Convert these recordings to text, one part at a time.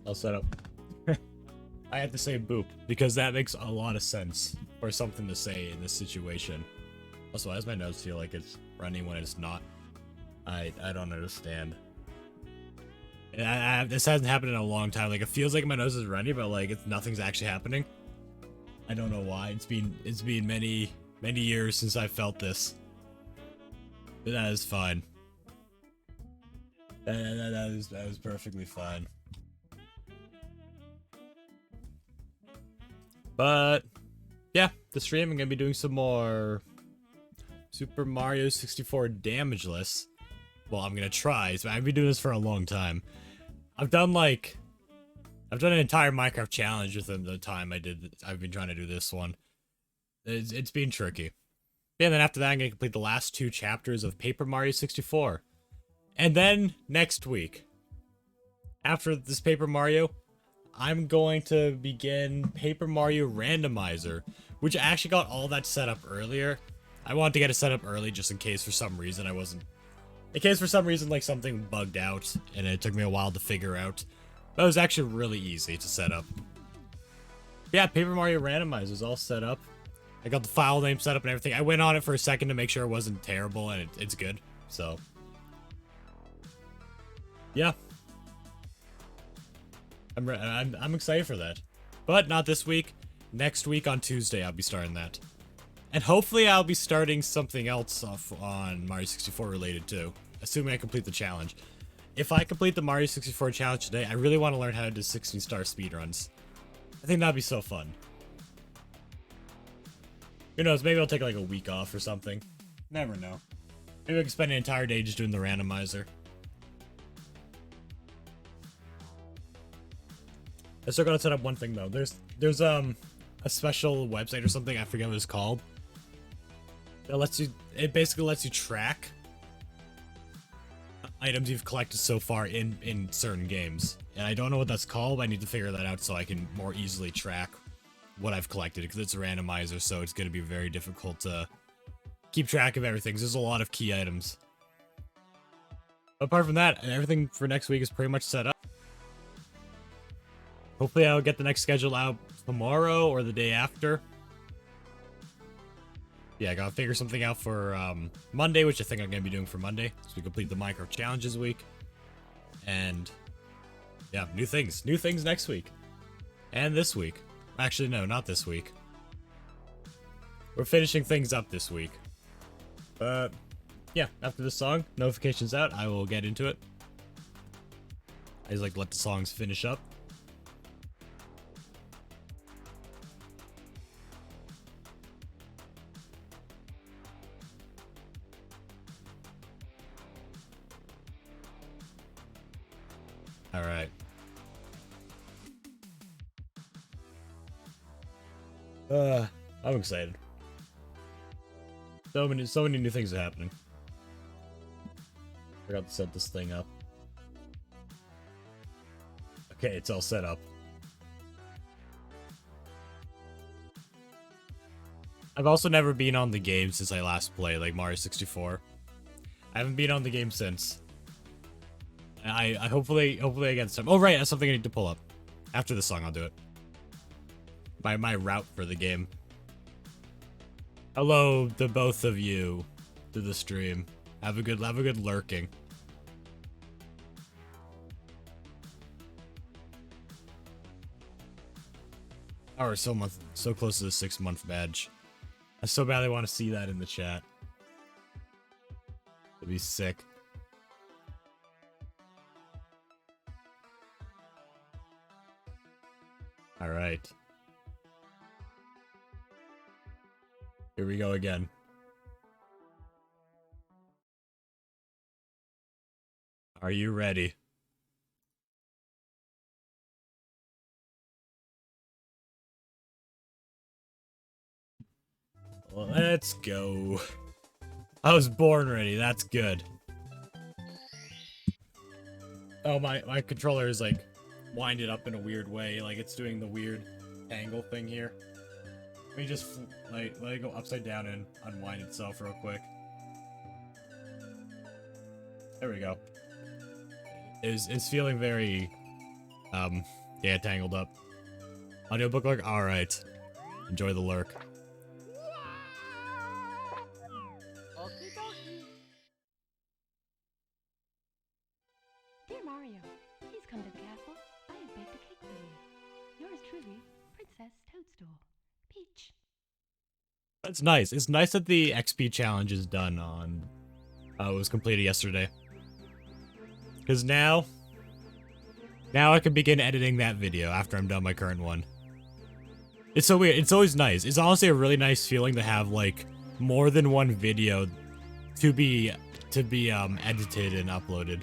I'll set up. I have to say boop, because that makes a lot of sense for something to say in this situation. Also, why does my nose feel like it's running when it's not? I don't understand. This hasn't happened in a long time. Like, it feels like my nose is runny, but like nothing's actually happening. I don't know why. It's been many years since I felt this. But that is fine. That is perfectly fine. But yeah, the stream I'm gonna be doing some more Super Mario 64 Damageless. Well, I'm gonna try. So I've been doing this for a long time. I've done an entire Minecraft challenge within the time I've been trying to do this one. It's been tricky. Yeah, and then after that, I'm gonna complete the last 2 chapters of Paper Mario 64. And then next week, after this Paper Mario, I'm going to begin Paper Mario Randomizer, which I actually got all that set up earlier. I wanted to get it set up early just in case for some reason like something bugged out and it took me a while to figure out. But it was actually really easy to set up. Yeah, Paper Mario Randomizer is all set up. I got the file name set up and everything. I went on it for a second to make sure it wasn't terrible, and it's good. So, yeah. I'm excited for that. But not this week. Next week on Tuesday, I'll be starting that. And hopefully I'll be starting something else off on Mario 64 related too. Assuming I complete the challenge. If I complete the Mario 64 challenge today, I really want to learn how to do 16-star speedruns. I think that'd be so fun. Who knows, maybe I'll take like a week off or something. Never know. Maybe I can spend an entire day just doing the randomizer. I still gotta set up one thing though. There's a special website or something, I forget what it's called. It basically lets you track items you've collected so far in certain games. And I don't know what that's called, but I need to figure that out so I can more easily track what I've collected, because it's a randomizer, so it's going to be very difficult to keep track of everything, 'cause there's a lot of key items. Apart from that, everything for next week is pretty much set up. Hopefully I'll get the next schedule out tomorrow or the day after. Yeah, I gotta figure something out for Monday, which I think I'm gonna be doing for Monday, so we complete the Minecraft challenges week. And yeah, new things next week. And this week. Actually, no, not this week. We're finishing things up this week. But yeah, after this song, notifications out, I will get into it. I just like to let the songs finish up. Alright. I'm excited. So many new things are happening. Forgot to set this thing up. Okay, it's all set up. I've also never been on the game since I last played, like Mario 64. I haven't been on the game since. I hopefully I get some. Oh right, that's something I need to pull up. After this song, I'll do it. My route for the game. Hello to both of you to the stream. Have a good lurking. Oh, we're so close to the 6-month badge. I so badly want to see that in the chat. It'd be sick. All right. Here we go again. Are you ready? Let's go. I was born ready. That's good. Oh, my controller is like winded up in a weird way. Like it's doing the weird angle thing here. Let me just let it go upside down and unwind itself real quick. There we go. It's feeling very Yeah, tangled up. Audiobook lurk? Alright. Enjoy the lurk. Dear Mario, please come to the castle. I have baked a cake for you. Yours truly, Princess Toadstool. Peach. That's nice. It's nice that the XP challenge is done on... it was completed yesterday. Because now I can begin editing that video after I'm done my current one. It's so weird. It's always nice. It's honestly a really nice feeling to have, like, more than one video to be edited and uploaded.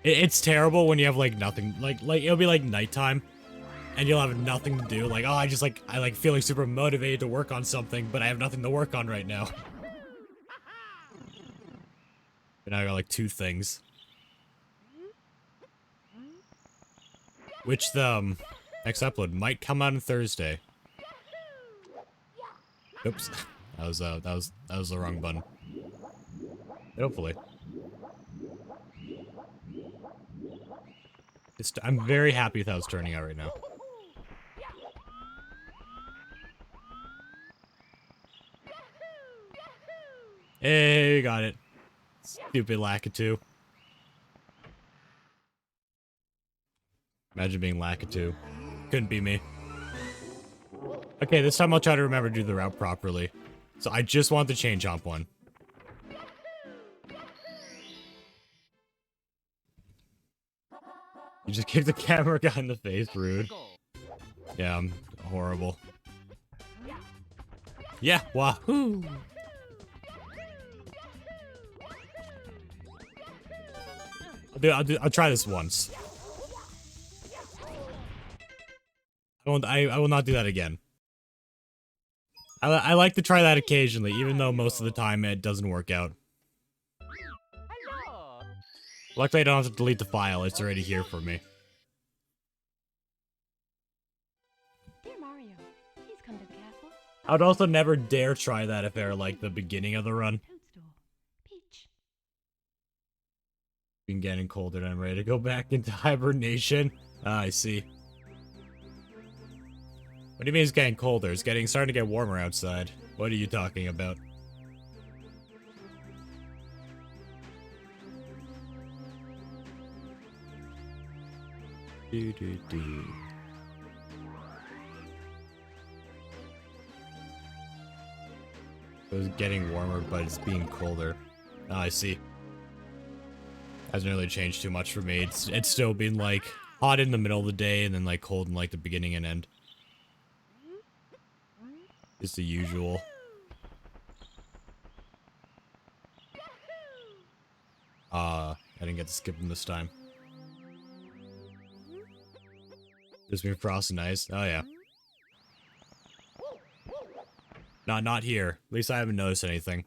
It's terrible when you have, like, nothing. Like it'll be, like, nighttime, and you'll have nothing to do. Like, oh, I like feeling super motivated to work on something, but I have nothing to work on right now. But now I got, like, 2 things. Which the, next upload might come out on Thursday. Oops. That was the wrong button. Hopefully. I'm very happy with how it's turning out right now. Hey, we got it. Stupid Lakitu. Imagine being Lakitu. Couldn't be me. Okay, this time I'll try to remember to do the route properly. So I just want the chain chomp one. You just kicked the camera guy in the face, rude. Yeah, I'm horrible. Yeah, wahoo! I'll try this once. I will not do that again. I like to try that occasionally, even though most of the time it doesn't work out. Luckily, I don't have to delete the file. It's already here for me. Dear Mario, please come to the castle. I would also never dare try that if they're like the beginning of the run. Toadstool. Peach. Been getting colder and I'm ready to go back into hibernation. Ah, I see. What do you mean it's getting colder? It's starting to get warmer outside. What are you talking about? Do do do. It was getting warmer, but it's being colder. Ah, I see. Hasn't really changed too much for me. It's still been like hot in the middle of the day and then like cold in like the beginning and end. It's the usual. I didn't get to skip them this time. There's been frost and ice. Oh yeah. Not here. At least I haven't noticed anything.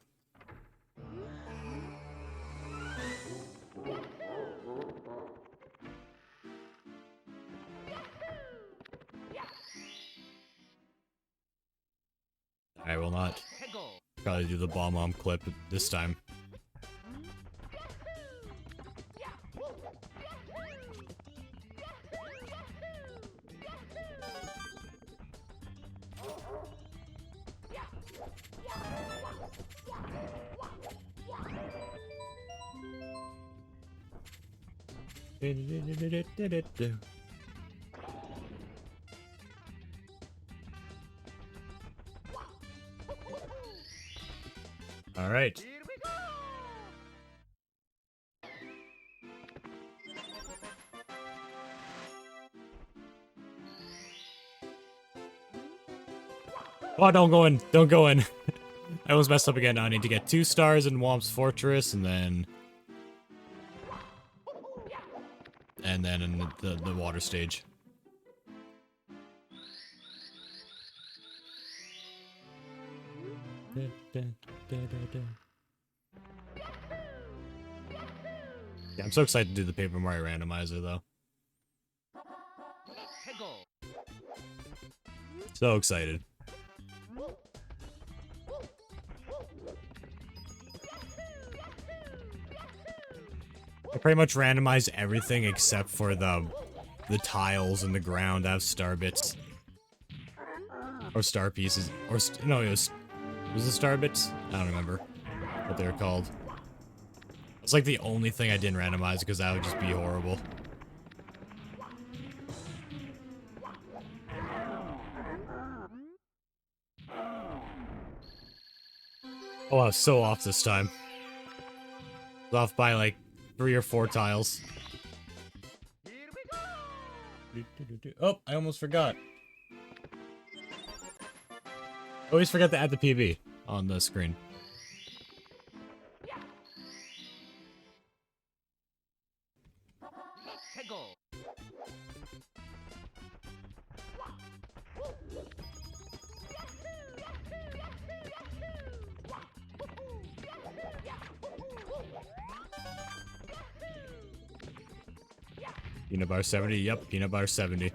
I will not probably do the bomb clip this time. All right. Oh, don't go in. Don't go in. I was messed up again. Now I need to get 2 stars in Womp's Fortress and then in the water stage. Yeah, I'm so excited to do the Paper Mario randomizer though. So excited. I pretty much randomized everything except for the tiles and the ground that have star bits. Or star pieces. Or, no, was it star bits? I don't remember what they were called. It's like the only thing I didn't randomize because that would just be horrible. Oh, I was so off this time. I was off by like 3 or 4 tiles. Oh, I almost forgot. Always forget to add the PB on the screen. Peanut butter 70, yep, peanut butter 70.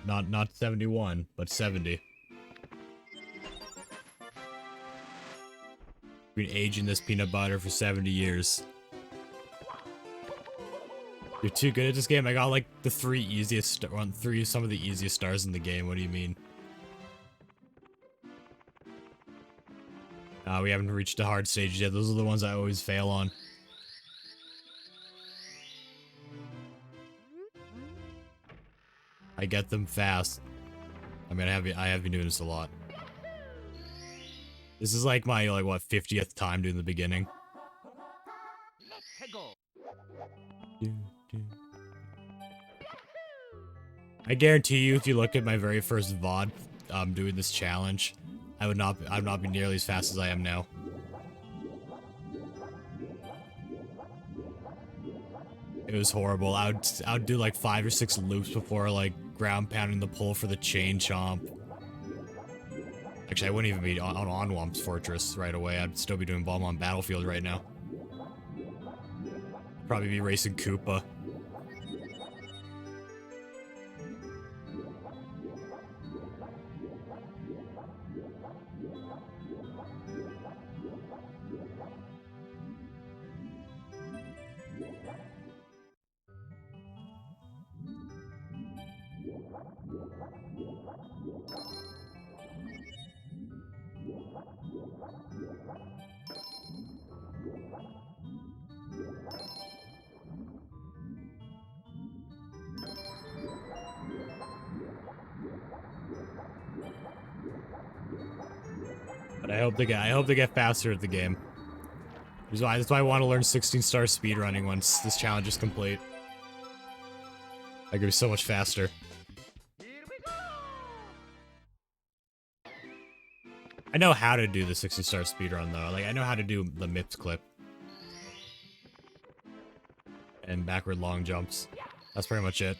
Not 71, but 70. Been aging this peanut butter for 70 years. You're too good at this game. I got like the 3 easiest, some of the easiest stars in the game. What do you mean? We haven't reached the hard stages yet. Those are the ones I always fail on. I get them fast. I mean, I have been doing this a lot. This is like my, like, what, 50th time doing the beginning. I guarantee you, if you look at my very first VOD, doing this challenge, I'd not be nearly as fast as I am now. It was horrible. I would do like 5 or 6 loops before like ground pounding the pole for the chain chomp. Actually, I wouldn't even be on Wamp's Fortress right away. I'd still be doing Bomb on Battlefield right now. Probably be racing Koopa. But I hope they get faster at the game. That's why I want to learn 16-star speedrunning once this challenge is complete. I could be so much faster. I know how to do the 60-star speedrun though. Like, I know how to do the MIPS clip. And backward long jumps. That's pretty much it.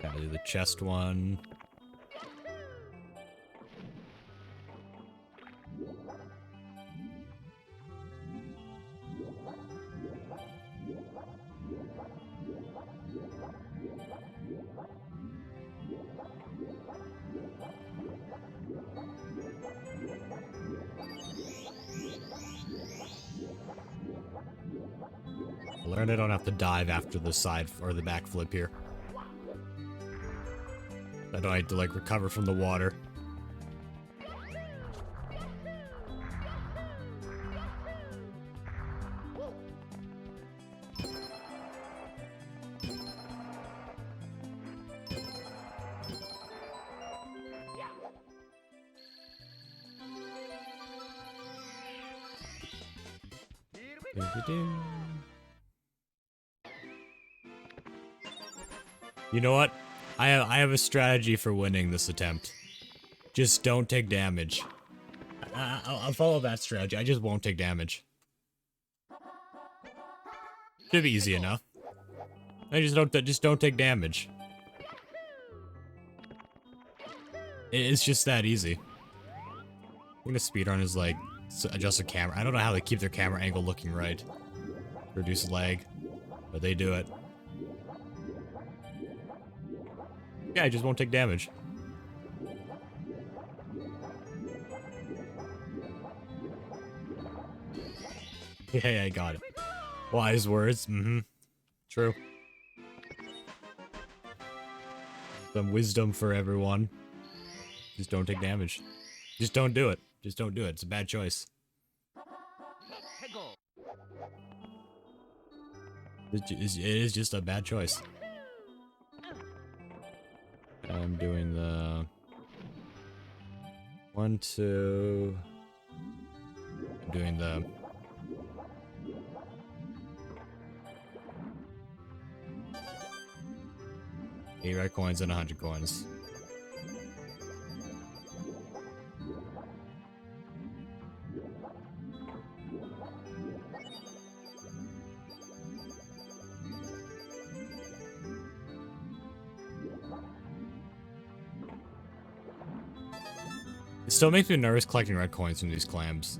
Gotta do the chest one. I learned I don't have to dive after the side or the back flip here. I don't have to like recover from the water. You know what? I have a strategy for winning this attempt. Just don't take damage. I'll follow that strategy. I just won't take damage. Should be easy enough. I just don't take damage. It's just that easy. I think the speedrun is like adjust the camera. I don't know how they keep their camera angle looking right. Reduce lag. But they do it. Yeah, I just won't take damage. Yeah, I got it. Wise words. Mm-hmm. True. Some wisdom for everyone. Just don't take damage. Just don't do it. Just don't do it. It's a bad choice. It is just a bad choice. I'm doing the 1, 2. I'm doing the 8 red coins and 100 coins. It still makes me nervous collecting red coins from these clams.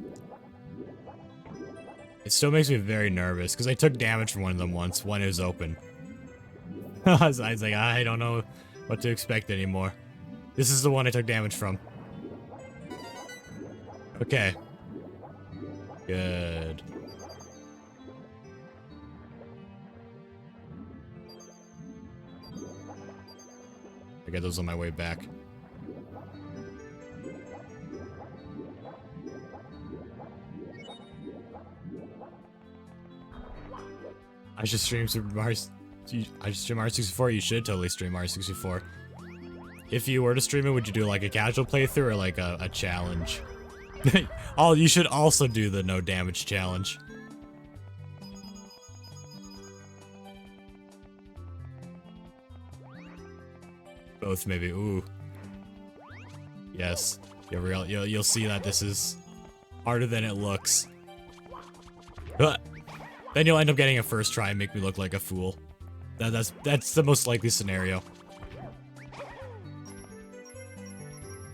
It still makes me very nervous because I took damage from one of them once when it was open. I was like, I don't know what to expect anymore. This is the one I took damage from. Okay. Good. I got those on my way back. I should stream Super Mario. I should stream Mario 64. You should totally stream Mario 64. If you were to stream it, would you do like a casual playthrough or like a challenge? You should also do the no damage challenge. Both maybe. Ooh. Yes. You'll see that this is harder than it looks. Then you'll end up getting a first try and make me look like a fool. That's the most likely scenario.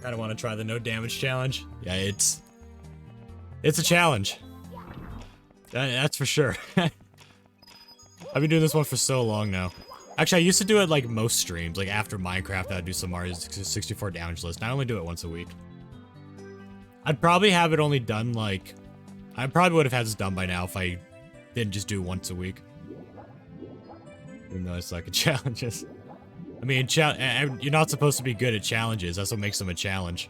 I don't want to try the no damage challenge. Yeah, it's a challenge. That's for sure. I've been doing this one for so long now. Actually, I used to do it like most streams. Like after Minecraft, I'd do some Mario 64 Damageless. And I only do it once a week. I'd probably have it only done like... I probably would have had this done by now if I didn't just do it once a week. Even though it's like a challenges. I mean, you're not supposed to be good at challenges. That's what makes them a challenge.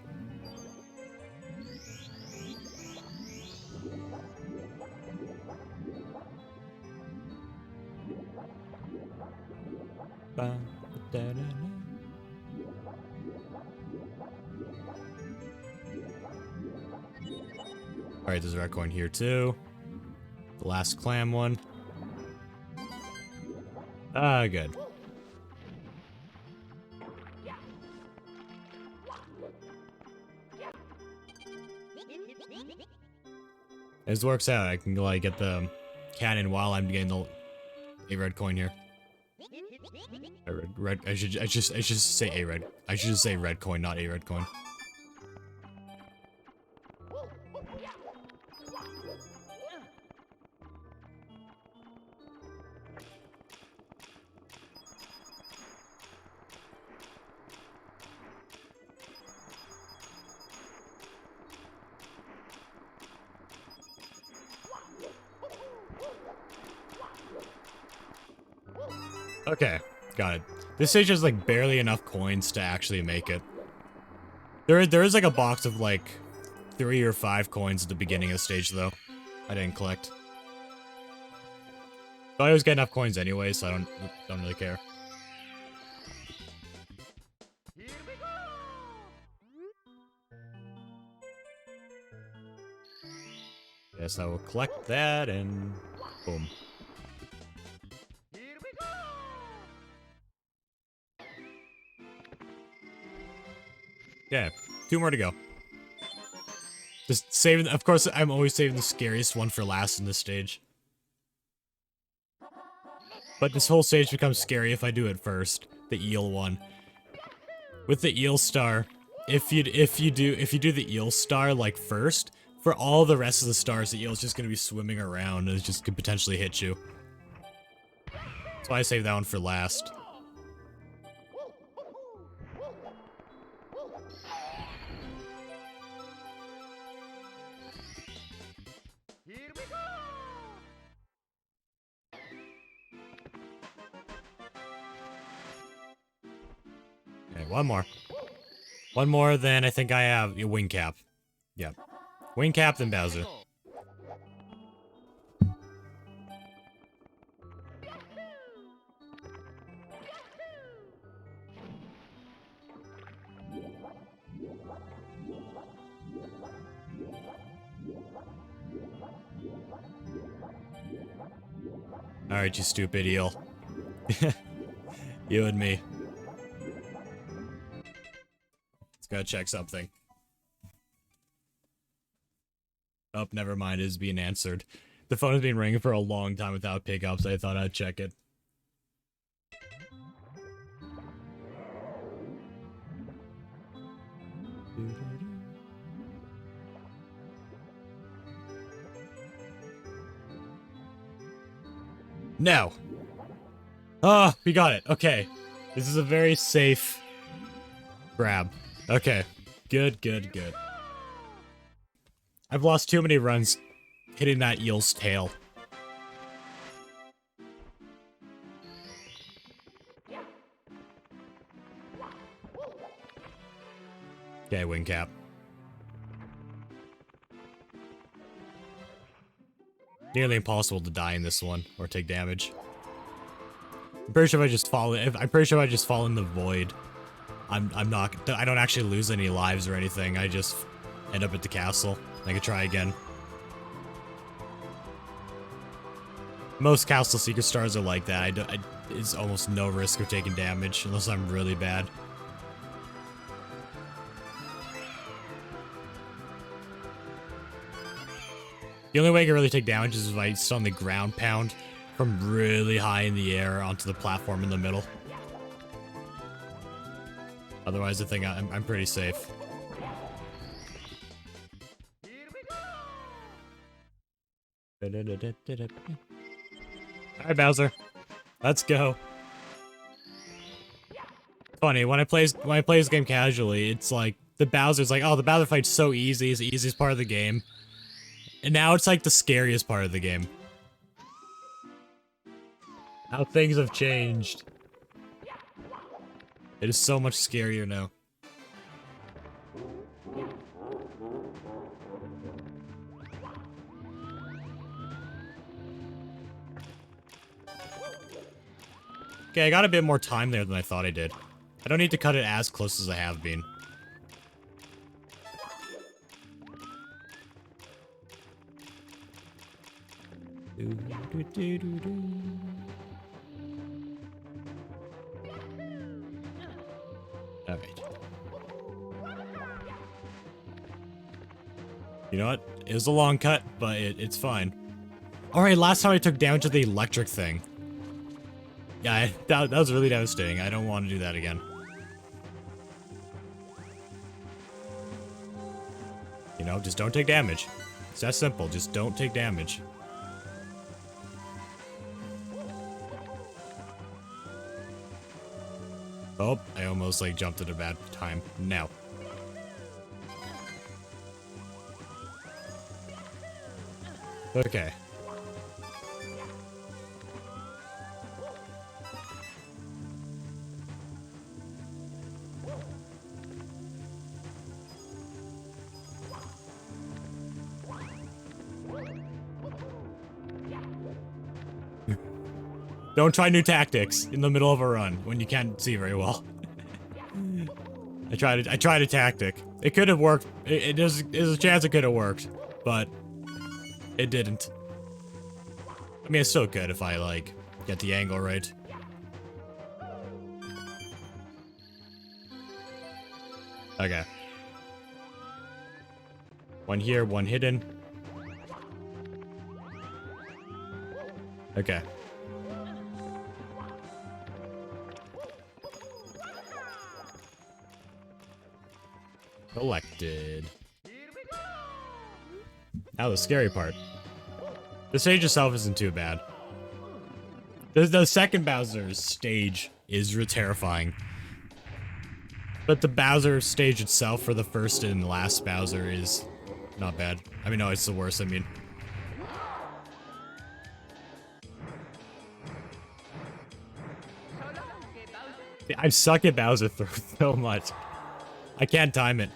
Alright, there's a red coin here too. The last clam one. Ah, good. This works out. I can like get the cannon while I'm getting a red coin here. I should just say a red. I should just say red coin, not a red coin. Okay, got it. This stage has like barely enough coins to actually make it. There is like a box of like 3 or 5 coins at the beginning of the stage though. I didn't collect. But I always get enough coins anyway, so I don't really care. Yes, I will collect that and boom. Yeah, 2 more to go. Just saving, of course, I'm always saving the scariest one for last in this stage. But this whole stage becomes scary if I do it first. The eel one. With the eel star, if you do the eel star like first, for all the rest of the stars, the eel's just gonna be swimming around and it just could potentially hit you. why I saved that one for last. Okay, one more. One more, then I think I have a wing cap. Yep. Wing cap, then Bowser. Alright, you stupid eel. You and me. Let's go check something. Oh, never mind, it is being answered. The phone has been ringing for a long time without pickup, so I thought I'd check it. No! Oh, we got it. Okay. This is a very safe grab. Okay. Good, good, good. I've lost too many runs hitting that eel's tail. Okay, wing cap. Nearly impossible to die in this one or take damage. I'm pretty sure if I just fall in the void, I don't actually lose any lives or anything. I just end up at the castle. I can try again. Most castle secret stars are like that. It's almost no risk of taking damage unless I'm really bad. The only way I can really take damage is if I stun the ground pound from really high in the air onto the platform in the middle. Otherwise, I think I'm pretty safe. Alright, Bowser. Let's go. Funny, when I play this game casually, it's like, the Bowser's like, oh, the Bowser fight's so easy, it's the easiest part of the game. And now it's like the scariest part of the game. How things have changed. It is so much scarier now. Okay, I got a bit more time there than I thought I did. I don't need to cut it as close as I have been. Alright. You know what? It was a long cut, but it's fine. Alright, last time I took damage to the electric thing. Yeah, that was really devastating. I don't want to do that again. You know, just don't take damage. It's that simple. Just don't take damage. Oh, I almost, like, jumped at a bad time. No. Okay. Don't try new tactics in the middle of a run when you can't see very well. I tried a tactic. It could have worked. There's a chance it could have worked, but it didn't. I mean, it's still good if I, like, get the angle right. Okay. One here, one hidden. Okay. Collected. Now the scary part. The stage itself isn't too bad. The second Bowser's stage is terrifying. But the Bowser stage itself for the first and last Bowser is not bad. I mean, no, it's the worst, I mean. I suck at Bowser so much. I can't time it.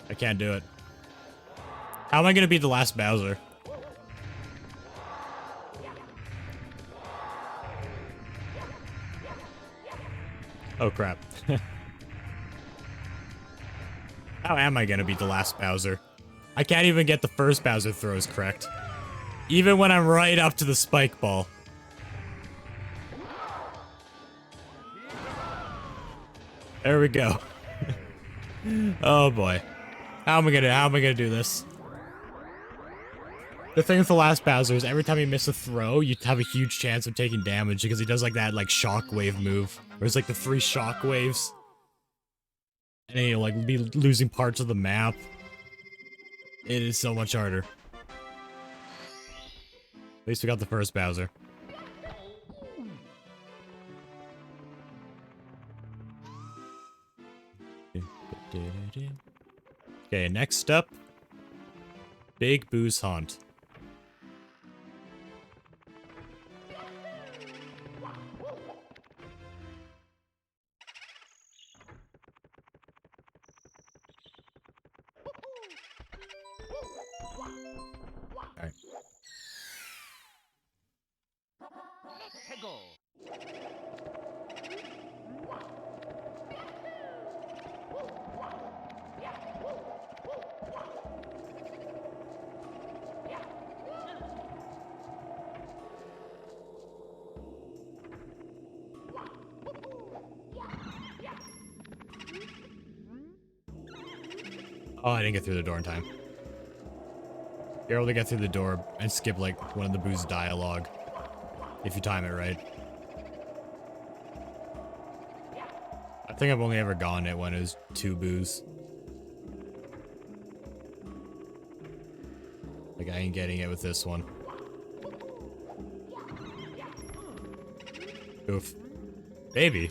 I can't do it. How am I gonna beat the last Bowser? Oh crap. How am I gonna beat the last Bowser? I can't even get the first Bowser throws correct. Even when I'm right up to the spike ball. There we go. Oh boy. How am I gonna do this? The thing with the last Bowser is every time you miss a throw, you have a huge chance of taking damage because he does like that shockwave move. Where it's like the 3 shockwaves. And then you'll like be losing parts of the map. It is so much harder. At least we got the first Bowser. Okay, next up. Big Boo's Haunt. Alright. Oh, I didn't get through the door in time. You're able to get through the door and skip like one of the Boo's dialogue. If you time it right. I think I've only ever gone it when it was 2 Boos. Like I ain't getting it with this one. Oof. Maybe.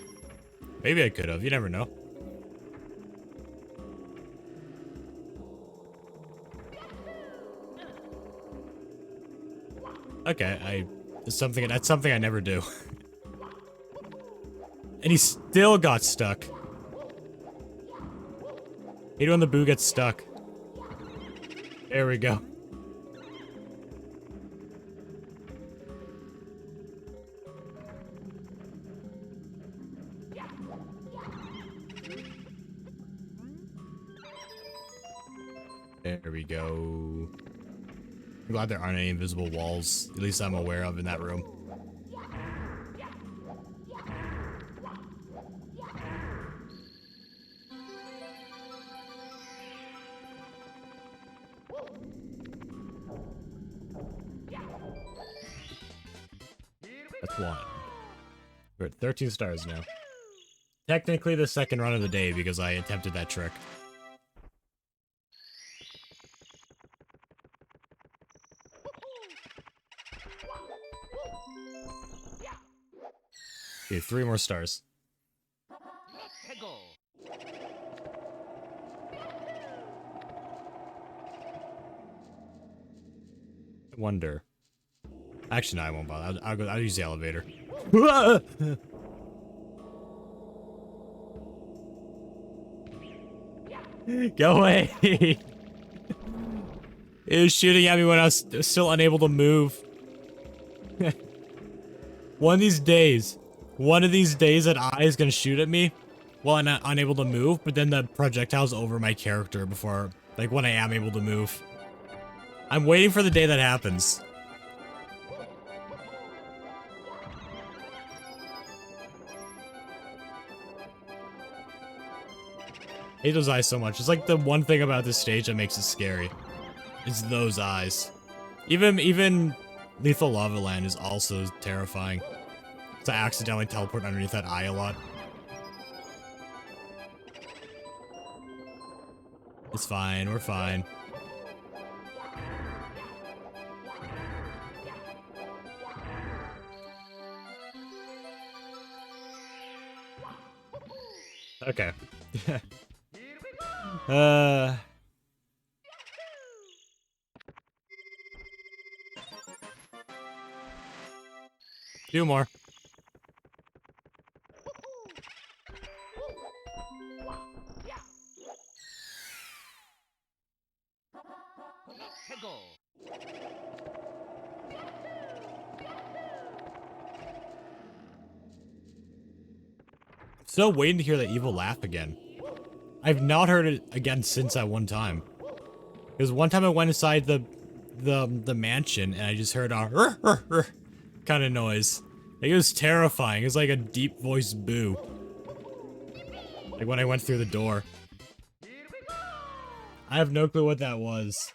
Maybe I could have. You never know. Okay, that's something I never do. And he still got stuck. Hate when the Boo gets stuck. There we go. There we go. I'm glad there aren't any invisible walls, at least I'm aware of in that room. That's 1. We're at 13 stars now. Technically the second run of the day because I attempted that trick. Okay, 3 more stars. I wonder. Actually, no, I won't bother. I'll use the elevator. Go away! It was shooting at me when I was still unable to move. One of these days that eye is gonna shoot at me while I'm not unable to move, but then the projectile's over my character before, like, when I am able to move. I'm waiting for the day that happens. I hate those eyes so much. It's like the one thing about this stage that makes it scary. It's those eyes. Even Lethal Lava Land is also terrifying. So I accidentally teleport underneath that eye a lot. It's fine, we're fine. Okay. Do more. Still waiting to hear that evil laugh again. I've not heard it again since that one time. Because one time I went inside the mansion and I just heard a kind of noise. Like, it was terrifying. It was like a deep voiced boo. Like when I went through the door. I have no clue what that was.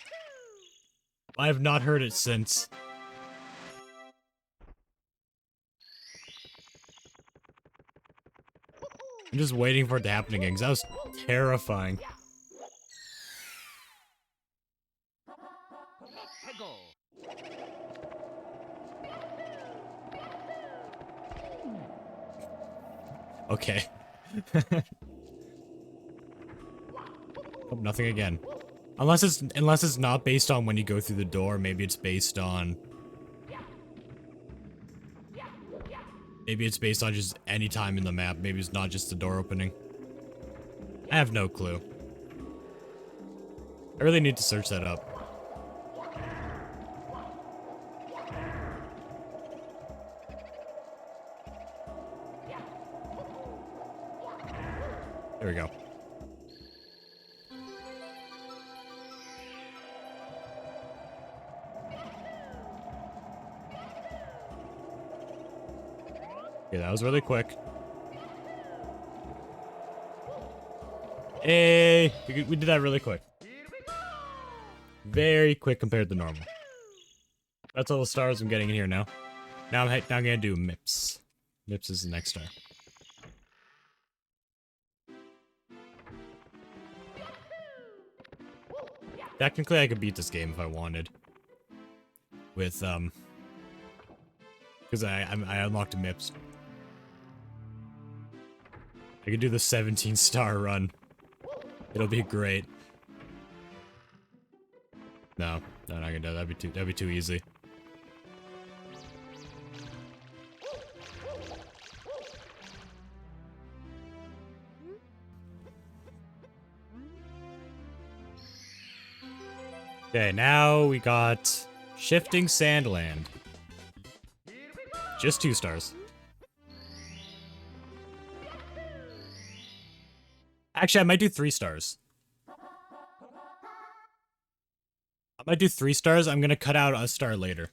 I have not heard it since. I'm just waiting for it to happen again, because that was terrifying. Okay. Oh, nothing again. Unless it's not based on when you go through the door, maybe it's based on... Maybe it's based on just any time in the map. Maybe it's not just the door opening. I have no clue. I really need to search that up. There we go. Okay, that was really quick. Hey, we did that really quick. Very quick compared to normal. That's all the stars I'm getting in here now. Now I'm gonna do MIPS. MIPS is the next star. Technically, I could beat this game if I wanted. With, because I unlocked MIPS. I could do the 17-star run. It'll be great. No, not gonna do that. That'd be too easy. Okay, now we got Shifting Sandland. Just 2 stars. Actually, I might do 3 stars. I might do 3 stars. I'm gonna cut out a star later.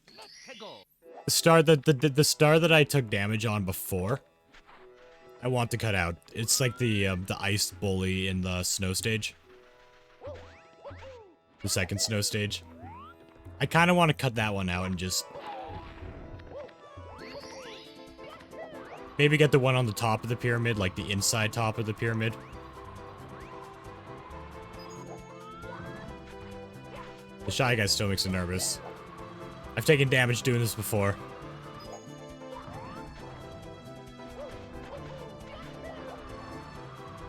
The star that I took damage on before, I want to cut out. It's like the ice bully in the snow stage. The second snow stage. I kind of want to cut that one out and just... maybe get the one on the top of the pyramid, like the inside top of the pyramid. The Shy Guy still makes me nervous. I've taken damage doing this before.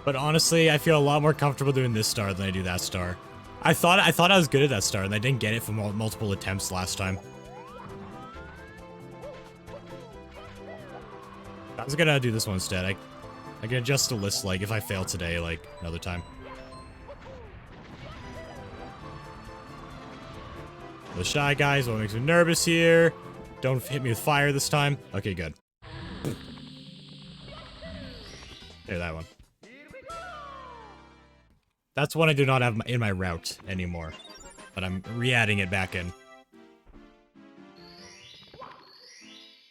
But honestly, I feel a lot more comfortable doing this star than I do that star. I thought I was good at that star, and I didn't get it from multiple attempts last time. I was gonna do this one instead. I can adjust the list, like, if I fail today, like, another time. The Shy Guy is what makes me nervous here. Don't hit me with fire this time. Okay, good. There, that one. That's one I do not have in my route anymore. But I'm re-adding it back in.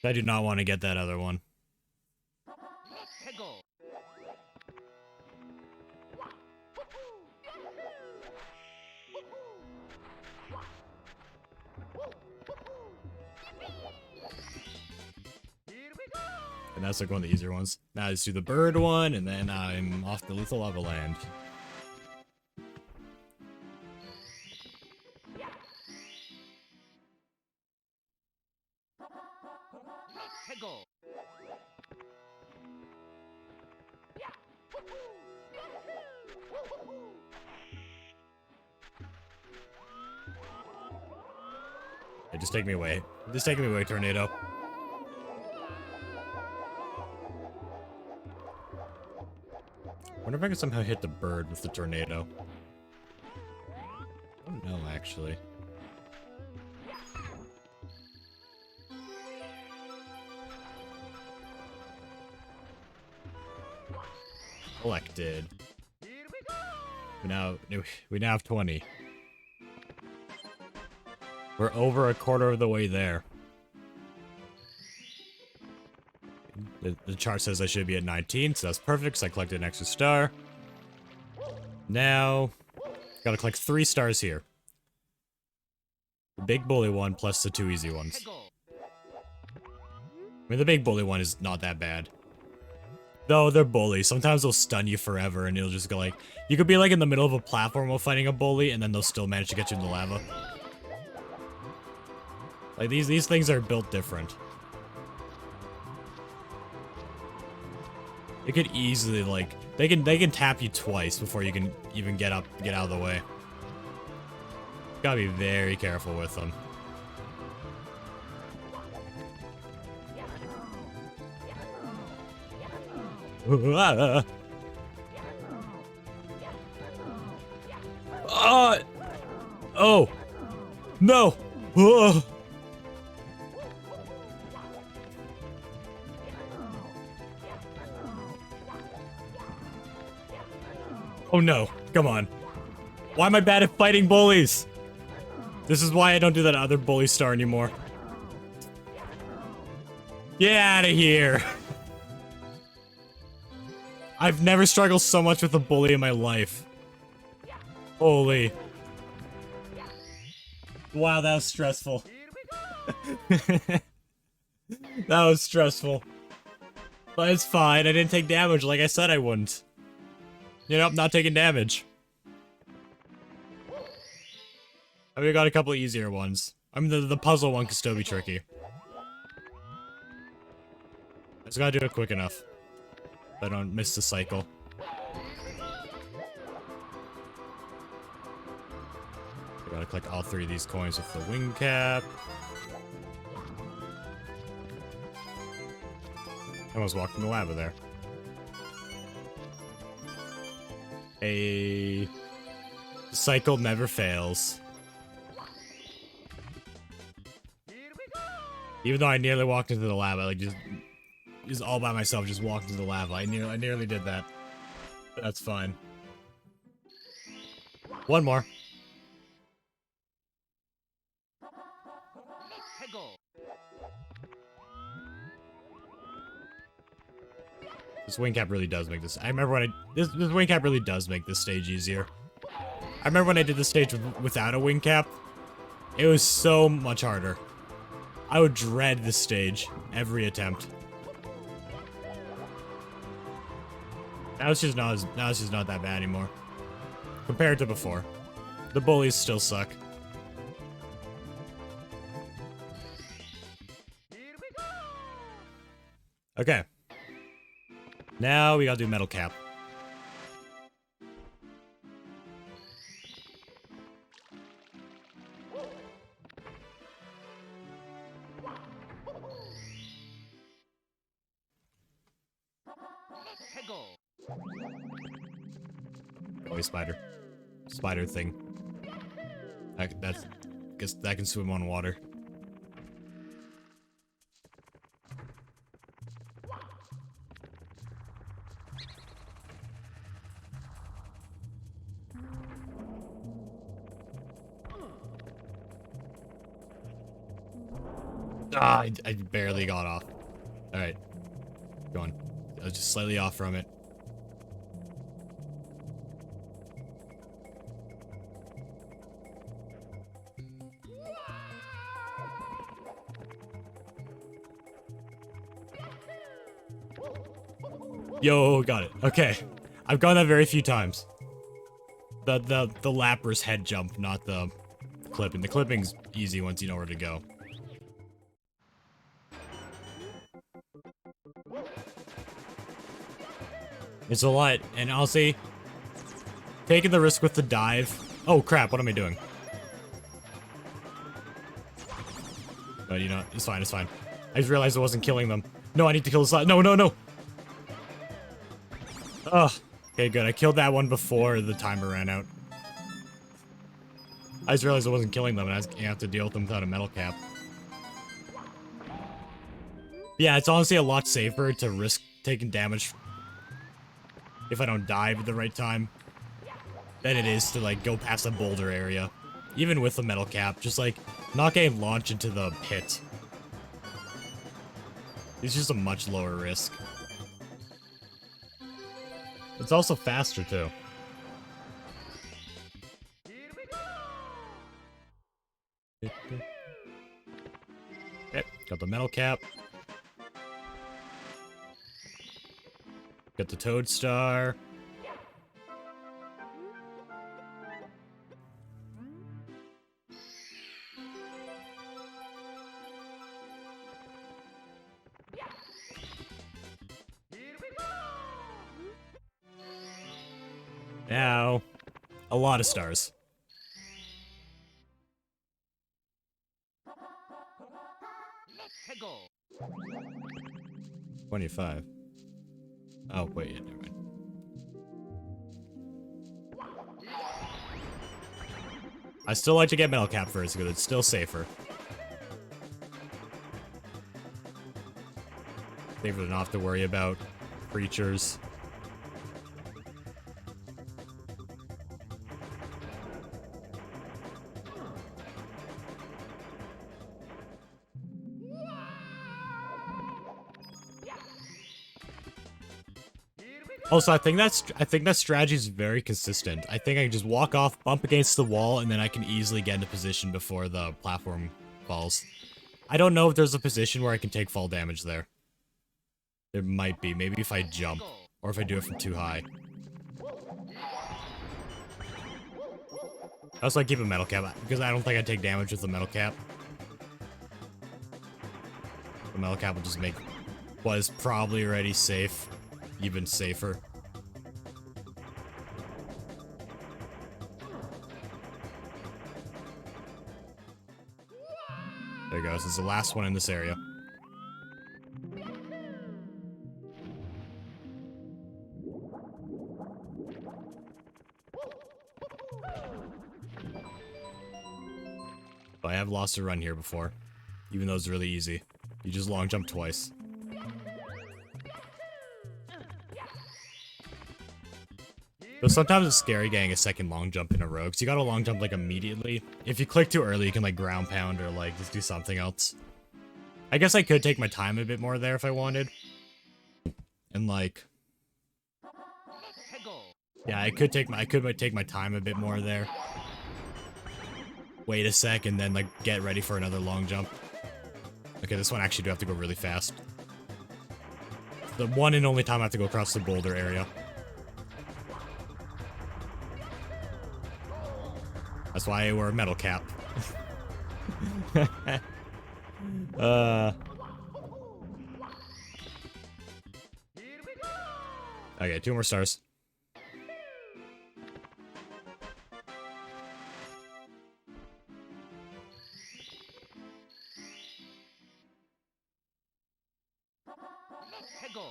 I do not want to get that other one. And that's like one of the easier ones. Now let's do the bird one, and then I'm off to Lethal Lava Land. Hey, just take me away. Just take me away, tornado. Wonder if I can somehow hit the bird with the tornado. I don't know, actually. Collected. We now have 20. We're over a quarter of the way there. The chart says I should be at 19, so that's perfect because I collected an extra star. Now, gotta collect 3 stars here. The big bully one plus the 2 easy ones. I mean, the big bully one is not that bad. Though, they're bullies. Sometimes they'll stun you forever and it'll just go like... You could be like in the middle of a platform while fighting a bully and then they'll still manage to get you in the lava. Like, these things are built different. It could easily, like... They can tap you twice before you can even get out of the way. Gotta be very careful with them. Oh! No! Oh no, come on. Why am I bad at fighting bullies? This is why I don't do that other bully star anymore. Get out of here. I've never struggled so much with a bully in my life. Holy. Wow, that was stressful. That was stressful. But it's fine, I didn't take damage like I said I wouldn't. You know, I'm not taking damage. I mean, we got a couple of easier ones. I mean, the puzzle one could still be tricky. I just gotta do it quick enough. So I don't miss the cycle. I gotta collect all 3 of these coins with the wing cap. I almost walked in the lava there. A cycle never fails. Even though I nearly walked into the lava, like just all by myself, just walked into the lava. I nearly did that. But that's fine. One more. This wing cap really does make this. I remember when this wing cap really does make this stage easier. I remember when I did the stage without a wing cap. It was so much harder. I would dread this stage every attempt. Now it's just not that bad anymore. Compared to before. The bullies still suck. Okay. Now we gotta do metal cap. Oh, a spider. Spider thing. Guess that can swim on water. Ah, I barely got off. Alright. Go on. I was just slightly off from it. Yo, got it. Okay. I've gone that very few times. The lapper's head jump, not the clipping. The clipping's easy once you know where to go. It's a lot, and honestly, taking the risk with the dive. Oh crap, what am I doing? But you know, it's fine, it's fine. I just realized I wasn't killing them. No, I need to kill this. No, no, no! Ugh. Okay, good. I killed that one before the timer ran out. I just realized I wasn't killing them, and I was gonna have to deal with them without a metal cap. Yeah, it's honestly a lot safer to risk taking damage if I don't dive at the right time than it is to, like, go past a boulder area. Even with the metal cap, just, like, not getting launched into the pit. It's just a much lower risk. It's also faster, too. Yep, got the metal cap. Got the toad star. Now, a lot of stars. Let's go. 25. Oh, wait, yeah, never mind. I still like to get metal cap first because it's still safer. Safer to not have to worry about creatures. Also, I think that strategy is very consistent. I think I can just walk off, bump against the wall, and then I can easily get into position before the platform falls. I don't know if there's a position where I can take fall damage there. There might be. Maybe if I jump, or if I do it from too high. I also like keep a metal cap, because I don't think I take damage with the metal cap. The metal cap will just make what is probably already safe even safer. There you go. This is the last one in this area. But I have lost a run here before, even though it's really easy. You just long jump twice. Though sometimes it's scary getting a second long jump in a row, because you gotta long jump, like, immediately. If you click too early, you can, like, ground pound or, like, just do something else. I guess I could take my time a bit more there if I wanted. And, like... yeah, I could take my time a bit more there. Wait a sec, and then, like, get ready for another long jump. Okay, this one actually do have to go really fast. The one and only time I have to go across the boulder area. That's why I wear a metal cap. Okay, 2 more stars. Let's go.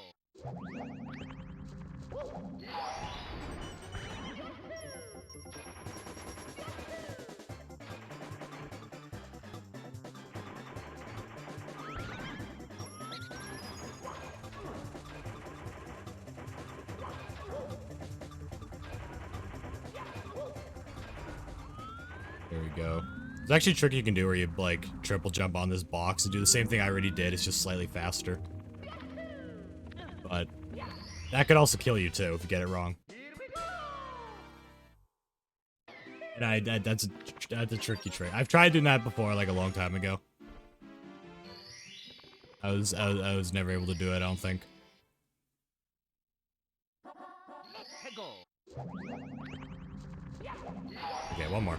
There we go. There's actually a trick you can do where you, like, triple jump on this box and do the same thing I already did, it's just slightly faster. But that could also kill you, too, if you get it wrong. And that's a tricky trick. I've tried doing that before, like, a long time ago. I was never able to do it, I don't think. Okay, one more.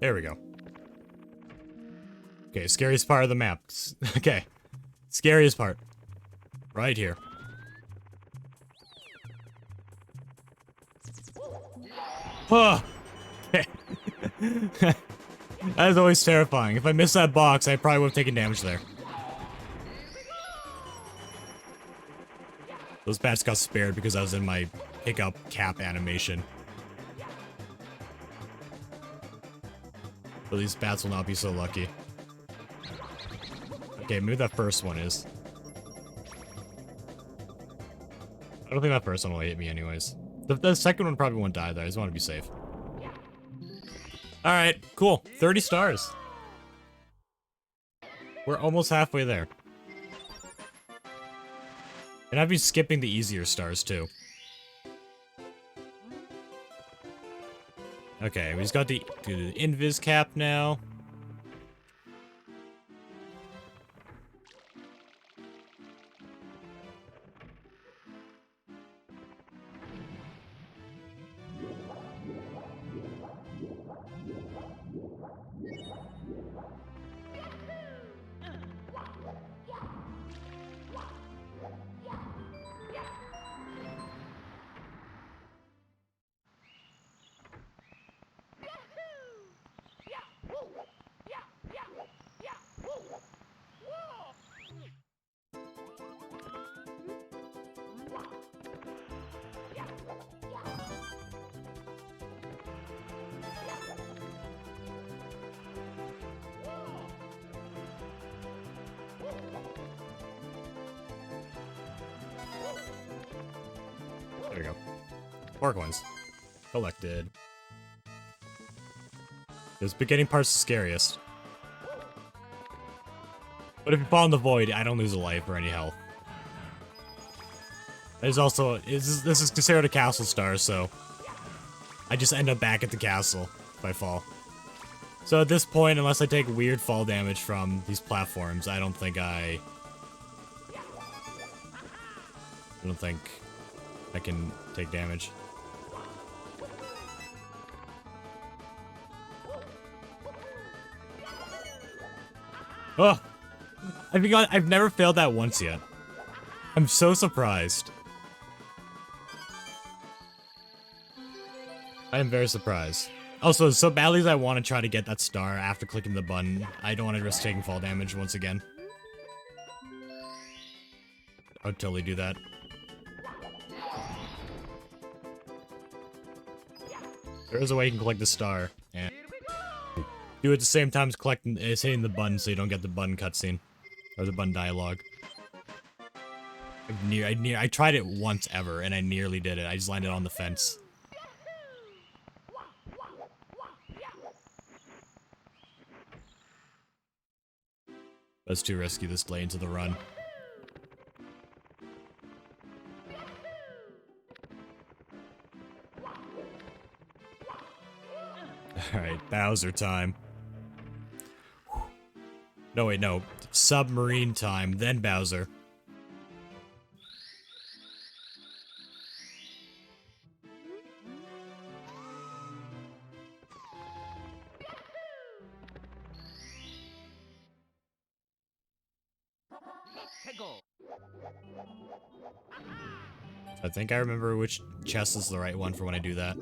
There we go. Okay, scariest part of the map. Okay. Scariest part. Right here. Oh! Okay. That is always terrifying. If I missed that box, I probably would have taken damage there. Those bats got spared because I was in my pickup cap animation. So these bats will not be so lucky. Okay, maybe that first one is. I don't think that first one will hit me anyways. The second one probably won't die though, I just want to be safe. Alright, cool. 30 stars. We're almost halfway there. And I've been skipping the easier stars too. Okay, we just got the invis cap now. There we go. 4 coins. Collected. This beginning part's the scariest. But if you fall in the void, I don't lose a life or any health. There's also, this is considered a castle star, so I just end up back at the castle if I fall. So at this point, unless I take weird fall damage from these platforms, I don't think I can take damage. Oh! I've never failed that once yet. I'm so surprised. I am very surprised. Also, so badly as I want to try to get that star after clicking the button, I don't want to risk taking fall damage once again. I would totally do that. There is a way you can collect the star, and do it at the same time as hitting the button so you don't get the button cutscene. Or the button dialogue. I tried it once ever, and I nearly did it. I just landed on the fence. That's too risky this late into the run. Alright, Bowser time. No, wait, no. Submarine time, then Bowser. Let's go. I think I remember which chest is the right one for when I do that.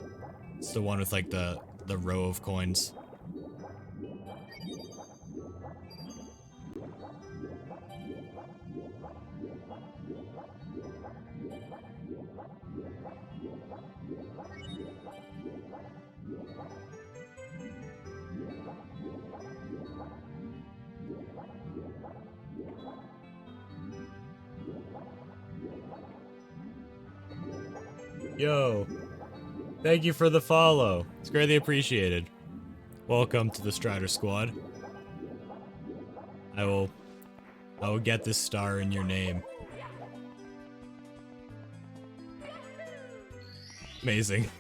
It's the one with like the row of coins. Yo, thank you for the follow. It's greatly appreciated. Welcome to the Strider Squad. I will I will get this star in your name. Amazing.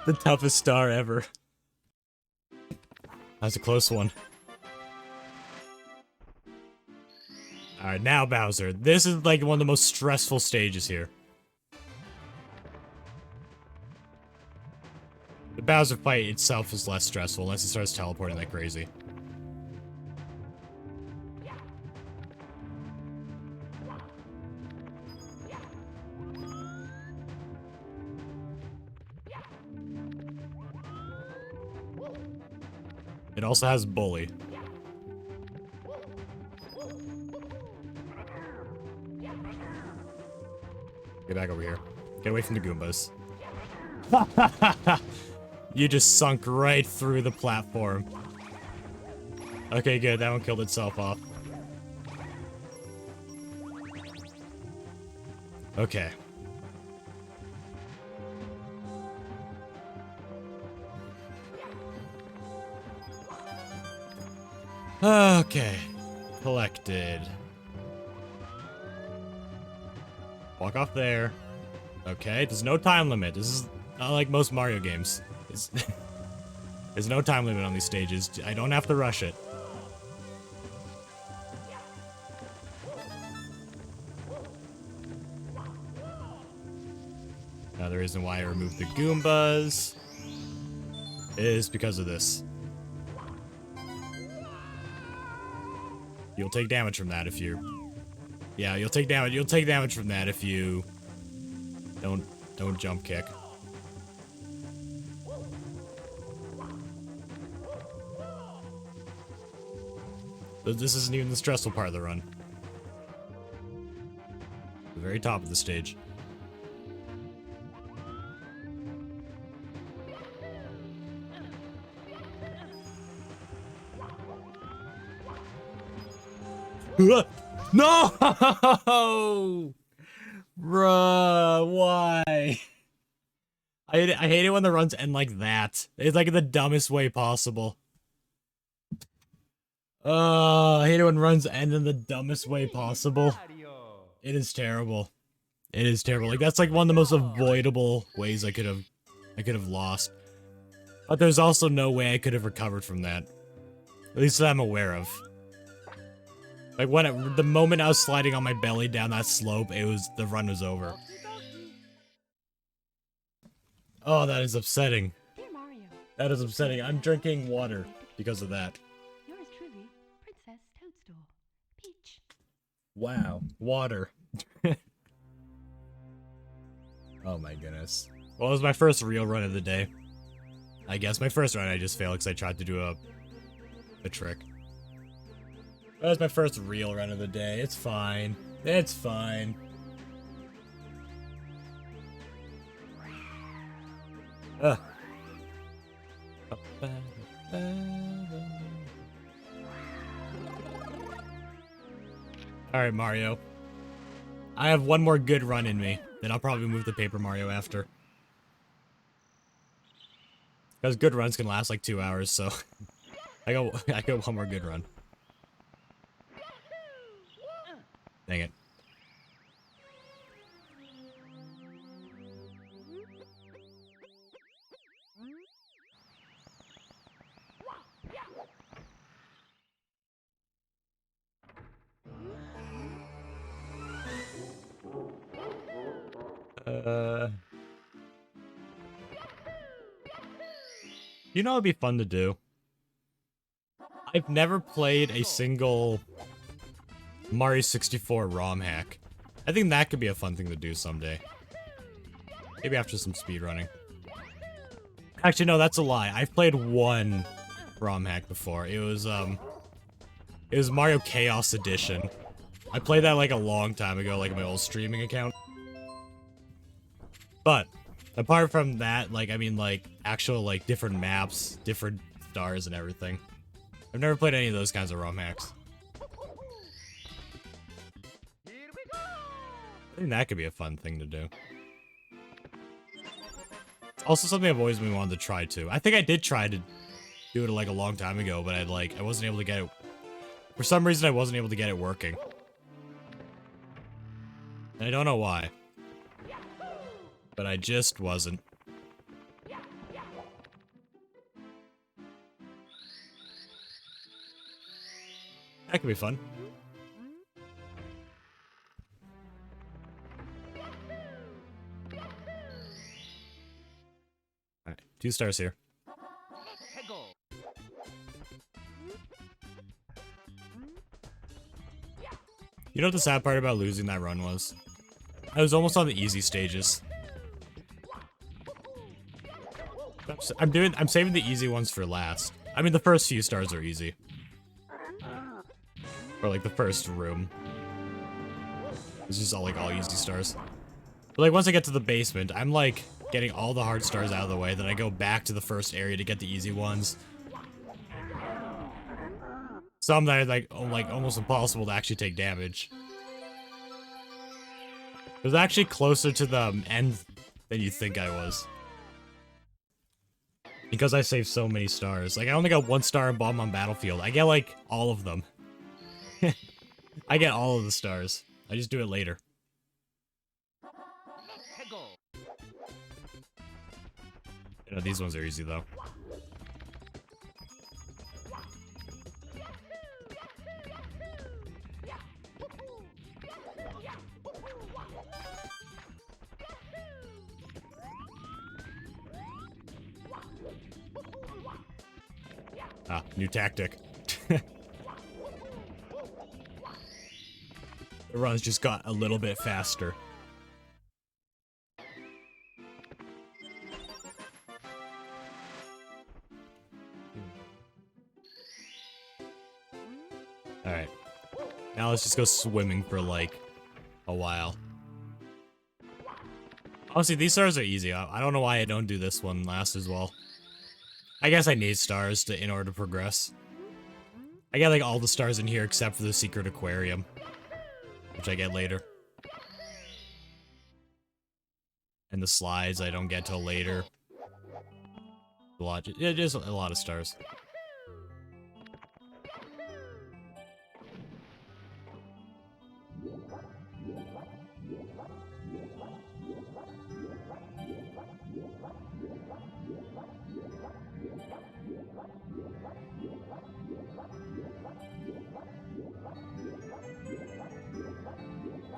The toughest star ever. That's a close one. Alright, now Bowser. This is like one of the most stressful stages here. The Bowser fight itself is less stressful unless he starts teleporting like crazy. It also has Bully. Get back over here. Get away from the Goombas. You just sunk right through the platform. Okay, good. That one killed itself off. Okay. Okay. Collected. Walk off there. Okay, there's no time limit. This is not like most Mario games. There's no time limit on these stages. I don't have to rush it. Another reason why I removed the Goombas is because of this. You'll take damage from that if you're... Yeah, you'll take damage. You'll take damage from that if you don't jump kick. But this isn't even the stressful part of the run. The very top of the stage. No! Bruh, why? I hate it when the runs end like that. It's like the dumbest way possible. I hate it when runs end in the dumbest way possible. It is terrible. It is terrible. Like that's like one of the most avoidable ways I could have lost. But there's also no way I could have recovered from that. At least that I'm aware of. Like when the moment I was sliding on my belly down that slope, the run was over. Oh, that is upsetting. Dear Mario, That is upsetting. I'm drinking water because of that. yours truly, Princess Toadstool. Peach. Wow, water. Oh my goodness. Well, it was my first real run of the day. I guess my first run I just failed because I tried to do a trick. That was my first real run of the day. It's fine. It's fine. Ugh. Alright, Mario. I have one more good run in me. Then I'll probably move to Paper Mario after. Because good runs can last like 2 hours, so... I got one more good run. Dang it. You know, it'd be fun to do. I've never played a single Mario 64 ROM hack. I think that could be a fun thing to do someday. Maybe after some speedrunning. Actually, no, that's a lie. I've played one ROM hack before. It was Mario Chaos Edition. I played that like a long time ago, like my old streaming account. But apart from that, like, I mean, like, actual, like, different maps, different stars and everything. I've never played any of those kinds of ROM hacks. I think that could be a fun thing to do. Also something I've always been wanting to try too. I think I did try to do it like a long time ago, but I wasn't able to get it For some reason, I wasn't able to get it working. And I don't know why. But I just wasn't. That could be fun. Alright, 2 stars here. Let's go. You know what the sad part about losing that run was? I was almost on the easy stages. I'm saving the easy ones for last. I mean, the first few stars are easy. Or like the first room. It's just all easy stars. But like once I get to the basement, I'm like getting all the hard stars out of the way, then I go back to the first area to get the easy ones. Some that are like almost impossible to actually take damage. It was actually closer to the end than you think I was. Because I saved so many stars. Like I only got 1 star in Bomb on Battlefield. I get like all of them. I get all of the stars. I just do it later. Let's go. You know, these ones are easy though. Ah, new tactic. The runs just got a little bit faster. Alright. Now let's just go swimming for like a while. Honestly, these stars are easy. I don't know why I don't do this one last as well. I guess I need stars in order to progress. I get like all the stars in here except for the secret aquarium, which I get later. And the slides I don't get till later. Yeah, just a lot of stars.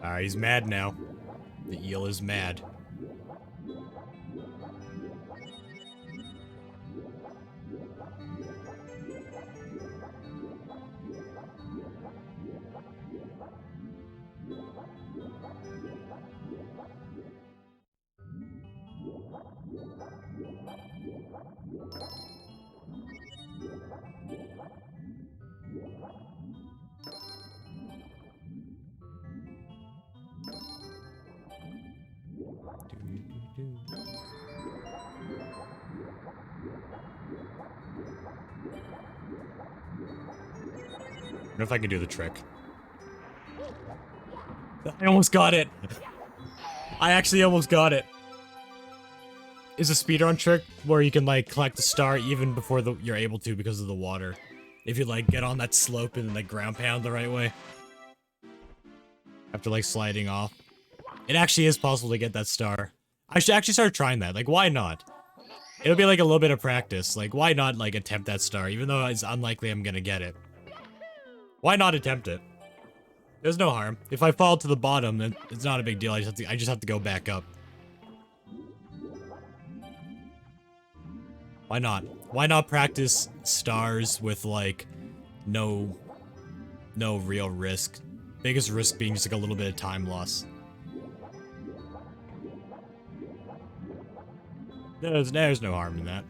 Alright, he's mad now. The eel is mad. I don't know if I can do the trick. I almost got it! I actually almost got it! It's a speedrun trick where you can like collect the star even before you're able to because of the water. If you like get on that slope and like ground pound the right way. After like sliding off. It actually is possible to get that star. I should actually start trying that. Like, why not? It'll be like a little bit of practice. Like, why not like attempt that star even though it's unlikely I'm gonna get it? Why not attempt it? There's no harm. If I fall to the bottom, then it's not a big deal. I just have to go back up. Why not? Why not practice stars with like no real risk? Biggest risk being just like a little bit of time loss. There's no harm in that.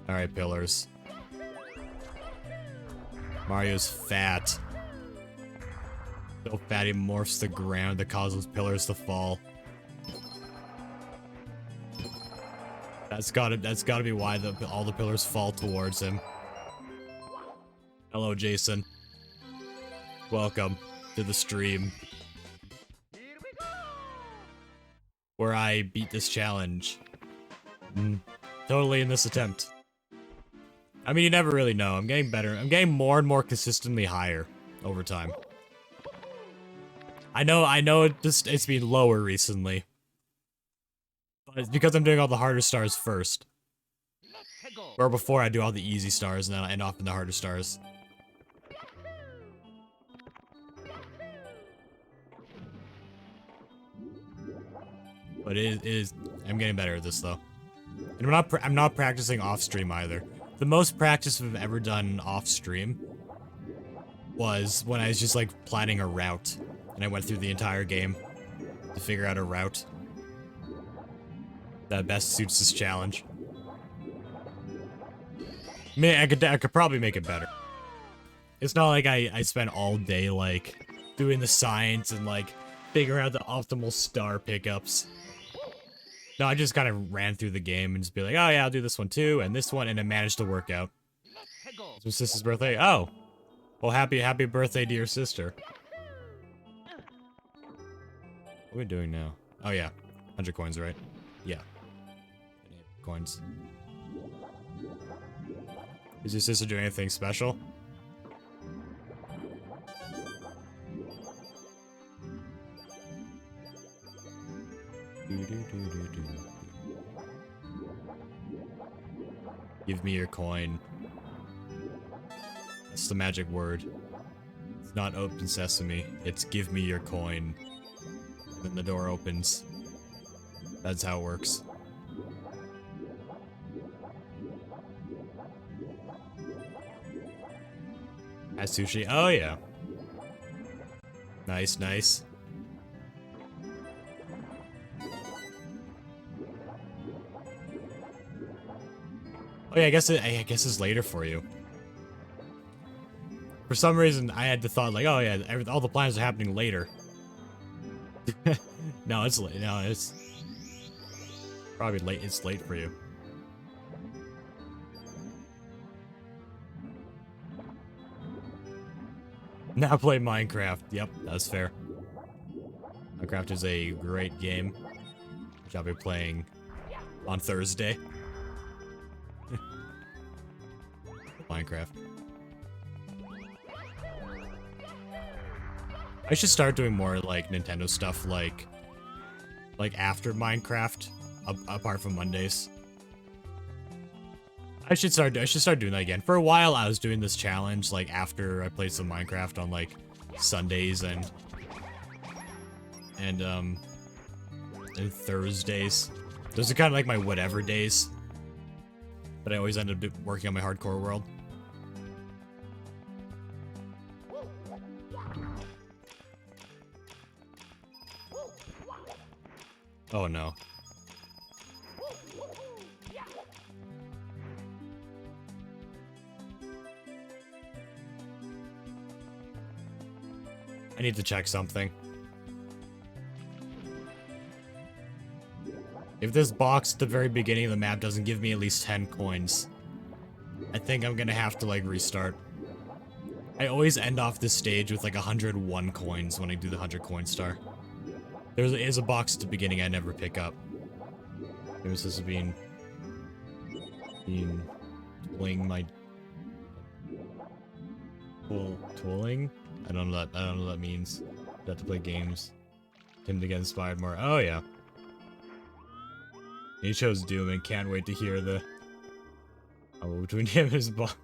Alright, pillars. Mario's fat. So fat he morphs the ground that causes pillars to fall. That's gotta be why all the pillars fall towards him. Hello, Jason. Welcome to the stream. where I beat this challenge. Totally in this attempt. I mean, you never really know. I'm getting better. I'm getting more and more consistently higher over time. I know it's been lower recently. But it's because I'm doing all the harder stars first. Or before I do all the easy stars and then I end off in the harder stars. But it is I'm getting better at this though. And I'm not practicing off stream either. The most practice I've ever done off stream was when I was just like planning a route and I went through the entire game to figure out a route that best suits this challenge. Man, I could probably make it better. It's not like I spent all day like doing the science and like figuring out the optimal star pickups. No, I just kind of ran through the game and just be like, oh yeah, I'll do this one too, and this one, and it managed to work out. It's my sister's birthday. Oh, well, happy birthday to your sister. What are we doing now? Oh yeah, 100 coins, right? Yeah, coins. Is your sister doing anything special? Give me your coin. That's the magic word. It's not open sesame. It's give me your coin. Then the door opens. That's how it works. At sushi. Oh yeah. Nice, nice. Oh yeah, I guess it's later for you. For some reason, I had the thought like, oh yeah, all the plans are happening later. No, it's late. No, it's probably late. It's late for you. Now play Minecraft. Yep, that's fair. Minecraft is a great game, which I'll be playing on Thursday. Minecraft. I should start doing more like Nintendo stuff like after Minecraft, apart from Mondays. I should start doing that again. For a while I was doing this challenge like after I played some Minecraft on like Sundays and Thursdays. Those are kind of like my whatever days. But I always end up working on my hardcore world. Oh no. I need to check something. If this box at the very beginning of the map doesn't give me at least 10 coins, I think I'm gonna have to like restart. I always end off this stage with like 101 coins when I do the 100 coin star. There is a box at the beginning I never pick up. Maybe this is being tooling my tooling? I don't know what that means. I have to play games. Him to get inspired more. Oh yeah. He chose Doom and can't wait to hear the between him and his boss.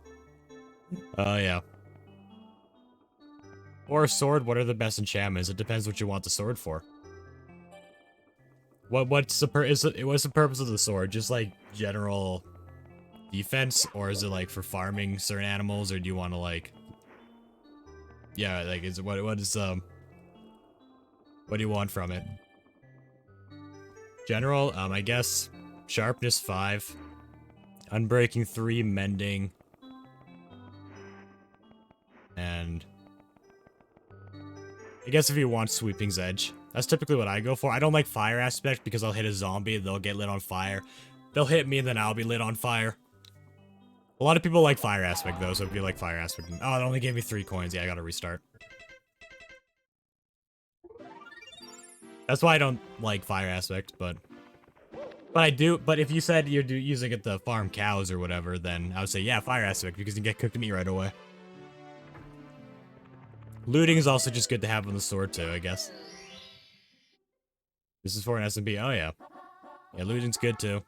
Oh yeah. Or a sword, what are the best enchantments? It depends what you want the sword for. What's the purpose of the sword? Just like general defense, or is it like for farming certain animals, or do you want to like yeah, like what do you want from it? General, I guess sharpness 5, unbreaking 3, mending, and I guess if you want sweeping's edge. That's typically what I go for. I don't like fire aspect because I'll hit a zombie, they'll get lit on fire. They'll hit me, and then I'll be lit on fire. A lot of people like fire aspect though, so if you like fire aspect... Oh, it only gave me 3 coins. Yeah, I gotta restart. That's why I don't like fire aspect, but I do. But if you said you're using it to farm cows or whatever, then I would say yeah, fire aspect because you get cooked meat right away. Looting is also just good to have on the sword too, I guess. This is for an SMP. Oh yeah, yeah, looting's good too.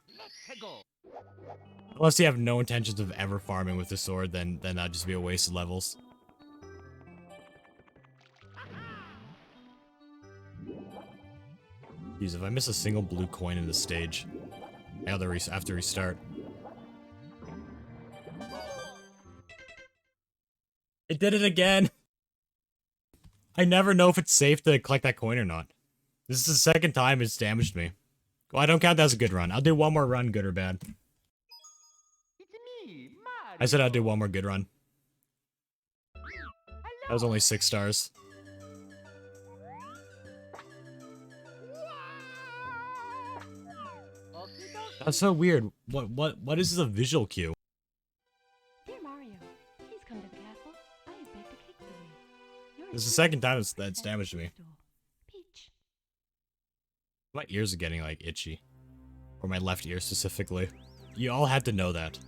Unless you have no intentions of ever farming with the sword, then that'd just be a waste of levels. Jeez, if I miss a single blue coin in the stage, I have to restart. It did it again! I never know if it's safe to collect that coin or not. This is the second time it's damaged me. Well, I don't count that as a good run. I'll do one more run, good or bad. I said I'd do one more good run. That was only 6 stars. That's so weird. What is this a visual cue? Dear Mario, please come to the castle. I have baked a cake for you. This is the second time that's damaged me. Peach. My ears are getting, like, itchy. Or my left ear, specifically. You all had to know that.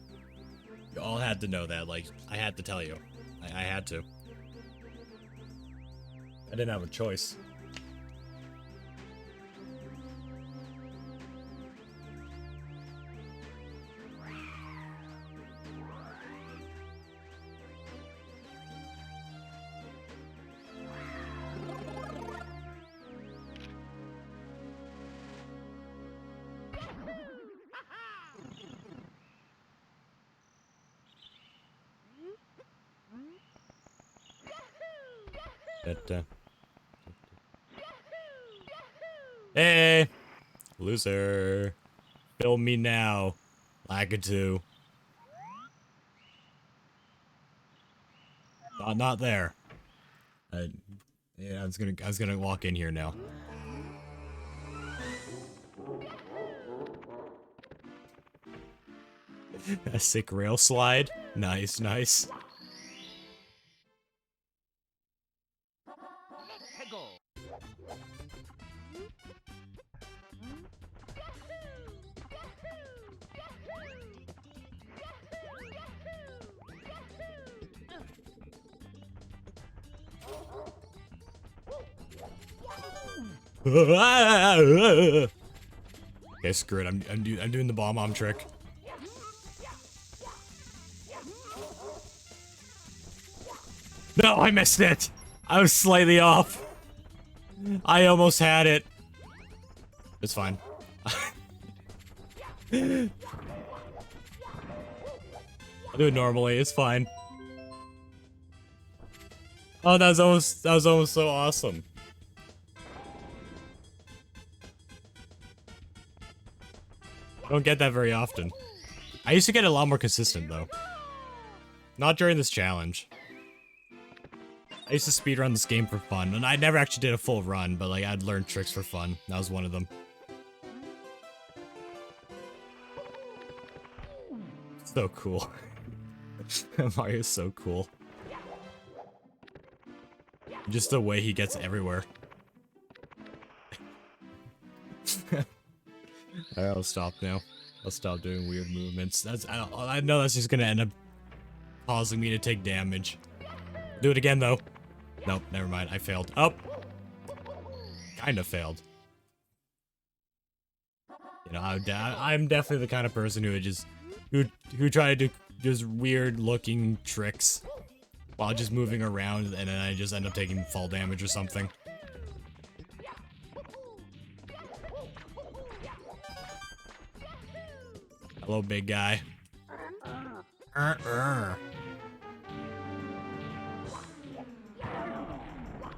You all had to know that. Like, I had to tell you. I had to. I didn't have a choice. Hey! Loser. Film me now. Lagadoo. Not there. Yeah, I was gonna walk in here now. A sick rail slide. Nice, nice. Okay, screw it. I'm doing the bomb trick. No, I missed it. I was slightly off. I almost had it. It's fine. I'll do it normally. It's fine. Oh, that was almost so awesome. I don't get that very often. I used to get a lot more consistent though. Not during this challenge. I used to speedrun this game for fun, and I never actually did a full run, but like I'd learn tricks for fun. That was one of them. So cool. Mario's so cool. Just the way he gets everywhere. Alright, I'll stop now. I'll stop doing weird movements. I know that's just gonna end up causing me to take damage. Do it again though. Nope, never mind. I failed. Oh! Kinda failed. You know, I'm definitely the kind of person who would just who try to do just weird looking tricks while just moving around, and then I just end up taking fall damage or something. Hello, big guy. Yeah,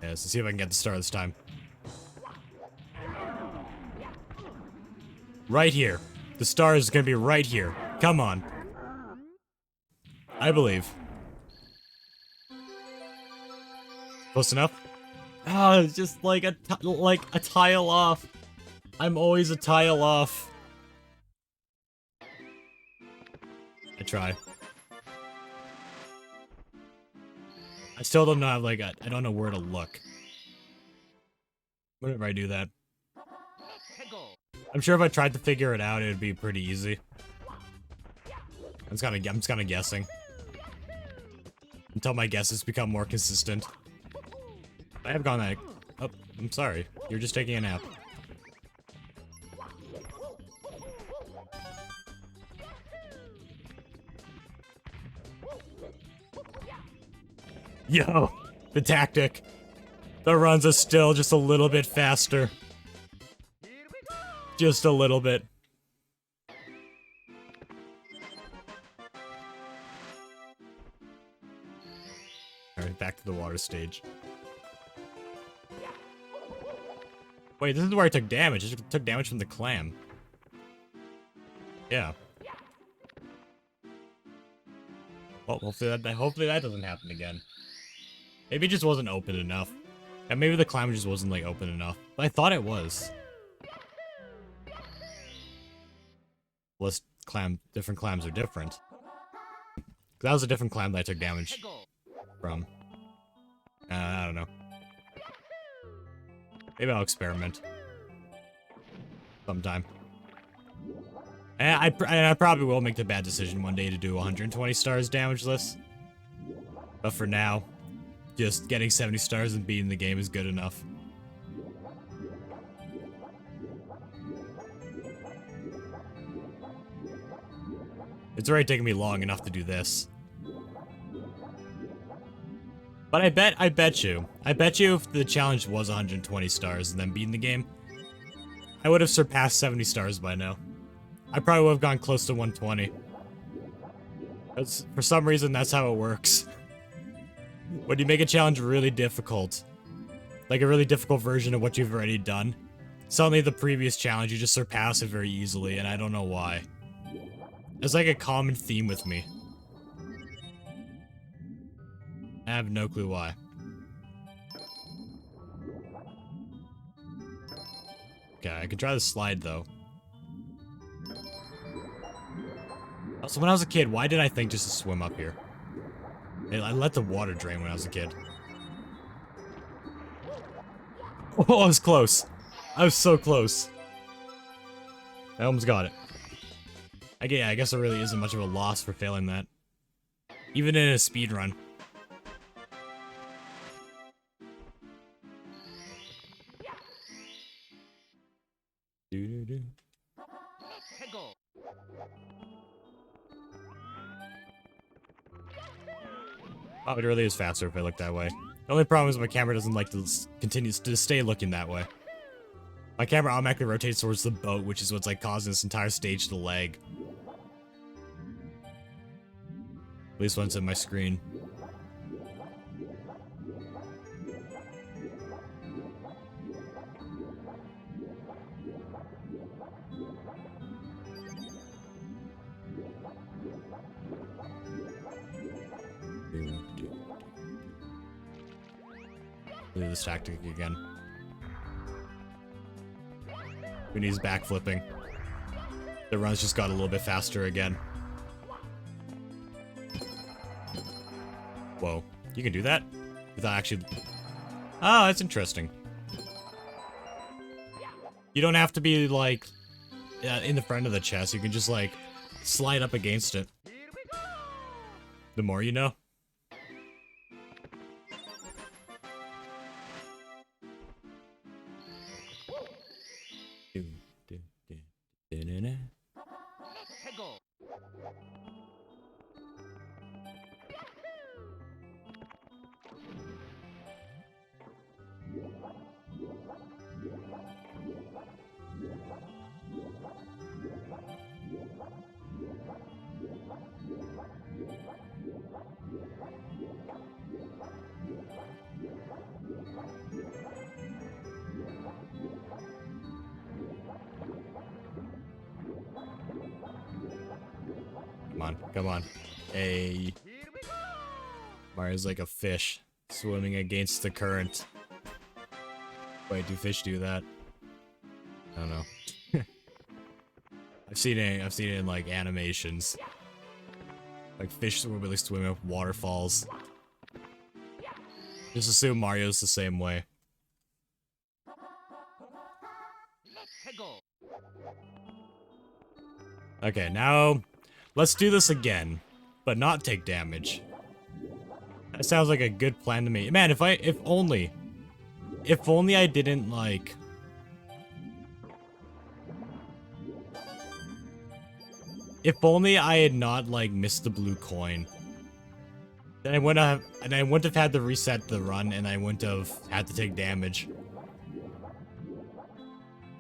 let's see if I can get the star this time. Right here. The star is gonna be right here. Come on. I believe. Close enough? Oh, it's just like a tile off. I'm always a tile off. I try. I still don't know, I don't know where to look. Whenever I do that. I'm sure if I tried to figure it out, it would be pretty easy. I'm just kinda guessing. Until my guesses become more consistent. I have gone like, oh, I'm sorry. You're just taking a nap. Yo, the tactic. The runs are still just a little bit faster. Just a little bit. Alright, back to the water stage. Wait, this is where I took damage. I took damage from the clam. Yeah. Well, hopefully that doesn't happen again. Maybe it just wasn't open enough. And maybe the clam just wasn't, like, open enough. But I thought it was. Unless different clams are different. That was a different clam that I took damage from. I don't know. Maybe I'll experiment. Sometime. And I probably will make the bad decision one day to do 120 stars damageless. But for now, just getting 70 stars and beating the game is good enough. It's already taken me long enough to do this. But I bet you if the challenge was 120 stars and then beating the game, I would have surpassed 70 stars by now. I probably would have gone close to 120. For some reason, that's how it works. When you make a challenge really difficult, like a really difficult version of what you've already done, suddenly the previous challenge, you just surpass it very easily, and I don't know why. It's like a common theme with me. I have no clue why. Okay, I could try the slide, though. Also, when I was a kid, why did I think just to swim up here? I let the water drain when I was a kid. Oh, I was close. I was so close. I almost got it. Yeah, I guess there really isn't much of a loss for failing that. Even in a speed run. Oh, it really is faster if I look that way. The only problem is my camera doesn't like to continue to stay looking that way. My camera automatically rotates towards the boat, which is what's like causing this entire stage to lag. At least when it's in my screen. Do this tactic again. We need his back flipping. The runs just got a little bit faster again. Whoa. You can do that? Without actually... Oh, that's interesting. You don't have to be, like, in the front of the chest. You can just, like, slide up against it. The more you know. Come on, come on. Hey. Mario's like a fish swimming against the current. Wait, do fish do that? I don't know. I've seen it in like animations. Like fish will really swim up waterfalls. Just assume Mario's the same way. Hegel. Okay, now let's do this again, but not take damage. That sounds like a good plan to me. Man, if only I didn't like. If only I had not like missed the blue coin. Then I wouldn't have had to reset the run, and I wouldn't have had to take damage.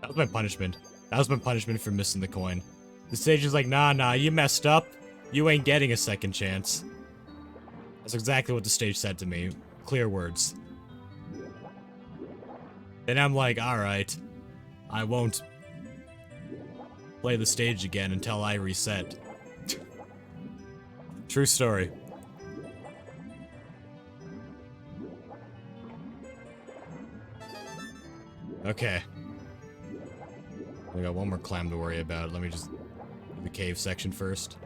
That was my punishment. That was my punishment for missing the coin. The stage is like, nah, you messed up. You ain't getting a second chance. That's exactly what the stage said to me. Clear words. Then I'm like, alright. I won't play the stage again until I reset. True story. Okay. We got one more clam to worry about. Let me just do the cave section first.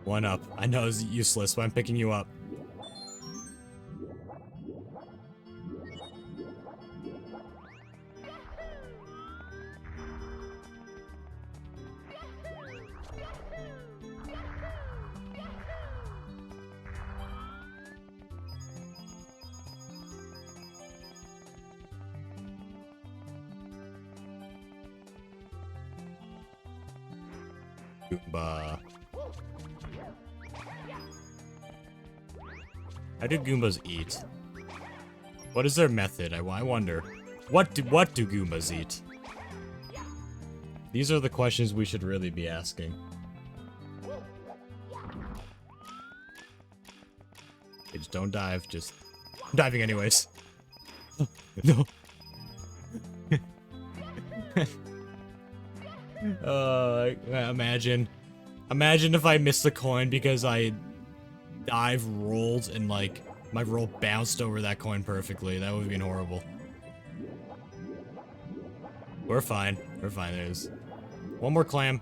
One up. I know it's useless, but I'm picking you up. Goomba. How do Goombas eat? What is their method? I wonder. What do Goombas eat? These are the questions we should really be asking. Okay, just don't dive. Just I'm diving anyways. No. Imagine if I missed the coin because I dive rolled and like my roll bounced over that coin perfectly. That would have been horrible. We're fine. We're fine. There's one more clam.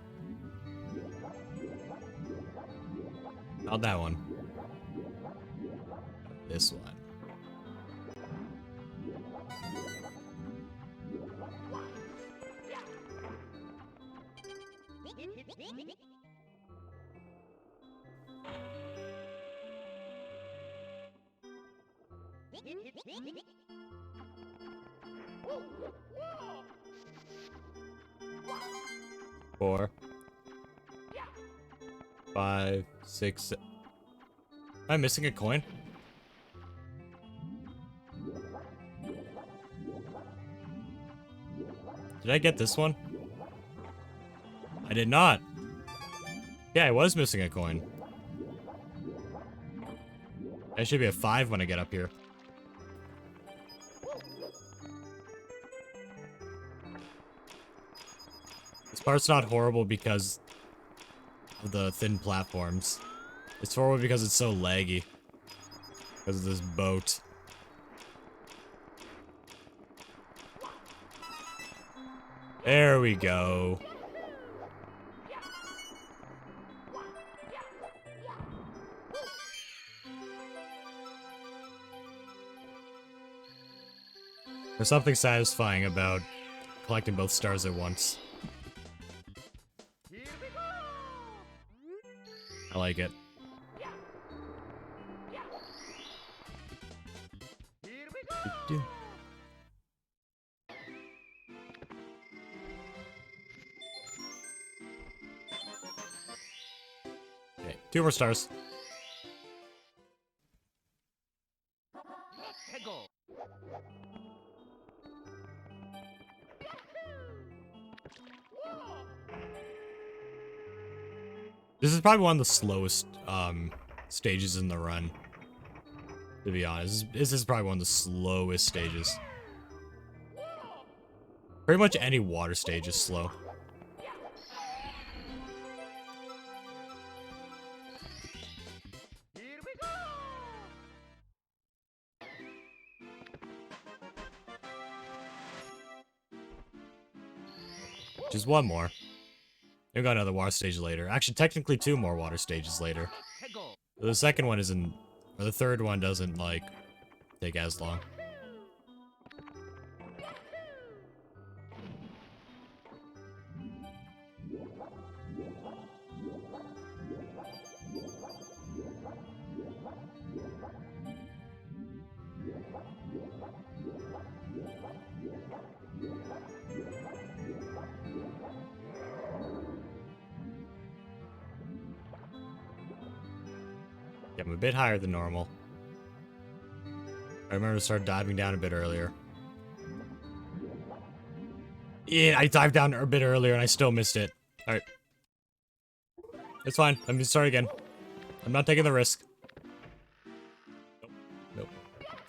Not that one. This one. Four. 5, 6. Am I missing a coin? Did I get this one? I did not. Yeah, I was missing a coin. I should be at 5 when I get up here. This part's not horrible because of the thin platforms. It's horrible because it's so laggy. Because of this boat. There we go. There's something satisfying about collecting both stars at once. I like it. Okay, 2 more stars. Hegel. This is probably one of the slowest stages in the run. To be honest, this is probably one of the slowest stages. Pretty much any water stage is slow. Just one more. We got another water stage later. Actually, technically 2 more water stages later. Hegel. The second one isn't, or the third one doesn't, like, take as long. Yeah, I'm a bit higher than normal. I remember to start diving down a bit earlier. Yeah, I dived down a bit earlier and I still missed it. Alright. It's fine. I'm gonna start again. I'm not taking the risk. Nope. Nope.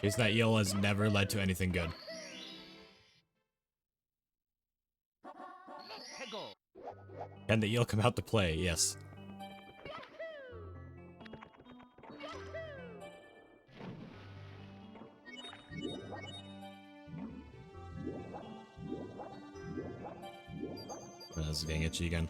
Chasing that eel has never led to anything good. Hegel. Can the eel come out to play? Yes. Oh, this is getting itchy again.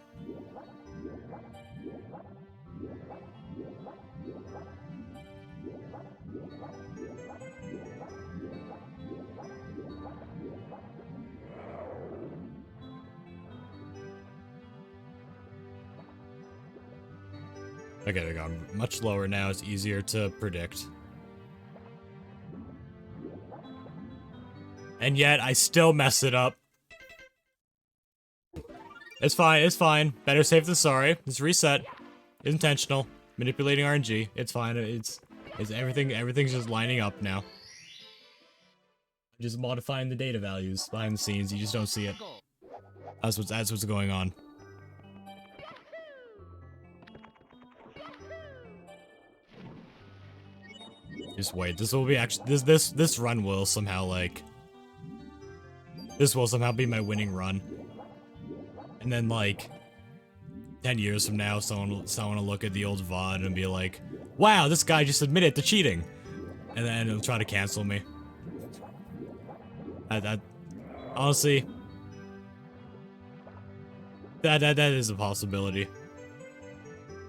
Okay, there we go. I'm much lower now. It's easier to predict. And yet, I still mess it up. It's fine, it's fine. Better safe than sorry. It's reset. It's intentional. Manipulating RNG. It's fine. It's everything's just lining up now. Just modifying the data values behind the scenes. You just don't see it. Hegel. That's what's going on. Just wait. This will be actually this run will somehow like this will somehow be my winning run. And then like 10 years from now, someone will look at the old VOD and be like, "Wow, this guy just admitted to cheating," and then it'll try to cancel me. That honestly, that is a possibility.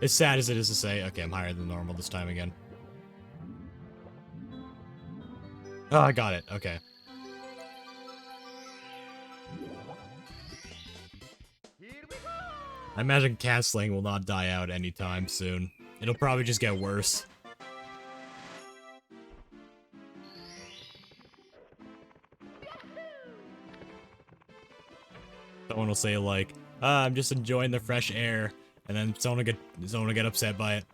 As sad as it is to say, okay, I'm higher than normal this time again. Oh, I got it. Okay. Here we go. I imagine canceling will not die out anytime soon. It'll probably just get worse. Someone will say like, I'm just enjoying the fresh air," and then someone will get upset by it.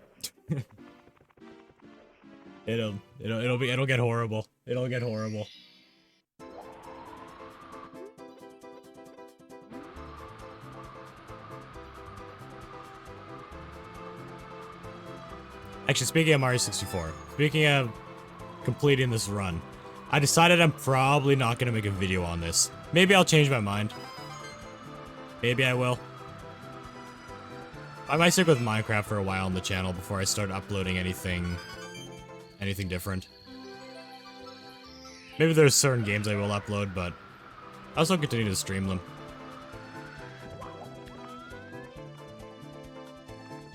It'll get horrible. It'll get horrible. Actually, speaking of Mario 64, speaking of completing this run, I decided I'm probably not gonna make a video on this. Maybe I'll change my mind. Maybe I will. I might stick with Minecraft for a while on the channel before I start uploading anything different. Maybe there's certain games I will upload, but I'll still continue to stream them.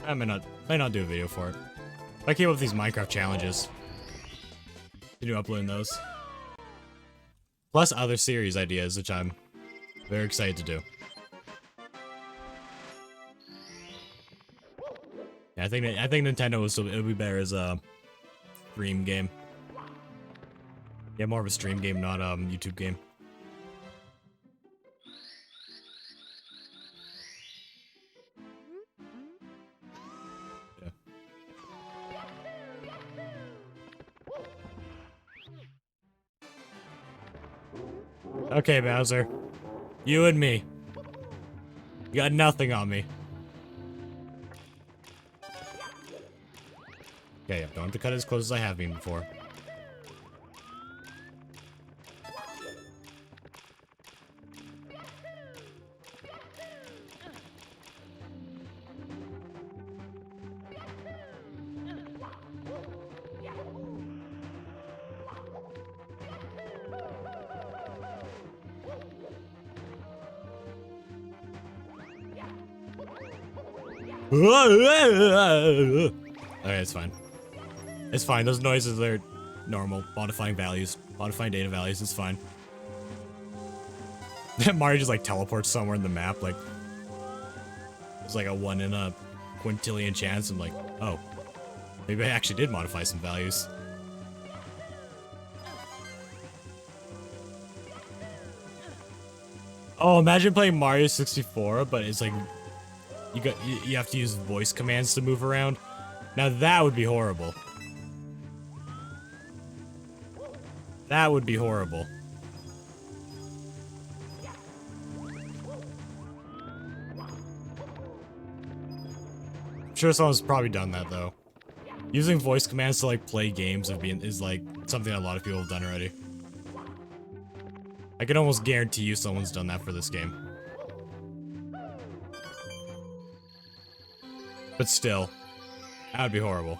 I might not do a video for it. I came up with these Minecraft challenges. Continue uploading those. Plus other series ideas, which I'm very excited to do. Yeah, I think Nintendo it'll be better as a stream game. Yeah, more of a stream game, not YouTube game. Yeah. Okay, Bowser. You and me. You got nothing on me. Okay, yeah, don't have to cut as close as I have been before. Okay, it's fine. It's fine. Those noises are normal. Modifying values. Modifying data values. It's fine. Mario just like teleports somewhere in the map. Like, there's like a 1 in a quintillion chance. I'm like, oh. Maybe I actually did modify some values. Oh, imagine playing Mario 64, but it's like you have to use voice commands to move around. Now that would be horrible. That would be horrible. I'm sure someone's probably done that though. Using voice commands to like play games is like something a lot of people have done already. I can almost guarantee you someone's done that for this game. But still, that would be horrible.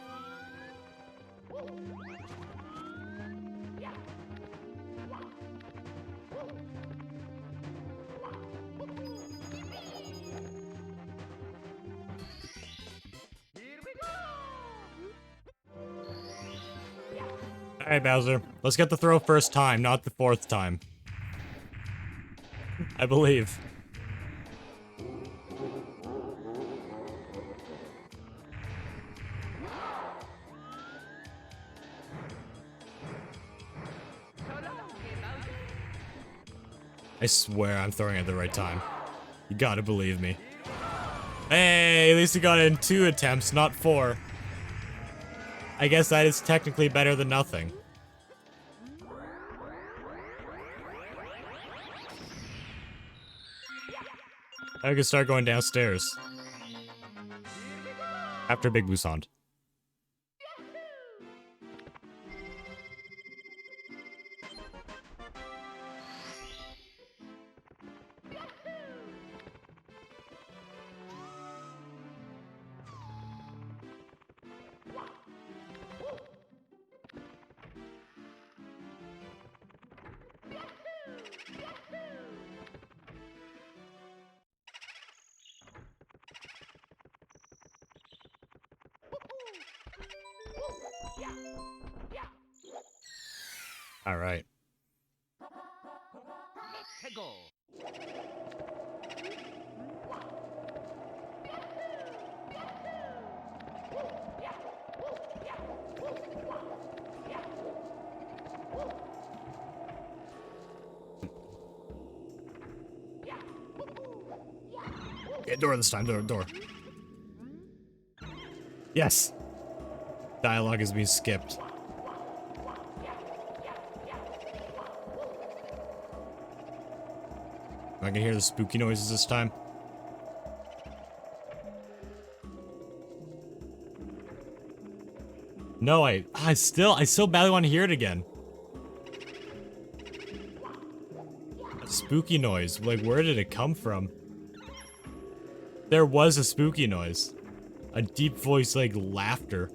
Alright, Bowser. Let's get the throw first time, not the 4th time. I believe. I swear I'm throwing it at the right time. You gotta believe me. Hey, at least you got it in 2 attempts, not 4. I guess that is technically better than nothing. I can start going downstairs. After Big Busant. All right. Yeah, door this time. Door. Yes. Dialogue is being skipped. Am I gonna hear the spooky noises this time? No, I still badly want to hear it again. A spooky noise. Like, where did it come from? There was a spooky noise. A deep voice, like, laughter.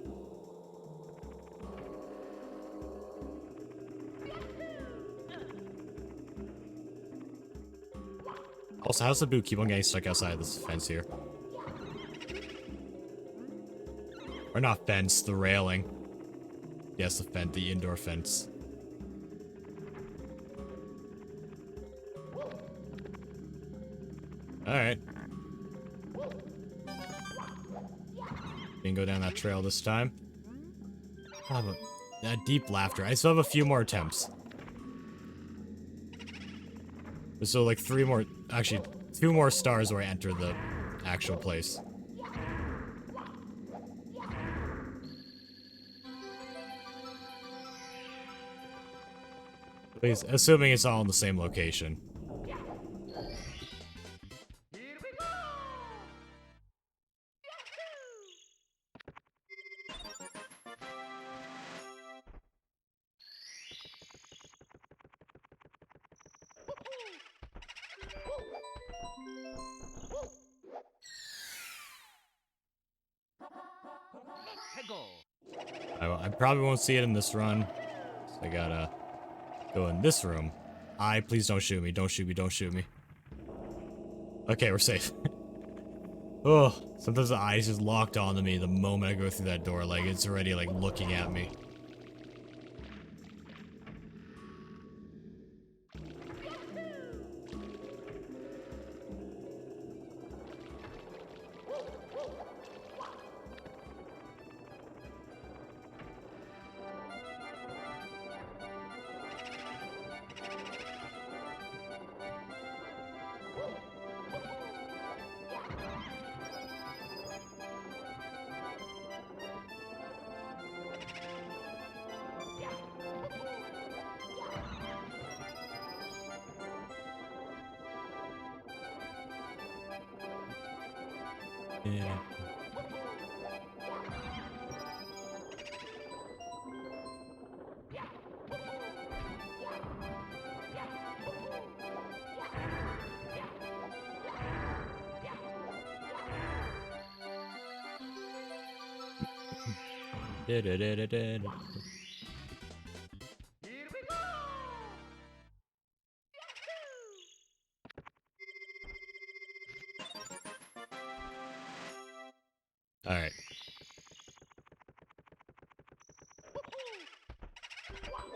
Also, how's the boot keep on getting stuck outside this fence here? Or not fence, the railing. Yes, the fence, the indoor fence. Alright. Didn't go down that trail this time. Oh, but that deep laughter. I still have a few more attempts. So like 3 more, actually 2 more stars where I enter the actual place. Please, assuming it's all in the same location. I probably won't see it in this run, so I gotta go in this room. Please don't shoot me, don't shoot me, don't shoot me. Okay, we're safe. Oh, sometimes the eyes just locked onto me the moment I go through that door. Like, it's already, like, looking at me. Yeah. Da-da-da-da-da. Here we go! All right.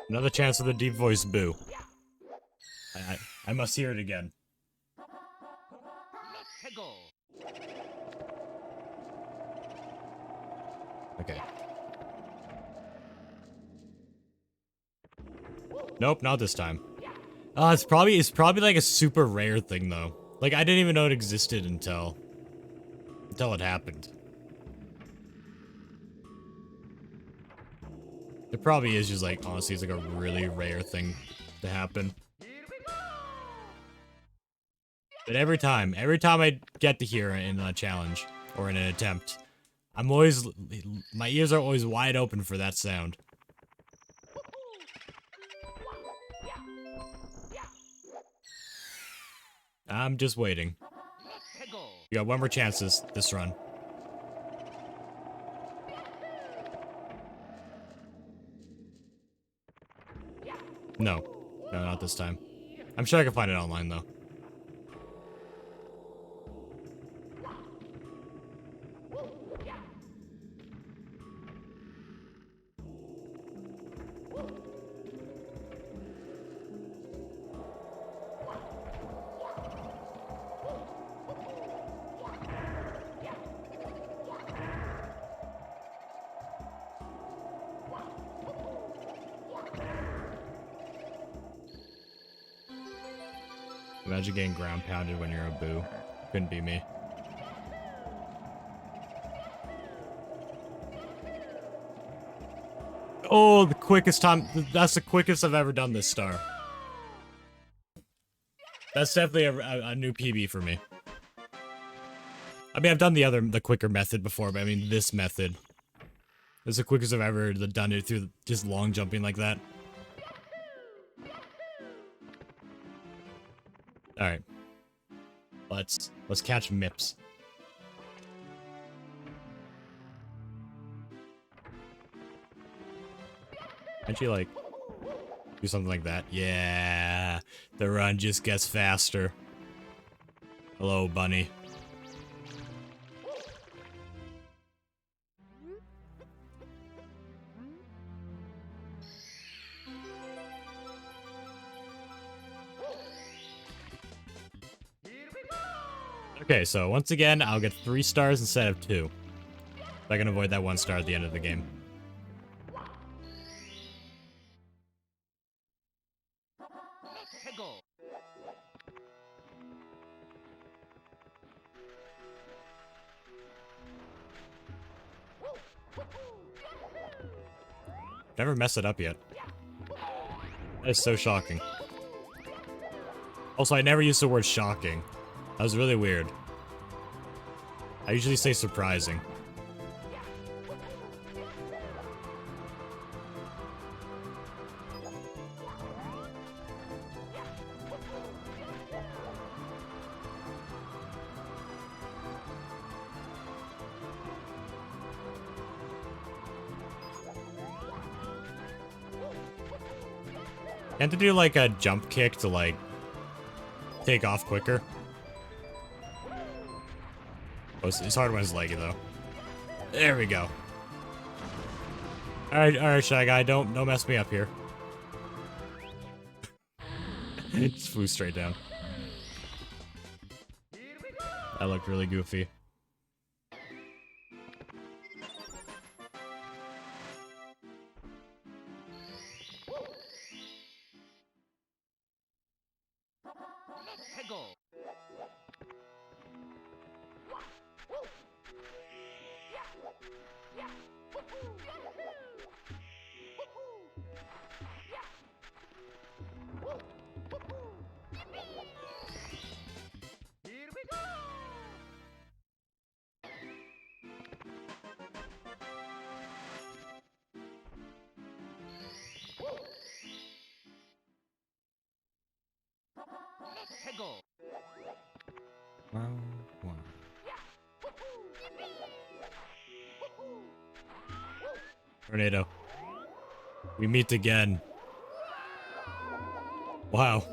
Another chance for the deep voice boo. I must hear it again. Let's go! Okay. Nope, not this time. It's probably like a super rare thing though. Like I didn't even know it existed until it happened. It probably is just like honestly it's like a really rare thing to happen. Here we go! But every time I get to hear it in a challenge or in an attempt, my ears are always wide open for that sound. I'm just waiting. Let's go! You got one more chance this run. No. No, not this time. I'm sure I can find it online though. Imagine getting ground pounded when you're a boo. Couldn't be me. Oh, the quickest time. That's the quickest I've ever done this star. That's definitely a new PB for me. I mean, I've done the quicker method before, but I mean, this method is the quickest I've ever done it through just long jumping like that. Alright. Let's catch Mips. Can't you, like, do something like that? Yeah! The run just gets faster. Hello, bunny. Okay, so once again, I'll get 3 stars instead of 2. So I can avoid that 1 star at the end of the game. Let's go! Never messed it up yet. That is so shocking. Also, I never used the word shocking. That was really weird. I usually say surprising. Can't they do like a jump kick to like take off quicker? Oh, it's hard when it's leggy though. There we go. Alright, Shy Guy, don't mess me up here. Just flew straight down. That looked really goofy. Hegel. Here we go. Hegel. Tornado. We meet again. Wow.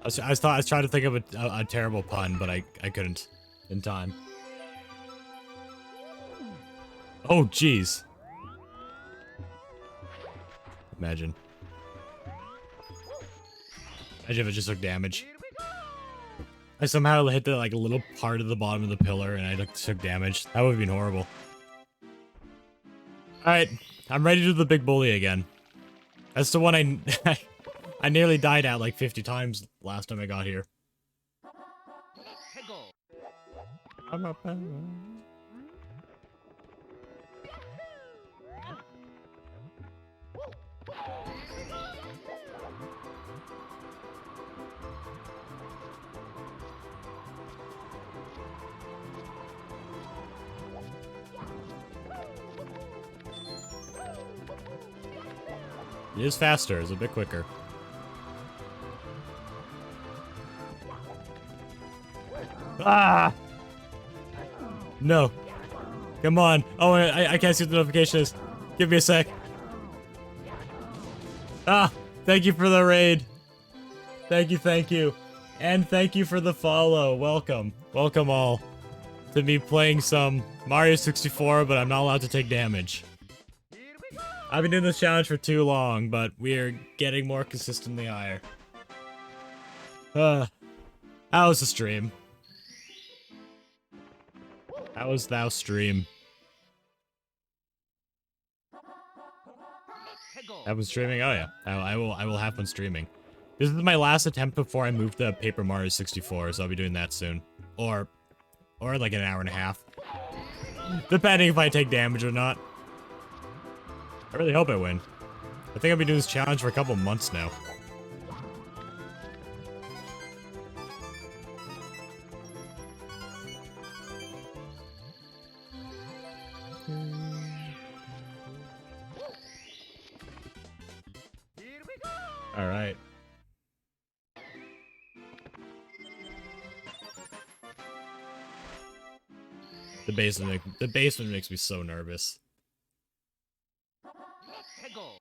I was trying to think of a terrible pun, but I couldn't in time. Oh, jeez. Imagine. Imagine if it just took damage. I somehow hit the like little part of the bottom of the pillar and I took damage. That would have been horrible. Alright, I'm ready to do the big bully again. That's the one I nearly died at like 50 times last time I got here. Hegel. It is faster, it's a bit quicker. Ah! No. Come on. Oh, I can't see what the notification is. Give me a sec. Ah! Thank you for the raid. Thank you. And thank you for the follow. Welcome. Welcome all. To me playing some Mario 64, but I'm not allowed to take damage. I've been doing this challenge for too long, but we're getting more consistently higher. How was the stream? How was thou stream? Have been streaming? Oh yeah, I will have fun streaming. This is my last attempt before I move to Paper Mario 64, so I'll be doing that soon, or like in an hour and a half, depending if I take damage or not. I really hope I win. I think I've been doing this challenge for a couple months now. All right. The basement makes me so nervous. Hegel.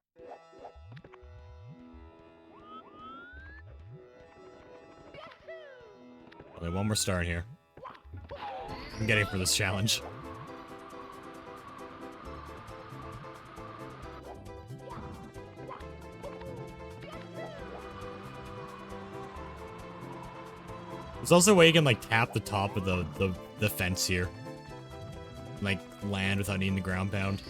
Only one more star in here. I'm getting for this challenge. There's also a way you can like tap the top of the fence here. Like land without needing the ground pound.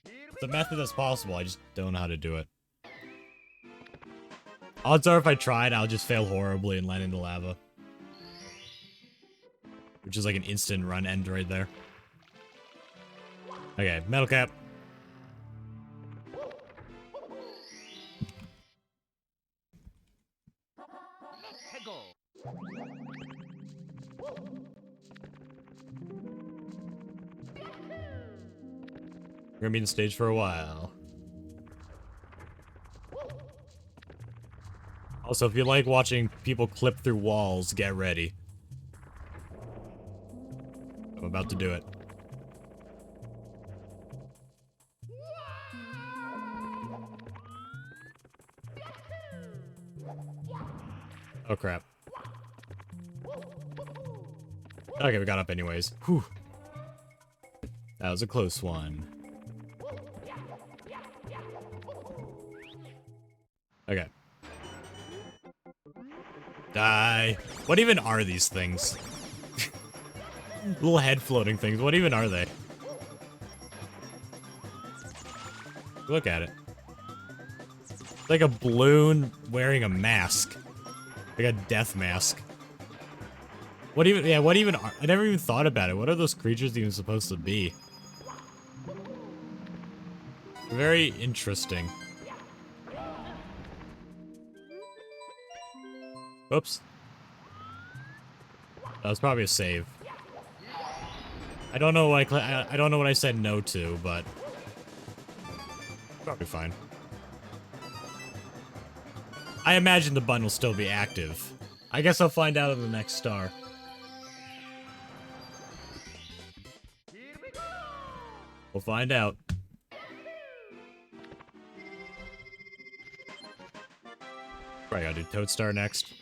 It's a method that's possible, I just don't know how to do it. Odds are if I tried, I'll just fail horribly and land into lava. Which is like an instant run end right there. Okay, metal cap. Hegel. We're gonna be on stage for a while. Also, if you like watching people clip through walls, get ready. I'm about to do it. Oh, crap. Okay, we got up anyways. Whew. That was a close one. Okay. Die. What even are these things? Little head floating things. What even are they? Look at it. It's like a balloon wearing a mask. Like a death mask. What even, yeah, what even are, I never even thought about it. What are those creatures even supposed to be? Very interesting. Whoops. That was probably a save. I don't know what I don't know what I said no to, but probably fine. I imagine the button will still be active. I guess I'll find out in the next star. We'll find out. Probably gotta do Toadstar next.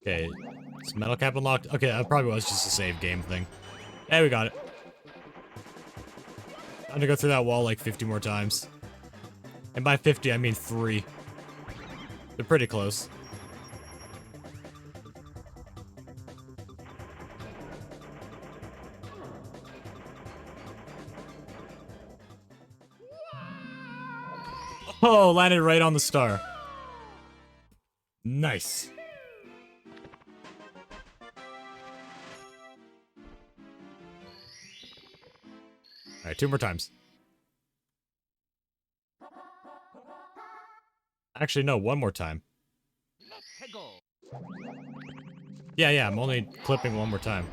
Okay, is metal cap unlocked? Okay, that probably was just a save game thing. Hey, we got it. I'm gonna go through that wall like 50 more times. And by 50, I mean 3. They're pretty close. Oh, landed right on the star. Nice. Alright, 2 more times. Actually, no, 1 more time. Yeah, I'm only clipping 1 more time.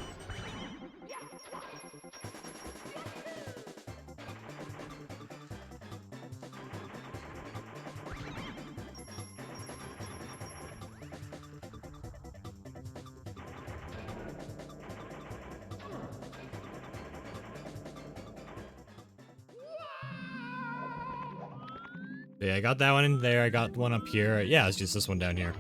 Yeah, I got that one in there, I got one up here. Yeah, it's just this one down here.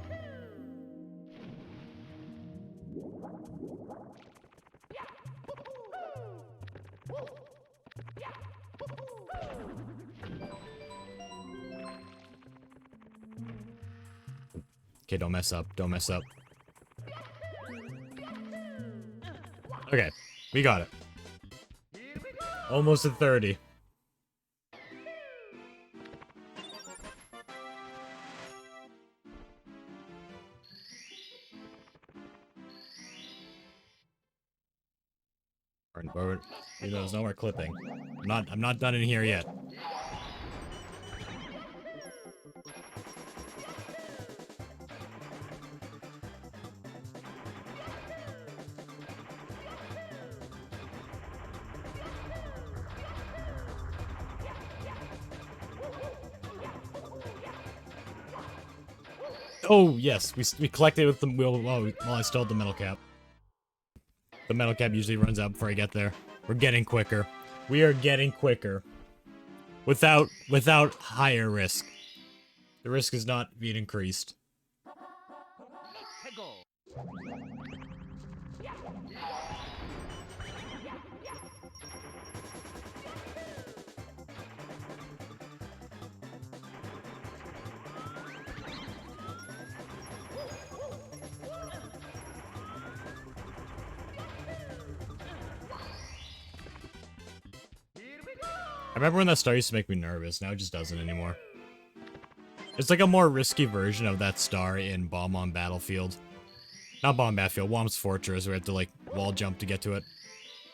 Okay, don't mess up, don't mess up. Okay, we got it. Almost at 30. Forward. There's no more clipping. I'm not done in here yet. Oh yes, we collected with the wheel while I still had the metal cap. The metal cap usually runs out before I get there. We're getting quicker. We are getting quicker. Without higher risk. The risk is not being increased. I remember when that star used to make me nervous, now it just doesn't anymore. It's like a more risky version of that star in Bomb on Battlefield. Not Bomb on Battlefield, Whomp's Fortress, where you have to like wall jump to get to it.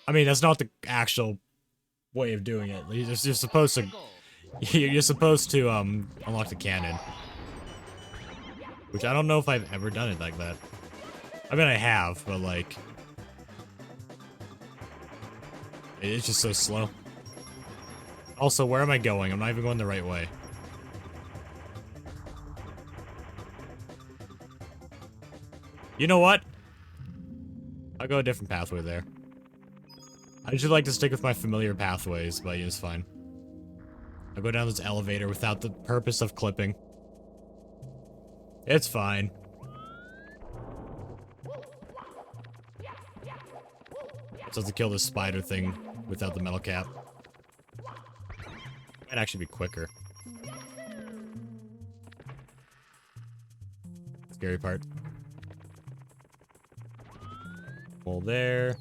I mean, that's not the actual way of doing it. You're supposed to... You're supposed to, unlock the cannon. Which I don't know if I've ever done it like that. I mean, I have, but like... It's just so slow. Also, where am I going? I'm not even going the right way. You know what? I'll go a different pathway there. I usually like to stick with my familiar pathways, but it's fine. I'll go down this elevator without the purpose of clipping. It's fine. Just have to kill this spider thing without the metal cap. Might actually be quicker. Scary part. Hole there.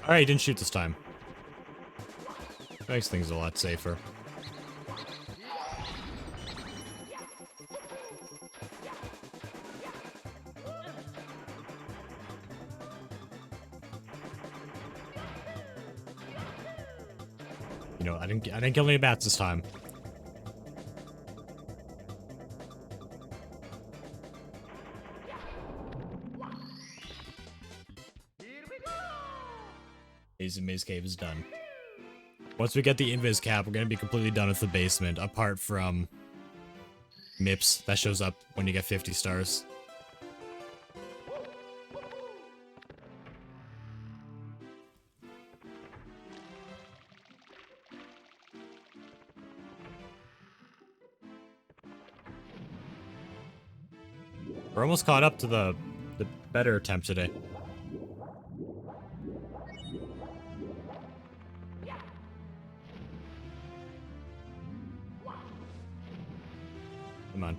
Alright, didn't shoot this time. Makes things a lot safer. You know, I didn't kill any bats this time. Maze Cave is done. Once we get the invis cap, we're gonna be completely done with the basement, apart from MIPS that shows up when you get 50 stars. We're almost caught up to the better attempt today. Come on.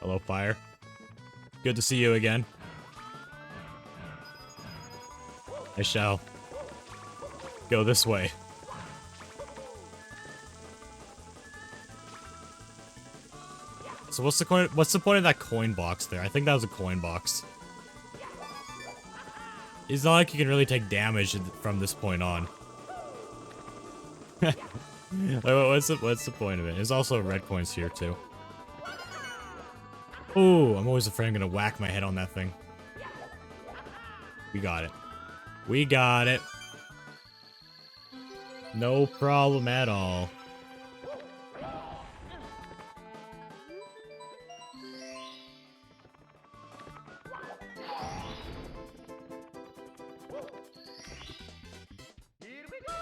Hello, fire. Good to see you again. I shall go this way. So what's the point of that coin box there? I think that was a coin box. It's not like you can really take damage from this point on. Like, what's the point of it? There's also red coins here too. Ooh, I'm always afraid I'm gonna whack my head on that thing. We got it. We got it. No problem at all. Here we go!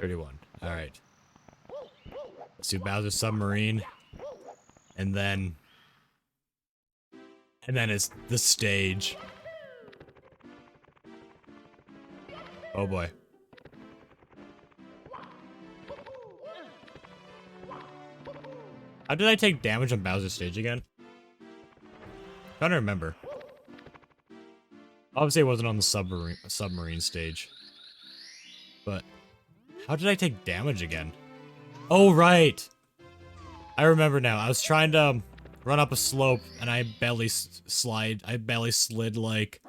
31. Alright. Let's do Bowser's Submarine. And then it's the stage. Oh boy. How did I take damage on Bowser's stage again? Trying to remember. Obviously, it wasn't on the submarine stage. But how did I take damage again? Oh, right! I remember now. I was trying to run up a slope, and I belly slid like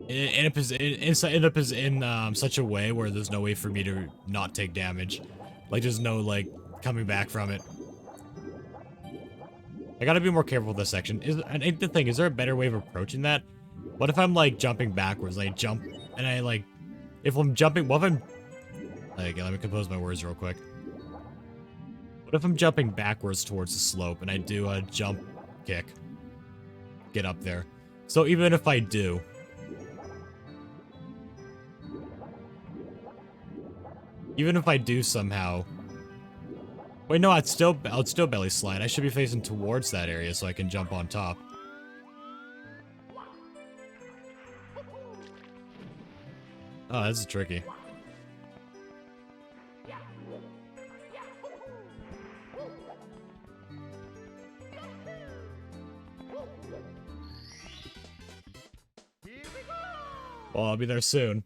in such a way where there's no way for me to not take damage. Like, there's no, like, coming back from it. I gotta be more careful with this section. I think the thing, is there a better way of approaching that? What if I'm, like, jumping backwards? I jump, and I, like, if I'm jumping, what if I'm, like, let me compose my words real quick. What if I'm jumping backwards towards the slope, and I do a jump kick? Get up there. So even if I do, Even if I do somehow... Wait, no, I'd still belly slide. I should be facing towards that area so I can jump on top. Oh, this is tricky. Well, I'll be there soon.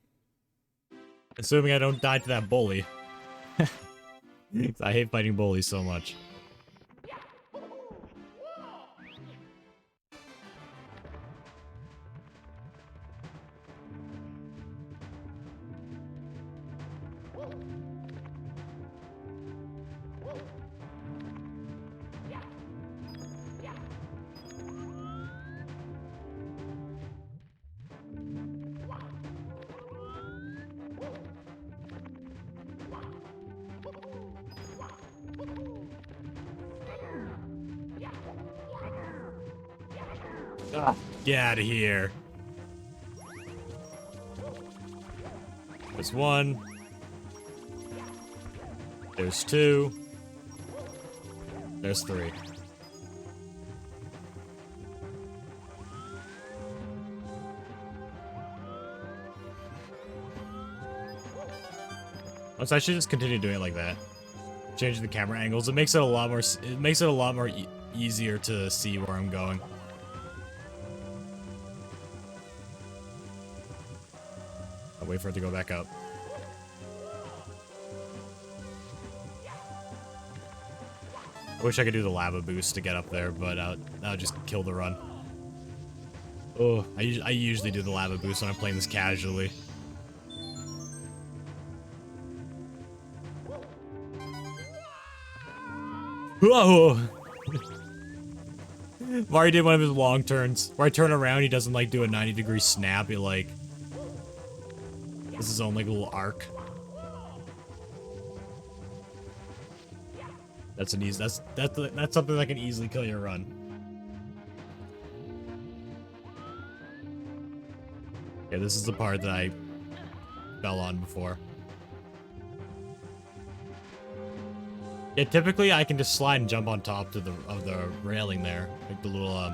Assuming I don't die to that bully. I hate fighting bullies so much. Get out of here. There's one. There's two. There's three. So I should just continue doing it like that. Changing the camera angles. It makes it a lot more. It makes it a lot more easier to see where I'm going. I'll wait for it to go back up. I wish I could do the lava boost to get up there, but that would just kill the run. Oh, I usually do the lava boost when I'm playing this casually. Whoa! Mario did one of his long turns where I turn around, he doesn't like do a 90-degree snap. He like this is his own like little arc. That's an easy. That's something that can easily kill your run. Yeah, this is the part that I fell on before. Yeah, typically I can just slide and jump on top of the railing there, like the little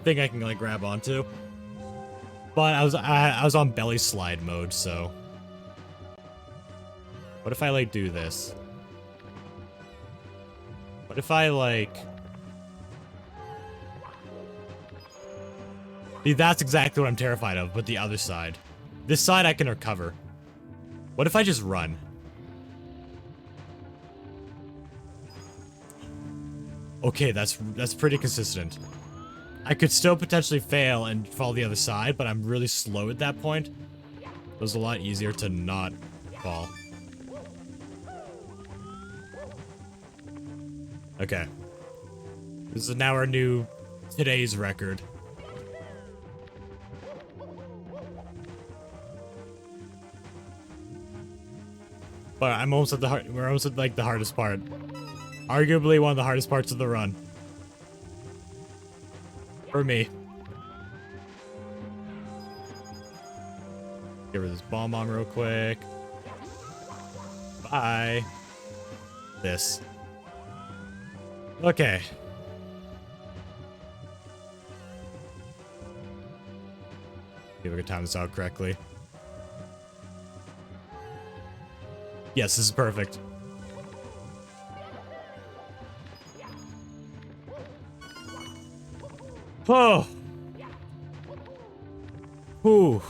thing I can like grab onto. But I was on belly slide mode, so what if I like do this? What if I like? See, that's exactly what I'm terrified of, but the other side. This side I can recover. What if I just run? Okay, that's pretty consistent. I could still potentially fail and fall the other side, but I'm really slow at that point. It was a lot easier to not fall. Okay. This is now our new today's record. But I'm almost at the we're almost at like the hardest part. Arguably one of the hardest parts of the run. For me. Get rid of this bomb real quick. Bye. This. Okay. See if we can time this out correctly. Yes, this is perfect. Oh. Whew.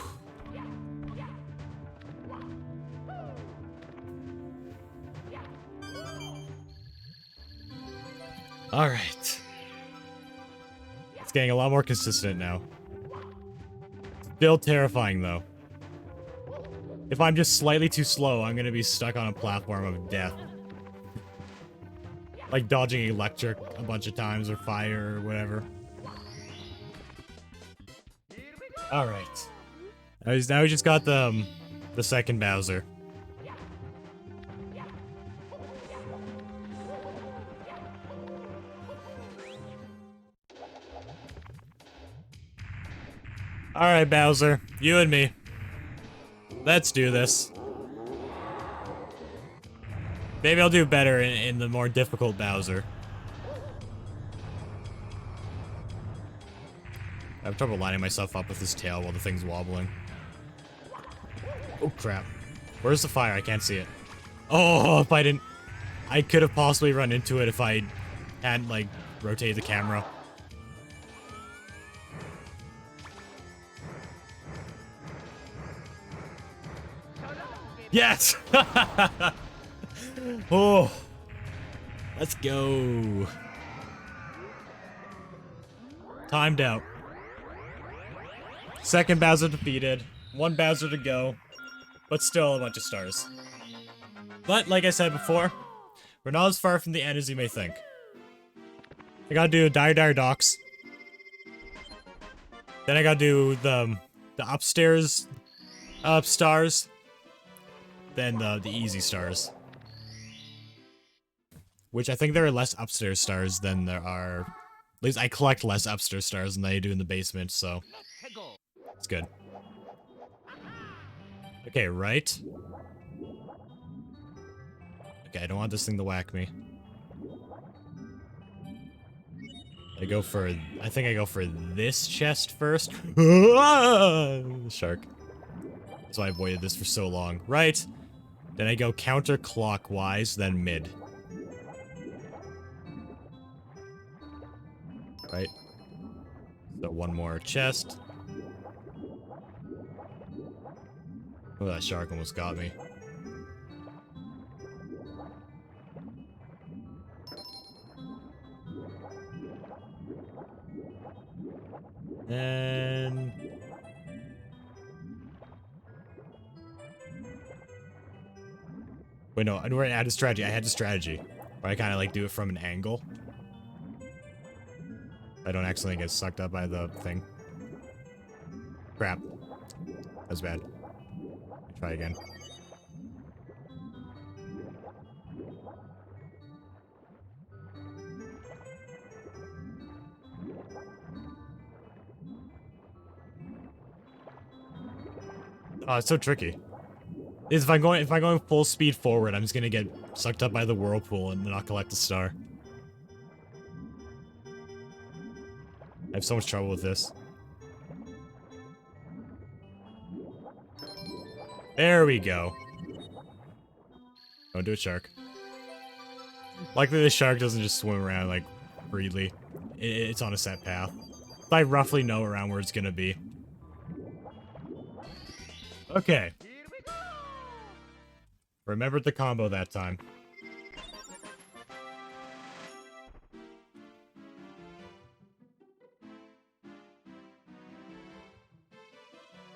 All right. It's getting a lot more consistent now. Still terrifying though. If I'm just slightly too slow, I'm gonna be stuck on a platform of death. Like dodging electric a bunch of times or fire or whatever. All right. Now we just got the second Bowser. All right, Bowser, you and me. Let's do this. Maybe I'll do better in the more difficult Bowser. I have trouble lining myself up with his tail while the thing's wobbling. Oh, crap. Where's the fire? I can't see it. Oh, if I didn't... I could have possibly run into it if I hadn't, like, rotated the camera. Yes! Oh, let's go. Timed out. Second Bowser defeated. One Bowser to go. But still a bunch of stars. But, like I said before, we're not as far from the end as you may think. I gotta do Dire Docks. Then I gotta do the upstairs stars. Then the easy stars. Which I think there are less upstairs stars than there are... At least I collect less upstairs stars than I do in the basement, so... It's good. Okay, right. Okay, I don't want this thing to whack me. I think I go for this chest first. Shark. So I avoided this for so long. Right. Then I go counterclockwise, then mid. Right. So one more chest. Oh, that shark almost got me. And... Wait, no, I had a strategy. I had a strategy. Where I kind of like do it from an angle. I don't accidentally get sucked up by the thing. Crap. That's bad. Try again. Oh, it's so tricky. If I'm going full speed forward, I'm just gonna get sucked up by the whirlpool and not collect a star. I have so much trouble with this. There we go. Don't do it, shark. Luckily, the shark doesn't just swim around, like, freely. It's on a set path. I roughly know around where it's gonna be. Okay. Remembered the combo that time.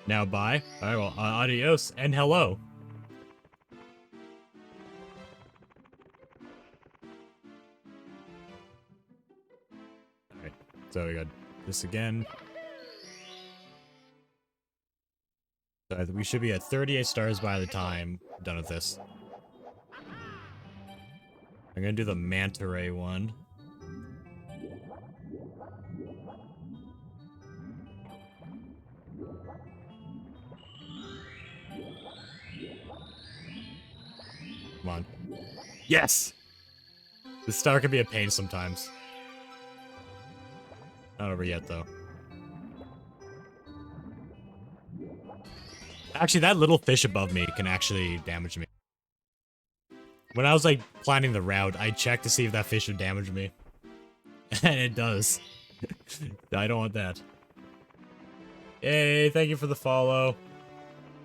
Now bye. Alright, well, adios and hello. Alright, so we got this again. So we should be at 38 stars by the time I'm done with this. I'm gonna do the manta ray one. Come on. Yes! This star can be a pain sometimes. Not over yet, though. Actually, that little fish above me can actually damage me. When I was, like, planning the route, I checked to see if that fish would damage me. And it does. I don't want that. Yay, thank you for the follow.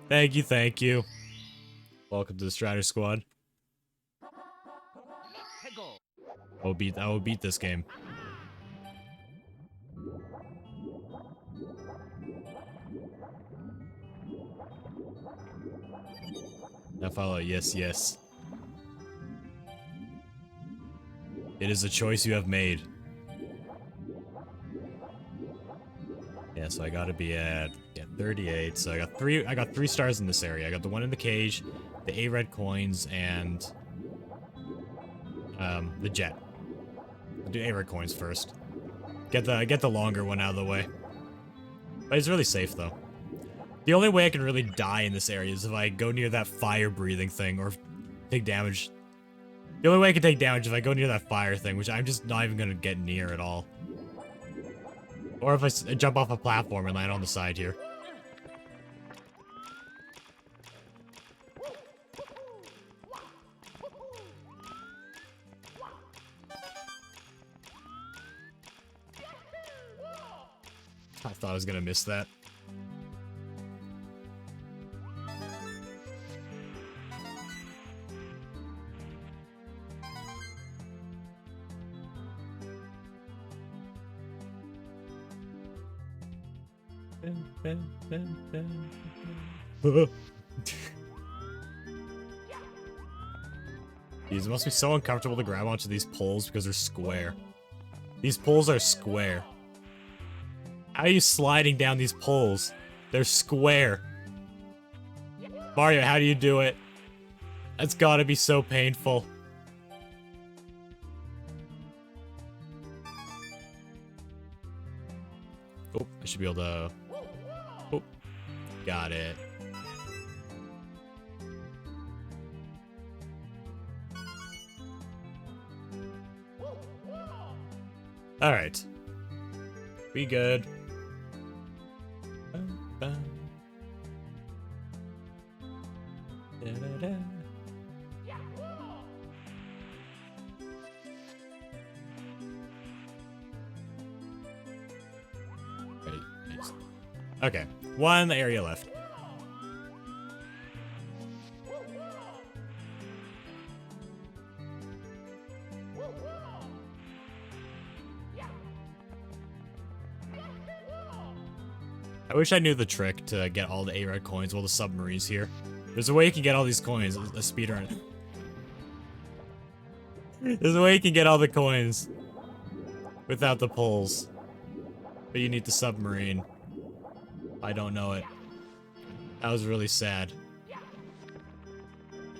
Thank you, thank you. Welcome to the Strider Squad. I will beat this game. Now follow, yes, yes. It is a choice you have made. Yeah, so I gotta be at 38. So I got three stars in this area. I got the one in the cage, the 8 red coins, and the jet. I'll do 8 red coins first. Get the longer one out of the way. But it's really safe though. The only way I can really die in this area is if I go near that fire breathing thing or take damage The only way I can take damage is if I go near that fire thing, which I'm just not even gonna get near at all. Or if I jump off a platform and land on the side here. I thought I was gonna miss that. These must be so uncomfortable to grab onto these poles because they're square. These poles are square. How are you sliding down these poles? They're square. Mario, how do you do it? That's gotta be so painful. Oh, I should be able to... Oh, got it. Alright. We good. Da-da-da. Wait, nice. Okay, one area left. I wish I knew the trick to get all the A-Red coins while the submarine's here. There's a way you can get all these coins, a speedrun. There's a way you can get all the coins without the poles. But you need the submarine. I don't know it. That was really sad.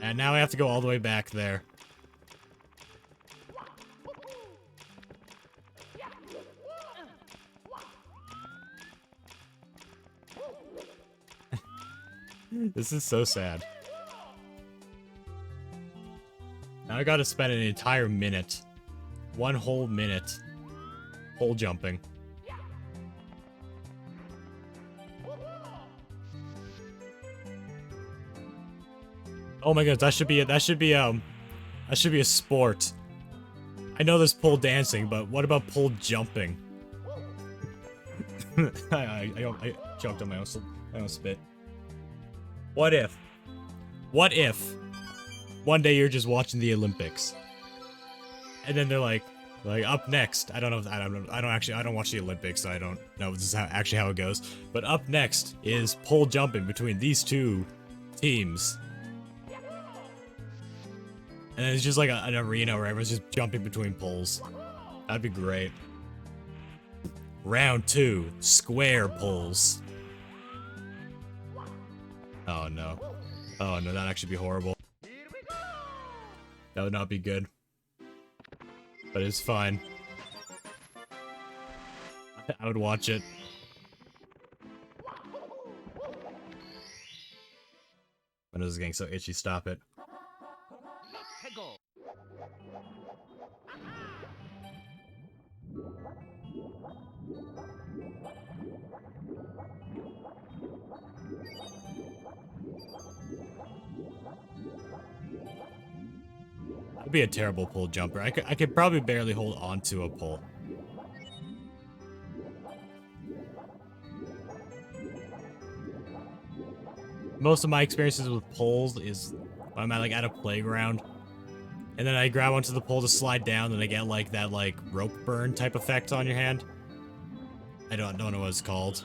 And now I have to go all the way back there. This is so sad. Now I gotta spend an entire minute. One whole minute. Pole jumping. Oh my god, that should be a sport. I know there's pole dancing, but what about pole jumping? I choked on my own spit. What if one day you're just watching the Olympics, and then they're like up next. I don't watch the Olympics, so I don't know if this is actually how it goes. But up next is pole jumping between these two teams, and it's just like an arena where everyone's just jumping between poles. That'd be great. Round 2, square poles. Oh no. Oh no, that'd actually be horrible. That would not be good. But it's fine. I would watch it. When is this getting so itchy? Stop it. Peggle. I'd be a terrible pole jumper. I could probably barely hold on to a pole. Most of my experiences with poles is when I'm at a playground, and then I grab onto the pole to slide down, and I get like that rope burn type effect on your hand. I don't know what it's called,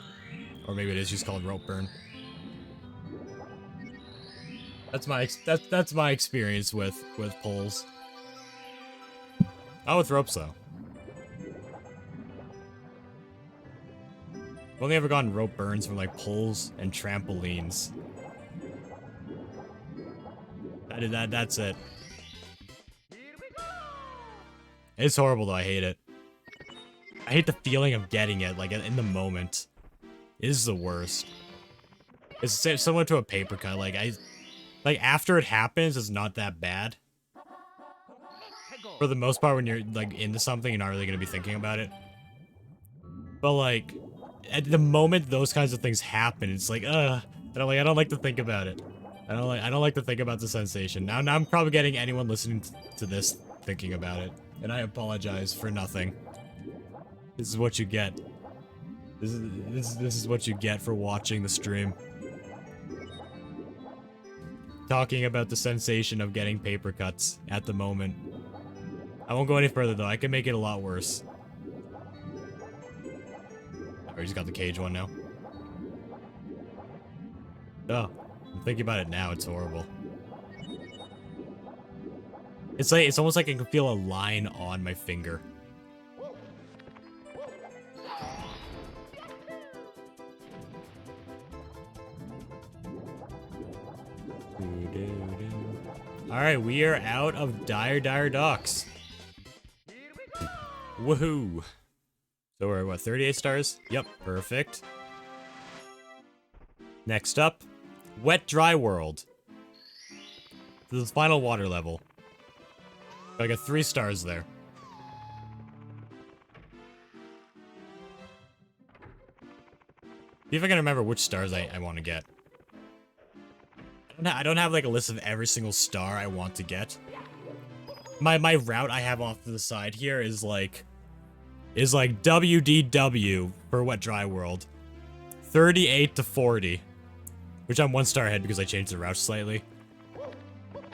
or maybe it is just called rope burn. That's my experience with poles. Oh, with ropes though. I've only ever gotten rope burns from like poles and trampolines. That's it. It's horrible though, I hate it. I hate the feeling of getting it, like in the moment. It is the worst. It's similar to a paper cut, like after it happens, it's not that bad. For the most part, when you're like into something, you're not really gonna be thinking about it. But like, at the moment those kinds of things happen, it's like, I don't like to think about it. I don't like to think about the sensation. Now I'm probably getting anyone listening to this thinking about it, and I apologize for nothing. This is what you get. This is what you get for watching the stream. Talking about the sensation of getting paper cuts at the moment. I won't go any further though. I can make it a lot worse. Oh, he's got the cage one now. Oh, I'm thinking about it now. It's horrible. It's almost like I can feel a line on my finger. Alright, we are out of Dire Docks. Woohoo! So we're at what, 38 stars? Yep, perfect. Next up, Wet Dry World. This is the final water level. I got 3 stars there. See if I can remember which stars I want to get. I don't have like a list of every single star I want to get. My route I have off to the side here is like WDW for Wet Dry World. 38 to 40. Which I'm 1 star ahead because I changed the route slightly.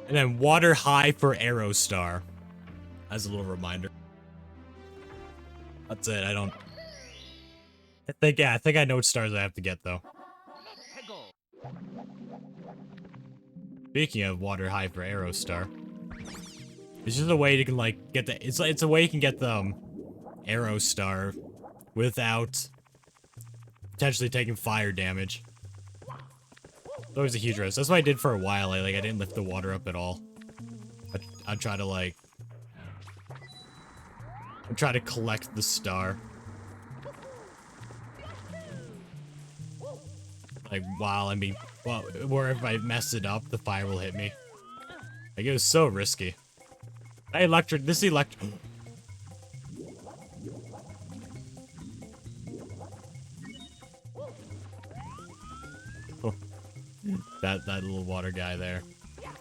And then Water High for Arrow Star. As a little reminder. That's it, I think I know what stars I have to get though. Speaking of Water High for Arrow Star. It's just a way you can like get the it's a way you can get the Arrow Star without potentially taking fire damage. It's always a huge risk. That's what I did for a while. I didn't lift the water up at all. I'd try to like try to collect the star. Like or if I mess it up, the fire will hit me. Like it was so risky. This electric. Oh. That little water guy there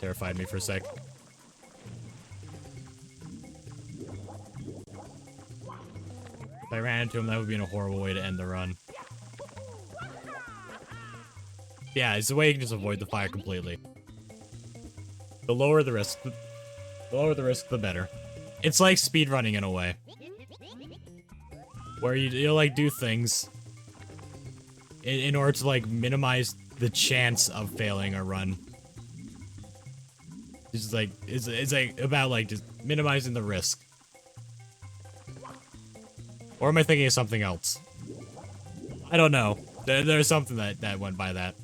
terrified me for a sec. If I ran into him, that would be a horrible way to end the run. Yeah, it's a way you can just avoid the fire completely. The lower the risk, the better. It's like speedrunning in a way. Where you'll like do things in order to like minimize the chance of failing a run. It's like it's like about like just minimizing the risk. Or am I thinking of something else? I don't know. There's something that went by that.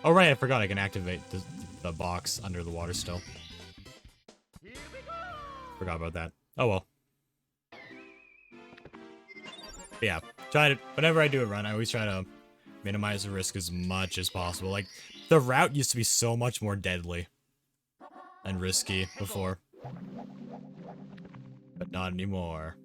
Oh right, I forgot I can activate the box under the water still. Forgot about that. Oh well. But yeah, whenever I do a run, I always try to minimize the risk as much as possible. Like, the route used to be so much more deadly and risky before. But not anymore.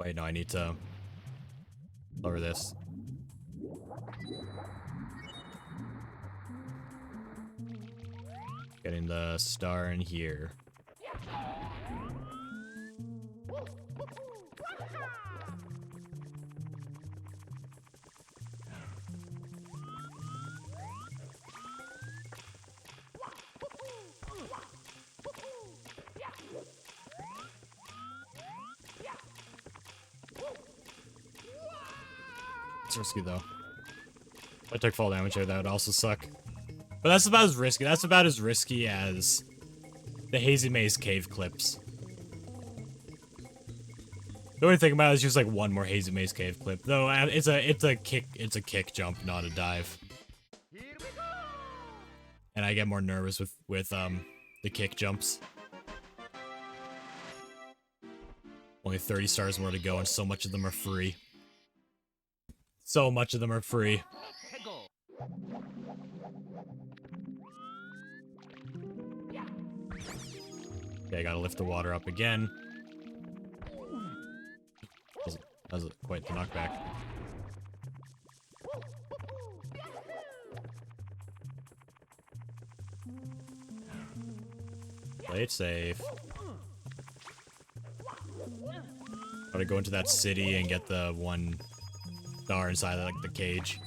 Wait, no, I need to lower this. Getting the star in here. It's risky though. If I took fall damage here, that would also suck. But that's about as risky. That's about as risky as the Hazy Maze cave clips. The only thing about it is just like one more Hazy Maze cave clip. Though it's a kick jump, not a dive. And I get more nervous with the kick jumps. Only 30 stars more to go, and so much of them are free. So much of them are free. Hegel. Okay, I gotta lift the water up again. That was quite the knockback. Play it safe. Gotta go into that city and get the one star inside like the cage.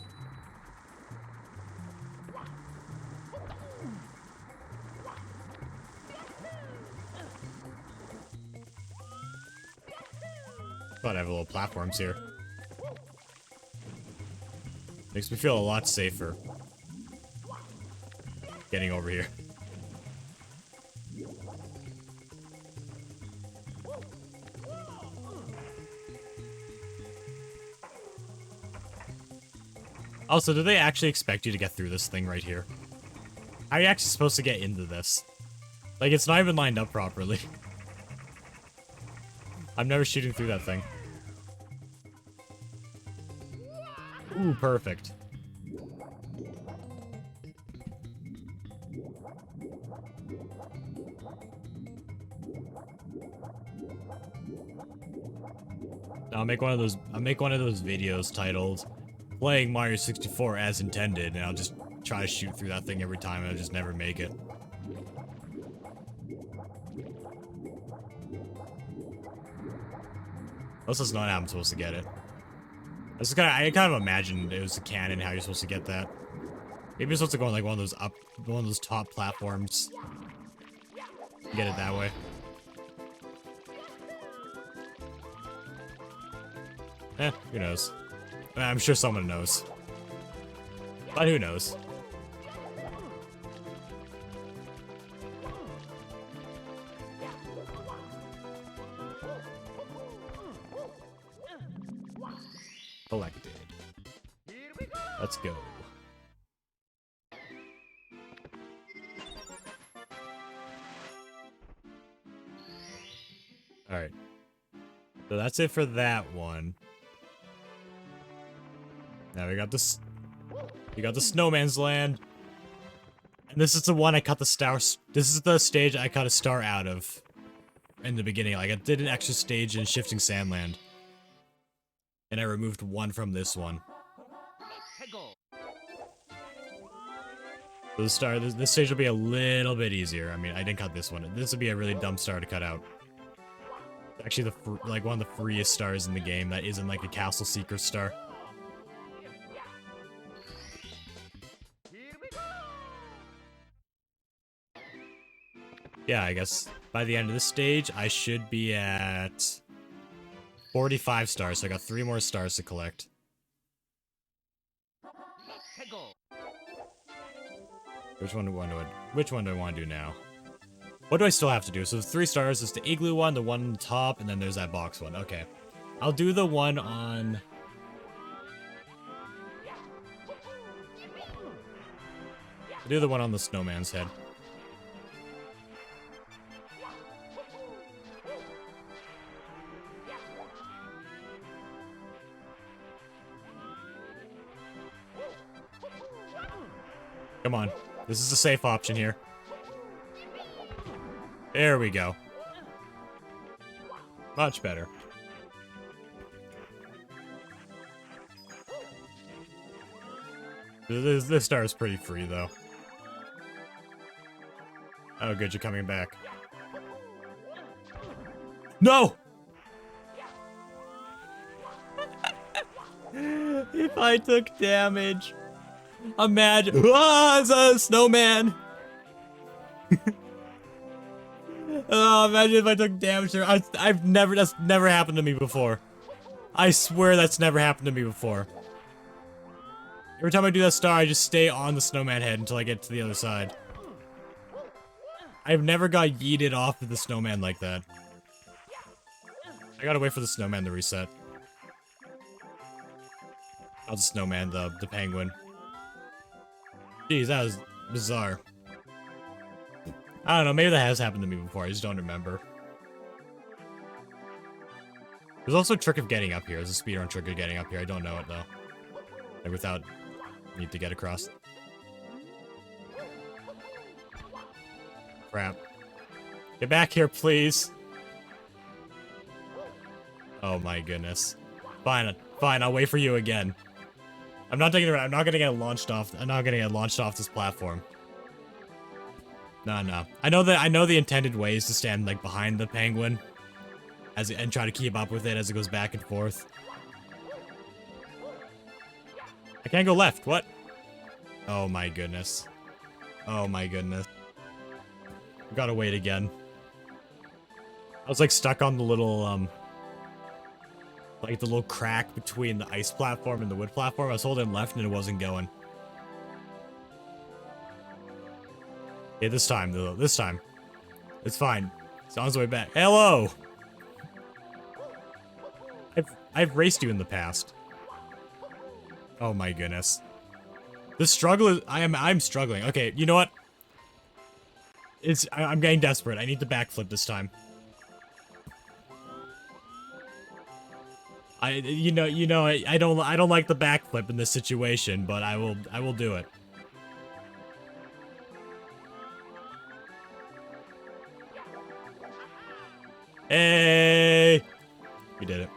Thought I have little platforms here. Makes me feel a lot safer getting over here. Also, do they actually expect you to get through this thing right here? How are you actually supposed to get into this? Like, it's not even lined up properly. I'm never shooting through that thing. Ooh, perfect. I'll make one of those videos titled "Playing Mario 64 as intended," and I'll just try to shoot through that thing every time and I'll just never make it. This is not how I'm supposed to get it. I kind of imagined it was a cannon, how you're supposed to get that. Maybe you're supposed to go on like one of those top platforms. Get it that way. Who knows? I'm sure someone knows. But who knows? Collected. Let's go. Alright. So that's it for that one. Now we got this. We got the Snowman's Land. And this is the one I cut the star. This is the stage I cut a star out of in the beginning. Like, I did an extra stage in Shifting Sandland. And I removed one from this one. So this stage will be a little bit easier. I mean, I didn't cut this one. This would be a really dumb star to cut out. Actually, like one of the freest stars in the game that isn't like a Castle Seeker star. Yeah, I guess by the end of this stage, I should be at 45 stars, so I got 3 more stars to collect. Which one do I want to do now? What do I still have to do? So the 3 stars is the igloo one, the one on the top, and then there's that box one. Okay. I'll do the one on... I'll do the one on the snowman's head. Come on. This is a safe option here. There we go. Much better. This star is pretty free, though. Oh, good, you're coming back. No! If I took damage... Imagine. Ah, it's a snowman. Oh, imagine if I took damage there. That's never happened to me before. I swear that's never happened to me before. Every time I do that star, I just stay on the snowman head until I get to the other side. I've never got yeeted off of the snowman like that. I gotta wait for the snowman to reset. Not the snowman, the penguin. Jeez, that was bizarre. I don't know, maybe that has happened to me before, I just don't remember. There's also a trick of getting up here. There's a speedrun trick of getting up here. I don't know it, though. Like, without need to get across. Crap. Get back here, please. Oh my goodness. Fine, fine, I'll wait for you again. I'm not gonna get launched off. I'm not gonna get launched off this platform. No. I know the intended way is to stand like behind the penguin and try to keep up with it as it goes back and forth. I can't go left. What? Oh my goodness. Oh my goodness. I gotta wait again. I was like stuck on the little like the little crack between the ice platform and the wood platform. I was holding left and it wasn't going. Okay, this time though. This time. It's fine. It's on its way back. Hello! I've raced you in the past. Oh my goodness. The struggle is I'm struggling. Okay, you know what? I'm getting desperate. I need to backflip this time. I don't like the backflip in this situation, but I will do it. Hey! We did it.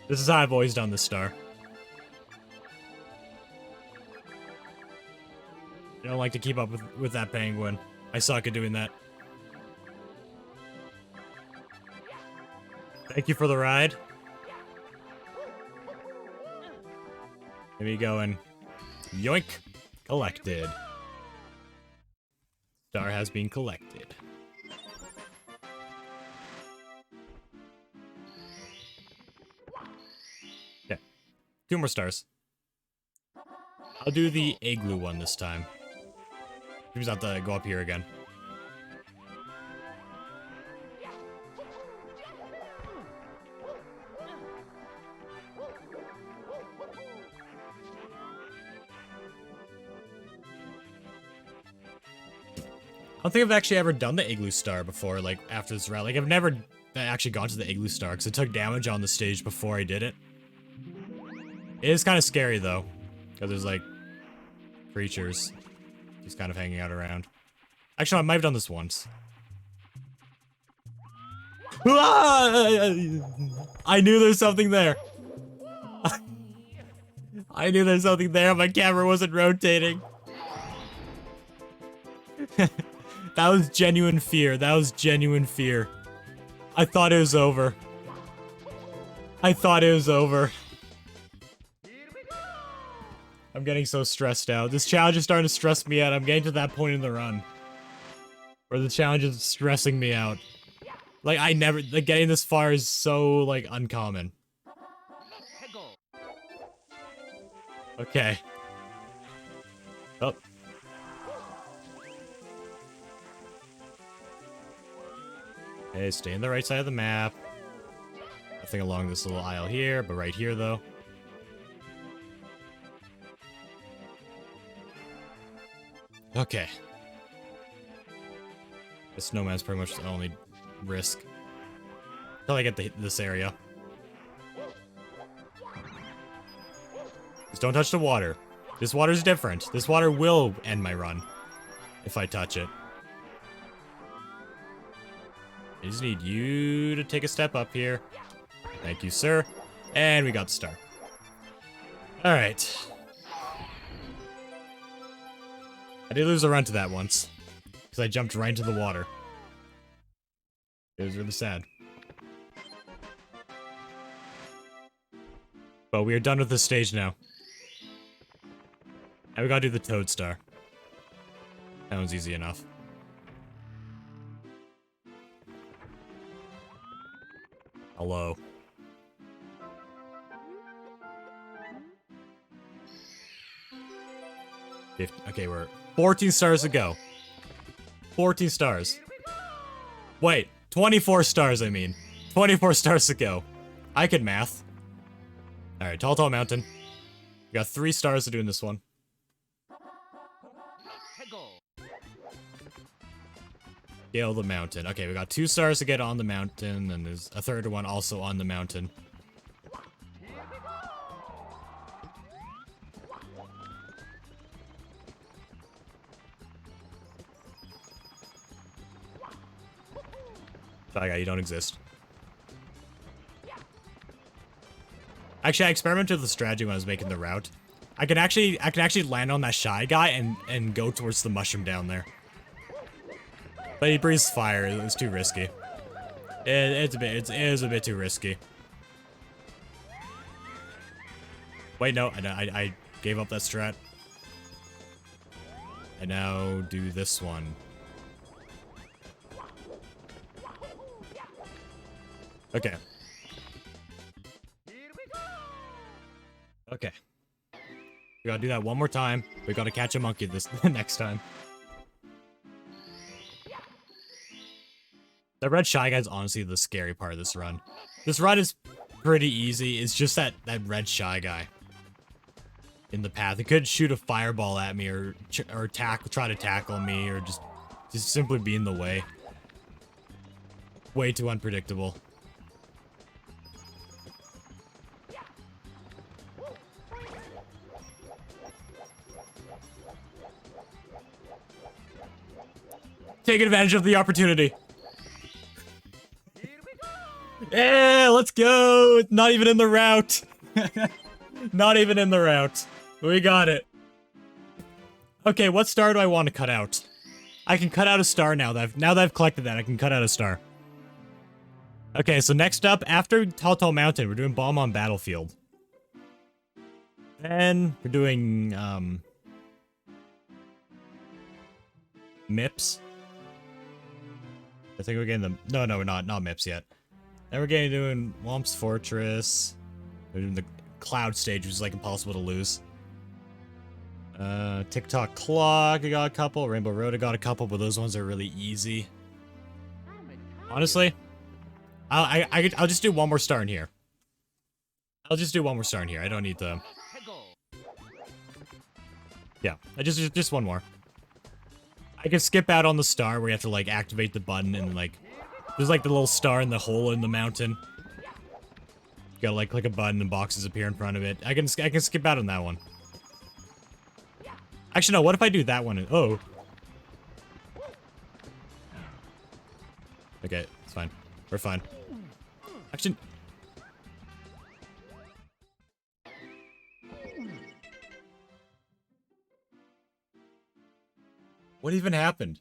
This is how I've always done this star. I don't like to keep up with that penguin. I suck at doing that. Thank you for the ride. Here we go and yoink! Collected. Star has been collected. Yeah. 2 more stars. I'll do the igloo one this time. We just have to go up here again. I don't think I've actually ever done the igloo star before, like, after this round. Like, I've never actually gone to the igloo star, because it took damage on the stage before I did it. It is kind of scary, though, because there's, like, creatures just kind of hanging out around. Actually, I might have done this once. I knew there's something there. I knew there's something there. My camera wasn't rotating. That was genuine fear. That was genuine fear. I thought it was over. I thought it was over. I'm getting so stressed out. This challenge is starting to stress me out. I'm getting to that point in the run where the challenge is stressing me out. Like, like, getting this far is so, like, uncommon. Okay. Oh. Okay, stay on the right side of the map. Nothing along this little aisle here, but right here, though. Okay. The snowman's pretty much the only risk. Until I get this area. Just don't touch the water. This water's different. This water will end my run. If I touch it. I just need you to take a step up here. Thank you, sir. And we got the star. Alright. I did lose a run to that once. Because I jumped right into the water. It was really sad. But we are done with this stage now. Now we gotta do the Toad Star. That one's easy enough. Hello. Okay, we're 14 stars to go. 14 stars. Wait, 24 stars, I mean. 24 stars to go. I can math. Alright, Tall Mountain. We got 3 stars to do in this one. Scale the mountain. Okay, we got 2 stars to get on the mountain, and there's a third one also on the mountain. Shy guy, you don't exist. Actually, I experimented with the strategy when I was making the route. I can actually land on that shy guy and go towards the mushroom down there. But he breathes fire. It's too risky. It is a bit too risky. Wait, no, I gave up that strat. I now do this one. Okay. Okay. We gotta do that one more time. We gotta catch a monkey this next time. The red shy guy's honestly the scary part of this run. This run is pretty easy. It's just that red shy guy in the path. He could shoot a fireball at me or try to tackle me or just simply be in the way. Way too unpredictable. Taking advantage of the opportunity. Yeah, let's go. Not even in the route. Not even in the route. We got it. Okay, what star do I want to cut out? I can cut out a star now that I've collected that. I can cut out a star. Okay, so next up, after Tall Mountain, we're doing Bomb on Battlefield. Then we're doing MIPS. I think we're getting the no, we're not MIPS yet. Then we're doing Womp's Fortress. We're doing the Cloud stage, which is like impossible to lose. TikTok Clock, I got a couple. Rainbow Road, I got a couple, but those ones are really easy. Honestly, I'll just do one more star in here. I'll just do one more star in here. I don't need to. Yeah, I just one more. I can skip out on the star where you have to like activate the button and like there's like the little star in the hole in the mountain. You gotta like click a button and boxes appear in front of it. I can skip out on that one. Actually, no. What if I do that one? Oh. Okay, it's fine. We're fine. Actually. What even happened?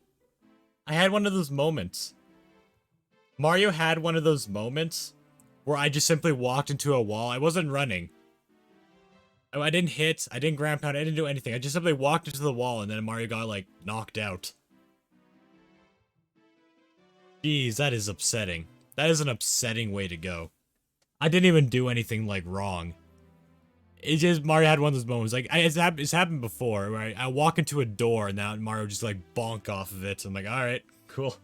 I had one of those moments. Mario had one of those moments where I just simply walked into a wall. I wasn't running. I didn't hit, I didn't ground pound, I didn't do anything. I just simply walked into the wall and then Mario got, like, knocked out. Jeez, that is upsetting. That is an upsetting way to go. I didn't even do anything, like, wrong. It just, Mario had one of those moments, like, it's happened before, where I walk into a door and now Mario just, like, bonk off of it. I'm like, alright, cool.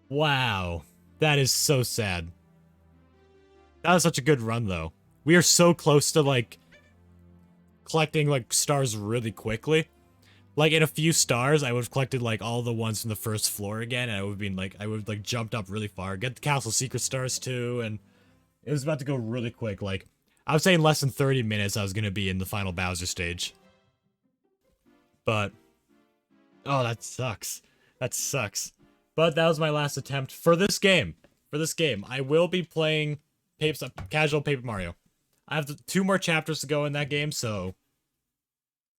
Wow. That is so sad. That was such a good run, though. We are so close to, like, collecting, like, stars really quickly. Like, in a few stars, I would have collected, like, all the ones from the first floor again, and I would have been, like, jumped up really far. Get the castle secret stars, too, and it was about to go really quick. Like, I would say in less than 30 minutes, I was gonna be in the final Bowser stage. But, oh, that sucks. That sucks. But that was my last attempt for this game. For this game, I will be playing casual Paper Mario. I have 2 more chapters to go in that game, so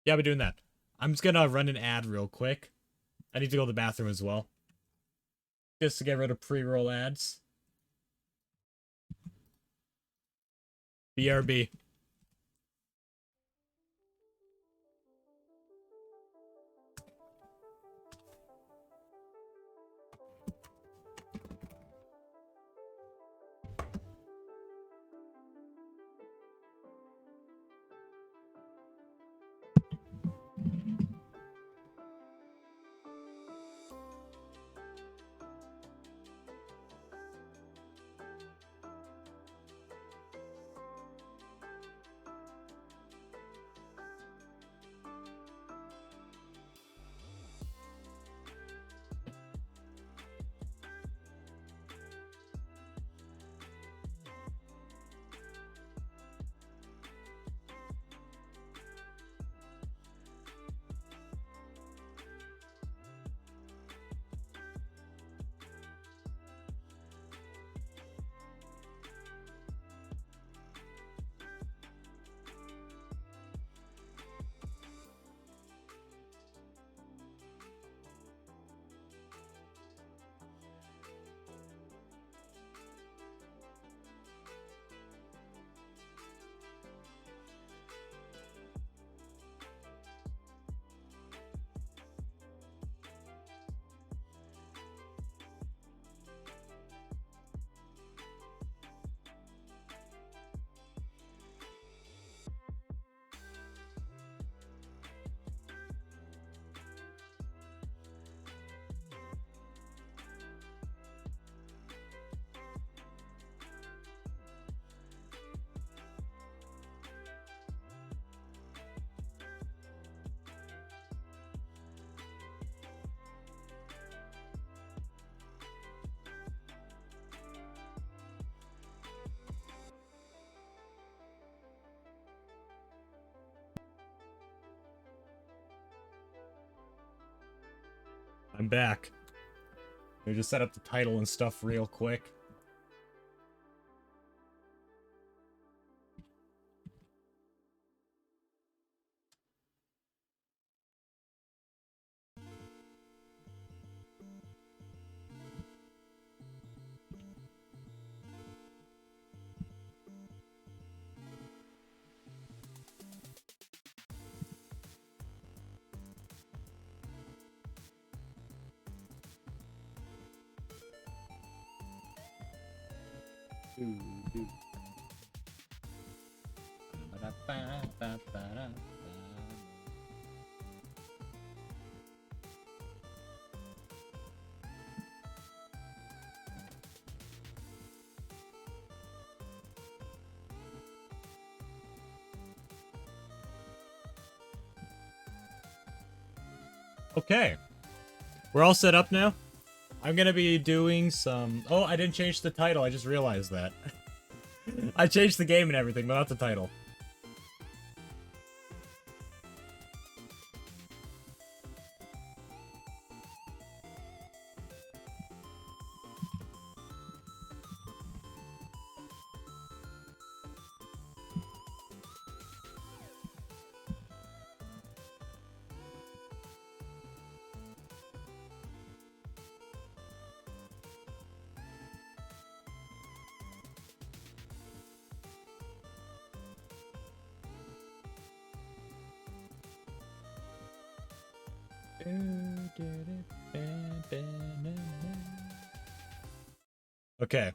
yeah, I'll be doing that. I'm just gonna run an ad real quick. I need to go to the bathroom as well. Just to get rid of pre-roll ads. BRB. I'm back. Let me just set up the title and stuff real quick. Okay. We're all set up now. I'm gonna be doing some... Oh, I didn't change the title. I just realized that. I changed the game and everything, but not the title. Okay.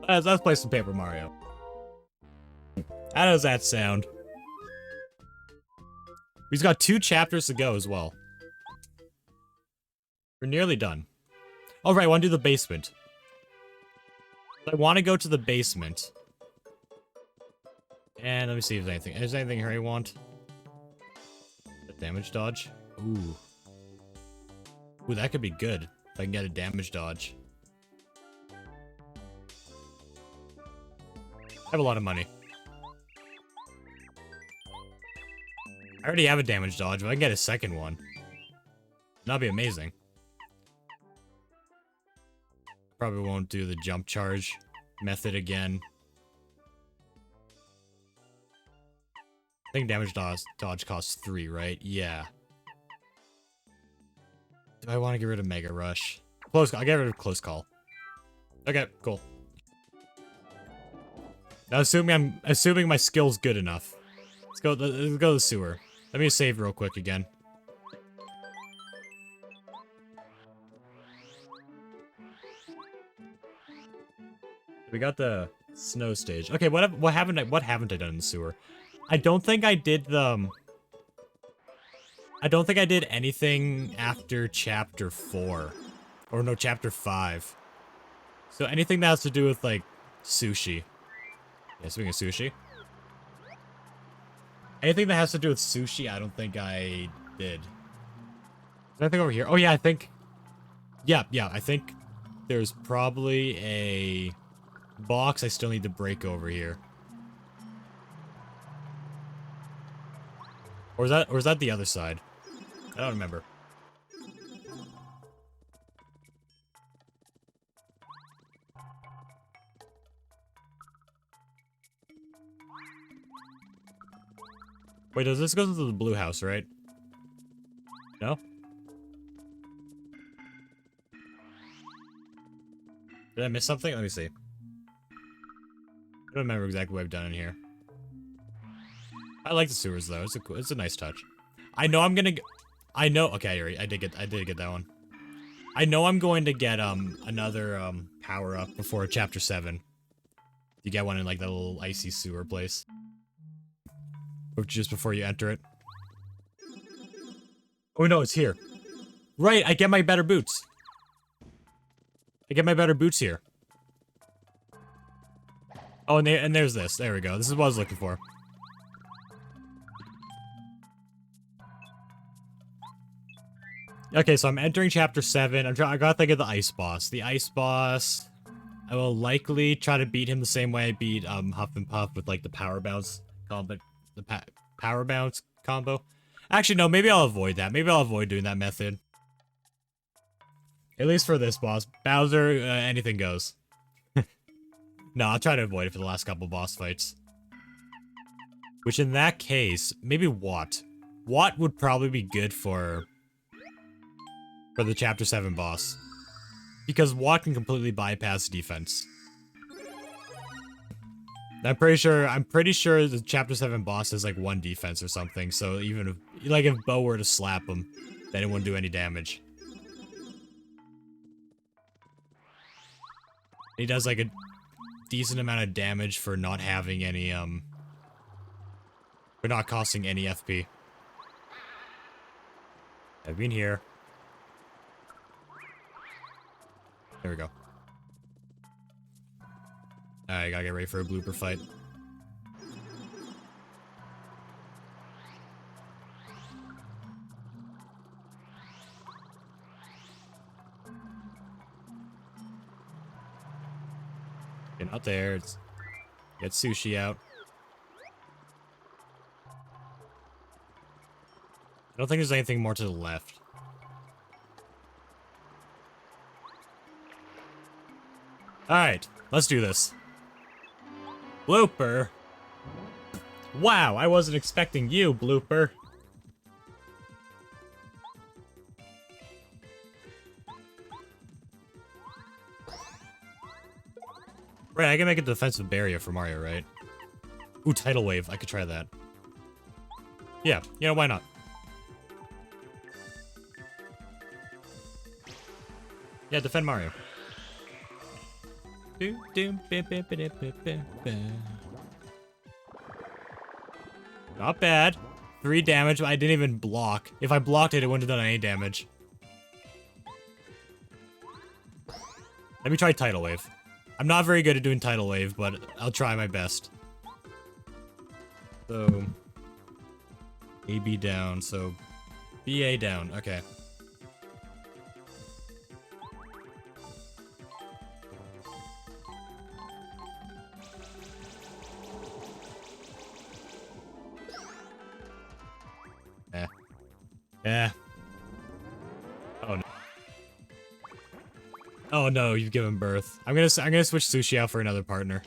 Let's play some Paper Mario. How does that sound? We've got 2 chapters to go as well. We're nearly done. All right, I want to do the basement. I want to go to the basement. And let me see if there's anything. Is there anything here I want? A damage dodge? Ooh. Ooh, that could be good. If I can get a damage dodge. I have a lot of money. I already have a damage dodge, but I can get a second one. That'd be amazing. Probably won't do the jump charge method again. I think damage dodge costs 3, right? Yeah. Do I want to get rid of Mega Rush? Close call. I'll get rid of Close Call. Okay, cool. Now, I'm assuming my skill's good enough. Let's go to the sewer. Let me save real quick again. We got the snow stage. Okay, what haven't I done in the sewer? I don't think I did the... I don't think I did anything after chapter 4. Or no, chapter 5. So anything that has to do with, like, sushi. Yeah, speaking of sushi. Anything that has to do with sushi, I don't think I did. Is there anything over here? Oh, yeah, I think... Yeah, I think there's probably a box I still need to break over here. Or is that the other side? I don't remember. Wait, does this go to the blue house, right? No? Did I miss something? Let me see. I don't remember exactly what I've done in here. I like the sewers though. It's a nice touch. I know I'm gonna. Okay, I did get that one. I know I'm going to get another power up before chapter 7. You get one in like that little icy sewer place, or just before you enter it. Oh no, it's here. Right, I get my better boots. I get my better boots here. Oh, and there's this. There we go. This is what I was looking for. Okay, so I'm entering chapter 7. I gotta think of the ice boss. The ice boss, I will likely try to beat him the same way I beat Huff and Puff with like the power bounce combo. Power bounce combo. Actually, no, maybe I'll avoid that. Maybe I'll avoid doing that method. At least for this boss. Bowser, anything goes. No, I'll try to avoid it for the last couple boss fights. Which in that case, maybe Watt. Watt would probably be good for the Chapter 7 boss. Because Watt can completely bypass defense. I'm pretty sure the Chapter 7 boss has like 1 defense or something, so even if, like, if Bo were to slap him, then it wouldn't do any damage. He does like a decent amount of damage for not having any, for not costing any FP. I've been here. There we go. Alright, gotta get ready for a blooper fight. Get out there. Get sushi out. I don't think there's anything more to the left. Alright, let's do this. Blooper. Wow, I wasn't expecting you, Blooper. Right, I can make a defensive barrier for Mario, right? Ooh, Tidal Wave. I could try that. Yeah, you know, why not? Yeah, defend Mario. Not bad. 3 damage, but I didn't even block. If I blocked it, it wouldn't have done any damage. Let me try Tidal Wave. I'm not very good at doing Tidal Wave, but I'll try my best. So... AB down, so... BA down, okay. Yeah. Oh no. Oh no, you've given birth. I'm gonna switch Sushi out for another partner.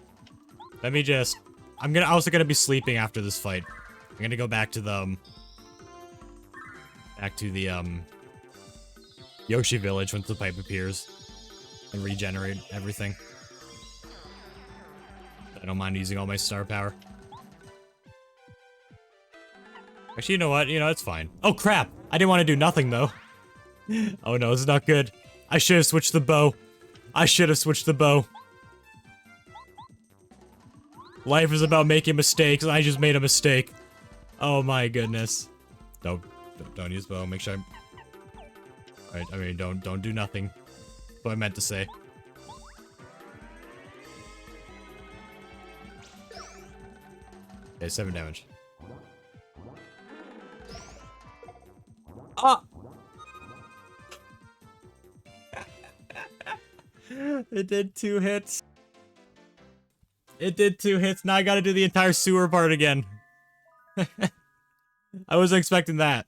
Let me just... I'm also gonna be sleeping after this fight. I'm gonna go back to the, Yoshi Village once the pipe appears. And regenerate everything. I don't mind using all my star power. Actually, you know what? You know, it's fine. Oh, crap! I didn't want to do nothing, though. Oh, no, this is not good. I should have switched the bow. I should have switched the bow. Life is about making mistakes, and I just made a mistake. Oh, my goodness. Don't use bow. Make sure Alright, I mean, don't do nothing. That's what I meant to say. Okay, 7 damage. Ah! It did 2 hits. It did 2 hits. Now I gotta do the entire sewer part again. I wasn't expecting that.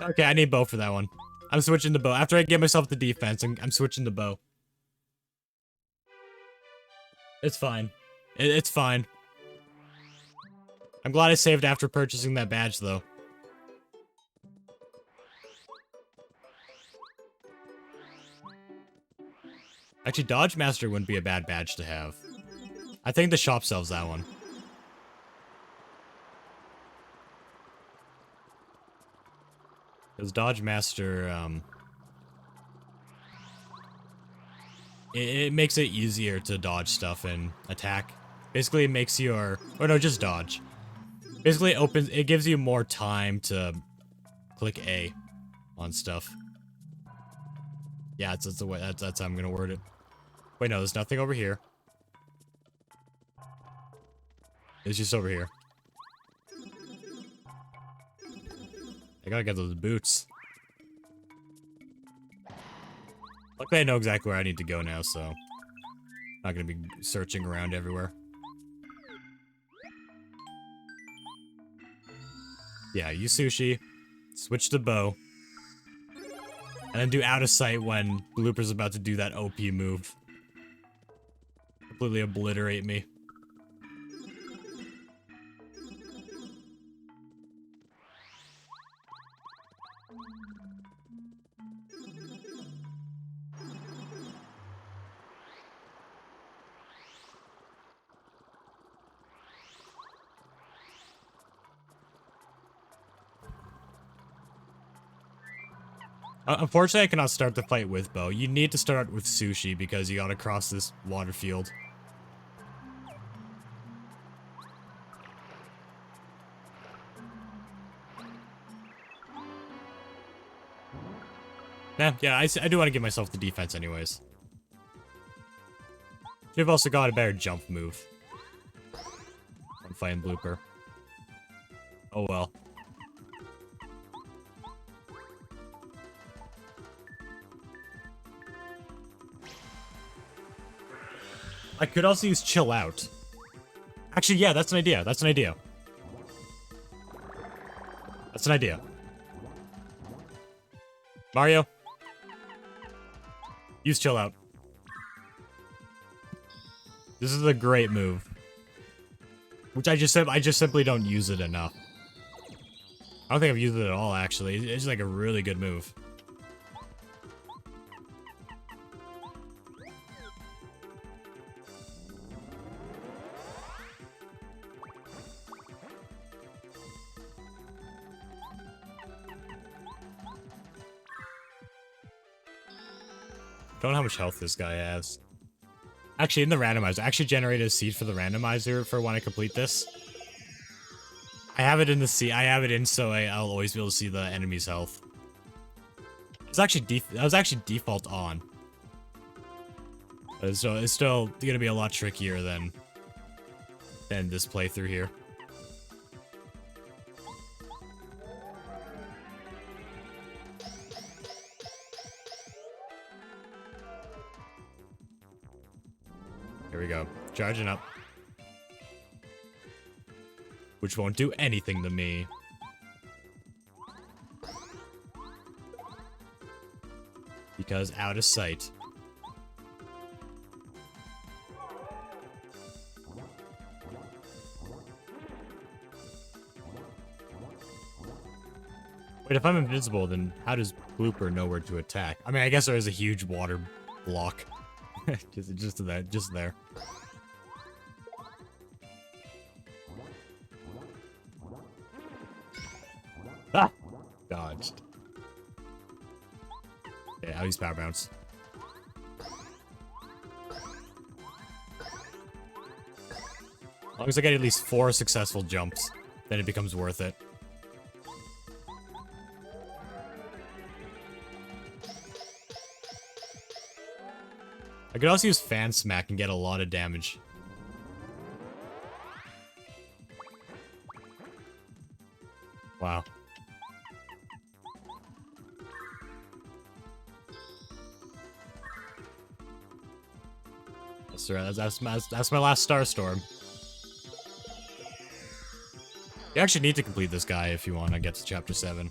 Okay, I need bow for that one. I'm switching to bow. After I get myself to defense, I'm switching to bow. It's fine. It's fine. I'm glad I saved after purchasing that badge, though. Actually, Dodge Master wouldn't be a bad badge to have. I think the shop sells that one. Because Dodge Master, it makes it easier to dodge stuff and attack. Basically, it makes your... Or no, just dodge. Basically, it gives you more time to click A on stuff. Yeah, that's the way. That's how I'm gonna word it. Wait, no, there's nothing over here. It's just over here. I gotta get those boots. Luckily, I know exactly where I need to go now, so I'm not gonna be searching around everywhere. Yeah, use sushi. Switch to bow. And then do out of sight when Blooper's about to do that OP move. Completely obliterate me. Unfortunately, I cannot start the fight with bow. You need to start with sushi because you gotta cross this water field. Yeah, I do want to give myself the defense anyways. Should have also got a better jump move. I'm fighting Blooper. Oh well. I could also use chill out. Actually, yeah, that's an idea. That's an idea. That's an idea. Mario. Use chill out. This is a great move. Which I just simply don't use it enough. I don't think I've used it at all, actually. It's just like a really good move. Don't know how much health this guy has. Actually, in the randomizer, I actually generated a seed for the randomizer for when I complete this. I have it in the seed. I have it in so I'll always be able to see the enemy's health. It's actually that was actually default on. So it's still gonna be a lot trickier than this playthrough here. Here we go. Charging up. Which won't do anything to me. Because out of sight. Wait, if I'm invincible, then how does Blooper know where to attack? I mean, I guess there is a huge water block. just there. Ah! Dodged. Yeah, I'll use Power Bounce. As long as I get at least 4 successful jumps, then it becomes worth it. I could also use Fan Smack and get a lot of damage. Wow. That's my last Star Storm. You actually need to complete this guy if you want to get to Chapter 7.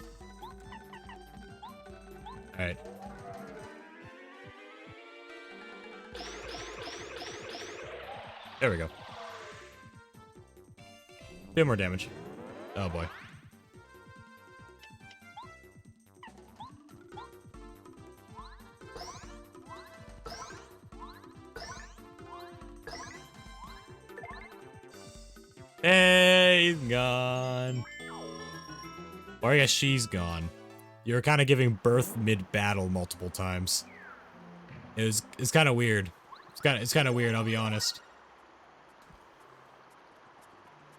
Alright. There we go. Bit more damage. Oh boy. Hey, he's gone. Or I guess she's gone. You're kind of giving birth mid-battle multiple times. It's kind of weird. It's kind of weird, I'll be honest.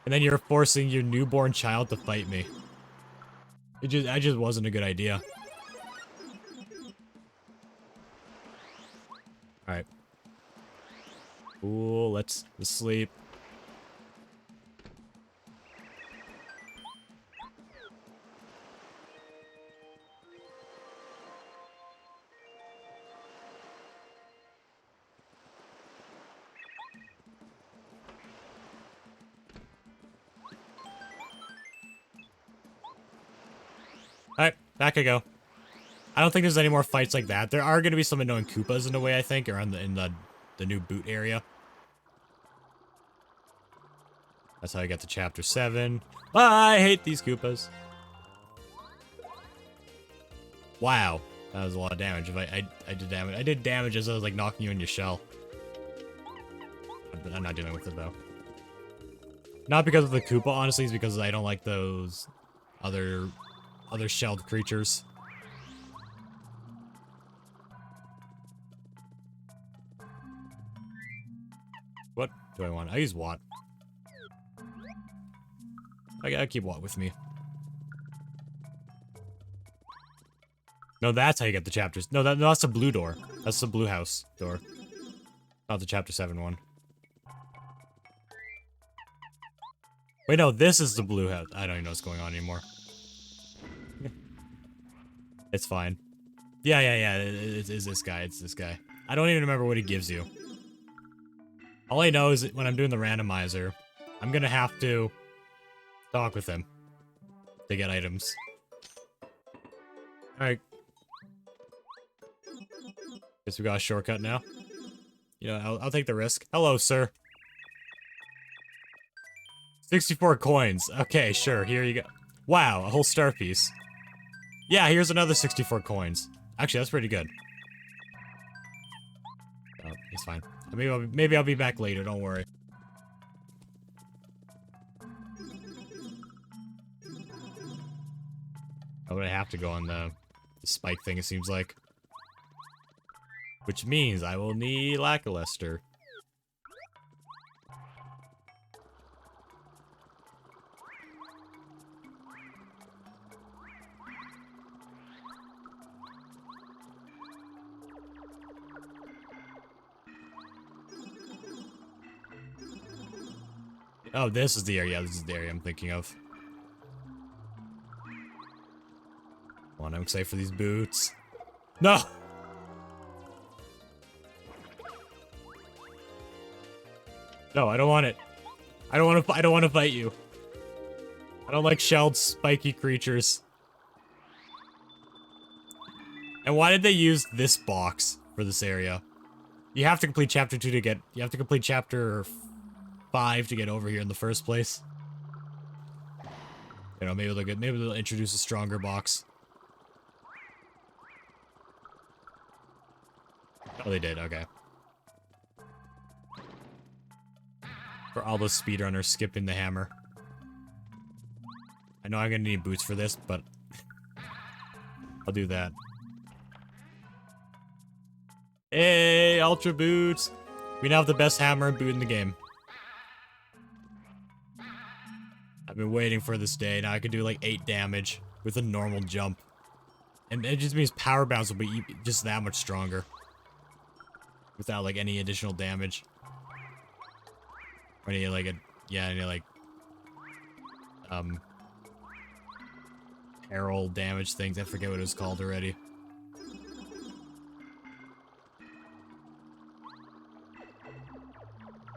And then you're forcing your newborn child to fight me. I just wasn't a good idea. Alright. Cool, let's sleep. Back I go. I don't think there's any more fights like that. There are going to be some annoying Koopas in a way, I think, around in the new boot area. That's how I get to Chapter 7. I hate these Koopas. Wow. That was a lot of damage. If I did damage. I did damage as I was, like, knocking you in your shell. I'm not dealing with it, though. Not because of the Koopa, honestly. It's because I don't like those other shelled creatures. What do I want? I use Watt. I gotta keep Watt with me. No, that's how you get the chapters. No, that's the blue door. That's the blue house door. Not the chapter 7 one. Wait, no, this is the blue house. I don't even know what's going on anymore. It's fine. Yeah. It's this guy. It's this guy. I don't even remember what he gives you. All I know is that when I'm doing the randomizer, I'm gonna have to talk with him to get items. Alright. Guess we got a shortcut now. You know, I'll take the risk. Hello, sir. 64 coins. Okay, sure. Here you go. Wow, a whole star piece. Yeah, here's another 64 coins. Actually, that's pretty good. Oh, it's fine. Maybe I'll be back later. Don't worry. I'm gonna have to go on the spike thing, it seems like. Which means I will need Lackluster. Oh, this is the area. This is the area I'm thinking of. Come on, I'm excited for these boots. No! No, I don't want it. I don't want to fight you. I don't like shelled, spiky creatures. And why did they use this box for this area? You have to complete chapter 2 to get... You have to complete chapter 5 to get over here in the first place. You know, maybe they'll introduce a stronger box. Oh, they did, okay. For all those speedrunners skipping the hammer. I know I'm gonna need boots for this, but I'll do that. Hey, Ultra Boots! We now have the best hammer and boot in the game. I've been waiting for this day. Now I can do like 8 damage with a normal jump. And it just means power bounce will be just that much stronger. Without like any additional damage. Or any like peril damage things. I forget what it was called already.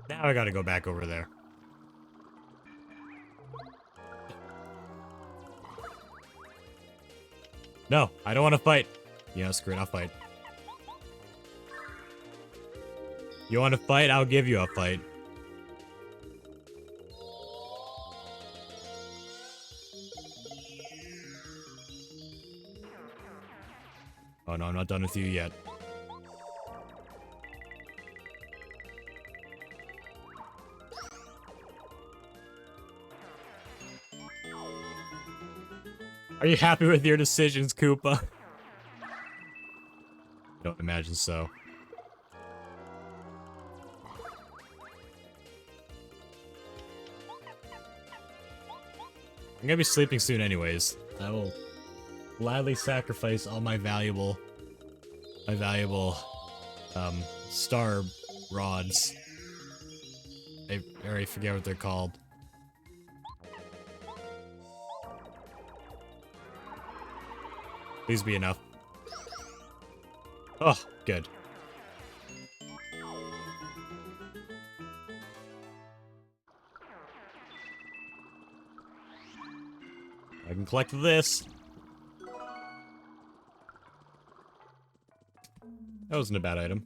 Now I gotta go back over there. No, I don't want to fight. Yeah, screw it, I'll fight. You want to fight? I'll give you a fight. Oh no, I'm not done with you yet. Are you happy with your decisions, Koopa? I don't imagine so. I'm gonna be sleeping soon anyways. I will gladly sacrifice all my valuable star rods. I already forget what they're called. Please be enough. Oh, good. I can collect this. That wasn't a bad item.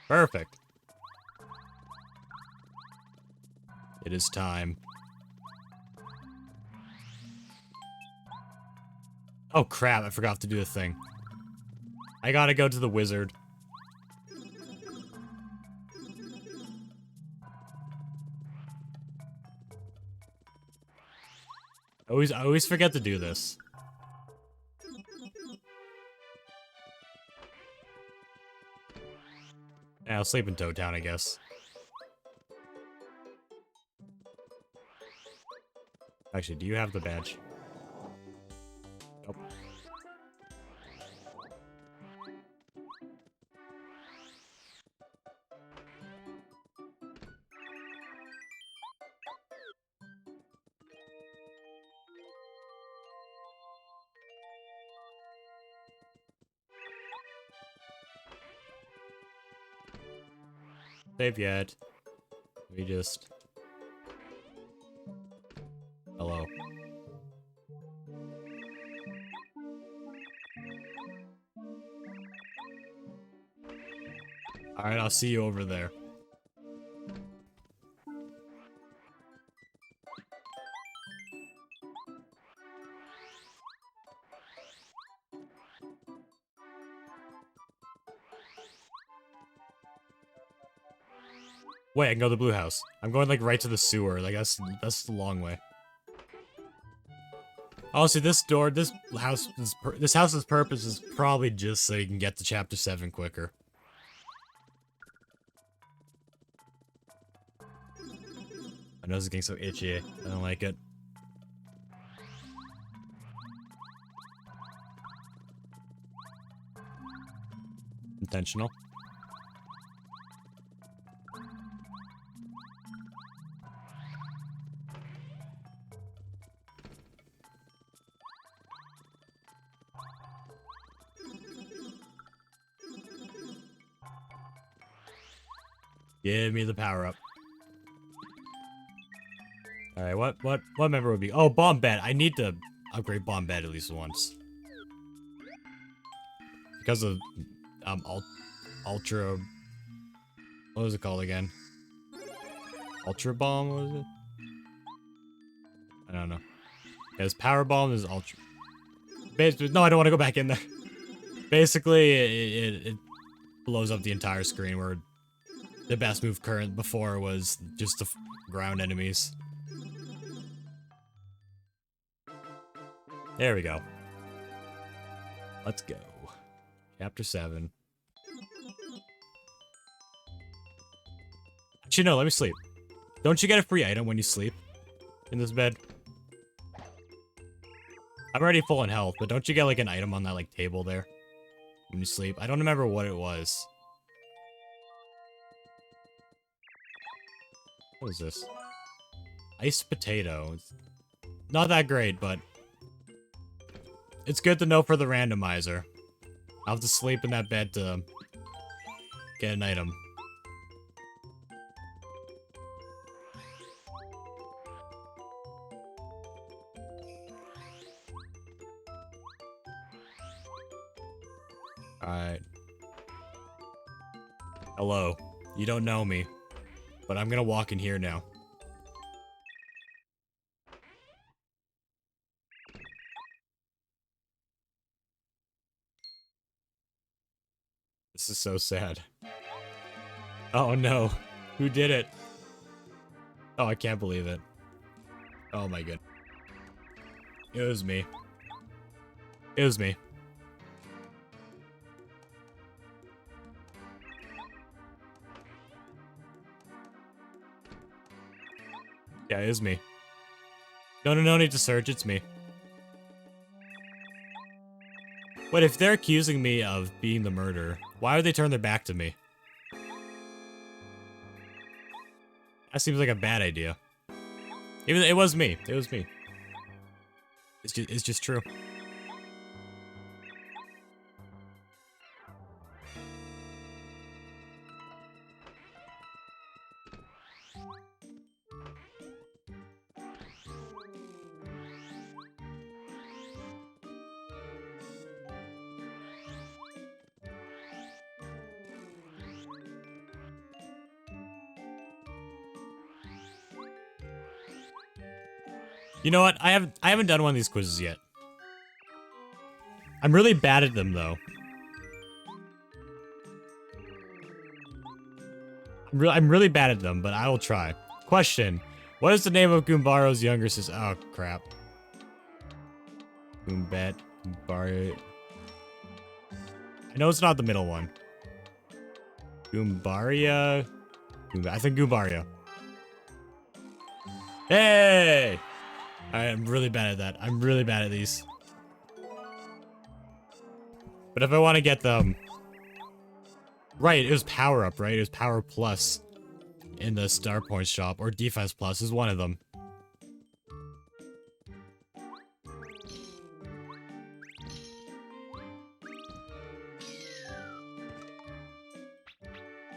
Perfect. It is time. Oh crap, I forgot to do a thing. I gotta go to the wizard. I always forget to do this. Yeah, I'll sleep in Toad Town, I guess. Actually, do you have the badge? Nope. Save yet. We just... Hello. Alright, I'll see you over there. Wait, I can go to the blue house. I'm going like right to the sewer. Like that's the long way. Also, this house's purpose is probably just so you can get to chapter 7 quicker. My nose is getting so itchy. I don't like it. Intentional. Give me the power up. Alright, what member would be? Oh, bomb bed. I need to upgrade bomb bed at least once. Because of ultra, what was it called again? Ultra bomb, what was it? I don't know. There's power bomb, there's ultra. Basically, no, I don't want to go back in there. Basically, it blows up the entire screen where the best move before was just the ground enemies. There we go. Let's go. Chapter 7. Actually, no, let me sleep. Don't you get a free item when you sleep in this bed? I'm already full in health, but don't you get like an item on that like table there when you sleep? I don't remember what it was. What is this? Iced potato. It's not that great, but it's good to know for the randomizer. I'll have to sleep in that bed to get an item. Alright. Hello. You don't know me, but I'm gonna walk in here now. This is so sad. Oh no. Who did it? Oh, I can't believe it. Oh my god. It was me. It was me. Yeah, it was me. No need to search, it's me. Wait, if they're accusing me of being the murderer, why would they turn their back to me? That seems like a bad idea. Even it was me. It was me. It's just true. You know what? I haven't done one of these quizzes yet. I'm really bad at them though. I'm really bad at them, but I will try. Question: what is the name of Goombaro's younger sister? Oh crap. Goombaro. I know it's not the middle one. Goombaria. I think Goombaria. Hey! I'm really bad at that. I'm really bad at these. But if I want to get them... Right, it was power up, right? It was power plus in the star points shop. Or defense plus is one of them.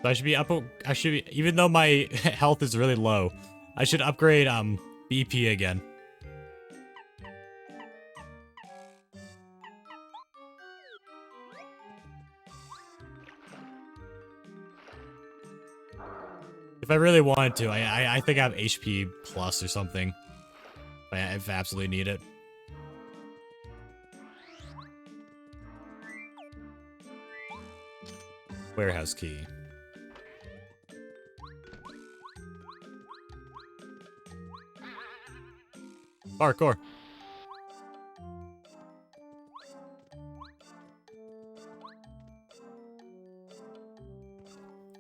So I should be even though my health is really low, I should upgrade, BP again. If I really wanted to, I think I have HP plus or something. If I absolutely need it. Warehouse key. Parkour.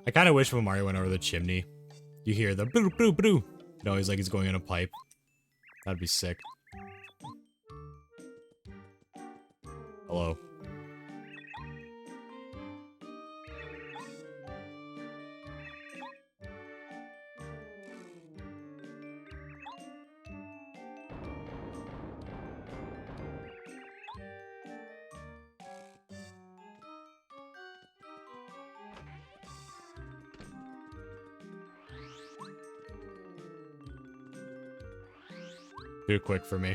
I kind of wish when Mario went over the chimney, you hear the boo boo boo. It always like he's going in a pipe. That'd be sick. Hello. Too quick for me.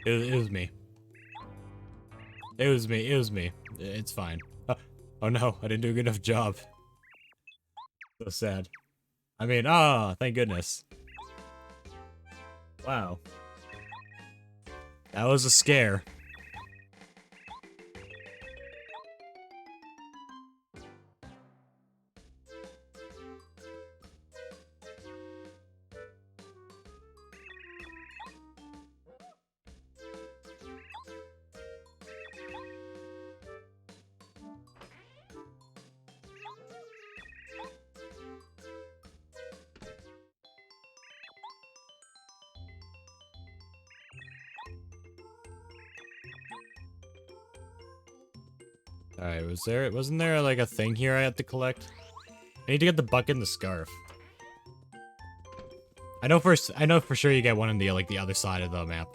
It was me. It was me. It was me. It's fine. Oh no, I didn't do a good enough job. So sad. I mean, thank goodness. Wow. That was a scare. Alright, wasn't there like a thing here I had to collect? I need to get the bucket and the scarf. I know for sure you get one on the like the other side of the map.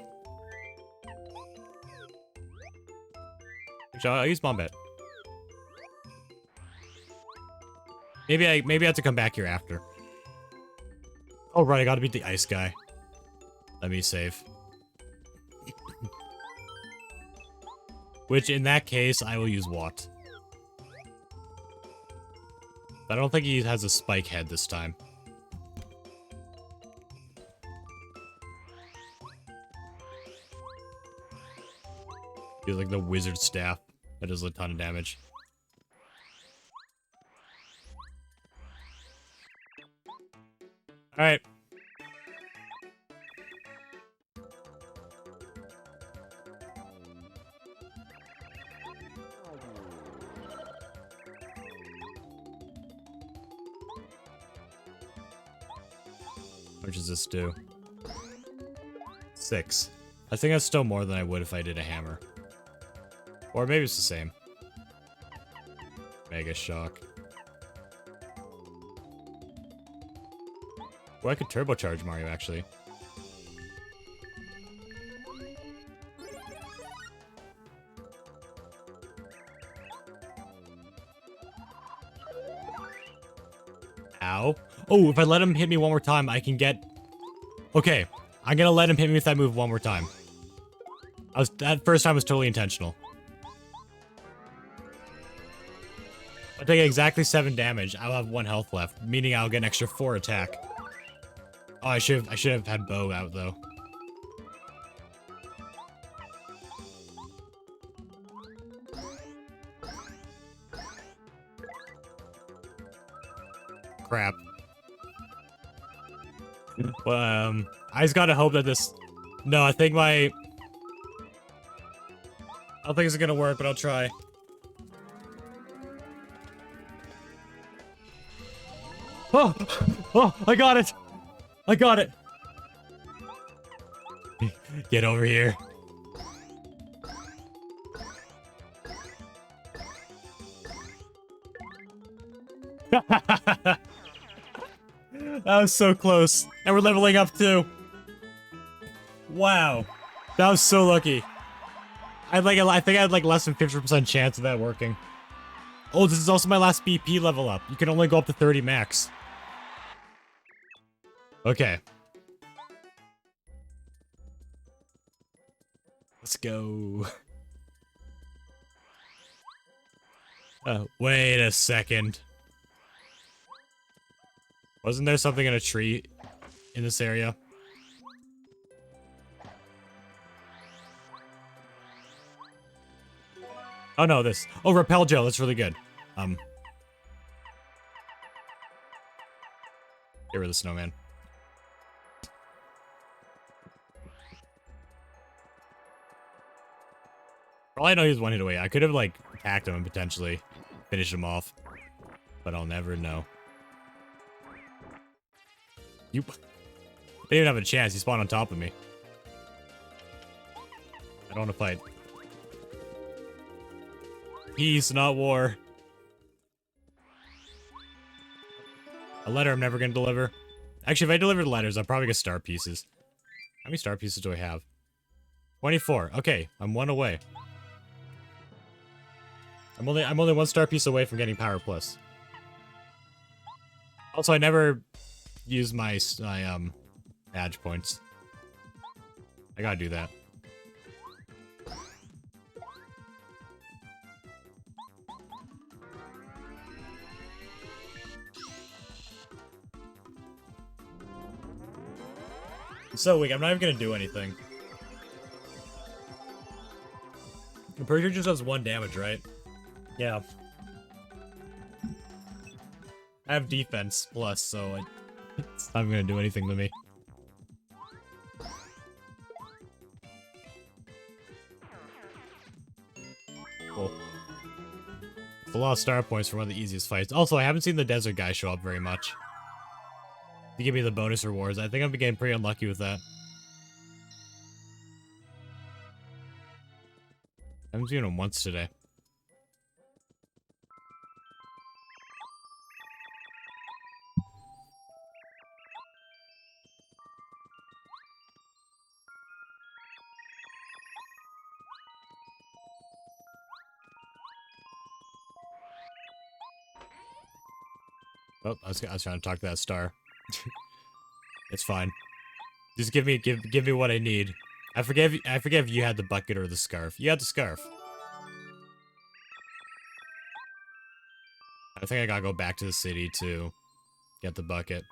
Actually, I'll use Bombette. Maybe I have to come back here after. Oh right, I gotta beat the ice guy. Let me save. Which, in that case, I will use Watt. I don't think he has a spike head this time. He's like the wizard staff that does a ton of damage. Alright. How much does this do? 6. I think that's still more than I would if I did a hammer. Or maybe it's the same. Mega Shock. Well, I could turbocharge Mario, actually. Ow. Oh, if I let him hit me one more time, I can get... Okay, I'm gonna let him hit me with that move one more time. That first time was totally intentional. I take exactly 7 damage. I'll have 1 health left, meaning I'll get an extra 4 attack. Oh, I should have had bow out though. Crap. Well, I just gotta hope that this... No, I think my... I don't think it's gonna work, but I'll try. Oh! Oh, I got it! I got it! Get over here. That was so close. And we're leveling up too. Wow. That was so lucky. I think I had like less than 50% chance of that working. Oh, this is also my last BP level up. You can only go up to 30 max. Okay. Let's go. Wait a second. Wasn't there something in a tree in this area? Oh no, this. Oh, repel gel. That's really good. Get rid of the snowman. For all I know, he was 1 hit away. I could have, like, attacked him and potentially finished him off. But I'll never know. You... They didn't have a chance. He spawned on top of me. I don't want to fight. Peace, not war. A letter I'm never going to deliver. Actually, if I deliver the letters, I'll probably get star pieces. How many star pieces do I have? 24. Okay, I'm 1 away. I'm only 1 star piece away from getting power plus. Also, I never use my badge points. I gotta do that. I'm so weak, I'm not even gonna do anything. I'm pretty sure it just does 1 damage, right? Yeah. I have defense plus, so it's not gonna do anything to me. Cool. It's a lot of star points for one of the easiest fights. Also, I haven't seen the desert guy show up very much. To give me the bonus rewards, I think I'm getting pretty unlucky with that. I haven't seen him once today. Oh, I was trying to talk to that star. It's fine. Just give me what I need. I forget if you had the bucket or the scarf. You had the scarf. I think I gotta go back to the city to get the bucket.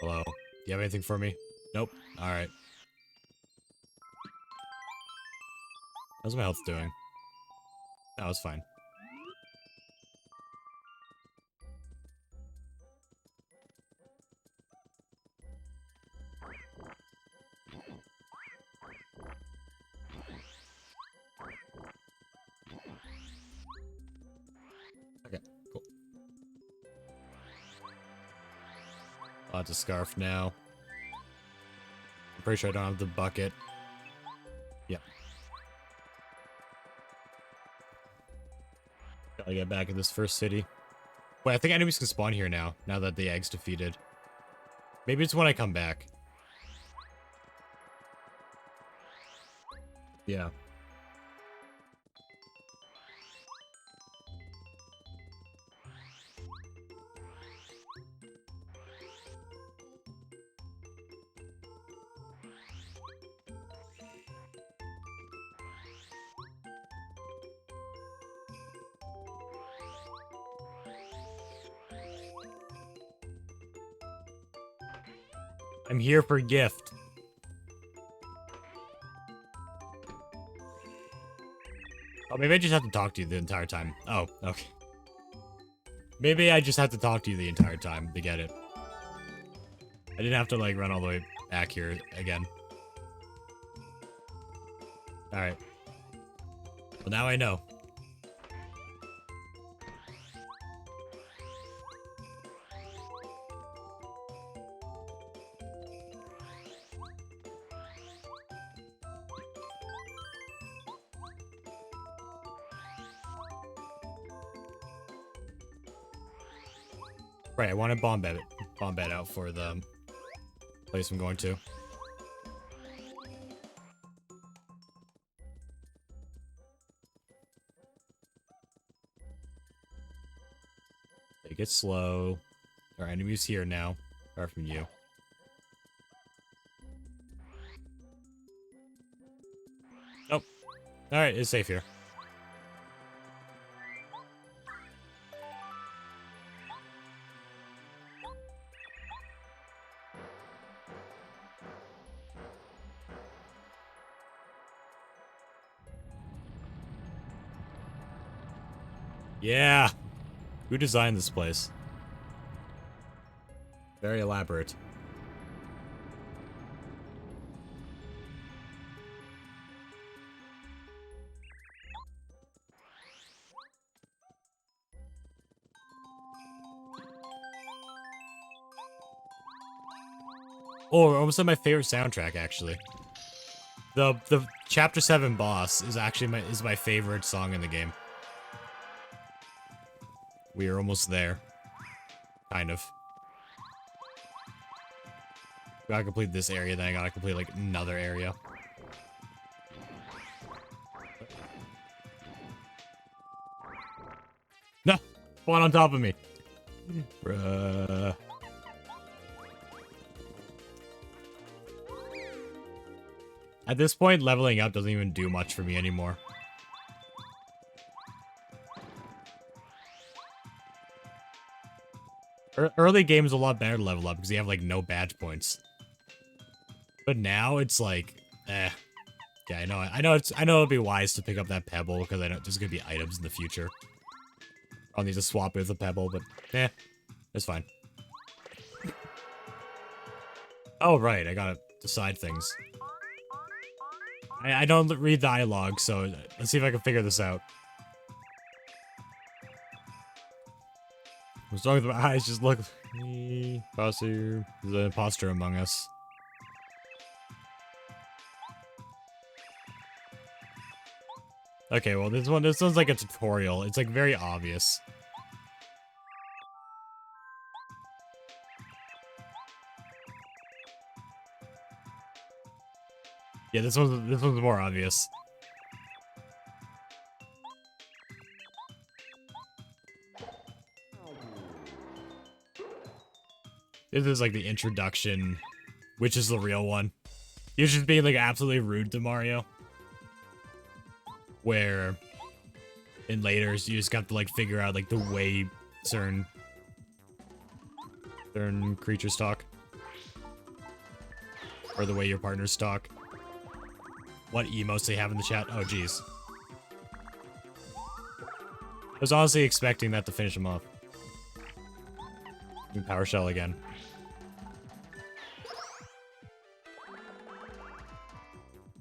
Hello. Do you have anything for me? Nope. Alright. How's my health doing? No, it's fine. Okay, cool. I'll have to scarf now. I'm pretty sure I don't have the bucket. Yep. Gotta get back in this first city. Wait, I think enemies can spawn here now that the egg's defeated. Maybe it's when I come back. Yeah. I'm here for gift. Oh, maybe I just have to talk to you the entire time. Oh, okay. Maybe I just have to talk to you the entire time to get it. I didn't have to, like, run all the way back here again. Alright. Well, now I know. Right, I want to bomb bed out for the place I'm going to. Take it slow. Our enemy's here now, apart from you. Nope. Alright, it's safe here. Yeah! Who designed this place? Very elaborate. Oh, almost my favorite soundtrack, actually. The Chapter 7 boss is actually my favorite song in the game. We are almost there. Kind of. Gotta complete this area, then I gotta complete, like, another area. No! Spawn on top of me! Bruh. At this point, leveling up doesn't even do much for me anymore. Early game is a lot better to level up because you have, like, no badge points. But now it's like, eh. Yeah, I know it'll be wise to pick up that pebble because I know there's gonna be items in the future. I'll need to swap it with a pebble, but eh, it's fine. Oh right, I gotta decide things. I don't read dialogue, so let's see if I can figure this out. What's wrong with my eyes? Just look. Imposter. There's an imposter among us. Okay, well this one's like a tutorial. It's like very obvious. Yeah, this one's more obvious. This is like the introduction, which is the real one. He was just being like absolutely rude to Mario. Where in laters you just got to like figure out like the way certain creatures talk. Or the way your partners talk. What emotes they have in the chat. Oh geez. I was honestly expecting that to finish him off. Power Shell again.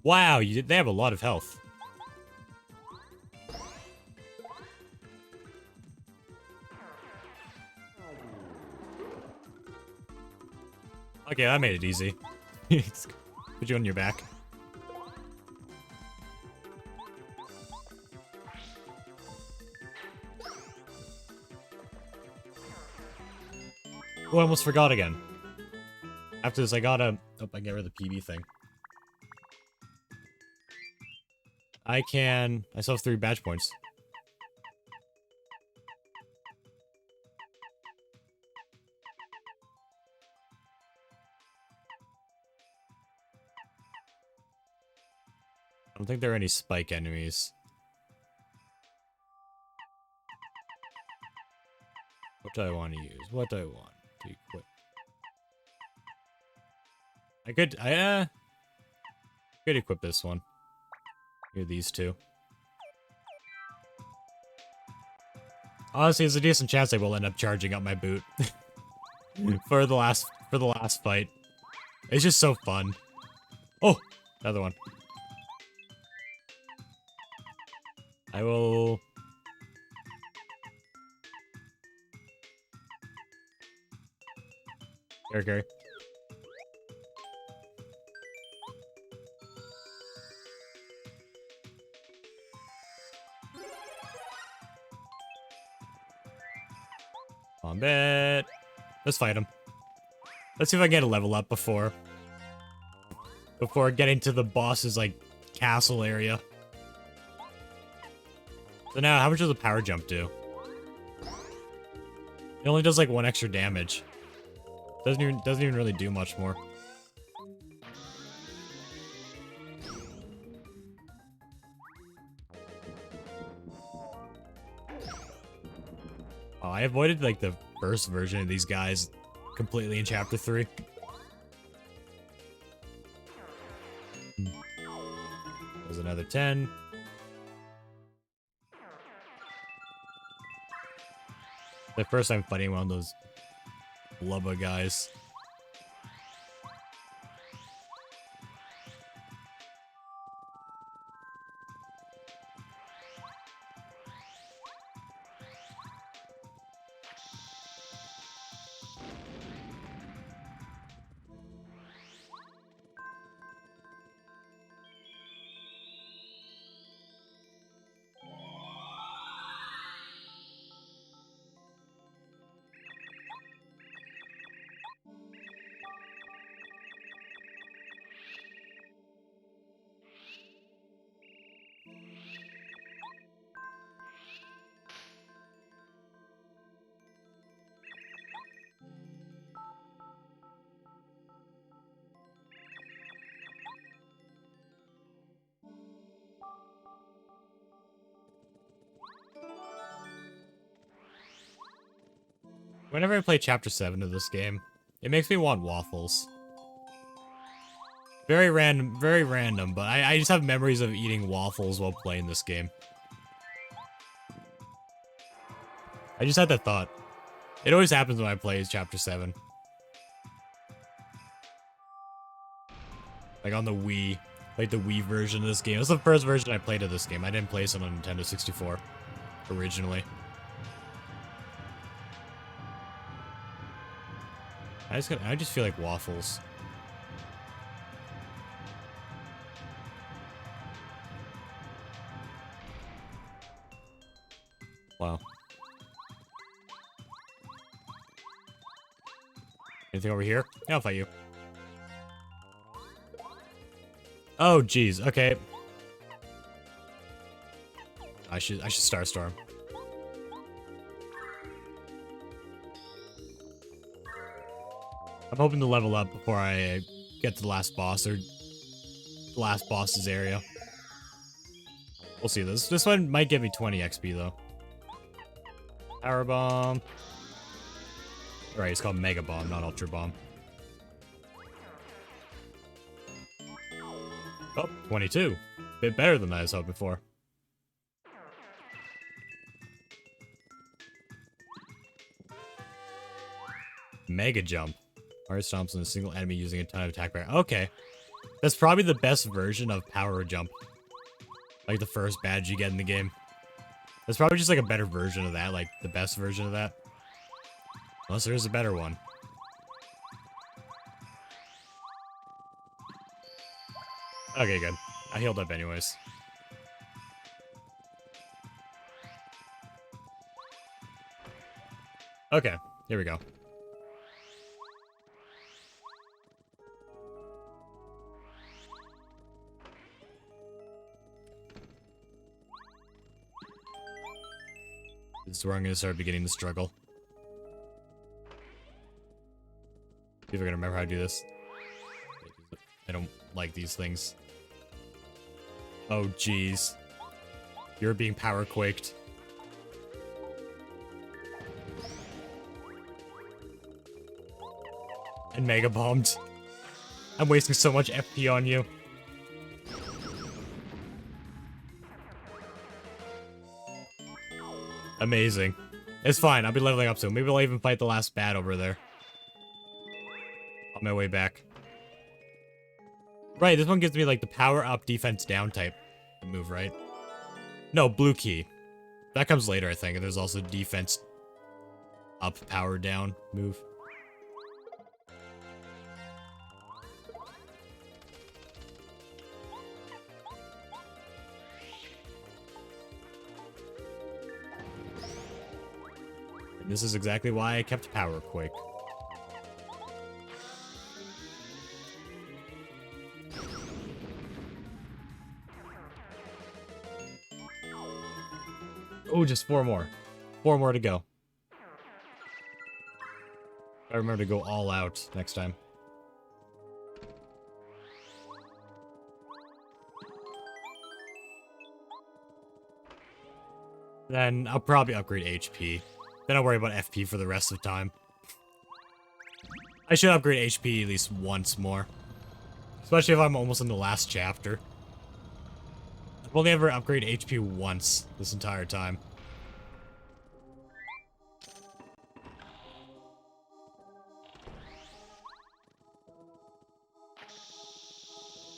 Wow, they have a lot of health. Okay, that made it easy. Put you on your back. Oh, I almost forgot again. After this, I gotta... Oh, I get rid of the PB thing. I still have 3 badge points. I don't think there are any spike enemies. What do I want to use? What do I want to equip? I could equip this one. Here, these 2. Honestly, there's a decent chance I will end up charging up my boot for the last fight. It's just so fun. Oh, another one. I will. Carry. Combat. Let's fight him. Let's see if I can get a level up before getting to the boss's, like, castle area. So now, how much does the power jump do? It only does, like, 1 extra damage. Doesn't even really do much more. Oh, I avoided, like, the first version of these guys completely in Chapter 3. There's another 10. The first time fighting one of those Lubba guys. Whenever I play Chapter 7 of this game, it makes me want waffles. Very random, but I just have memories of eating waffles while playing this game. I just had that thought. It always happens when I play Chapter 7. Like on the Wii. Like the Wii version of this game. It was the first version I played of this game. I didn't play this on Nintendo 64 originally. I just feel like waffles. Wow. Anything over here? Yeah, I'll fight you. Oh, jeez. Okay. I should Starstorm. I'm hoping to level up before I get to the last boss or the last boss's area. We'll see. This one might give me 20 XP though. Power Bomb. Right, it's called Mega Bomb, not Ultra Bomb. Oh, 22. Bit better than I was hoping for. Mega Jump. Mario stomps on a single enemy using a ton of attack power. Okay. That's probably the best version of Power Jump. Like the first badge you get in the game. That's probably just like a better version of that, like the best version of that. Unless there is a better one. Okay, good. I healed up anyways. Okay, here we go. This is where I'm gonna start beginning the struggle. See if I can remember how to do this. I don't like these things. Oh, jeez. You're being power quaked. And mega bombed. I'm wasting so much FP on you. Amazing. It's fine, I'll be leveling up soon. Maybe I'll even fight the last bat over there. On my way back. Right, this one gives me like the power up, defense down type move, right? No, blue key. That comes later, I think. And there's also defense up, power down move. And this is exactly why I kept power quick. Oh, just 4 more. 4 more to go. I remember to go all out next time. Then I'll probably upgrade HP. Then I'll worry about FP for the rest of the time. I should upgrade HP at least once more. Especially if I'm almost in the last chapter. I've only ever upgraded HP once this entire time.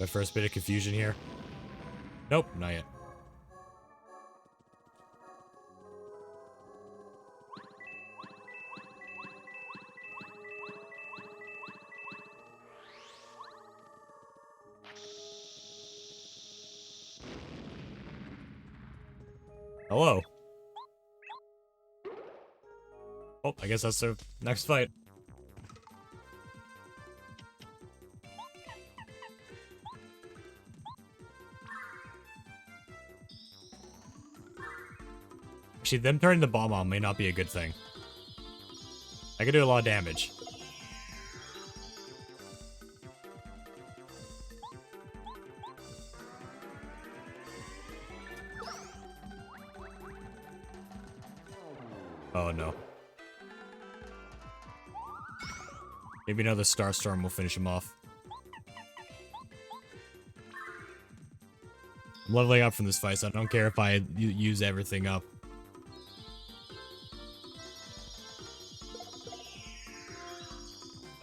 My first bit of confusion here. Nope, not yet. Hello. Oh, I guess that's the next fight. Actually, them turning the bomb on may not be a good thing. I could do a lot of damage. Oh no. Maybe another Star Storm will finish him off. I'm leveling up from this fight, so I don't care if I use everything up.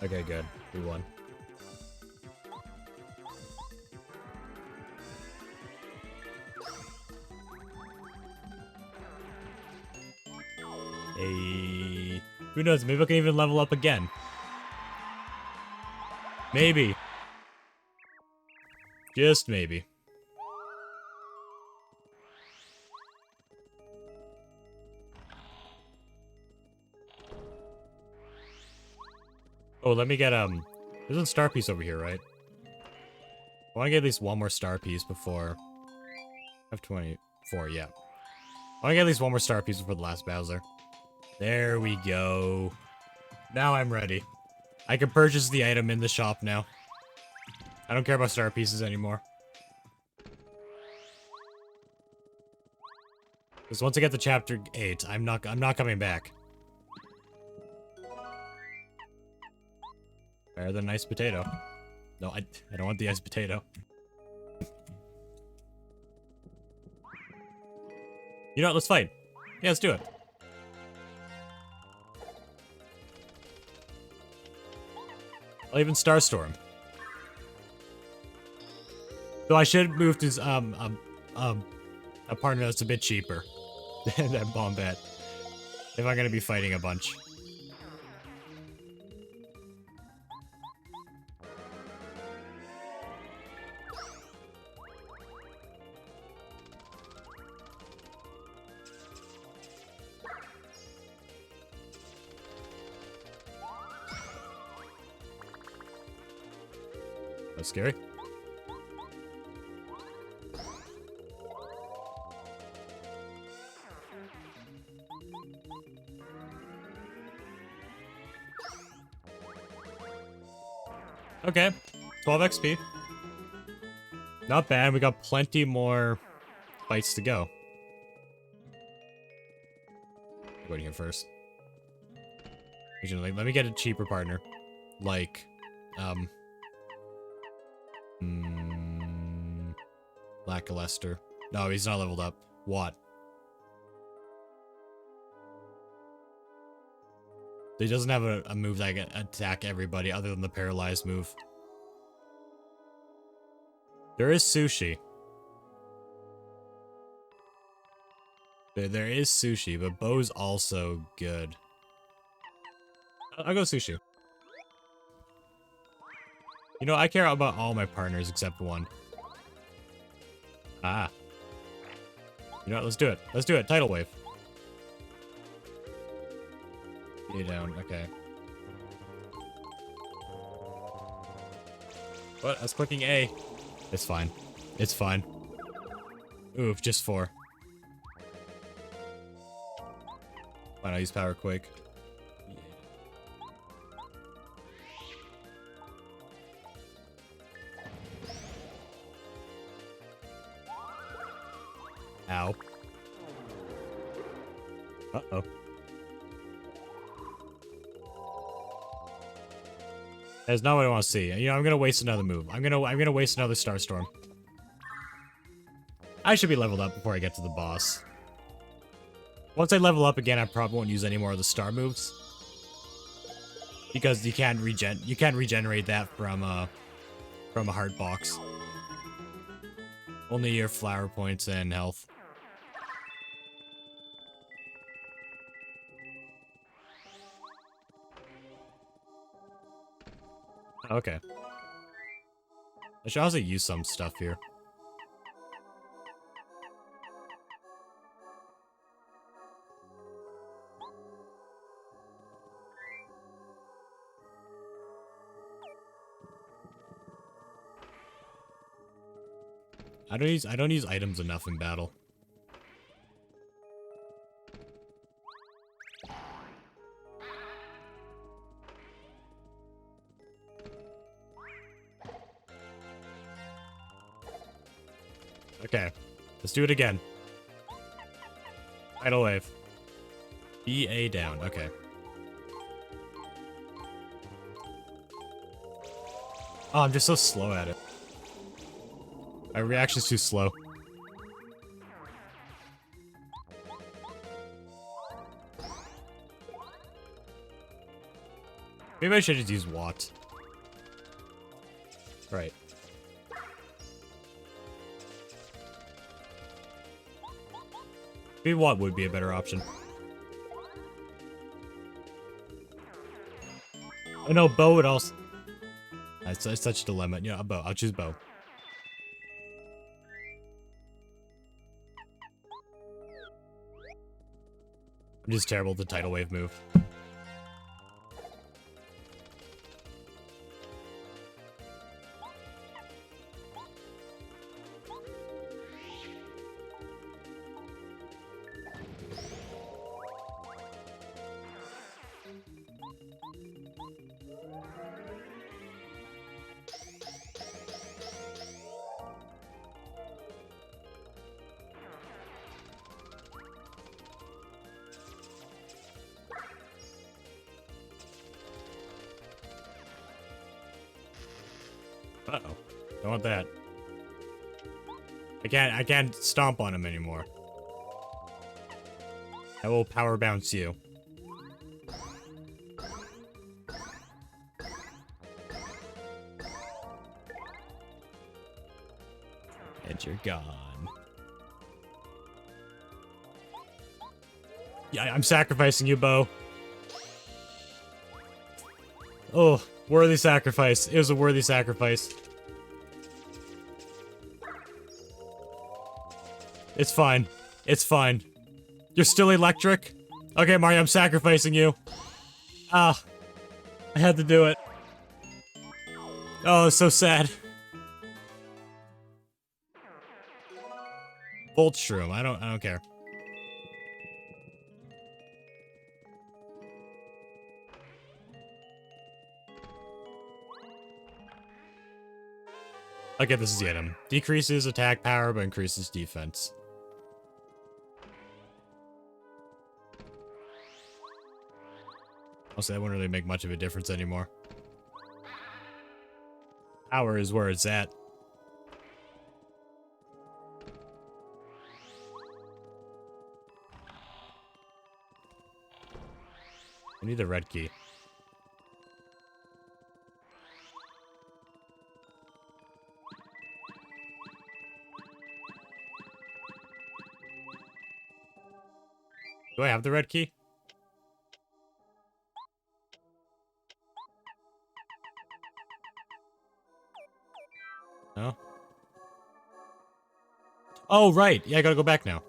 Okay, good. We won. Hey, who knows? Maybe I can even level up again. Maybe. Just maybe. Oh, let me get, there's a star piece over here, right? I want to get at least one more star piece before... I have 24, yeah. I want to get at least one more star piece before the last Bowser. There we go. Now I'm ready. I can purchase the item in the shop now. I don't care about star pieces anymore. Because once I get to chapter 8, I'm not coming back. Better than an ice potato. No, I don't want the ice potato. You know what, let's fight. Yeah, let's do it. I'll even Starstorm. So I should move to a partner that's a bit cheaper than Bombette. If I'm gonna be fighting a bunch. That's scary. 12 XP. Not bad. We got plenty more fights to go. Waiting here first. Actually, let me get a cheaper partner. Like, Lackluster. No, he's not leveled up. What? He doesn't have a move that can attack everybody other than the paralyzed move. There is sushi. There is sushi, but Bo's also good. I'll go sushi. You know, I care about all my partners except one. Ah. You know what, let's do it. Let's do it. Tidal wave. You down, okay. What? I was clicking A. It's fine. It's fine. Oof, just 4. Why not use Power Quake? Ow. Uh-oh. That's not what I want to see. You know, I'm gonna waste another move. I'm gonna waste another Star Storm. I should be leveled up before I get to the boss. Once I level up again, I probably won't use any more of the star moves. Because you can't regenerate that from a heart box. Only your flower points and health. Okay. I should also use some stuff here. I don't use items enough in battle. Okay, let's do it again. Tidal wave. BA down, okay. Oh, I'm just so slow at it. My reaction's too slow. Maybe I should just use Watt. Right. Maybe Watt would be a better option. Oh no, Bow would also... That's such a dilemma. Yeah, Bow. I'll choose Bow. I'm just terrible at the tidal wave move. Uh-oh. Don't want that. I can't stomp on him anymore. I will power bounce you. And you're gone. Yeah, I'm sacrificing you, Bo. Oh, worthy sacrifice. It was a worthy sacrifice. It's fine. It's fine. You're still electric? Okay, Mario, I'm sacrificing you. Ah. I had to do it. Oh, it's so sad. Volt Shroom. I don't care. Okay, this is the item. Decreases attack power, but increases defense. Also, that wouldn't really make much of a difference anymore. Power is where it's at. I need the red key. Do I have the red key? No? Oh, right. Yeah, I gotta go back now.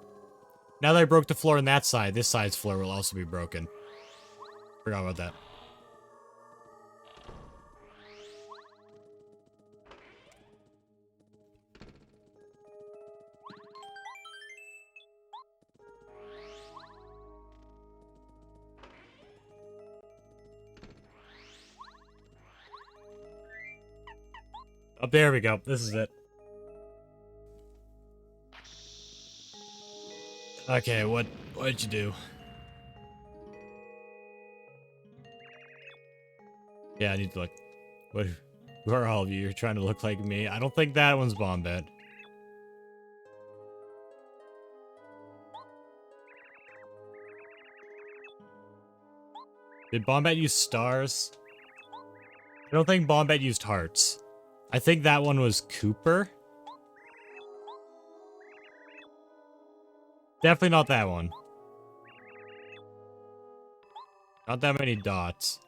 Now that I broke the floor on that side, this side's floor will also be broken. Forgot about that. Oh, there we go. This is it. Okay, what'd you do? Yeah, I need to look. Who are all of you? You're trying to look like me. I don't think that one's Bombette. Did Bombette use stars? I don't think Bombette used hearts. I think that one was Cooper. Definitely not that one. Not that many dots.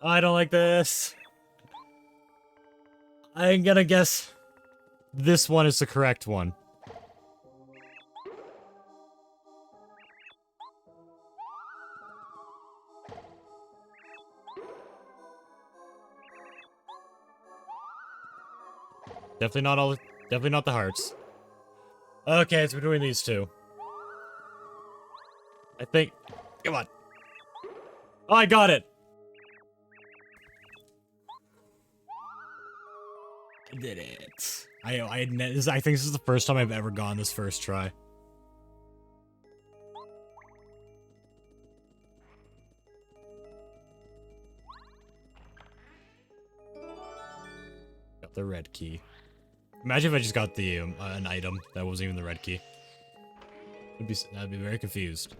I don't like this. I'm gonna guess this one is the correct one. Definitely not the hearts. Okay, it's between these two. I think. Come on. Oh, I got it. I did it. I think this is the first time I've ever gone this first try. Got the red key. Imagine if I just got the an item that wasn't even the red key. I'd be very confused.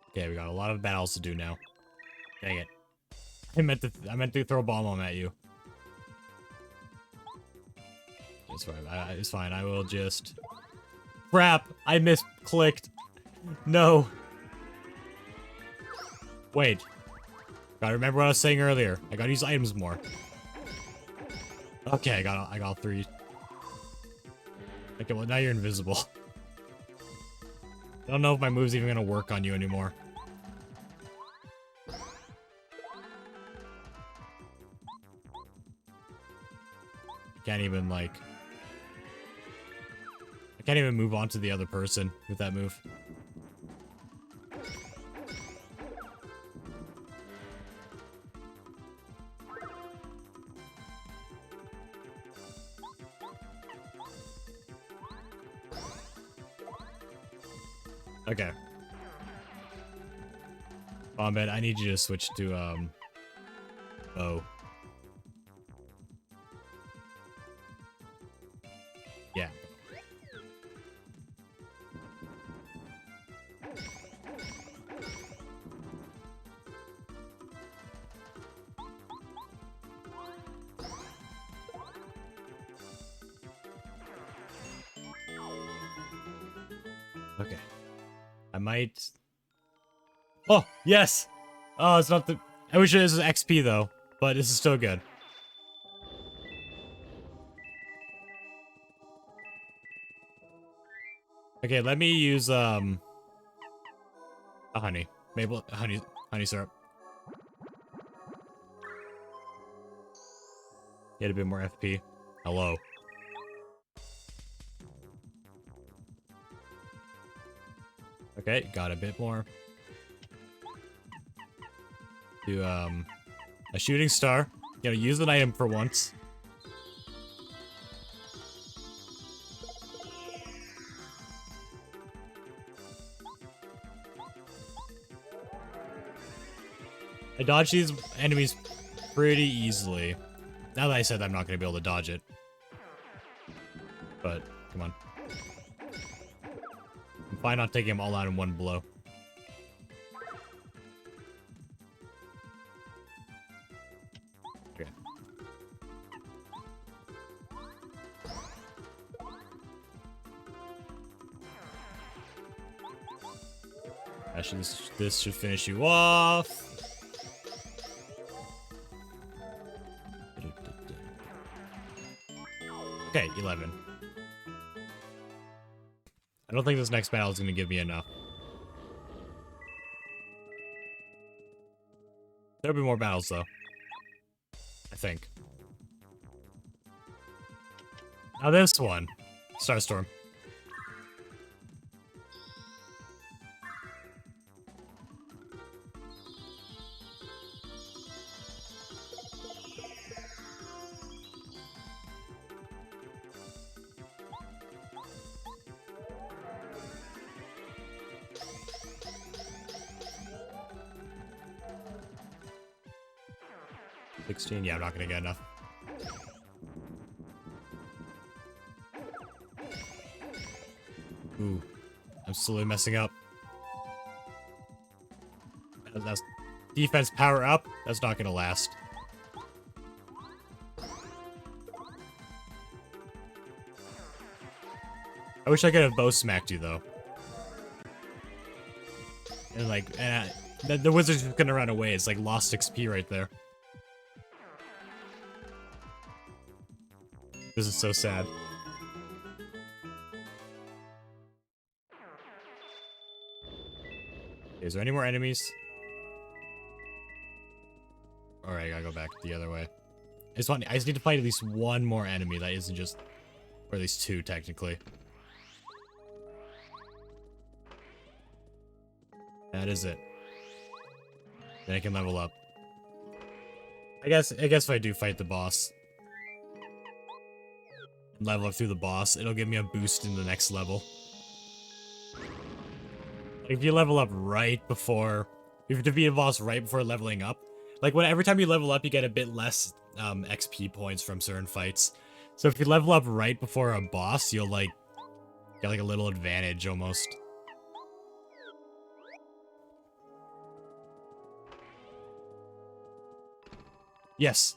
Okay, we got a lot of battles to do now. Dang it. I meant to throw a bomb at you. It's fine. It's fine. I will just... Crap! I misclicked. No. Wait. Gotta remember what I was saying earlier. I gotta use items more. Okay, I got 3. Okay, well now you're invisible. I don't know if my move's even gonna work on you anymore. Can't even, like... I can't even move on to the other person with that move. Okay. Bombette, I need you to switch to, bow. Yeah. Okay. I might Oh, yes! Oh, it's not the... I wish it was XP, though. But this is still good. Okay, let me use, a honey. Maple... honey syrup. Get a bit more FP. Hello. Okay, got a bit more. Do, a shooting star. Gotta use an item for once. I dodge these enemies pretty easily. Now that I said I'm not gonna be able to dodge it. But, come on. I'm fine not taking them all out in one blow. Okay. This should finish you off. Okay, 11. I don't think this next battle is going to give me enough. There'll be more battles, though. I think. Now this one. Starstorm. Yeah, I'm not gonna get enough. Ooh, I'm slowly messing up. That's defense power up. That's not gonna last. I wish I could have bow smacked you though. And like, the wizard's gonna run away. It's like lost XP right there. This is so sad. Okay, is there any more enemies? Alright, I gotta go back the other way. I just need to fight at least one more enemy that isn't just... Or at least two, technically. That is it. Then I can level up. I guess if I do fight the boss... level up through the boss, it'll give me a boost in the next level. If you level up right before... If you defeat a boss right before leveling up, like every time you level up, you get a bit less XP points from certain fights. So if you level up right before a boss, you'll like get like a little advantage almost. Yes.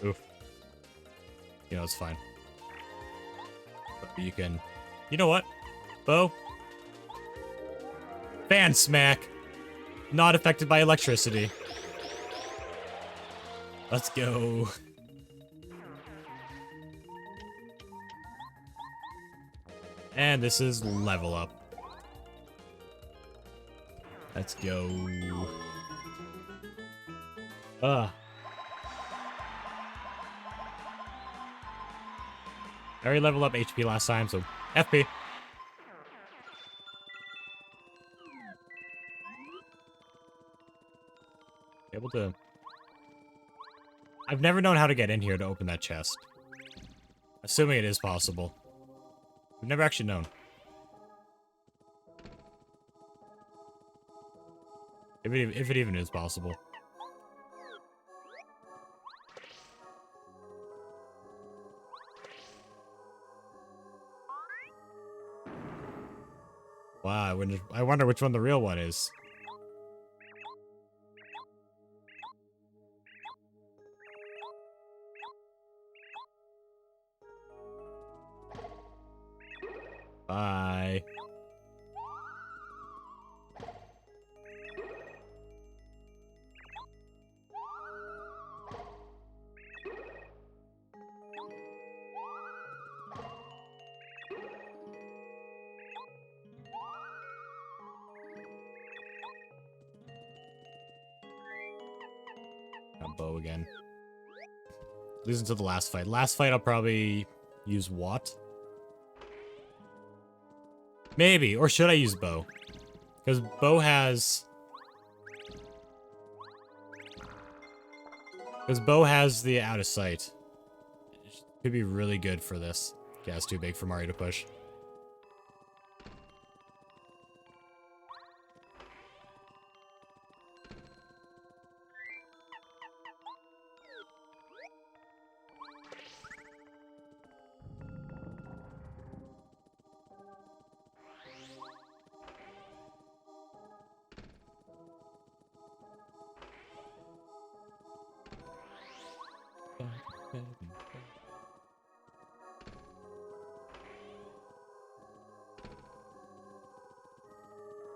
Oof. You know, it's fine. But you can... You know what? Bo? Fan smack! Not affected by electricity. Let's go. And this is level up. Let's go. Ugh. I already leveled up HP last time, so FP. Able to... I've never known how to get in here to open that chest. Assuming it is possible. I've never actually known. If it even is possible. Wow, I wonder which one the real one is. Bye. Bow again. Losing to the last fight. Last fight I'll probably use what? Maybe, or should I use bow? Because bow has... Because bow has the out of sight. It could be really good for this. Yeah, it's too big for Mario to push.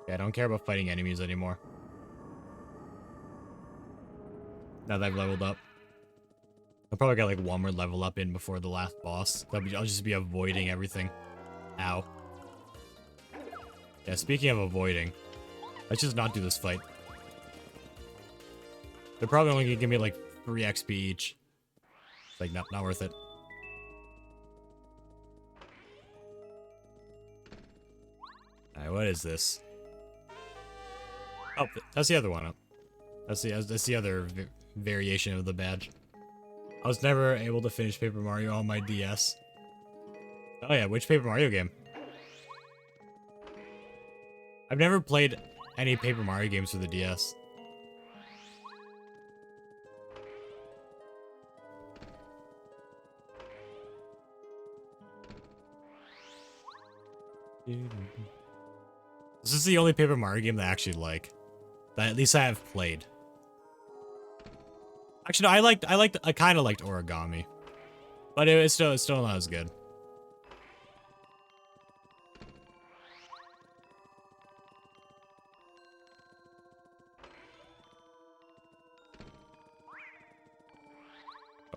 Yeah, I don't care about fighting enemies anymore. Now that I've leveled up. I'll probably get like one more level up in before the last boss. I'll just be avoiding everything. Ow. Yeah, speaking of avoiding, let's just not do this fight. They're probably only gonna give me like 3 XP each. It's like, not worth it. Alright, what is this? Oh, that's the other one. That's the other variation of the badge. I was never able to finish Paper Mario on my DS. Oh yeah, which Paper Mario game? I've never played any Paper Mario games for the DS. This is the only Paper Mario game that I actually like. That at least I have played. Actually, no, I kind of liked Origami. But it's still not as good.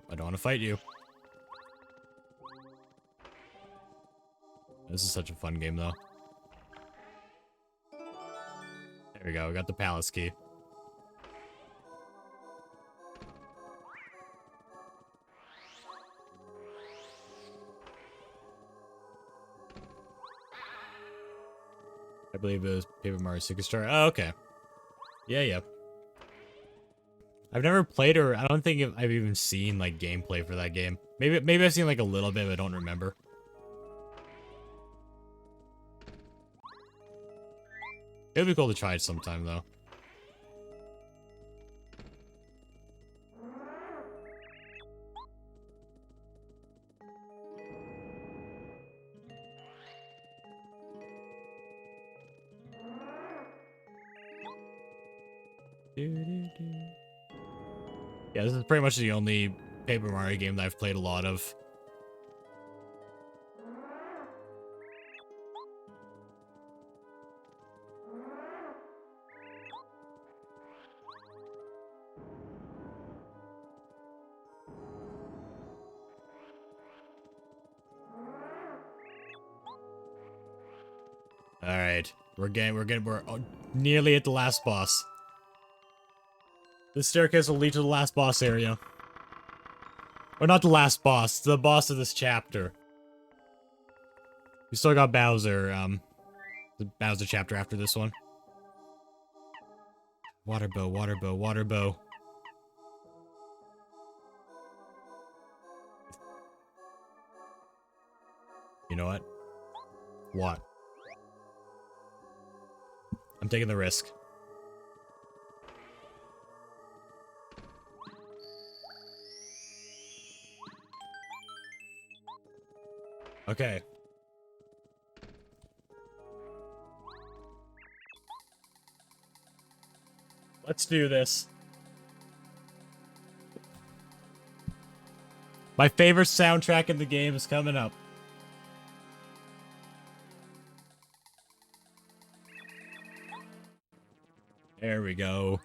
I don't want to fight you. This is such a fun game, though. There we go, we got the palace key. I believe it was Paper Mario 6 Star. Oh, okay. Yeah. I've never played, or I don't think I've even seen like gameplay for that game. Maybe I've seen like a little bit, but I don't remember. It'd be cool to try it sometime, though. Yeah, this is pretty much the only Paper Mario game that I've played a lot of. Alright, we're nearly at the last boss. This staircase will lead to the last boss area. Or not the last boss, the boss of this chapter. We still got Bowser, the Bowser chapter after this one. Water bow, water bow, water bow. You know what? What? I'm taking the risk. Okay. Let's do this. My favorite soundtrack in the game is coming up. There we go.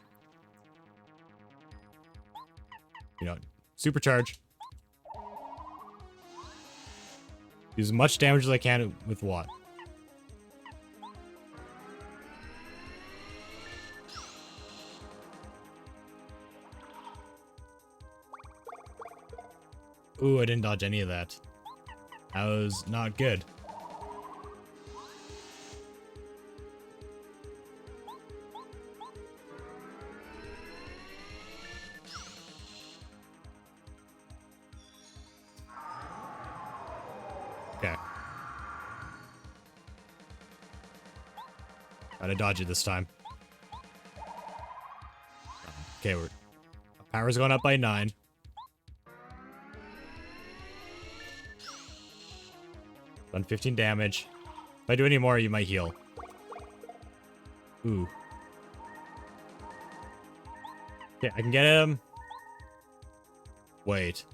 You know, supercharge. Use as much damage as I can with what? Ooh, I didn't dodge any of that. That was not good. Okay. Gotta dodge it this time. Okay, we're... Power's going up by 9. Done 15 damage. If I do any more, you might heal. Ooh. Okay, I can get him. Wait.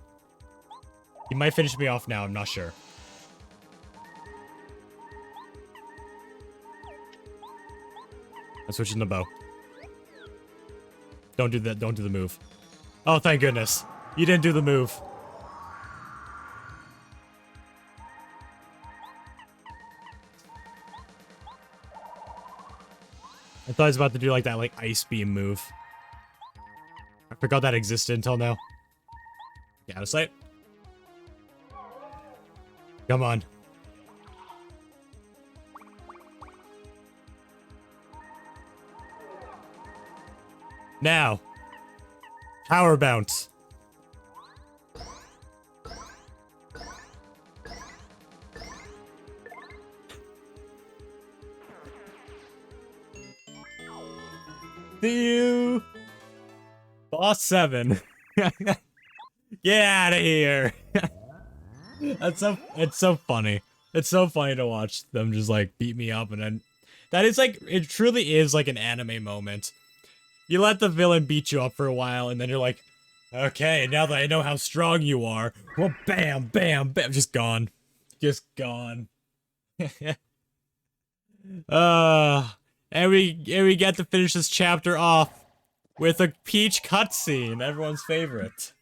He might finish me off now, I'm not sure. I'm switching the bow. Don't do that, don't do the move. Oh, thank goodness. You didn't do the move. I thought I was about to do like that ice beam move. I forgot that existed until now. Get out of sight. Come on. Now. Power bounce. See you. Boss 7. Get out of here. It's so funny. It's so funny to watch them just like beat me up, and then that is like, it truly is like an anime moment. You let the villain beat you up for a while, and then you're like, okay, now that I know how strong you are, well, bam, bam, bam, just gone. Just gone. And we get to finish this chapter off with a Peach cutscene, everyone's favorite.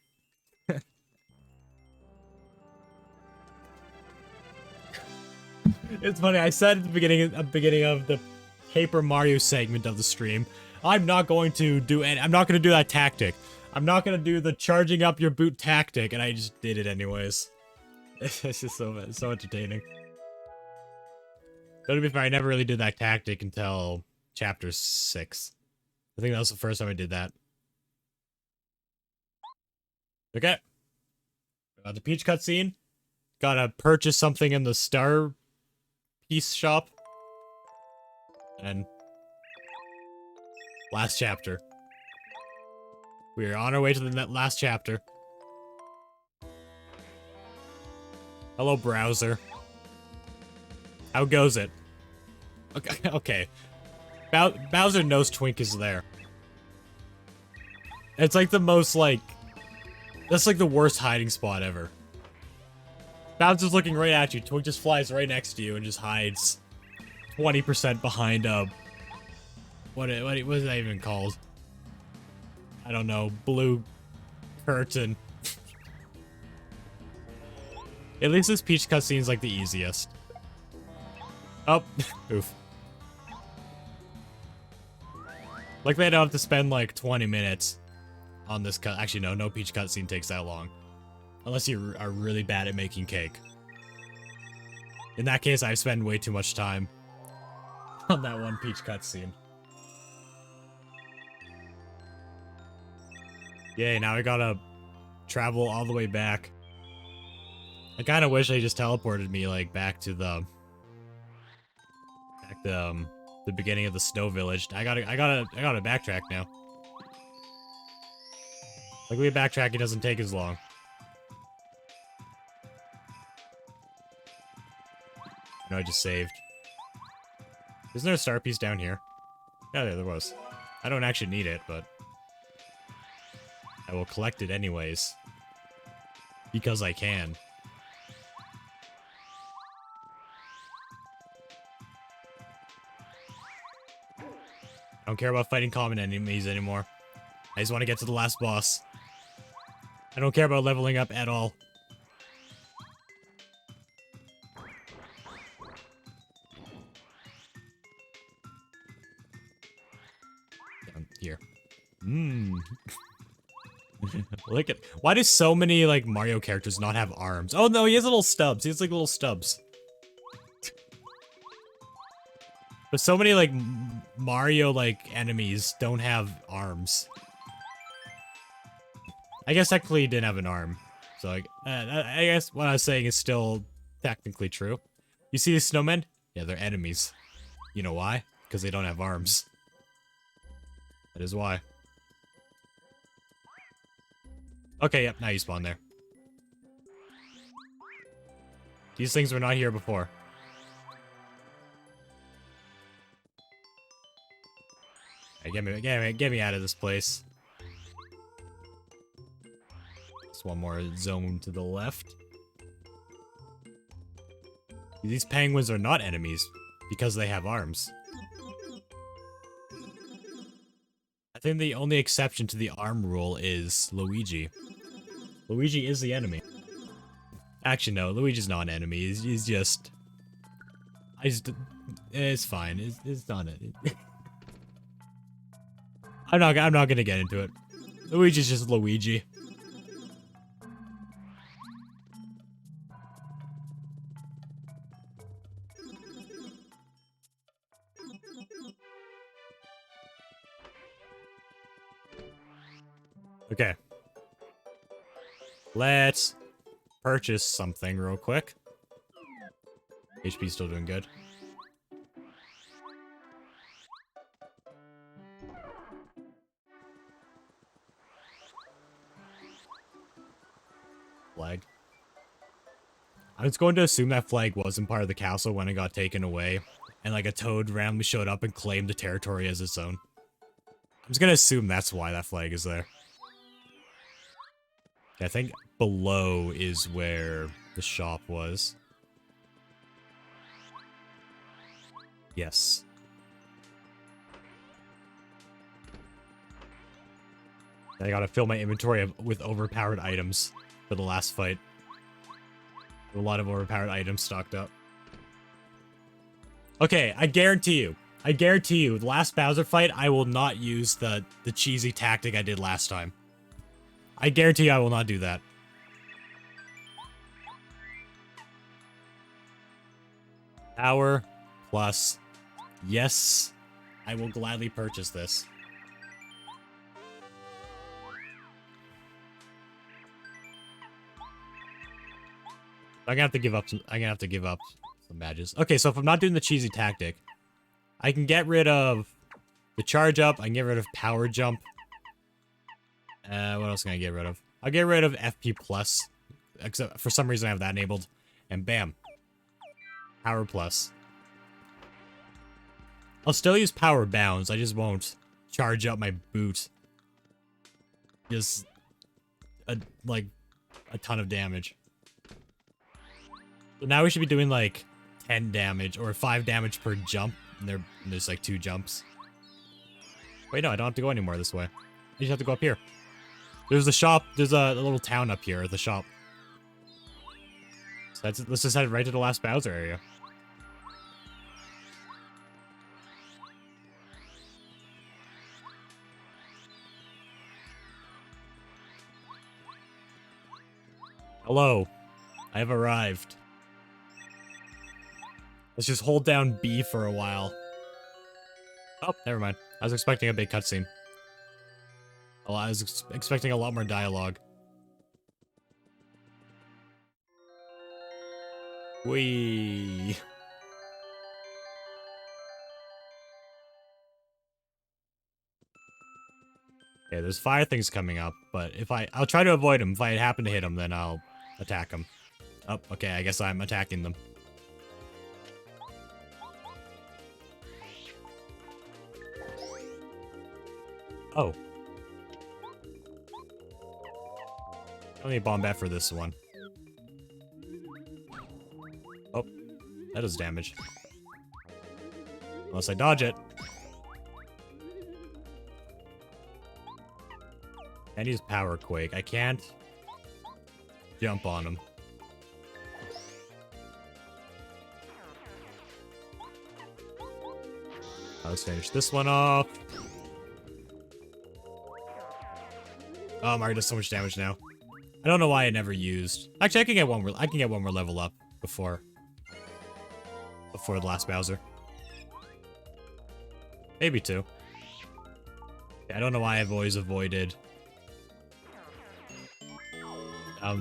It's funny, I said at the beginning of the Paper Mario segment of the stream, I'm not going to do that tactic. I'm not gonna do the charging up your boot tactic, and I just did it anyways. It's just so entertaining. Though to be fair, I never really did that tactic until chapter 6. I think that was the first time I did that. Okay. The Peach cutscene. Gotta purchase something in the Star Piece shop. And last chapter. We are on our way to the last chapter. Hello, browser. How goes it? Okay, okay. Bowser knows Twink is there. It's like the most, like... That's like the worst hiding spot ever. Bowser's looking right at you. Twink just flies right next to you and just hides 20% behind a... What is that even called? I don't know. Blue curtain. At least this Peach cutscene's like the easiest. Oh, oof. Like they don't have to spend like 20 minutes on this cut. Actually, no Peach cutscene takes that long. Unless you are really bad at making cake. In that case, I spend way too much time on that one Peach cutscene. Yay, now I gotta travel all the way back. I kinda wish they just teleported me, like, back to the beginning of the Snow Village. I gotta backtrack now. Luckily, backtracking doesn't take as long. No, I just saved. Isn't there a star piece down here? Yeah, there was. I don't actually need it, but I will collect it anyways. Because I can. I don't care about fighting common enemies anymore. I just want to get to the last boss. I don't care about leveling up at all. Down here. Look at... Why do so many, like, Mario characters not have arms? Oh, no, he has little stubs. He has, like, little stubs. But so many, like, Mario, like, enemies don't have arms. I guess technically he didn't have an arm. So, like, I guess what I was saying is still technically true. You see these snowmen? Yeah, they're enemies. You know why? Because they don't have arms. That is why. Okay, yep, now you spawn there. These things were not here before. Hey, get me out of this place. Just one more zone to the left. These penguins are not enemies because they have arms. I think the only exception to the arm rule is Luigi. Luigi is the enemy. Actually, no, Luigi's not an enemy. He's just... It's fine. It's not it. I'm not gonna get into it. Luigi's just Luigi. Okay. Let's purchase something real quick. HP's still doing good. Flag. I was going to assume that flag wasn't part of the castle when it got taken away, and like a toad randomly showed up and claimed the territory as its own. I'm just gonna assume that's why that flag is there. I think below is where the shop was. Yes. I gotta fill my inventory with overpowered items for the last fight. A lot of overpowered items stocked up. Okay, I guarantee you, the last Bowser fight, I will not use the cheesy tactic I did last time. I guarantee you I will not do that. Power plus. Yes, I will gladly purchase this. I'm gonna have to give up some badges. Okay, so if I'm not doing the cheesy tactic, I can get rid of the charge up, I can get rid of power jump. What else can I get rid of? I'll get rid of FP plus. Except for some reason I have that enabled. And bam. Power plus. I'll still use power bounds, I just won't charge up my boot. Just like a ton of damage. So now we should be doing like 10 damage or 5 damage per jump. And there's like 2 jumps. Wait, no, I don't have to go anymore this way. I just have to go up here. There's a shop. There's a little town up here at the shop. So let's just head right to the last Bowser area. Hello. I have arrived. Let's just hold down B for a while. Oh, never mind. I was expecting a big cutscene. I was expecting a lot more dialogue. Whee! Okay, there's fire things coming up, but I'll try to avoid them. If I happen to hit them, then I'll attack them. Oh, okay, I guess I'm attacking them. Oh. I don't need bomb bat for this one. Oh, that does damage. Unless I dodge it. And use power quake. I can't jump on him. Let's finish this one off. Oh, Mario does so much damage now. I don't know why I never used. Actually, I can get one more. I can get one more level up before the last Bowser. Maybe two. Yeah, I don't know why I've always avoided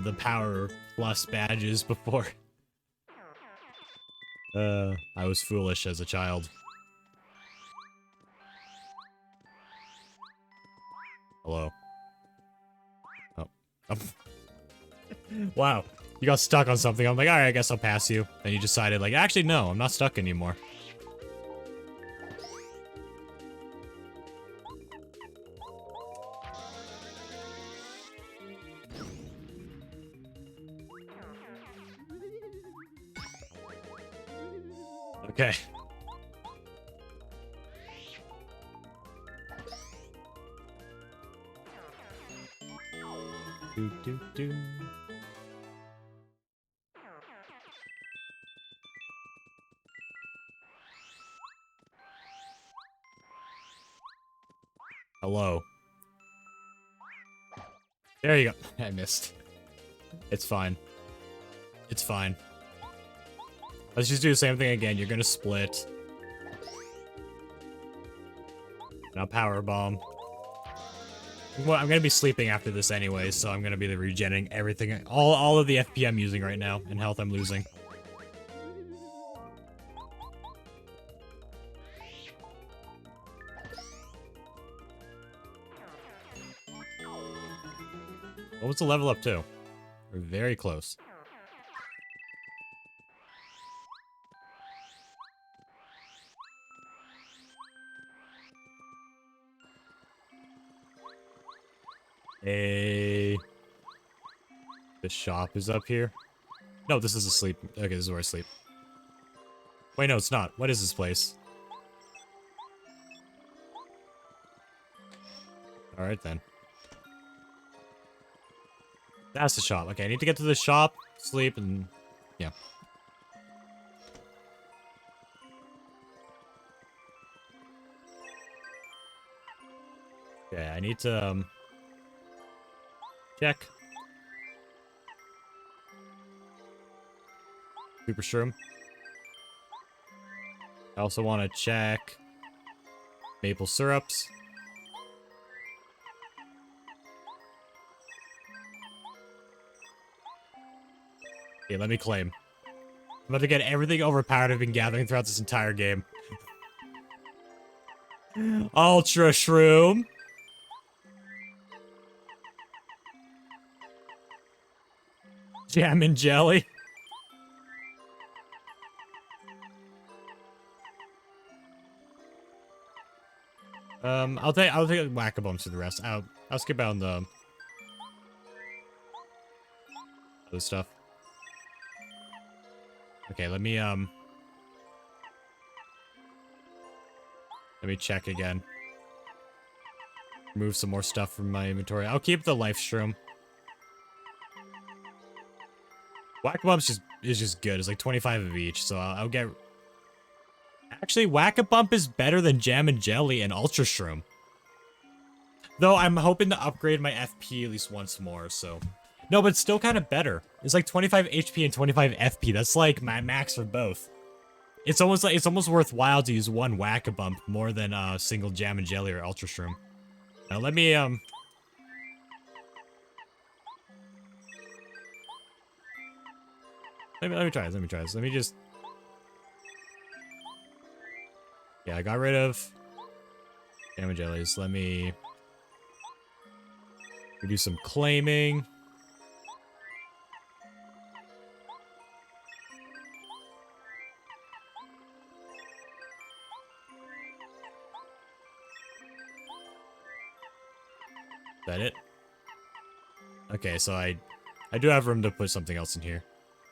the power plus badges before. I was foolish as a child. Hello. Oh. Wow. You got stuck on something. I'm like, alright, I guess I'll pass you. And you decided, like, actually, no, I'm not stuck anymore. Okay. Do, do, do. Hello. There you go. I missed. It's fine. It's fine. Let's just do the same thing again. You're gonna split. Now power bomb. Well, I'm gonna be sleeping after this anyway, so I'm gonna be regenerating everything. All of the FP I'm using right now, and health I'm losing. What was the level up to? We're very close. Hey. The shop is up here. No, this is a sleep. Okay, this is where I sleep. Wait, no, it's not. What is this place? Alright then. That's the shop. Okay, I need to get to the shop, sleep, and... yeah. Okay, I need to, check. Super Shroom. I also want to check maple syrups. Okay, let me claim. I'm about to get everything overpowered I've been gathering throughout this entire game. Ultra Shroom. Jam and jelly. I'll take whack-a-bumps to the rest. I'll skip out on the other stuff. Okay, let me check again. Remove some more stuff from my inventory. I'll keep the life shroom. Whack-a-bumps is just good. It's like 25 of each, so I'll get... Actually, Whack-a-bump is better than Jam and Jelly and Ultra Shroom. Though I'm hoping to upgrade my FP at least once more, so... No, but it's still kind of better. It's like 25 HP and 25 FP. That's like my max for both. It's almost worthwhile to use one Whack-a-bump more than a single Jam and Jelly or Ultra Shroom. Now let me Let me try this. Let me try this. Let me just... Yeah, I got rid of Jam and Jellies. Let me do some claiming. that it? Okay, so I do have room to put something else in here.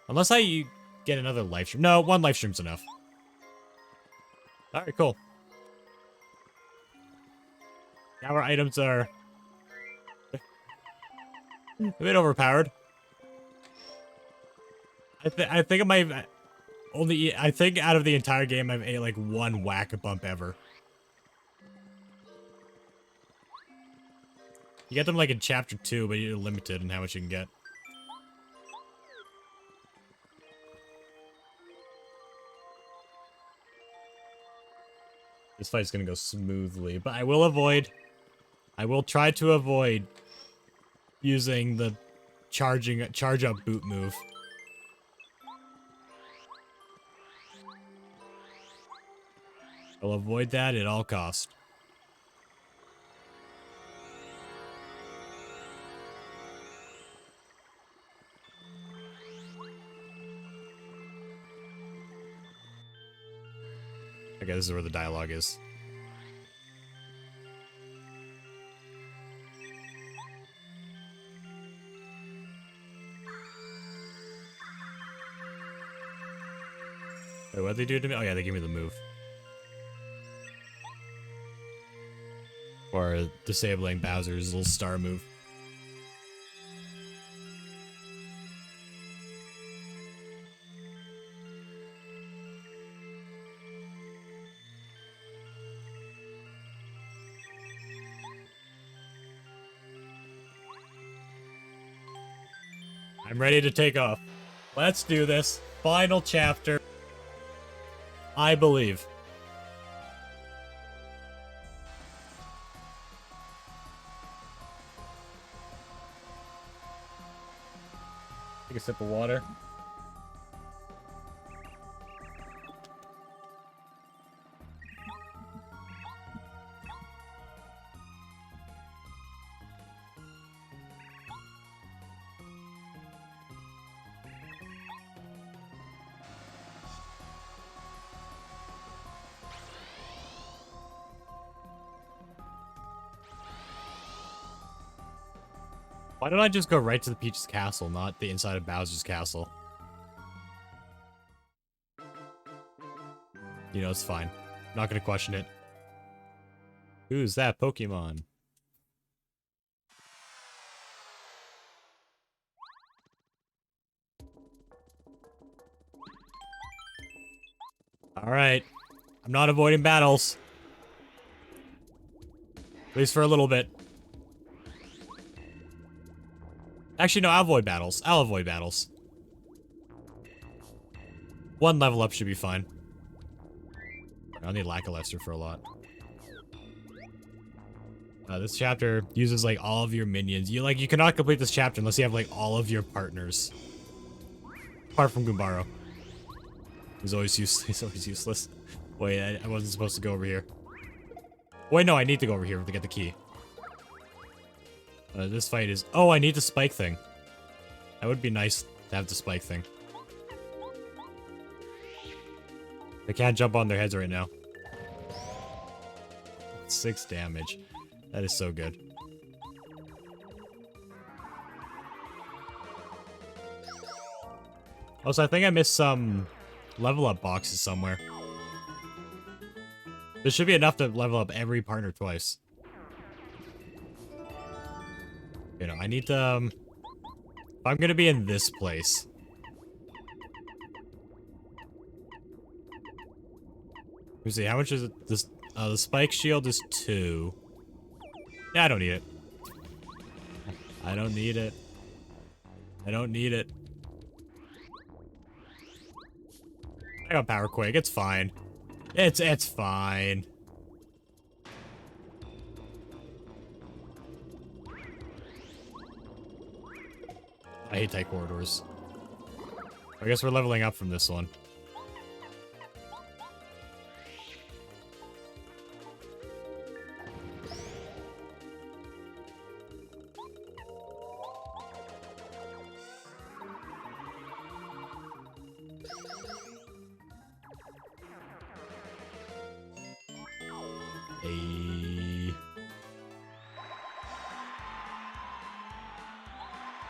Unless I get another live stream. No, one live stream's enough. Alright, cool. Now our items are a bit overpowered. I think I might only I think out of the entire game I've ate like one whack bump ever. You get them like in chapter 2, but you're limited in how much you can get. This fight's gonna go smoothly, but I will try to avoid using the charge up boot move. I'll avoid that at all costs. Okay, this is where the dialogue is. Wait, what'd they do to me? Oh yeah, they gave me the move. Or disabling Bowser's little star move. I'm ready to take off. Let's do this. Final chapter. I believe. Take a sip of water. Why don't I just go right to the Peach's castle, not the inside of Bowser's castle? You know, it's fine. Not gonna question it. Who's that Pokemon? Alright. I'm not avoiding battles. At least for a little bit. Actually, no, I'll avoid battles. I'll avoid battles. One level up should be fine. I'll need Lackluster for a lot. This chapter uses, like, all of your minions. You cannot complete this chapter unless you have, like, all of your partners. Apart from Goombaro. He's always useless. Wait, I wasn't supposed to go over here. Wait, no, I need to go over here to get the key. This fight is... Oh, I need the spike thing. That would be nice to have the spike thing. They can't jump on their heads right now. 6 damage. That is so good. Also, I think I missed some level up boxes somewhere. There should be enough to level up every partner twice. You know, I need to, if I'm gonna be in this place. Let me see, how much is it? This, the spike shield is 2. Yeah, I don't need it. I don't need it. I don't need it. I got Power Quake, it's fine. It's fine. I hate tight corridors. I guess we're leveling up from this one. Hey.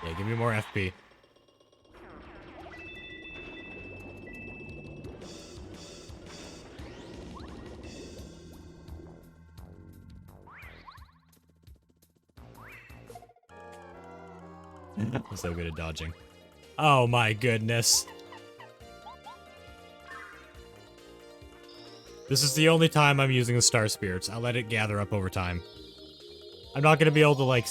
Yeah, give me more FP. I'm so good at dodging. Oh my goodness. This is the only time I'm using the Star Spirits. I'll let it gather up over time. I'm not gonna be able to, like...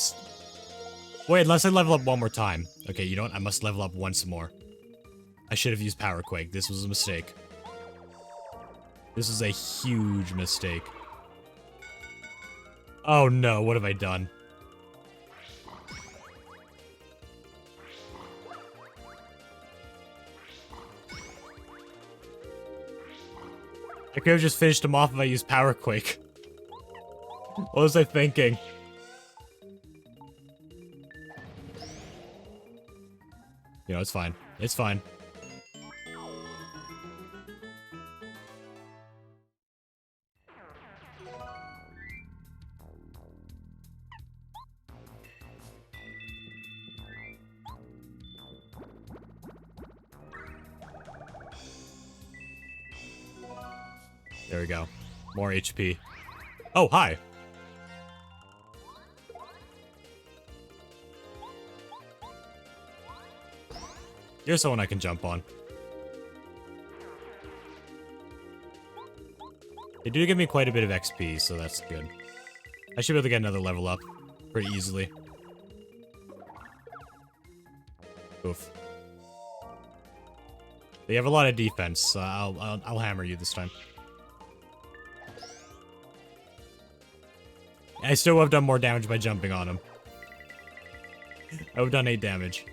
Wait, unless I level up one more time. Okay, you know what? I must level up once more. I should have used Power Quake. This was a mistake. This is a huge mistake. Oh no, what have I done? I could have just finished him off if I used Power Quake. What was I thinking? You know, it's fine. It's fine. There we go. More HP. Oh, hi! You're someone I can jump on. They do give me quite a bit of XP, so that's good. I should be able to get another level up pretty easily. Oof. They have a lot of defense, so I'll hammer you this time. I still would have done more damage by jumping on him. I would have done 8 damage.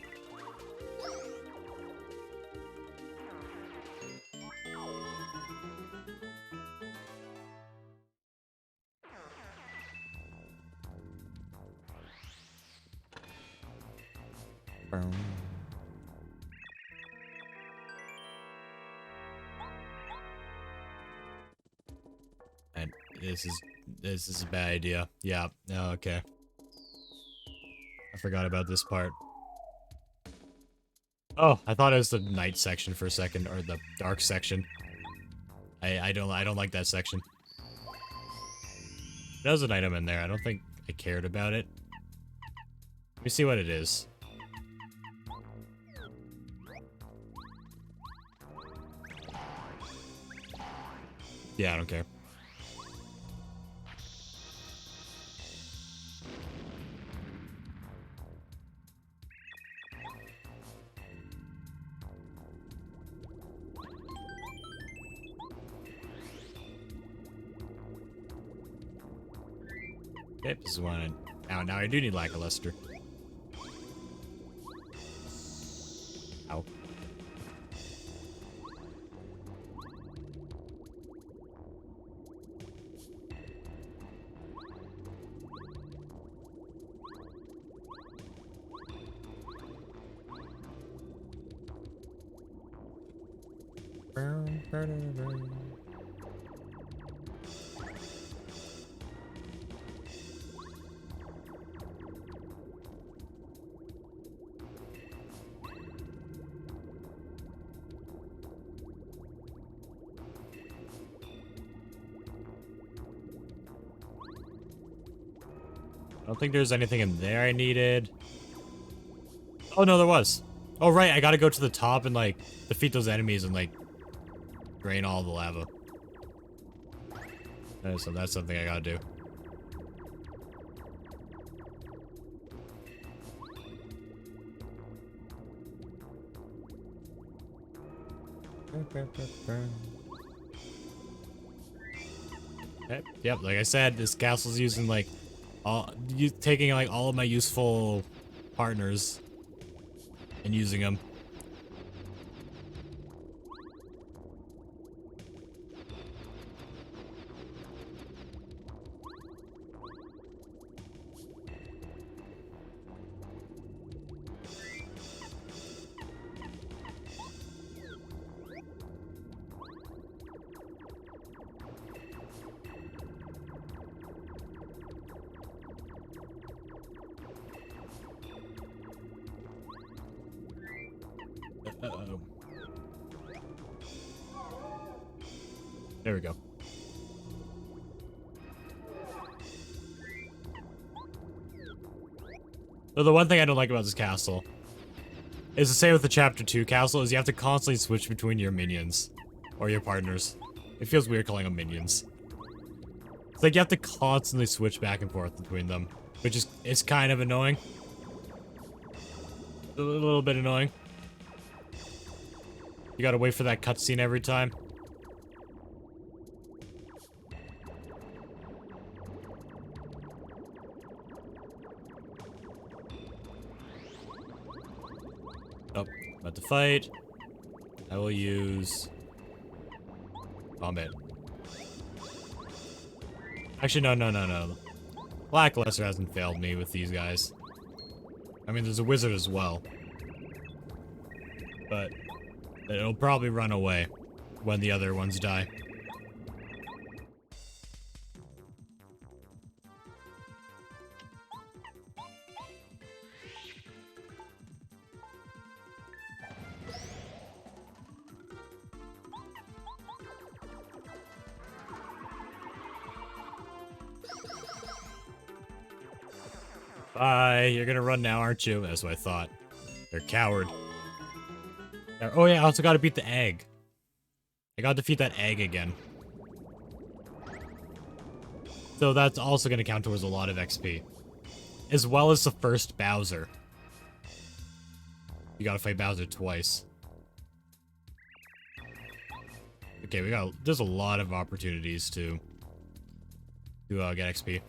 And this is a bad idea. Yeah. Oh, okay. I forgot about this part. Oh, I thought it was the night section for a second, or the dark section. I don't like that section. There was an item in there. I don't think I cared about it. Let me see what it is. Yeah, I don't care. Okay, this is one. Now I do need Lackluster. Ow. I don't think there's anything in there I needed. Oh, no, there was. Oh, right, I gotta go to the top and, like, defeat those enemies and, like, drain all the lava. So that's something I gotta do. Okay. Yep, like I said, this castle's using, like, taking, like, all of my useful partners and using them. Uh-oh. There we go. So the one thing I don't like about this castle is the same with the Chapter 2 castle, is you have to constantly switch between your minions. Or your partners. It feels weird calling them minions. It's like you have to constantly switch back and forth between them. Which is, it's kind of annoying. A little bit annoying. You gotta wait for that cutscene every time. Oh, about to fight. I will use Vomit. Actually, no. Lackluster hasn't failed me with these guys. I mean, there's a wizard as well. But it'll probably run away when the other ones die. Bye. You're gonna run now, aren't you? That's what I thought. You're a coward. Oh yeah, I also gotta beat the egg. I gotta defeat that egg again. So that's also gonna count towards a lot of XP. As well as the first Bowser. You gotta fight Bowser twice. Okay, there's a lot of opportunities to get XP.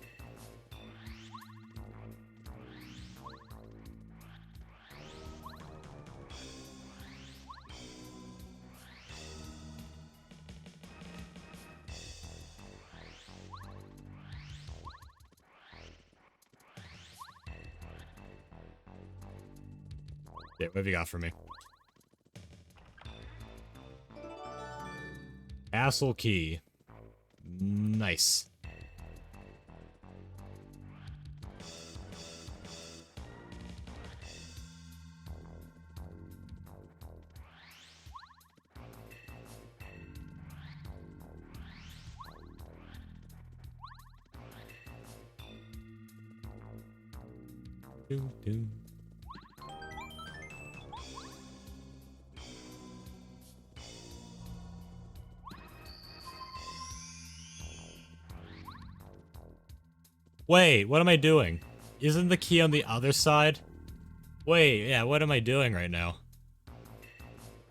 Yeah, what have you got for me? Castle key. Nice. Doo-doo. Wait, what am I doing? Isn't the key on the other side? Wait, yeah, what am I doing right now?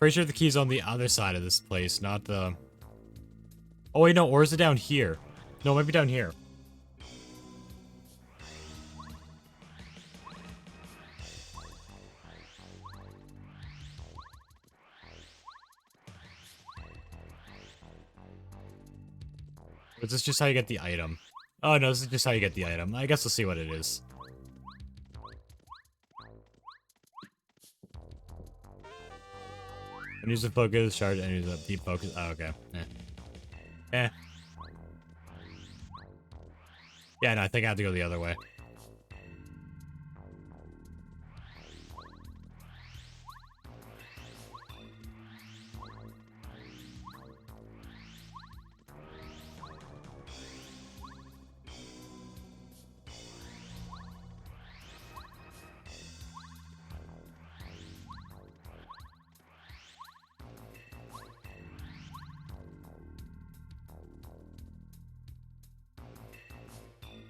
Pretty sure the key's on the other side of this place, not the... Oh wait, no, or is it down here? No, it might be down here. Is this just how you get the item? Oh no, this is just how you get the item. I guess we'll see what it is. And use the focus, charge, and use a deep focus. Oh, okay. Eh. Yeah, no, I think I have to go the other way.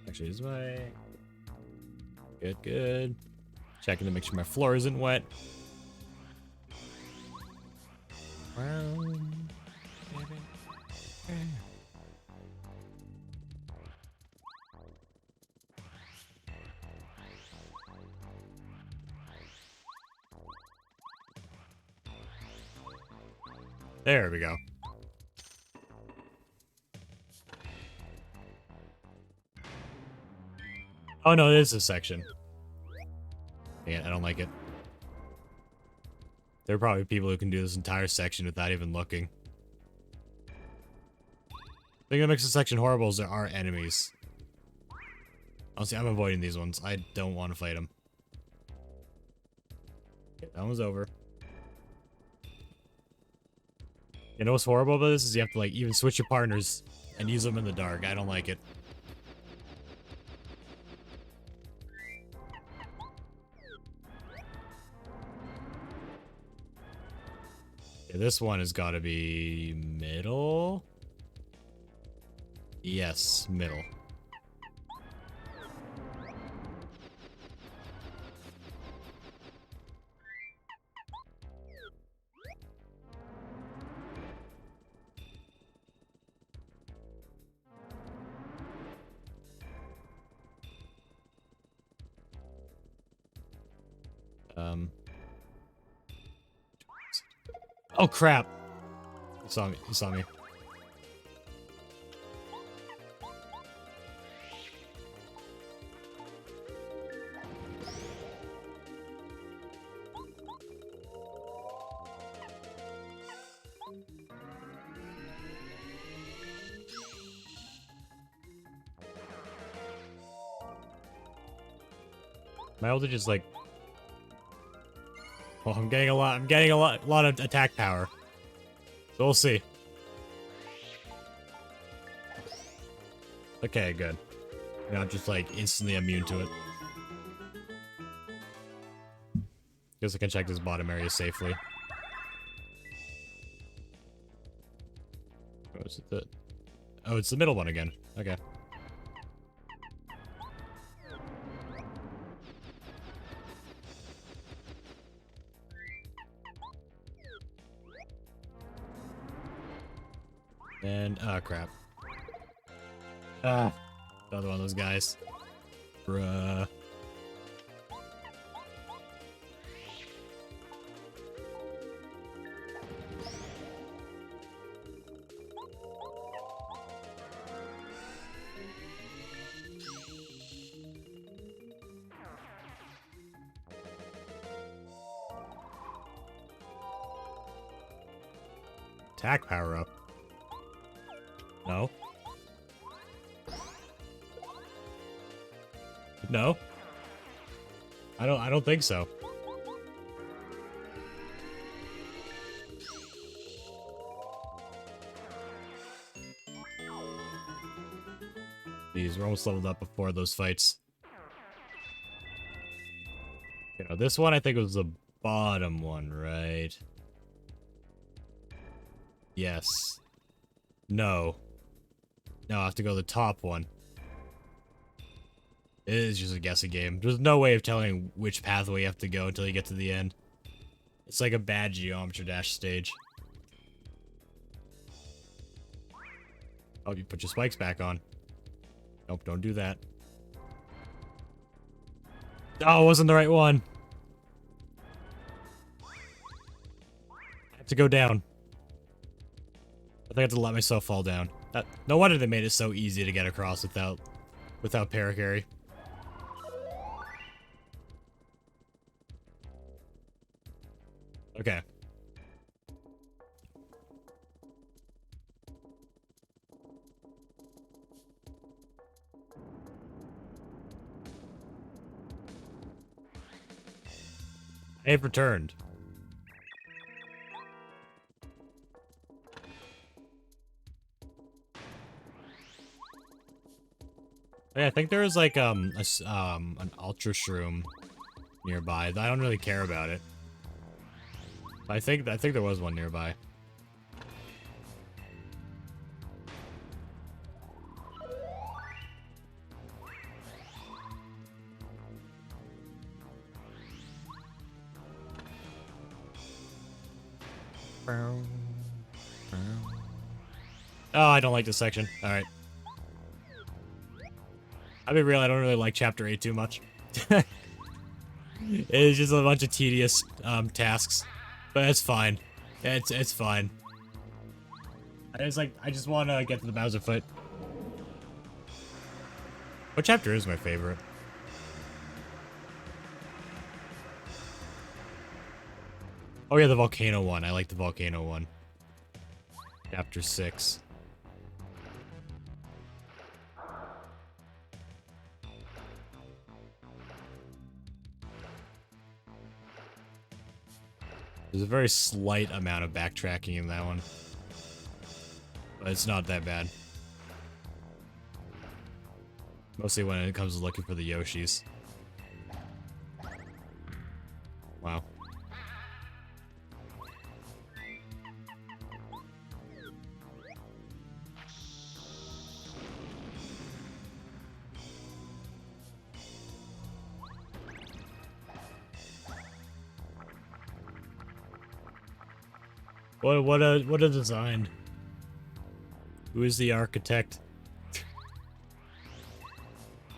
Actually, this way. Good. Checking to make sure my floor isn't wet. Round, baby. There we go. Oh no, it is this section. Yeah, I don't like it. There are probably people who can do this entire section without even looking. The thing that makes this section horrible is there are enemies. Honestly, I'm avoiding these ones. I don't want to fight them. Okay, that one's over. You know what's horrible about this is you have to like even switch your partners and use them in the dark. I don't like it. Yeah, this one has got to be middle. Yes, middle. Oh crap! You saw me. You saw me. My able to just like. Oh, I'm getting a lot. I'm getting a lot of attack power. So we'll see. Okay, good. You're not just like instantly immune to it. Guess I can check this bottom area safely. Oh, is it the... Oh, it's the middle one again. Okay. And, oh crap. Ah, another one of those guys. Bruh. Attack power up. No. No. I don't think so. These were almost leveled up before those fights. You know, this one I think was the bottom one, right? Yes. No. No, I have to go to the top one. It is just a guessing game. There's no way of telling which pathway you have to go until you get to the end. It's like a bad Geometry Dash stage. Oh, you put your spikes back on. Nope, don't do that. Oh, it wasn't the right one. I have to go down. I think I have to let myself fall down. No wonder they made it so easy to get across without paracarry. Okay. I have returned. Yeah, I think there is like an ultra shroom nearby. I don't really care about it. I think there was one nearby. Oh, I don't like this section. All right. I'll be real, I don't really like Chapter 8 too much. It's just a bunch of tedious tasks, but it's fine. It's fine. I just want to get to the Bowser fight. What chapter is my favorite? Oh yeah, the volcano one. I like the volcano one. Chapter 6. There's a very slight amount of backtracking in that one. But it's not that bad. Mostly when it comes to looking for the Yoshis. Wow. What a design. Who is the architect?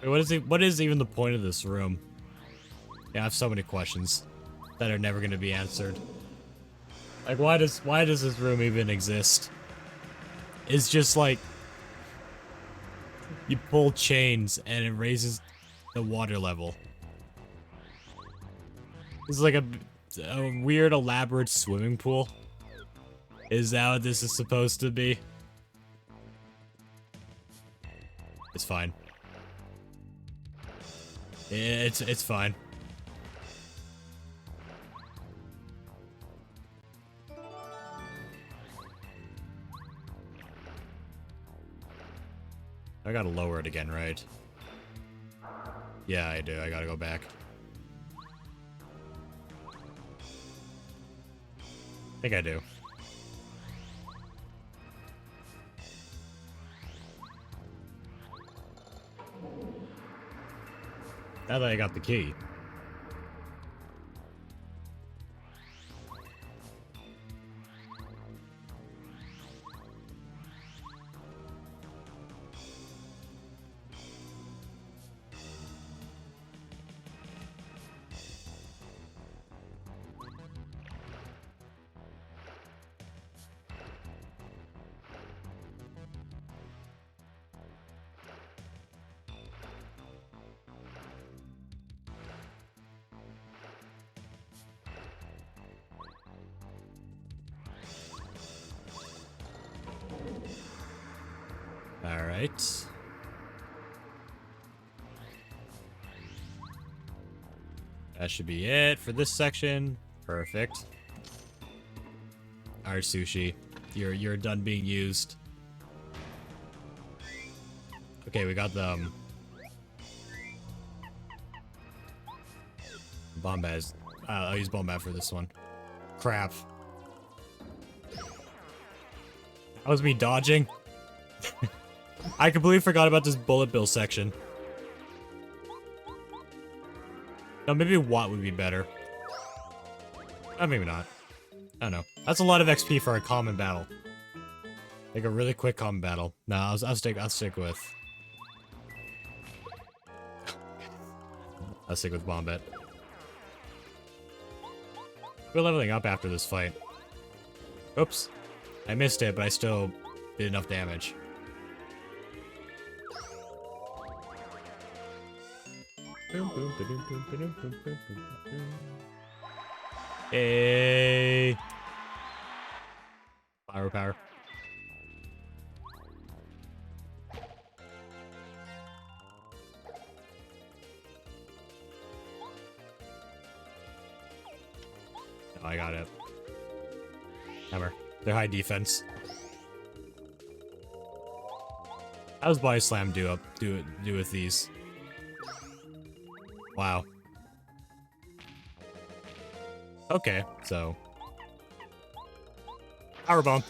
Wait, what is even the point of this room? Yeah, I have so many questions that are never gonna be answered. Like why does this room even exist? It's just like you pull chains and it raises the water level. This is like a weird elaborate swimming pool. Is that what this is supposed to be? It's fine. It's fine. I gotta lower it again, right? Yeah, I do. I gotta go back. I think I do. Now that I got the key. Alright. That should be it for this section. Perfect. Alright, Sushi. You're done being used. Okay, we got the bomb baz. I'll use bomb bat for this one. Crap. That was me dodging. I completely forgot about this bullet bill section. No, maybe Watt would be better. Maybe not. I don't know. That's a lot of XP for a common battle. Like a really quick common battle. No, I'll stick with. I'll stick with Bombette. We're leveling up after this fight. Oops. I missed it, but I still did enough damage. Hey. Flower power. Oh, I got it. Never. They're high defense. How does Body Slam do with these? Wow. Okay, so Power Bomb.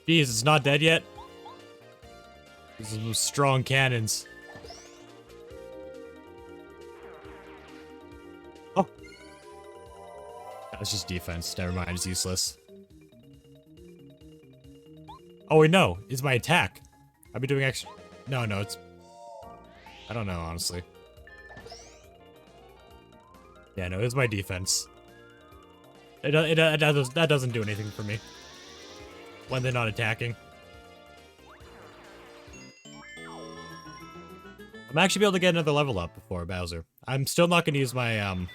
Jeez, it's not dead yet. These are strong cannons. Oh, that's just defense. Never mind, it's useless. Oh wait, no, it's my attack. I'll be doing extra. No, it's. I don't know, honestly. Yeah, no, it's my defense. That doesn't do anything for me when they're not attacking. I'm actually be able to get another level up before Bowser. I'm still not gonna use my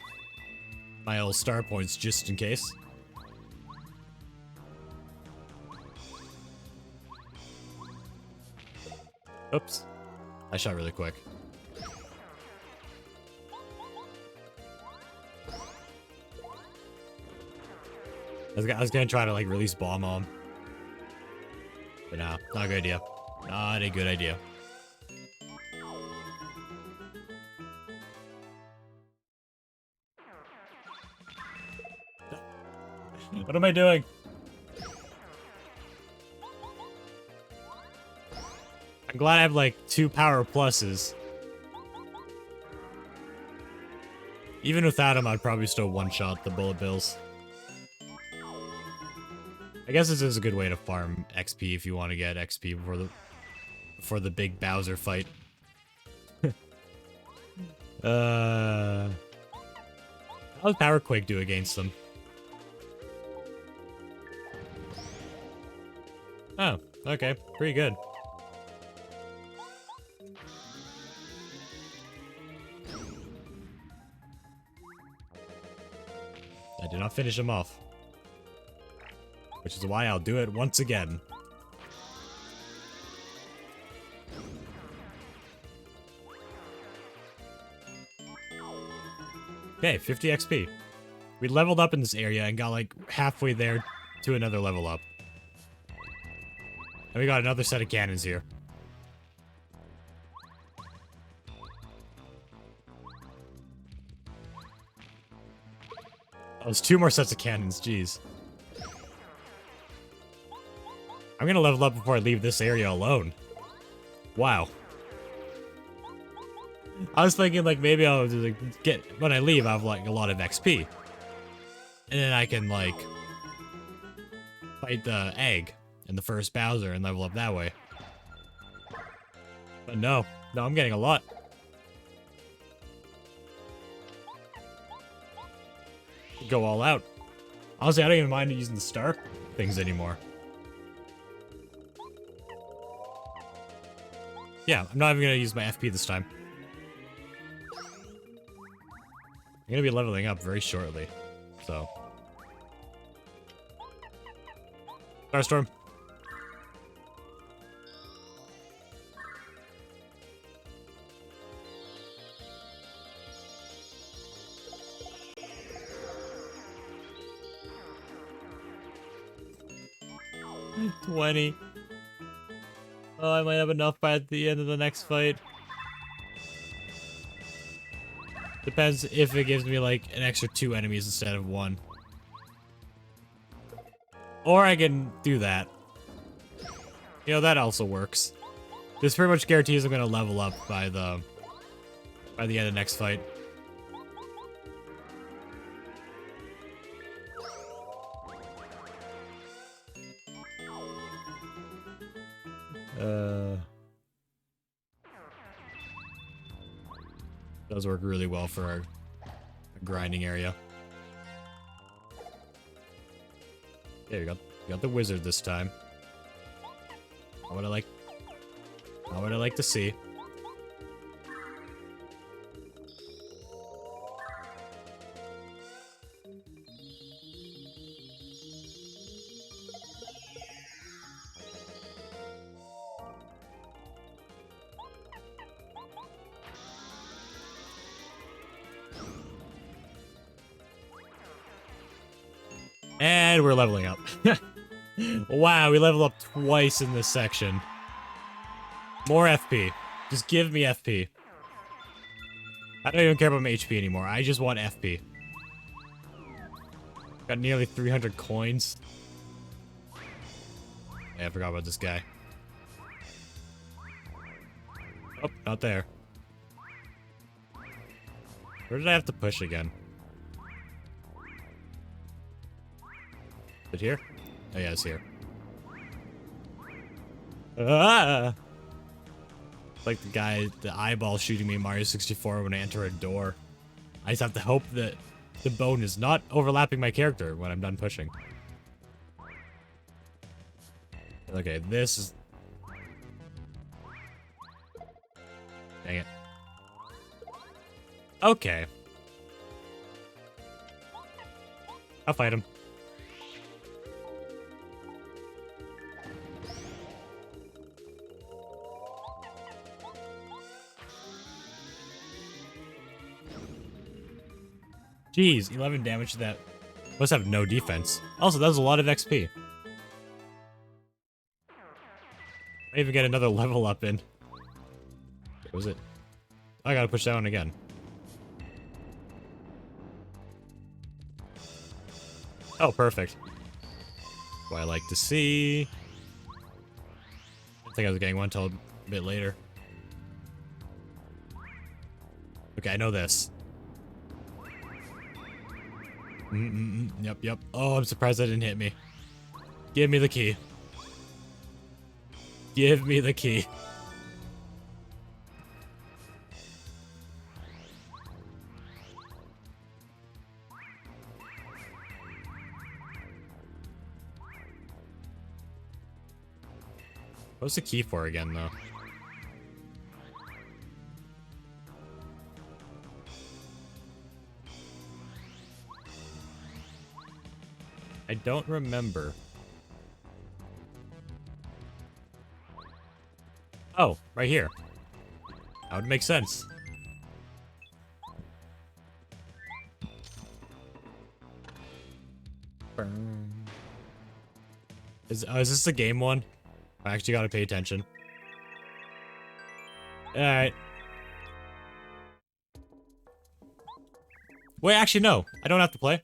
my old star points just in case. Oops. I shot really quick. I was gonna try to like release bomb on him. But no, not a good idea. Not a good idea. What am I doing? I'm glad I have like 2 power pluses. Even without him, I'd probably still one-shot the bullet bills. I guess this is a good way to farm XP if you want to get XP before the big Bowser fight. How does Power Quake do against them? Oh, okay, pretty good. I did not finish him off. Which is why I'll do it once again. Okay, 50 XP. We leveled up in this area and got like halfway there to another level up. And we got another set of cannons here. Oh, there's 2 more sets of cannons, jeez. I'm gonna level up before I leave this area alone. Wow. I was thinking like maybe I'll just, like, get when I leave I have like a lot of XP. And then I can like fight the egg and the first Bowser and level up that way. But no, I'm getting a lot. Go all out. Honestly, I don't even mind using the star things anymore. Yeah, I'm not even gonna use my FP this time. I'm gonna be leveling up very shortly, so. Starstorm. $20. Oh, I might have enough by the end of the next fight. Depends if it gives me like an extra 2 enemies instead of 1. Or I can do that. You know, that also works. This pretty much guarantees I'm gonna level up by the end of the next fight. Does work really well for our grinding area. There you go. We got the wizard this time. Not what I like to see. And we're leveling up. Wow, we level up twice in this section. More FP. Just give me FP. I don't even care about my HP anymore. I just want FP. Got nearly 300 coins. Hey, I forgot about this guy. Oh, not there. Where did I have to push again? Is it here? Oh yeah, it's here. Ah! Like the guy, the eyeball shooting me in Mario 64 when I enter a door. I just have to hope that the bone is not overlapping my character when I'm done pushing. Okay, this is... Dang it. Okay. I'll fight him. Jeez, 11 damage to that Must have no defense. Also, that was a lot of XP. I even get another level up in. What was it? I gotta push that one again. Oh, perfect. What I like to see. I think I was getting one until a bit later. Okay, I know this. Yep. Oh, I'm surprised that didn't hit me. Give me the key. Give me the key. What's the key for again, though? I don't remember. Oh, right here. That would make sense. Is this the game one? I actually gotta pay attention. Alright. Wait, actually, no. I don't have to play.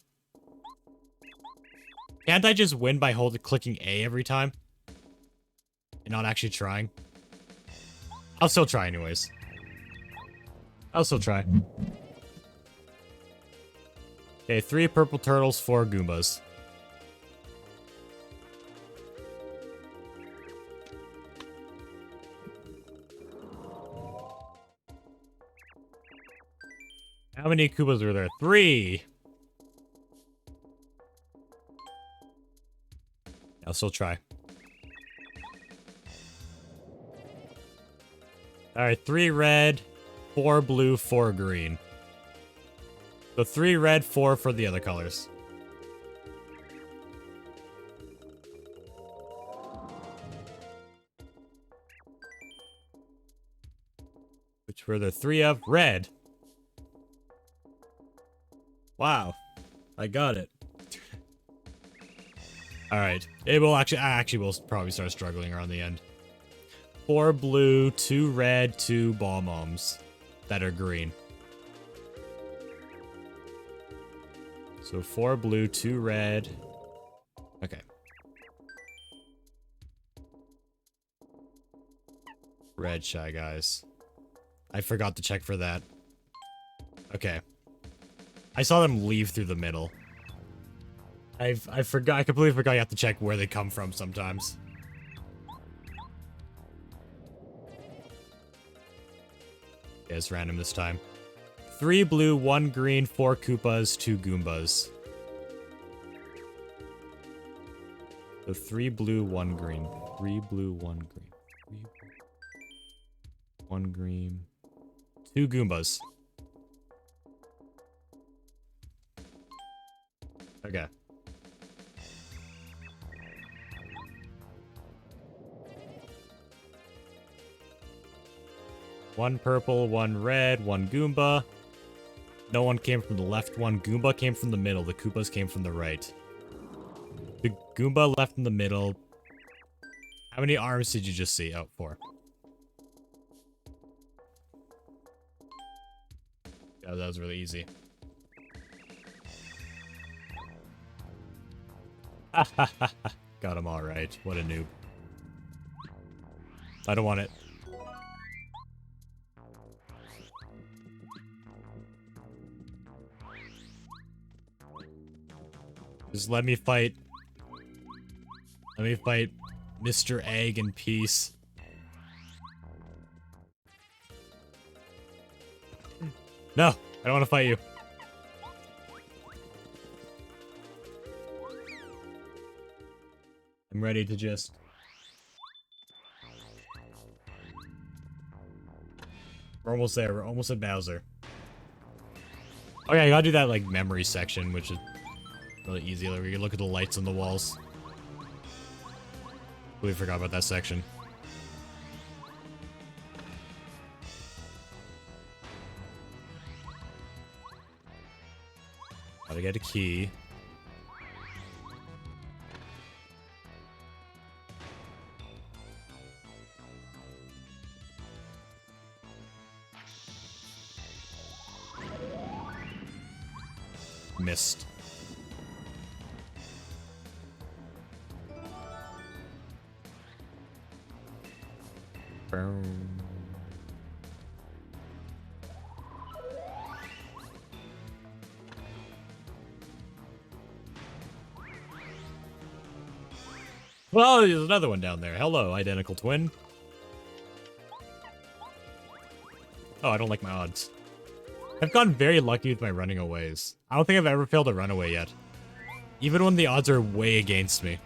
Can't I just win by clicking A every time? And not actually trying? I'll still try anyways. I'll still try. Okay, 3 purple turtles, 4 Goombas. How many Koopas were there? 3! I'll still try. Alright, 3 red, 4 blue, 4 green. So 3 red, 4 for the other colors. Which were the 3 of? Red. Wow. I got it. Alright. It will actually, I actually will probably start struggling around the end. 4 blue, 2 red, 2 Bob-Ombs that are green. So 4 blue, 2 red. Okay. Red Shy Guys. I forgot to check for that. Okay. I saw them leave through the middle. I completely forgot you have to check where they come from sometimes. Yeah, it's random this time. 3 blue, 1 green, 4 Koopas, 2 Goombas. So 3 blue, 1 green. 3 blue, 1 green. 1 green. 2 Goombas. Okay. One purple, 1 red, 1 Goomba. No one came from the left, 1 Goomba came from the middle, the Koopas came from the right. The Goomba left in the middle. How many arms did you just see? Oh, 4. Yeah, that was really easy. Got him all right. What a noob. I don't want it. Just let me fight. Let me fight Mr. Egg in peace. No, I don't want to fight you. I'm ready to just... We're almost there. We're almost at Bowser. Okay, I gotta do that, like, memory section, which is really easy. Like, we can look at the lights on the walls. We forgot about that section. Gotta get a key. Missed. Boom. Well, there's another one down there. Hello, identical twin. Oh, I don't like my odds. I've gotten very lucky with my running aways. I don't think I've ever failed a runaway yet. Even when the odds are way against me.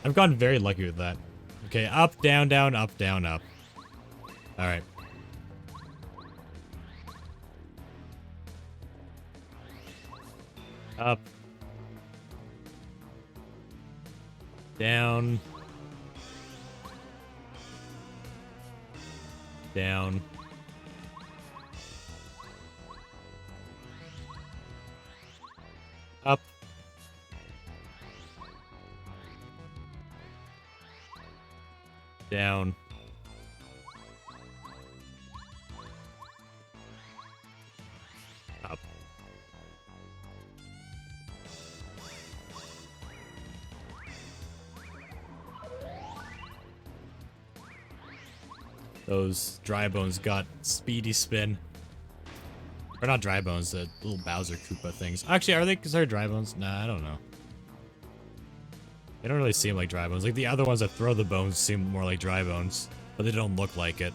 I've gotten very lucky with that. Okay, up, down, down, up, down, up. Alright. Up. Down. Down. Up. Down. Up. Those dry bones got speedy spin. Or not dry bones, the little Bowser Koopa things. Actually, are they considered dry bones? Nah, I don't know. They don't really seem like dry bones. Like the other ones that throw the bones seem more like dry bones, but they don't look like it.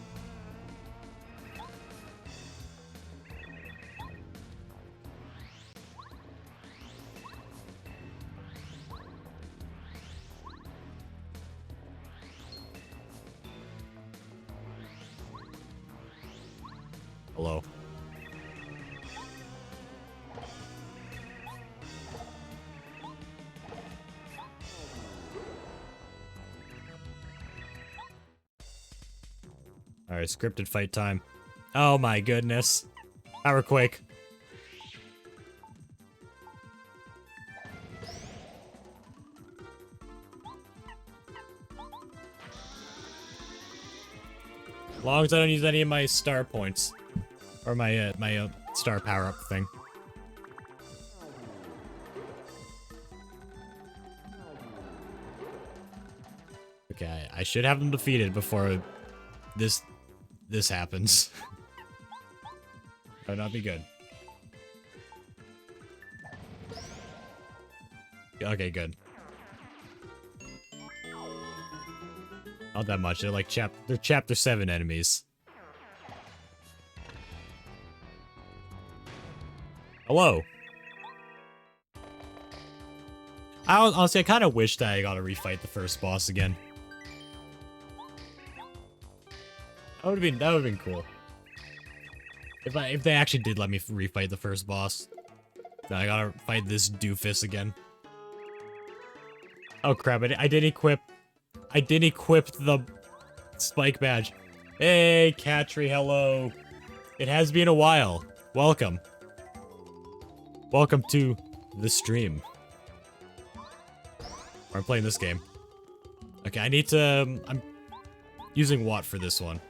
Hello. Alright, scripted fight time. Oh my goodness. Power Quake. As long as I don't use any of my star points. Or my, star power-up thing. Okay, I should have them defeated before this happens. That would not be good. Okay, good. Not that much. They're like they're chapter 7 enemies. Hello. Honestly, I kind of wish that I got to refight the first boss again. That would have been cool. If they actually did let me refight the first boss. Now I gotta fight this doofus again. Oh crap, I didn't equip the spike badge. Hey, Catry, hello. It has been a while. Welcome. Welcome to the stream. I'm playing this game. Okay, I need to... I'm using Watt for this one.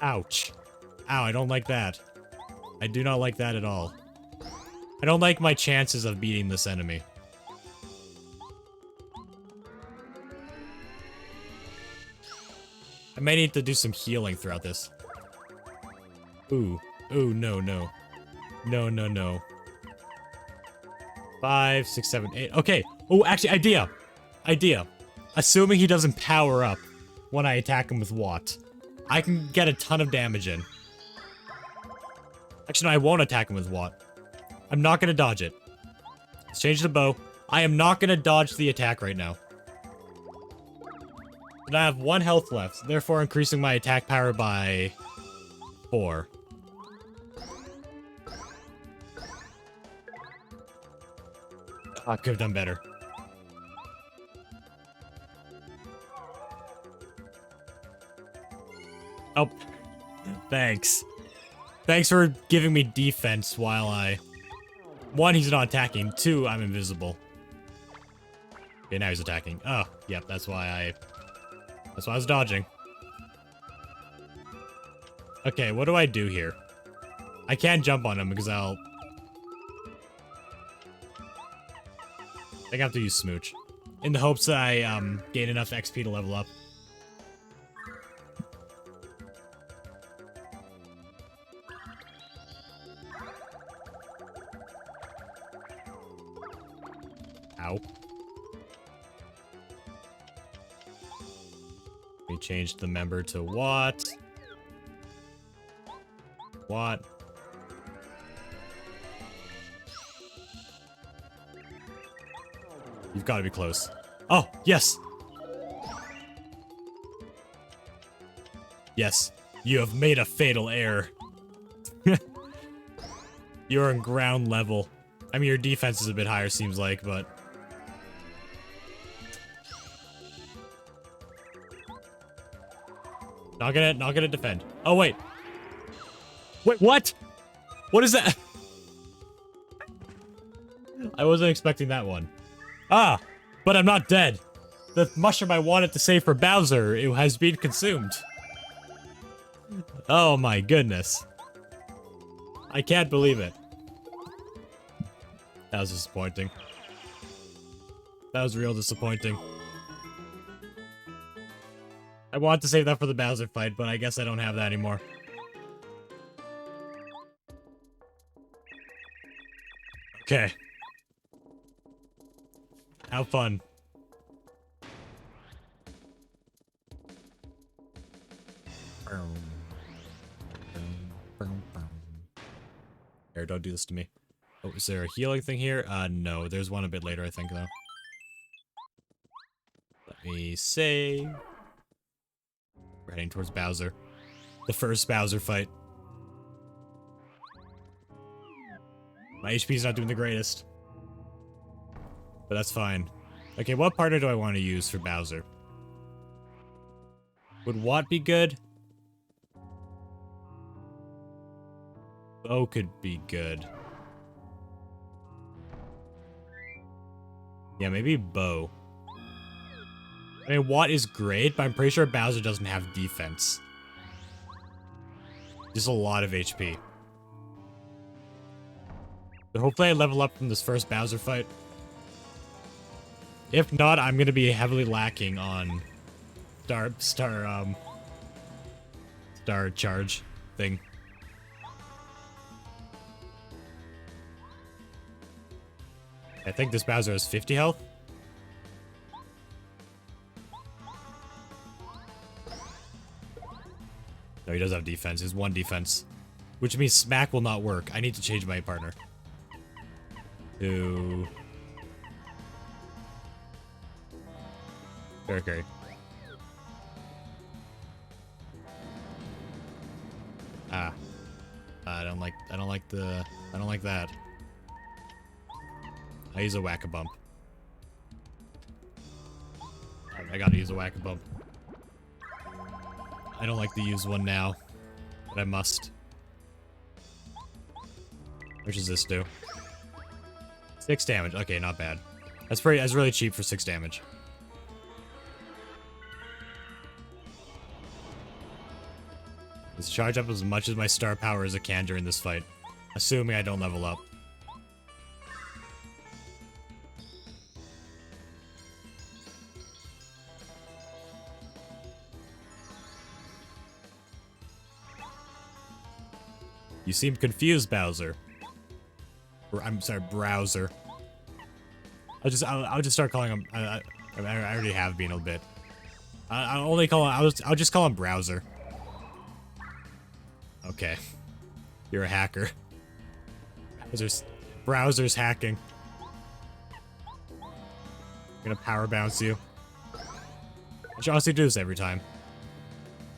Ouch. Ow, I don't like that. I do not like that at all. I don't like my chances of beating this enemy. I may need to do some healing throughout this. Ooh. Ooh, no, no. No, no, no. 5, 6, 7, 8. Okay. Oh, actually, idea. Idea. Assuming he doesn't power up when I attack him with Watt, I can get a ton of damage in. Actually, no, I won't attack him with Watt. I'm not gonna dodge it. Let's change the bow. I am not gonna dodge the attack right now. And I have 1 health left, therefore increasing my attack power by 4. I could have done better. Oh, thanks. Thanks for giving me defense while I... 1, he's not attacking. 2, I'm invisible. Okay, now he's attacking. Oh, yep, that's why I was dodging. Okay, what do I do here? I can't jump on him because I think I have to use Smooch. In the hopes that I, gain enough XP to level up. Ow. We changed the member to what? What? You've got to be close. Oh, yes! Yes, you have made a fatal error. You're on ground level. I mean, your defense is a bit higher, seems like, but... Not gonna defend. Oh, wait. Wait, what? What is that? I wasn't expecting that one. Ah, but I'm not dead. The mushroom I wanted to save for Bowser, it has been consumed. Oh my goodness. I can't believe it. That was disappointing. That was real disappointing. I want to save that for the Bowser fight, but I guess I don't have that anymore. Okay. Have fun. Here, don't do this to me. Oh, is there a healing thing here? No. There's one a bit later, I think, though. Let me save. We're heading towards Bowser. The first Bowser fight. My HP's not doing the greatest. But that's fine. Okay, what partner do I want to use for Bowser? Would Watt be good? Bo could be good. Yeah, maybe Bo. I mean, Watt is great, but I'm pretty sure Bowser doesn't have defense. Just a lot of HP. So hopefully I level up from this first Bowser fight. If not, I'm gonna be heavily lacking on star charge thing. I think this Bowser has 50 health. No, he does have defense. He has 1 defense. Which means Smack will not work. I need to change my partner. To... Okay. Ah. I don't like that. I use a whack-a-bump. I gotta use a whack-a-bump. I don't like to use one now, but I must. Which does this do? 6 damage. Okay, not bad. That's really cheap for 6 damage. Let's charge up as much as my star power as I can during this fight, assuming I don't level up. You seem confused, Bowser. I'm sorry, Browser. I'll just start calling him. I already have been a bit. I'll just call him Browser. Okay, you're a hacker. Browser's hacking. I'm gonna power bounce you. I should honestly do this every time.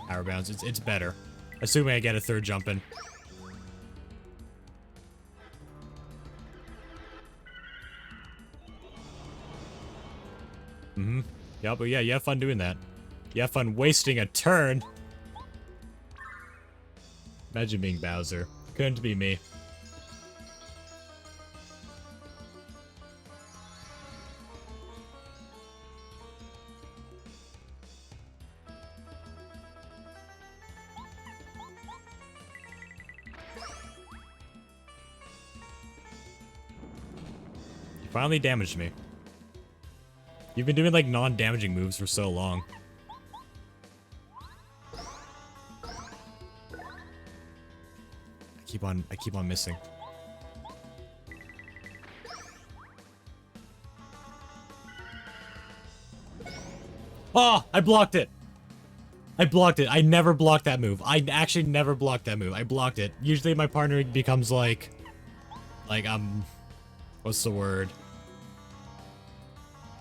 Power bounce. It's better. Assuming I get a 3rd jump in. Mm-hmm. Yeah, but yeah, you have fun doing that. You have fun wasting a turn. Imagine being Bowser. Couldn't be me. Finally damaged me. You've been doing like non-damaging moves for so long. I keep on missing. Oh, I blocked it. I blocked it. I never blocked that move. I actually never blocked that move. I blocked it. Usually my partner becomes like what's the word?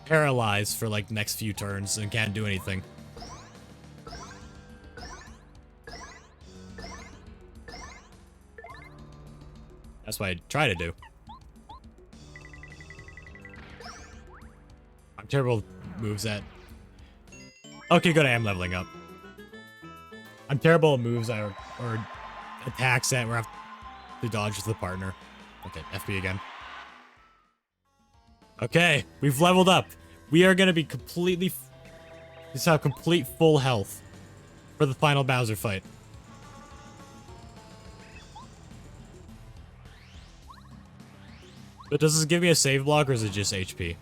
Paralyzed for like the next few turns and can't do anything. That's what I try to do. I'm terrible with moves that... Okay, good, I am leveling up. I'm terrible at moves that are, or attacks that where I have to dodge with the partner. Okay, FB again. Okay, we've leveled up. We are gonna be completely... Just have complete full health for the final Bowser fight. But does this give me a save block or is it just HP?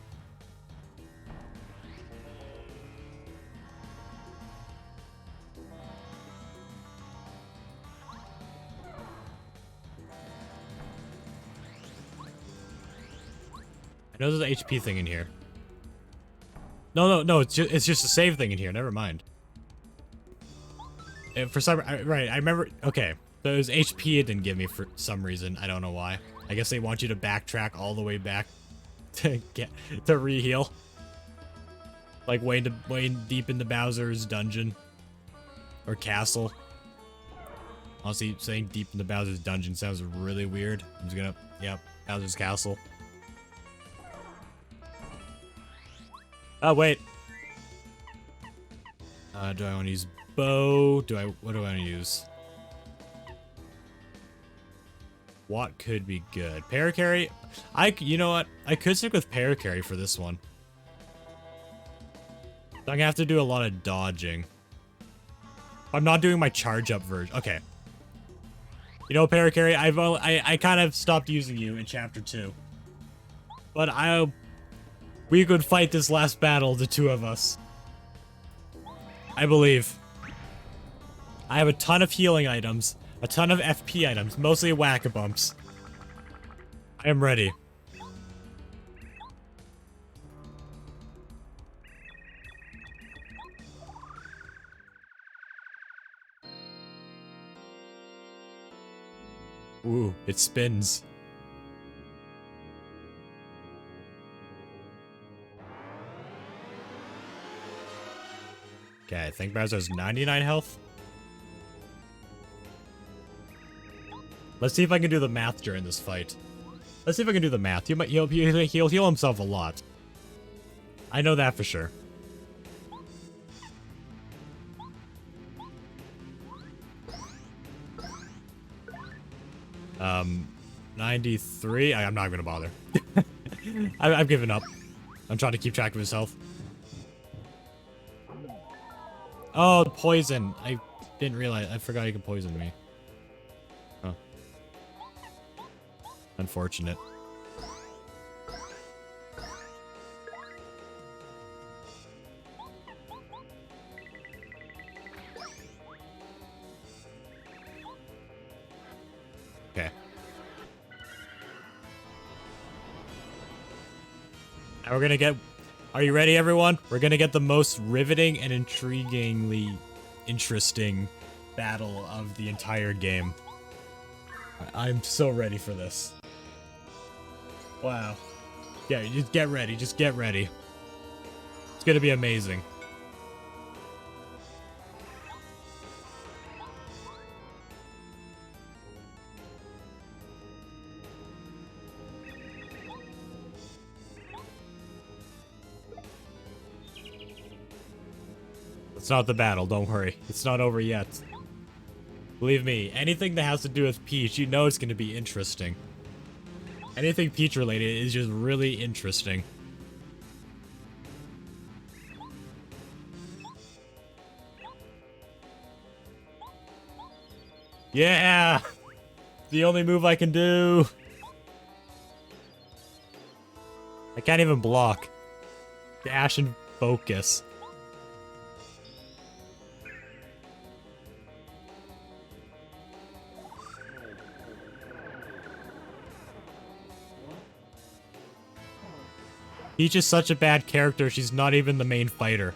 I know there's an HP thing in here. No, it's just a save thing in here. Never mind. For some, right, I remember. Okay, so it was HP it didn't give me for some reason. I don't know why. I guess they want you to backtrack all the way back to reheal. Like way deep into Bowser's dungeon or castle. Honestly, saying deep into Bowser's dungeon sounds really weird. I'm just gonna, yep, Bowser's castle. Oh wait. Do I want to use bow? What do I want to use? What could be good? Paracarry? You know what? I could stick with Paracarry for this one. So I'm gonna have to do a lot of dodging. I'm not doing my charge up version. Okay. You know, Paracarry, I kind of stopped using you in chapter 2. But we could fight this last battle, the two of us. I believe. I have a ton of healing items. A ton of FP items, mostly whack-a-bumps. I am ready. Ooh, it spins. Okay, I think Bowser has 99 health. Let's see if I can do the math during this fight. Let's see if I can do the math. He'll heal himself a lot. I know that for sure. 93. I'm not gonna bother. I've given up. I'm trying to keep track of his health. Oh, poison. I didn't realize. I forgot he could poison me. Huh. Unfortunate. Okay. Now we're gonna get... Are you ready, everyone? We're gonna get the most riveting and intriguingly interesting battle of the entire game. I'm so ready for this. Wow. Yeah, just get ready. Just get ready. It's gonna be amazing. It's not the battle, don't worry. It's not over yet. Believe me, anything that has to do with Peach, you know it's going to be interesting. Anything Peach related is just really interesting. Yeah! The only move I can do! can't even block. Dash and focus. Peach is such a bad character, she's not even the main fighter.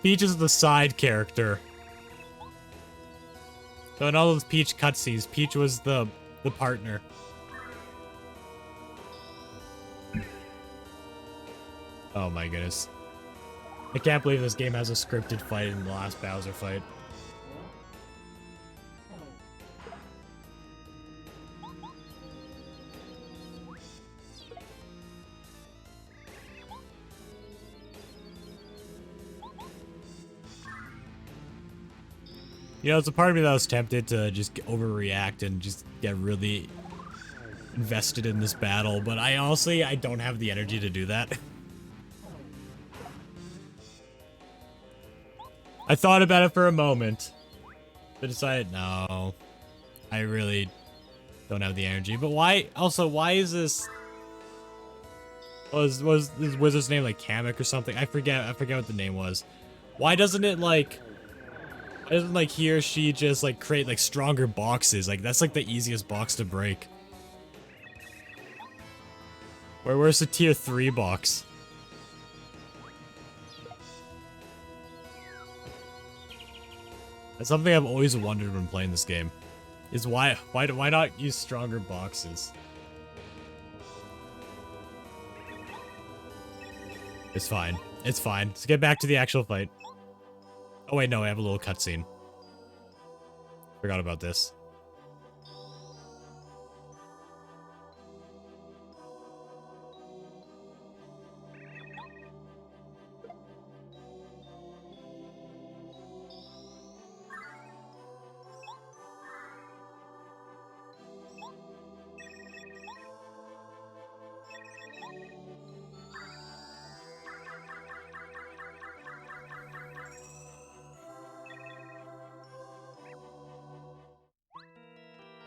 Peach is the side character. So in all those Peach cutscenes, Peach was the partner. Oh my goodness. I can't believe this game has a scripted fight in the last Bowser fight. You know, it's a part of me that was tempted to just overreact and just get really invested in this battle, but I honestly, I don't have the energy to do that. I thought about it for a moment, but decided, no, I really don't have the energy. But why, also, why is this, was this wizard's name like Kamek or something? I forget what the name was. Why doesn't it like, doesn't like he or she just like create like stronger boxes? Like that's like the easiest box to break. Where's the tier 3 box? That's something I've always wondered when playing this game. Is why not use stronger boxes? It's fine. It's fine. Let's get back to the actual fight. Oh wait, no, I have a little cutscene. Forgot about this.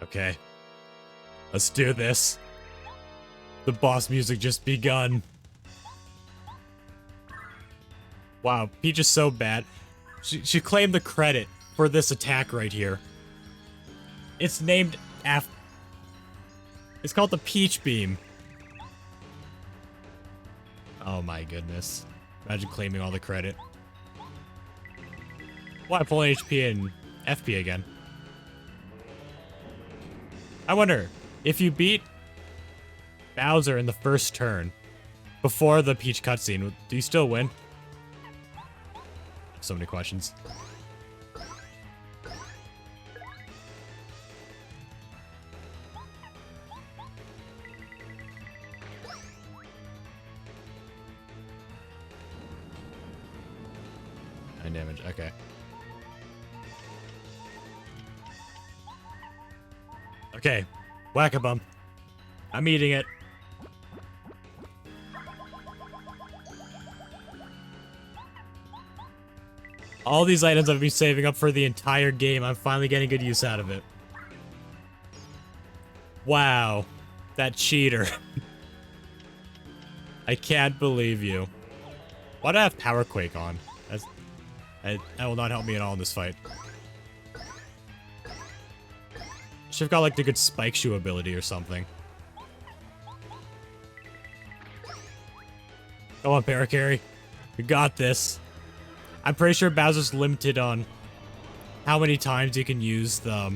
Okay. Let's do this. The boss music just begun. Wow, Peach is so bad. She claimed the credit for this attack right here. It's named after... It's called the Peach Beam. Oh my goodness. Imagine claiming all the credit. Why pull HP and FP again? I wonder, if you beat Bowser in the first turn, before the Peach cutscene, do you still win? So many questions. Nine damage, okay. Okay, whack-a-bump. I'm eating it. All these items I've been saving up for the entire game, I'm finally getting good use out of it. Wow. That cheater. I can't believe you. Why do I have Power Quake on? That will not help me at all in this fight. Should've got like the good spike shoe ability or something. Come on, Paracarry. We got this. I'm pretty sure Bowser's limited on how many times you can use the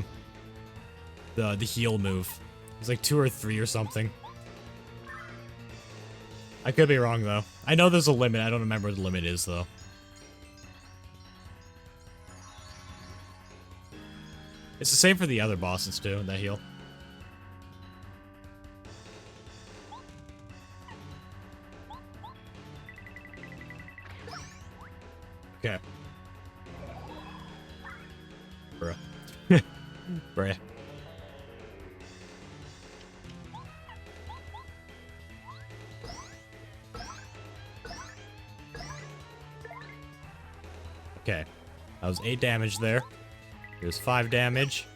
heal move. It's like 2 or 3 or something. I could be wrong though. I know there's a limit. I don't remember what the limit is though. It's the same for the other bosses too, that heal. Okay. Bruh. Bruh. Okay. That was 8 damage there. Here's 5 damage.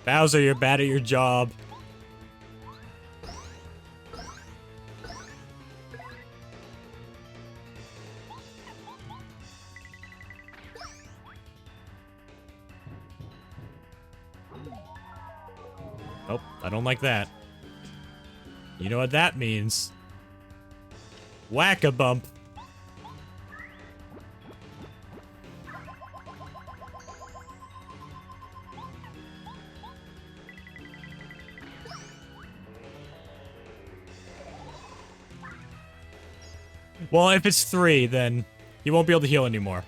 Bowser, you're bad at your job. Nope, I don't like that. You know what that means? Whack-a-bump. Well, if it's 3, then you won't be able to heal anymore.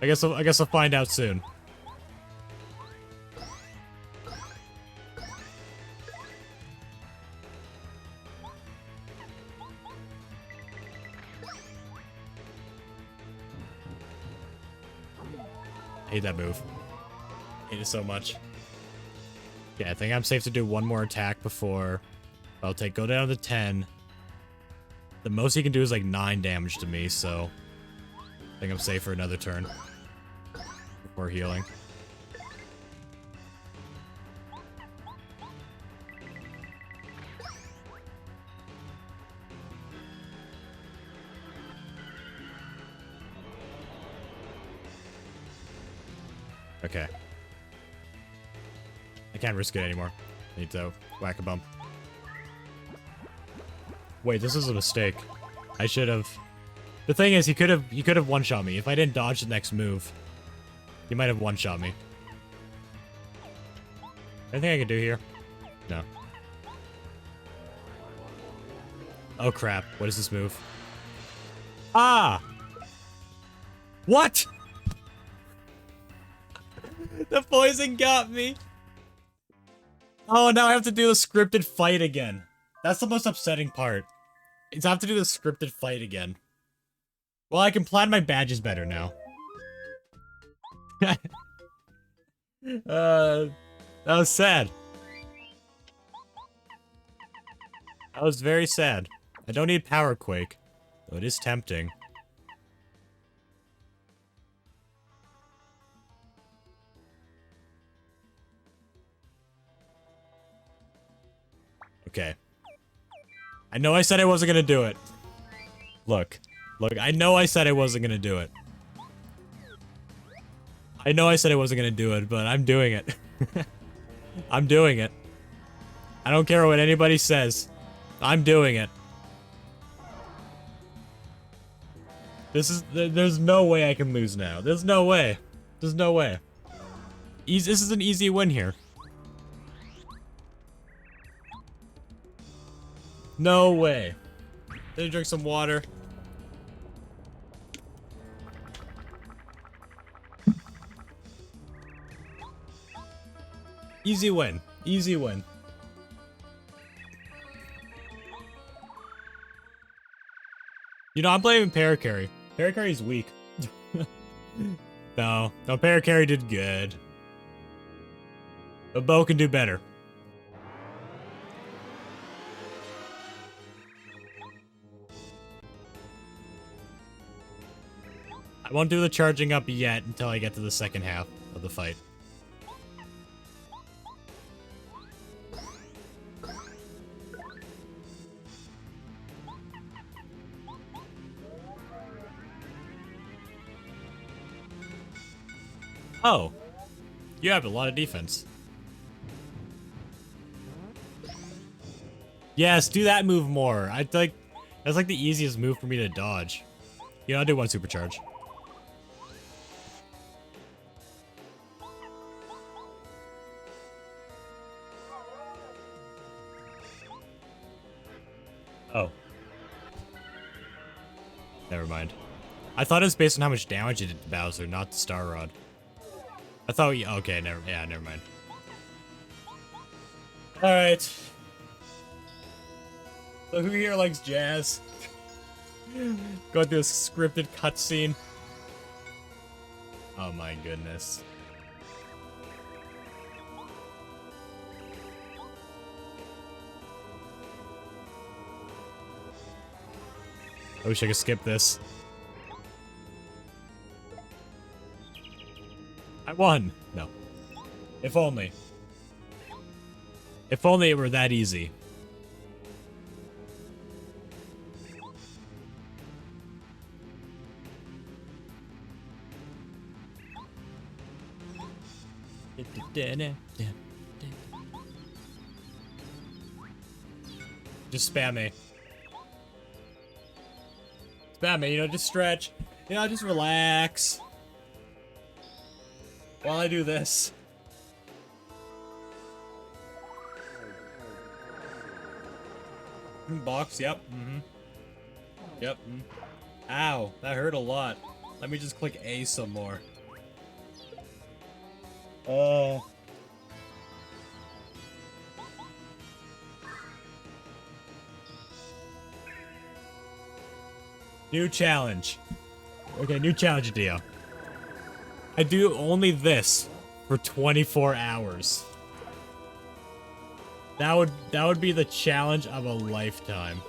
I guess I'll find out soon. I hate that move. I hate it so much. Yeah, I think I'm safe to do one more attack before I'll go down to 10. The most he can do is like 9 damage to me, so I think I'm safe for another turn before healing. Okay. I can't risk it anymore. I need to whack a bump. Wait, this is a mistake. I should have... The thing is, he could have one-shot me. If I didn't dodge the next move, he might have one-shot me. Anything I can do here? No. Oh crap, what is this move? Ah! What? The poison got me! Oh, now I have to do the scripted fight again. That's the most upsetting part. Is I have to do the scripted fight again. Well, I can plan my badges better now. That was sad. That was very sad. I don't need Power Quake, though it is tempting. Okay. I know I said I wasn't gonna do it. Look, I know I said I wasn't gonna do it. I know I said I wasn't gonna do it, but I'm doing it. I'm doing it. I don't care what anybody says. I'm doing it. There's no way I can lose now. There's no way. There's no way. This is an easy win here. No way. Let me drink some water. Easy win. Easy win. You know, I'm blaming Paracarry. Paracarry's weak. No, Paracarry did good. But Bo can do better. I won't do the charging up yet until I get to the second half of the fight. Oh, you have a lot of defense. Yes, do that move more. That's like the easiest move for me to dodge. You know, I'll do one supercharge. Oh. Never mind. I thought it was based on how much damage it did to Bowser, not the Star Rod. I thought okay, never mind. Alright. So who here likes jazz? Going through a scripted cutscene. Oh my goodness. I wish I could skip this. I won! No. If only. If only it were that easy. Just spam me. Spam me, you know, just stretch. You know, just relax. While I do this. Box, yep. Yep. Ow, that hurt a lot. Let me just click A some more. Oh. New challenge. Okay, new challenge idea. I do only this for 24 hours. That would be the challenge of a lifetime.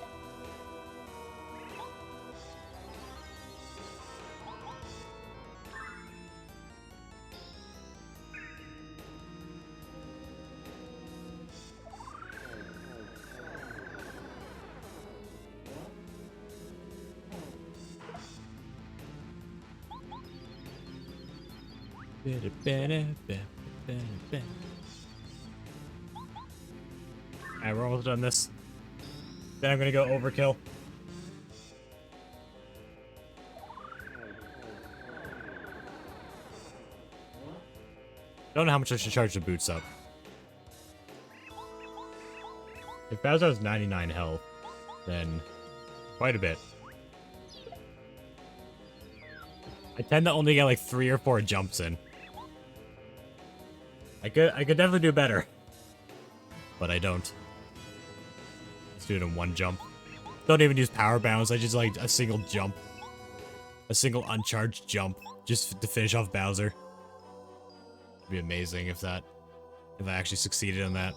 Alright, we're almost done this. Then I'm gonna go overkill. Don't know how much I should charge the boots up. If Bowser has 99 health, then quite a bit. I tend to only get like 3 or 4 jumps in. I could definitely do better. But I don't. Let's do it in one jump. Don't even use power bounds, I just like a single jump. A single uncharged jump. Just to finish off Bowser. It'd be amazing if I actually succeeded in that.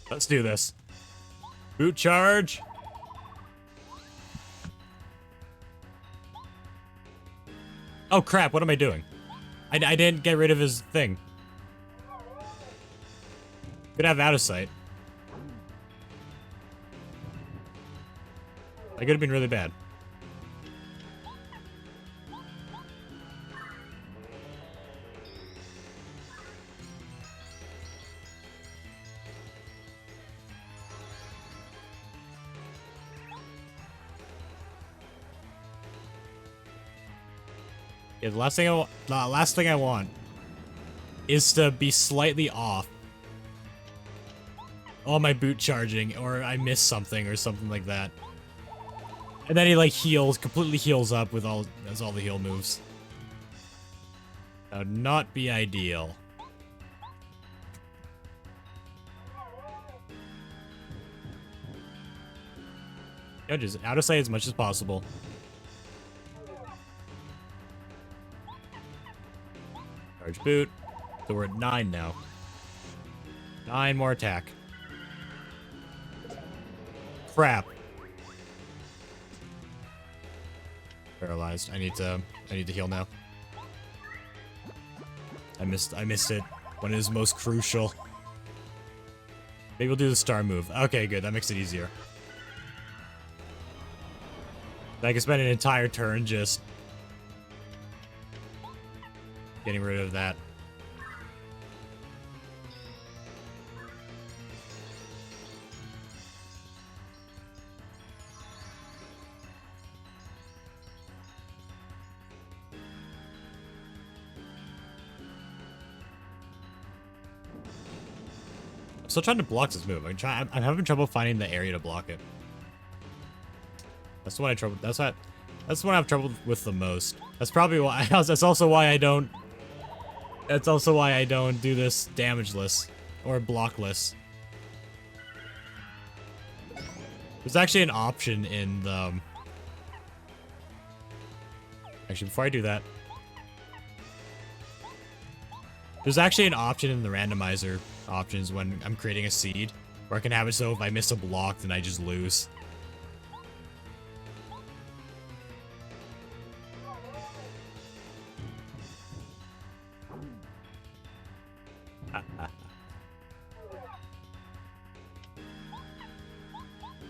Let's do this. Boot charge. Oh crap, what am I doing? I didn't get rid of his thing. Could have out of sight. That could have been really bad. Yeah, the last thing I want is to be slightly off on my boot charging, or I miss something or something like that. And then he like completely heals up with all the heal moves. That would not be ideal. Yeah, just out of sight as much as possible. Charge boot. So we're at 9 now. 9 more attack. Crap. Paralyzed. I need to heal now. I missed it when it is most crucial. Maybe we'll do the star move. Okay, good. That makes it easier. I can spend an entire turn just getting rid of that. I'm still trying to block this move. I'm having trouble finding the area to block it. That's the one I trouble. That's the one I have trouble with the most. That's probably why. That's also why I don't. That's also why I don't do this damageless or blockless. There's actually an option in the. Actually, before I do that, there's actually an option in the randomizer options when I'm creating a seed, where I can have it so if I miss a block, then I just lose.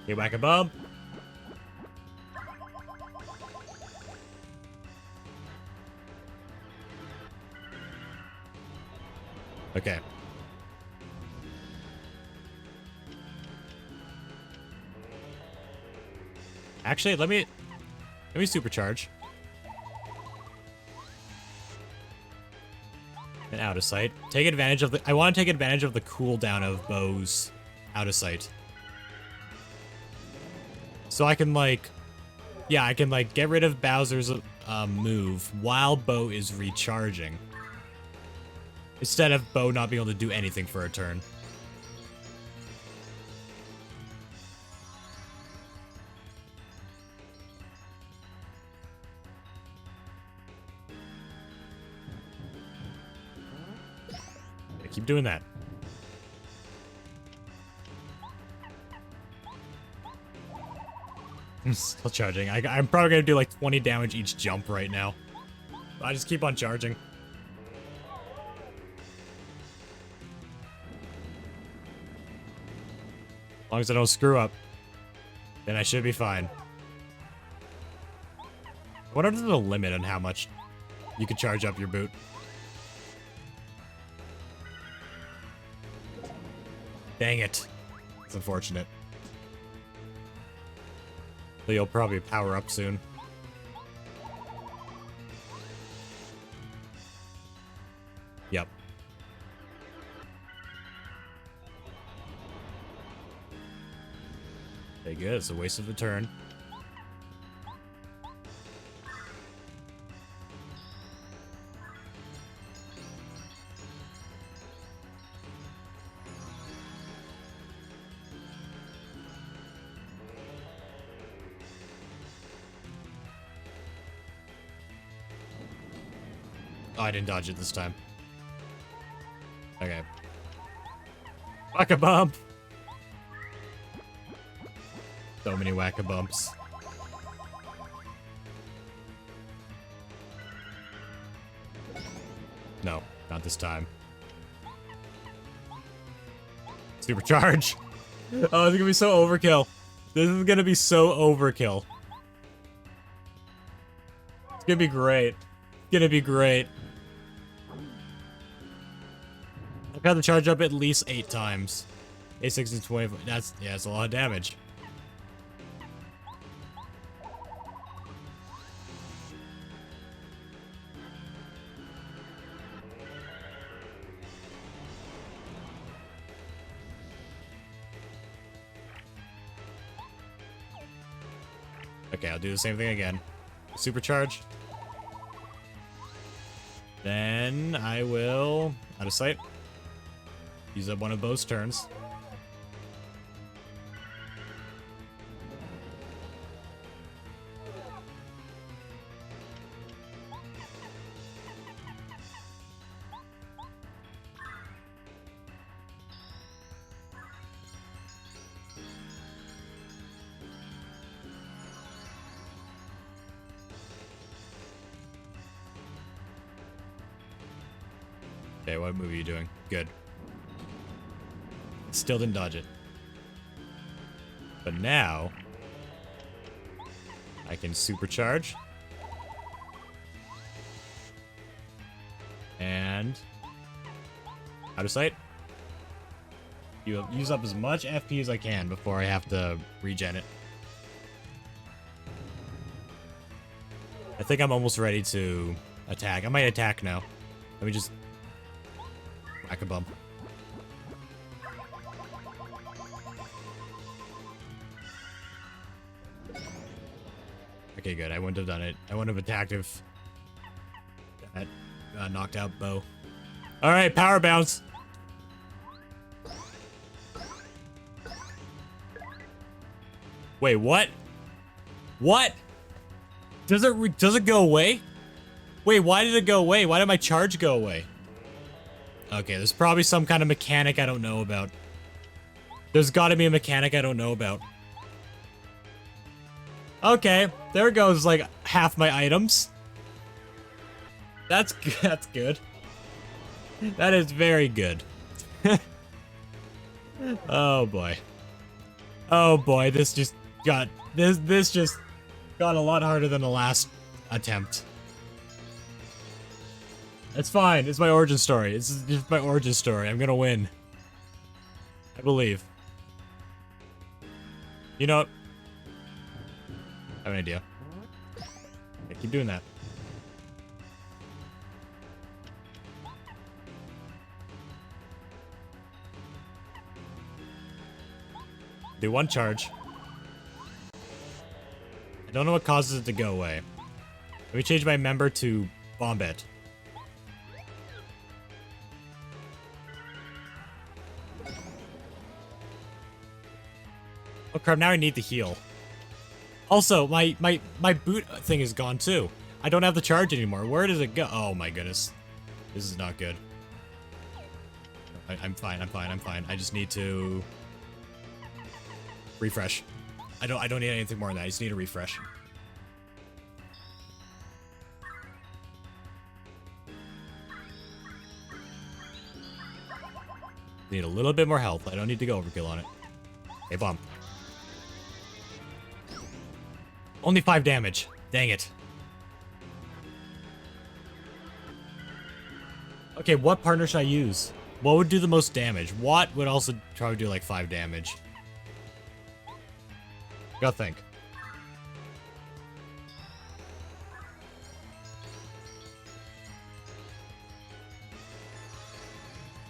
Okay, whack a bump. Okay. Actually, let me supercharge. And out of sight. Take advantage of the. I want to take advantage of the cooldown of Bo's out of sight. So I can like, yeah, I can like get rid of Bowser's move while Bo is recharging. Instead of Bo not being able to do anything for a turn. I keep doing that. I'm still charging. I'm probably gonna do like 20 damage each jump right now. I just keep on charging. As long as I don't screw up, then I should be fine. I wonder if there's a limit on how much you can charge up your boot. Dang it. It's unfortunate. So you'll probably power up soon. Yep. Okay, good. It's a waste of a turn. Oh, I didn't dodge it this time. Okay. Whack-a-bump! So many whack-a-bumps. No, not this time. Supercharge! Oh, it's gonna be so overkill. This is gonna be so overkill. It's gonna be great. It's gonna be great. I've got to charge up at least 8 times. 8, 6, and 20. That's a lot of damage. Okay, I'll do the same thing again. Supercharge. Then I will, out of sight, use up one of Bo's turns. Okay, what move are you doing? Good. Still didn't dodge it. But now, I can supercharge. And out of sight. You use up as much FP as I can before I have to regen it. I think I'm almost ready to attack. I might attack now. Let me just whack a bump. Okay, good. I wouldn't have done it. I wouldn't have attacked if that knocked out Bo. All right, power bounce. Wait, what? What? Does it go away? Wait, why did it go away? Why did my charge go away? Okay, there's probably some kind of mechanic I don't know about. There's got to be a mechanic I don't know about. Okay, there goes like half my items. That's good. That is very good. Oh boy. Oh boy, this just got a lot harder than the last attempt. It's fine. It's my origin story. It's just my origin story. I'm gonna win. I believe. You know what? I have an idea. Yeah, keep doing that. Do one charge. I don't know what causes it to go away. Let me change my member to Bombette. Oh crap, now I need the heal. Also, my boot thing is gone too. I don't have the charge anymore. Where does it go? Oh my goodness. This is not good. I'm fine. I just need to refresh. I don't need anything more than that. I just need a refresh. Need a little bit more health. I don't need to go overkill on it. Hey, bomb. Only 5 damage. Dang it. Okay, what partner should I use? What would do the most damage? What would also try to do like 5 damage? Gotta think.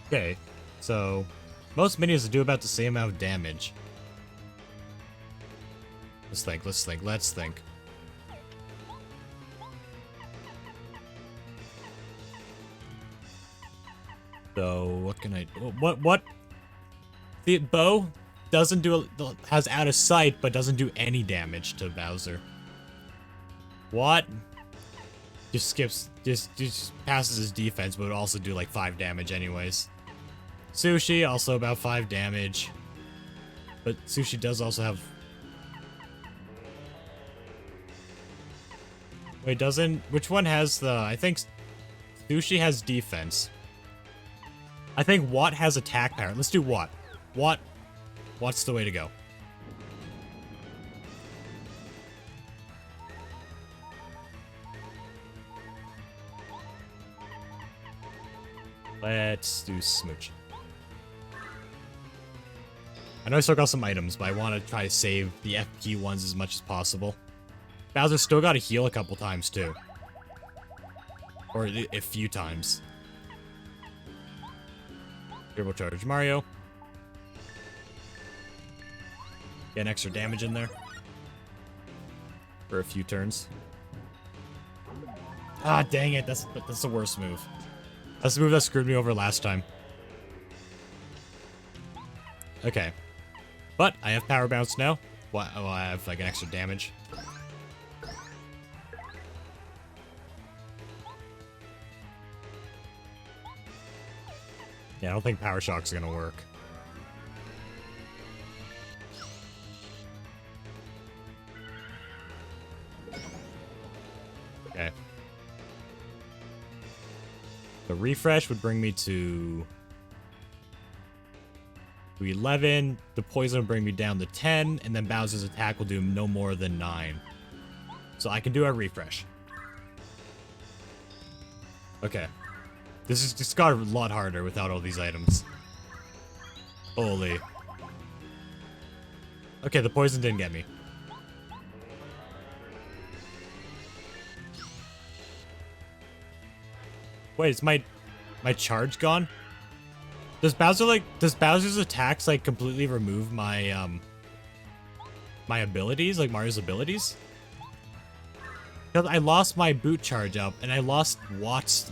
Okay, so most minions do about the same amount of damage. Let's think. So, what can I do? What? The bow doesn't do, has out of sight, but doesn't do any damage to Bowser. What? Just passes his defense, but would also do like 5 damage anyways. Sushi, also about 5 damage. But Sushi does also have... Wait, doesn't... Which one has the... I think Sushi has defense. I think Watt has attack power. Let's do Watt. Watt's the way to go. Let's do Smooch. I know I still got some items, but I want to try to save the FP ones as much as possible. Bowser still got to heal a couple times, too. Or a few times. Turbo Charge Mario. Get an extra damage in there. For a few turns. Ah, dang it. That's the worst move. That's the move that screwed me over last time. Okay. But I have Power Bounce now. Well, I have like an extra damage. Yeah, I don't think Power Shock's gonna work. Okay. The refresh would bring me to 11. The poison would bring me down to 10, and then Bowser's attack will do no more than 9. So I can do a refresh. Okay. This is just got a lot harder without all these items. Holy. Okay, the poison didn't get me. Wait, is my charge gone? Does Bowser's attacks like completely remove my my abilities, like Mario's abilities? Because I lost my boot charge up, and I lost Watt's,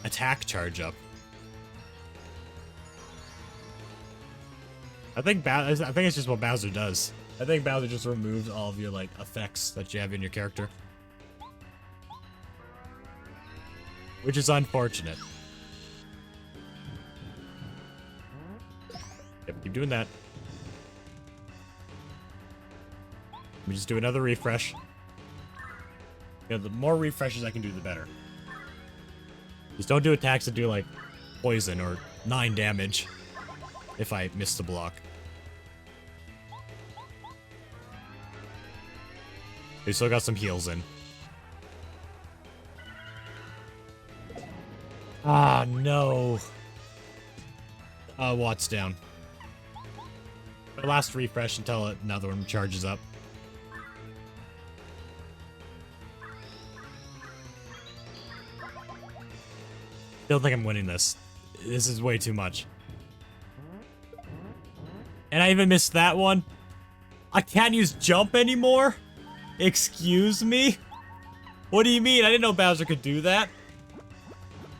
attack charge up. I think it's just what Bowser does. I think Bowser just removed all of your, like, effects that you have in your character. Which is unfortunate. Yep, keep doing that. Let me just do another refresh. You know, the more refreshes I can do, the better. Just don't do attacks that do, like, poison or 9 damage if I miss the block. We still got some heals in. Ah, no. Watt's down. The last refresh until another one charges up. Don't think I'm winning this. This is way too much. And I even missed that one. I can't use jump anymore? Excuse me? What do you mean? I didn't know Bowser could do that.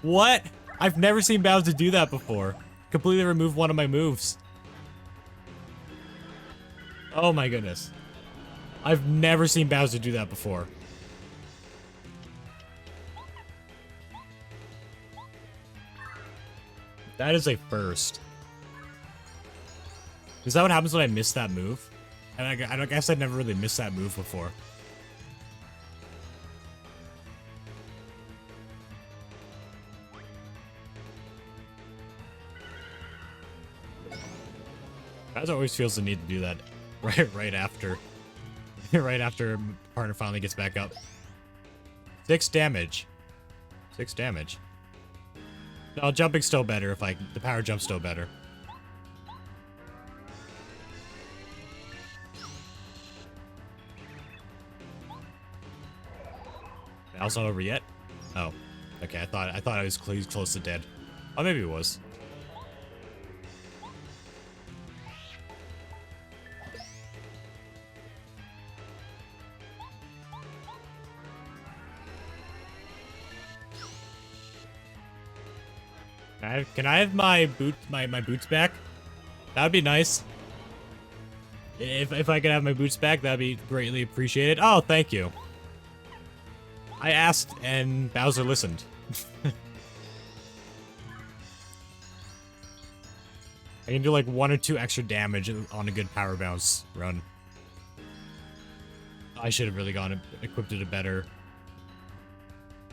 What? I've never seen Bowser do that before. Completely remove one of my moves. Oh my goodness. I've never seen Bowser do that before. That is a first. Is that what happens when I miss that move? And I guess I'd never really missed that move before. Bowser always feels the need to do that right after right after partner finally gets back up. 6 damage. 6 damage. No, jumping's still better if the power jump's still better. Battle's not over yet? Oh. Okay, I thought I was close to dead. Oh, maybe it was. Can I have my boots back? That would be nice. If I could have my boots back, that'd be greatly appreciated. Oh, thank you. I asked and Bowser listened. I can do like 1 or 2 extra damage on a good power bounce run. I should have really equipped it better.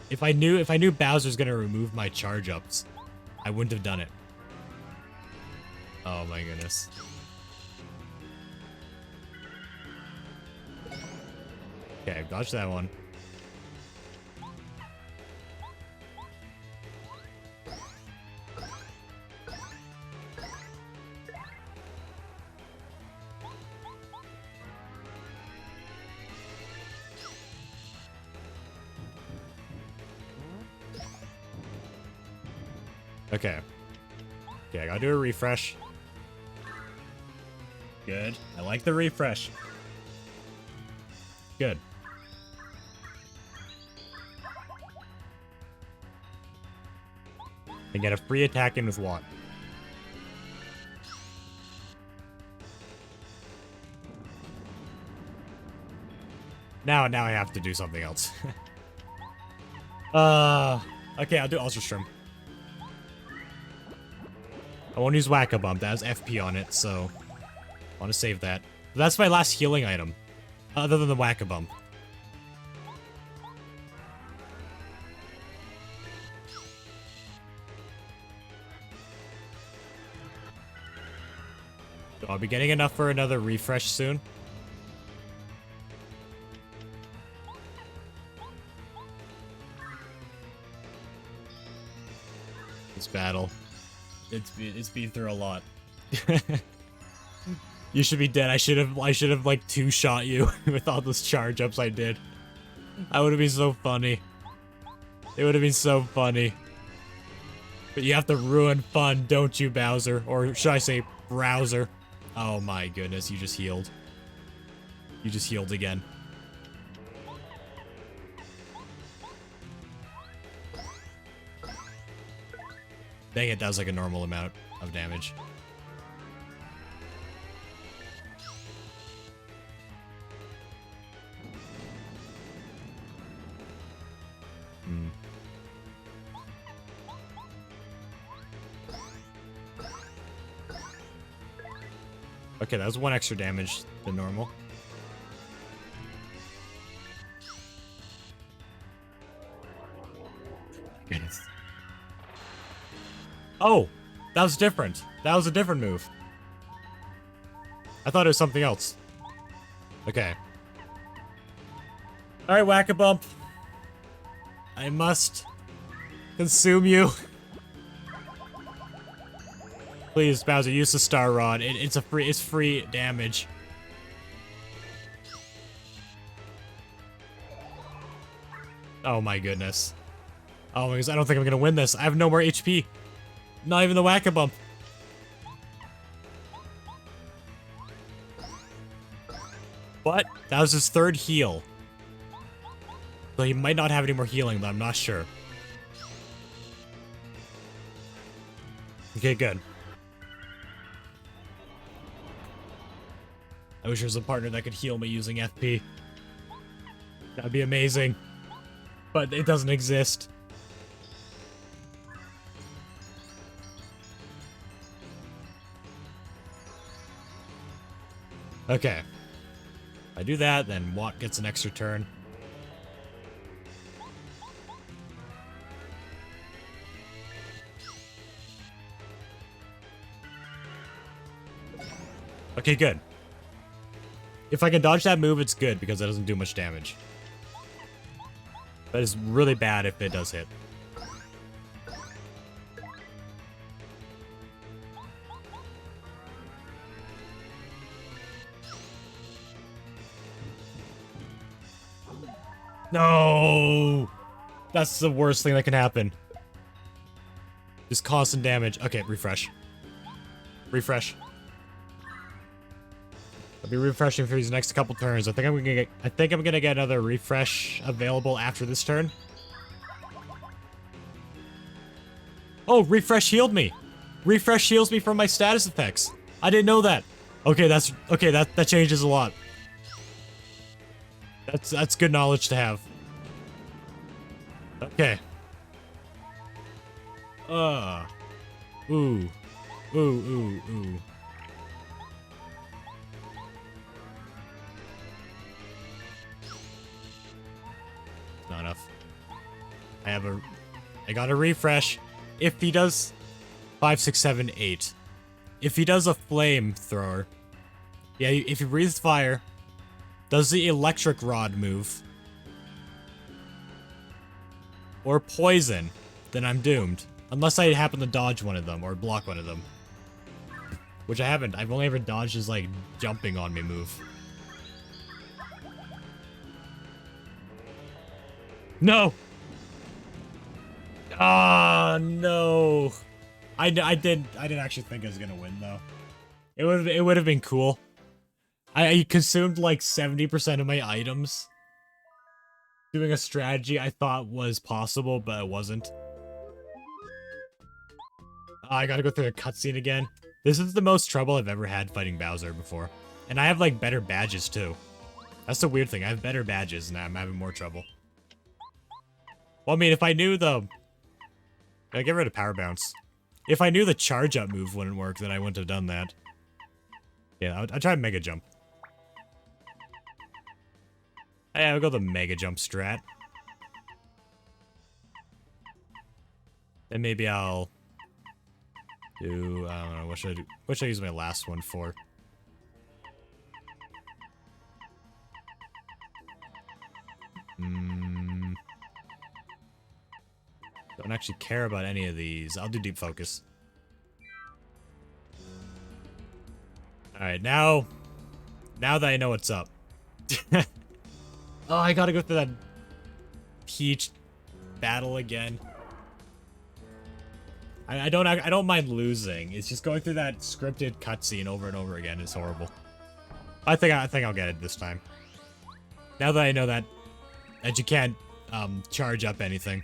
If I knew Bowser's gonna remove my charge ups, I wouldn't have done it. Oh my goodness. Okay, dodge that one. Okay. Okay, I gotta do a refresh. Good. I like the refresh. Good. And get a free attack in with Watt. Now I have to do something else. Okay, I'll do Ultra Strum. I won't use Whack-A-Bump, that has FP on it, so I want to save that. That's my last healing item, other than the Whack-A-Bump. So I'll be getting enough for another refresh soon. This battle. It's been through a lot. You should be dead. I should have like 2-shot you with all those charge ups I did. That would have been so funny. It would have been so funny. But you have to ruin fun, don't you, Bowser? Or should I say Browser? Oh my goodness, you just healed. You just healed again. Dang it, that was like a normal amount of damage. Hmm. Okay, that was 1 extra damage than normal. Goodness. Oh, that was different. That was a different move. I thought it was something else. Okay. Alright, Whack-a-Bump. I must consume you. Please, Bowser, use the Star Rod. It's free damage. Oh my goodness. Oh my goodness, I don't think I'm gonna win this. I have no more HP. Not even the Whack-a-Bump. What? That was his 3rd heal. So he might not have any more healing, but I'm not sure. Okay, good. I wish there was a partner that could heal me using FP. That'd be amazing. But it doesn't exist. Okay. If I do that, then Watt gets an extra turn. Okay, good. If I can dodge that move, it's good, because it doesn't do much damage. But it's really bad if it does hit. No! That's the worst thing that can happen. Just constant damage. Okay, refresh. Refresh. I'll be refreshing for these next couple turns. I think I'm gonna get another refresh available after this turn. Oh, refresh healed me. Refresh heals me from my status effects. I didn't know that. Okay, that changes a lot. That's good knowledge to have. Okay. Ooh. Ooh. Not enough. I got a refresh. If he does 5, 6, 7, 8. If he does a flamethrower. Yeah, if he breathes fire, does the electric rod move, or poison, then I'm doomed. Unless I happen to dodge one of them or block one of them. Which I haven't. I've only ever dodged his, like, jumping on me move. No! Ah, no. I didn't actually think I was gonna win, though. It would have been cool. I consumed like 70% of my items. Doing a strategy I thought was possible, but it wasn't. I gotta go through the cutscene again. This is the most trouble I've ever had fighting Bowser before. And I have like better badges too. That's the weird thing. I have better badges and I'm having more trouble. Well, I mean, if I knew the... I get rid of Power Bounce. If I knew the charge up move wouldn't work, then I wouldn't have done that. Yeah, I'll try Mega Jump. Hey, I'll go the Mega Jump strat. Then maybe I'll do, I don't know, what should I do? What should I use my last one for? Don't actually care about any of these. I'll do Deep Focus. Alright, now that I know what's up. Oh, I gotta go through that Peach battle again. I don't mind losing. It's just going through that scripted cutscene over and over again is horrible. I think I'll get it this time. Now that I know that you can't charge up anything.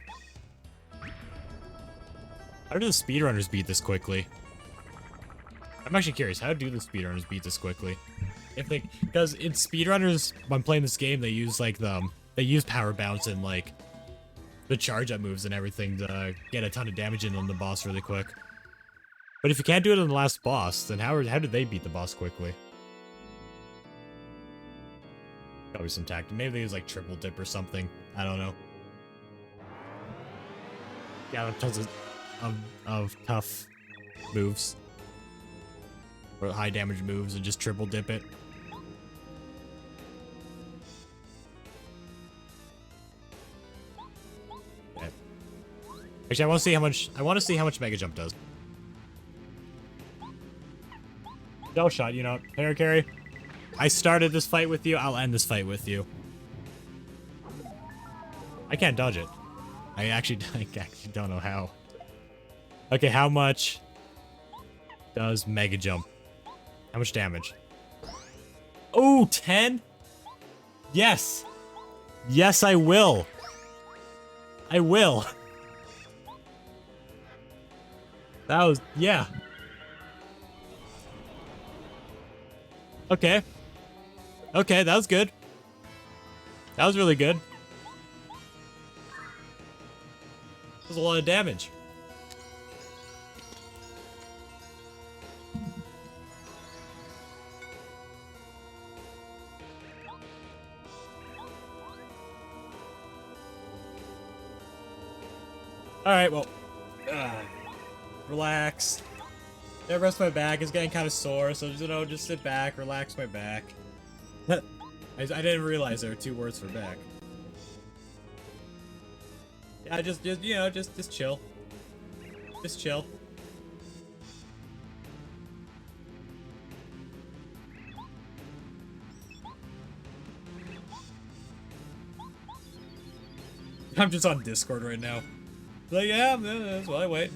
How do the speedrunners beat this quickly? I'm actually curious. How do the speedrunners beat this quickly? If they, because in speedrunners, when playing this game, they use like they use power bounce and like the charge up moves and everything to get a ton of damage in on the boss really quick. But if you can't do it on the last boss, then how did they beat the boss quickly? Probably some tactic. Maybe they use like triple dip or something. I don't know. Yeah, tons of tough moves. Or high damage moves and just triple dip it. Okay. Actually, I want to see how much Mega Jump does. No shot, you know, Paracarry. I started this fight with you, I'll end this fight with you. I can't dodge it. I actually don't know how. Okay, how much does Mega Jump? How much damage? Oh, 10? Yes! Yes, I will! I will! That was, yeah. Okay. Okay, that was good. That was really good. That was a lot of damage. Alright, well. Relax. Yeah, rest my back. It's getting kind of sore, so just, you know, just sit back, relax my back. I didn't realize there were 2 words for back. Yeah, just you know, just chill. Just chill. I'm just on Discord right now. Like, yeah, that's why I wait.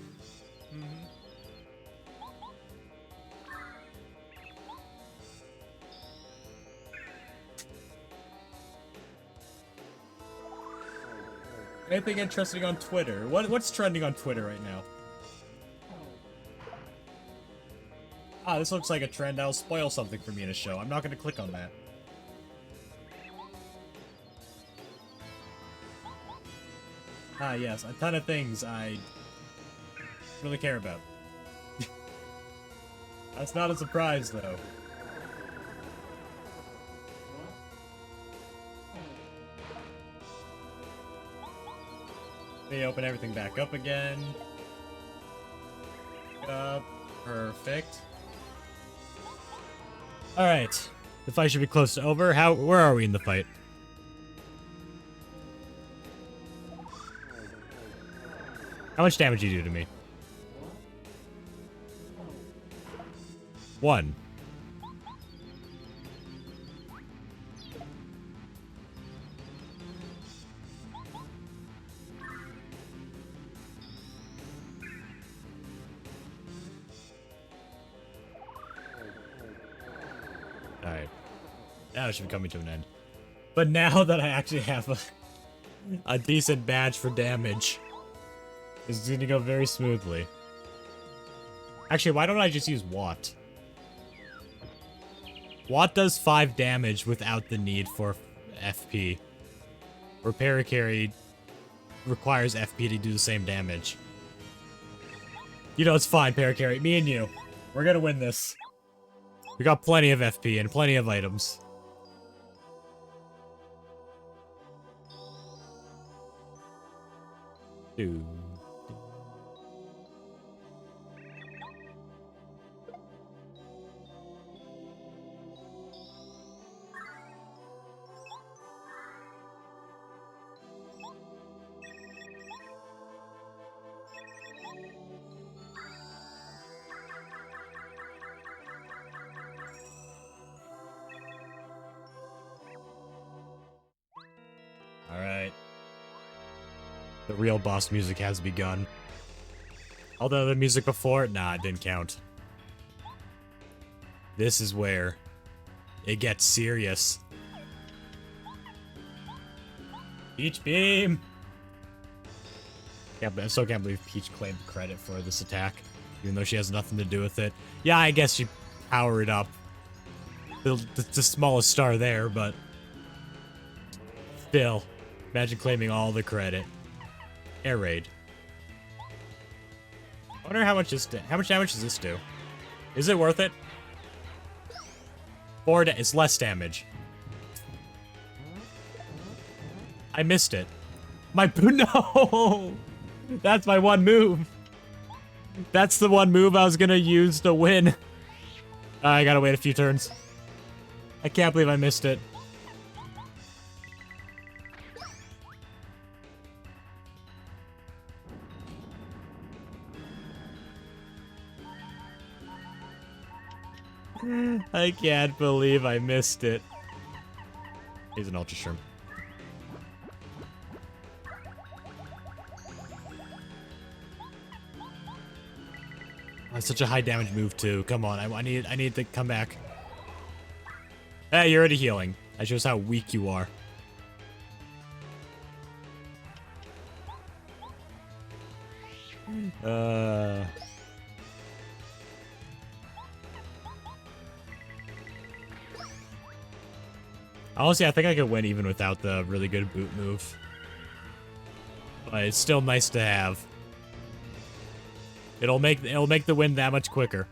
Anything interesting on Twitter? What's trending on Twitter right now? Ah, this looks like a trend that'll spoil something for me in a show. I'm not gonna click on that. Ah, yes, a ton of things I really care about. That's not a surprise, though. Let me open everything back up again. Perfect. Alright. The fight should be close to over. Where are we in the fight? How much damage do you do to me? 1. Alright. Now it should be coming to an end. But now that I actually have a decent badge for damage, it's gonna go very smoothly. Actually, why don't I just use Watt? Watt does 5 damage without the need for FP. Where Paracarry requires FP to do the same damage. You know, it's fine, Paracarry. Me and you. We're gonna win this. We got plenty of FP and plenty of items. Dude. Alright. The real boss music has begun. Although the music before, nah, it didn't count. This is where it gets serious. Beach beam! Yeah, but I still can't believe Peach claimed credit for this attack, even though she has nothing to do with it. Yeah, I guess she powered up the smallest star there, but still, imagine claiming all the credit. Air raid. I wonder how much damage does this do? Is it worth it? It's less damage. I missed it. No! That's my one move. That's the one move I was gonna use to win. I gotta wait a few turns. I can't believe I missed it. I can't believe I missed it. Here's an Ultra Shroom. That's such a high damage move too. Come on, I need to come back. Hey, you're already healing. That shows how weak you are. Honestly, I think I could win even without the really good boot move. But it's still nice to have. It'll make the win that much quicker.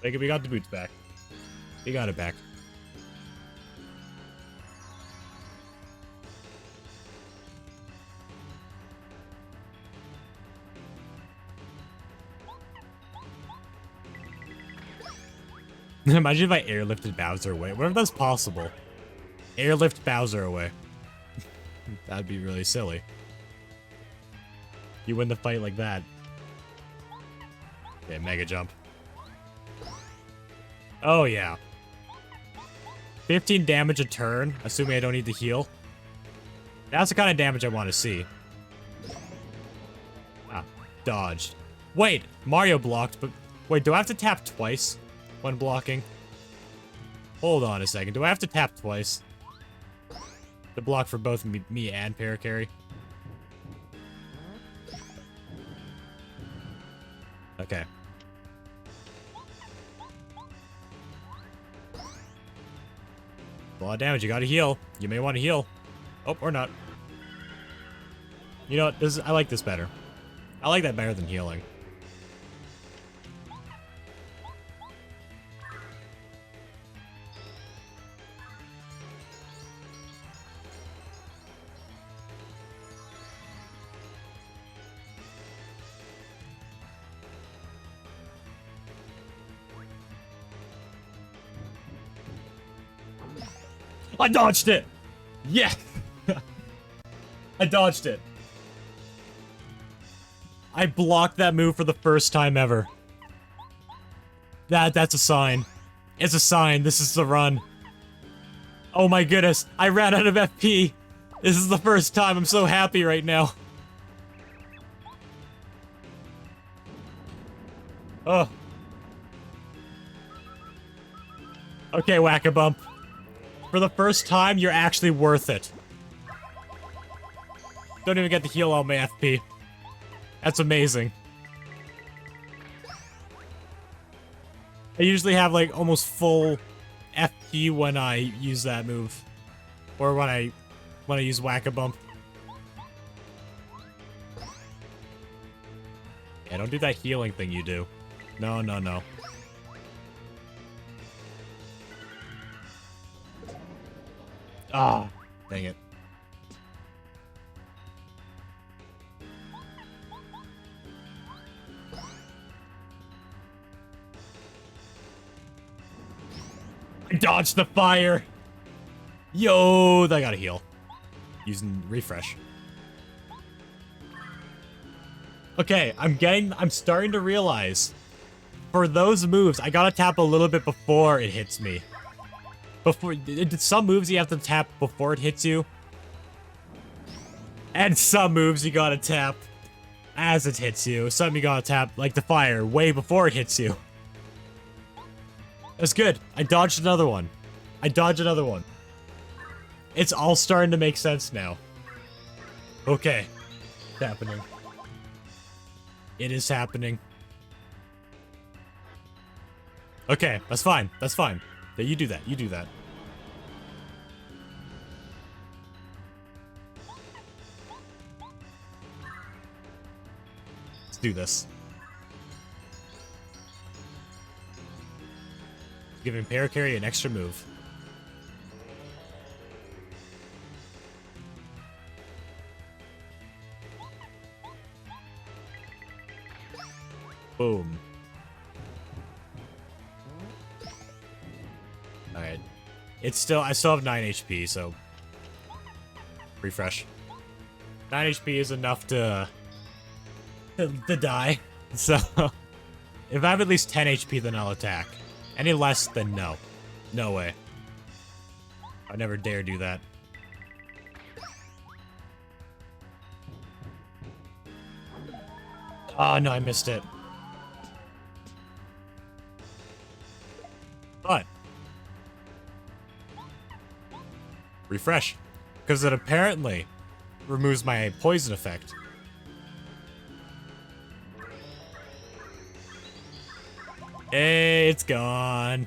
We got the boots back. We got it back. Imagine if I airlifted Bowser away. What if that's possible? Airlift Bowser away. That'd be really silly. You win the fight like that. Okay, Mega Jump. Oh, yeah. 15 damage a turn, assuming I don't need to heal. That's the kind of damage I want to see. Ah, dodged. Wait, Mario blocked, but... Wait, do I have to tap twice when blocking? Hold on a second. Do I have to tap twice to block for both me and Paracarry? Okay. A lot of damage. You gotta heal. You may want to heal. Oh, or not. You know what? I like this better. I like that better than healing. I dodged it! Yeah! I dodged it. I blocked that move for the first time ever. That's a sign. It's a sign. This is the run. Oh my goodness. I ran out of FP. This is the first time. I'm so happy right now. Oh. Okay, Whack-a-Bump. For the first time, you're actually worth it. Don't even get to heal all my FP. That's amazing. I usually have like almost full FP when I use that move. Or when I use Whack-a-Bump. Yeah, don't do that healing thing you do. No, no, no. Ah, dang it. I dodged the fire. Yo, I gotta heal. Using refresh. Okay, I'm starting to realize for those moves, I gotta tap a little bit before it hits me. Some moves you have to tap before it hits you. And some moves you gotta tap as it hits you. Some you gotta tap, like the fire, way before it hits you. That's good. I dodged another one. It's all starting to make sense now. Okay. It's happening. It is happening. Okay, that's fine. That's fine. Yeah, you do that. You do that. Let's do this. Giving Paracarry an extra move. Boom. Alright. It's still, I still have 9 HP, so... refresh. 9 HP is enough to die. So, if I have at least 10 HP, then I'll attack. Any less, then no. No way. I never dare do that. Oh, no, I missed it. But refresh, because it apparently removes my poison effect. Hey, it's gone.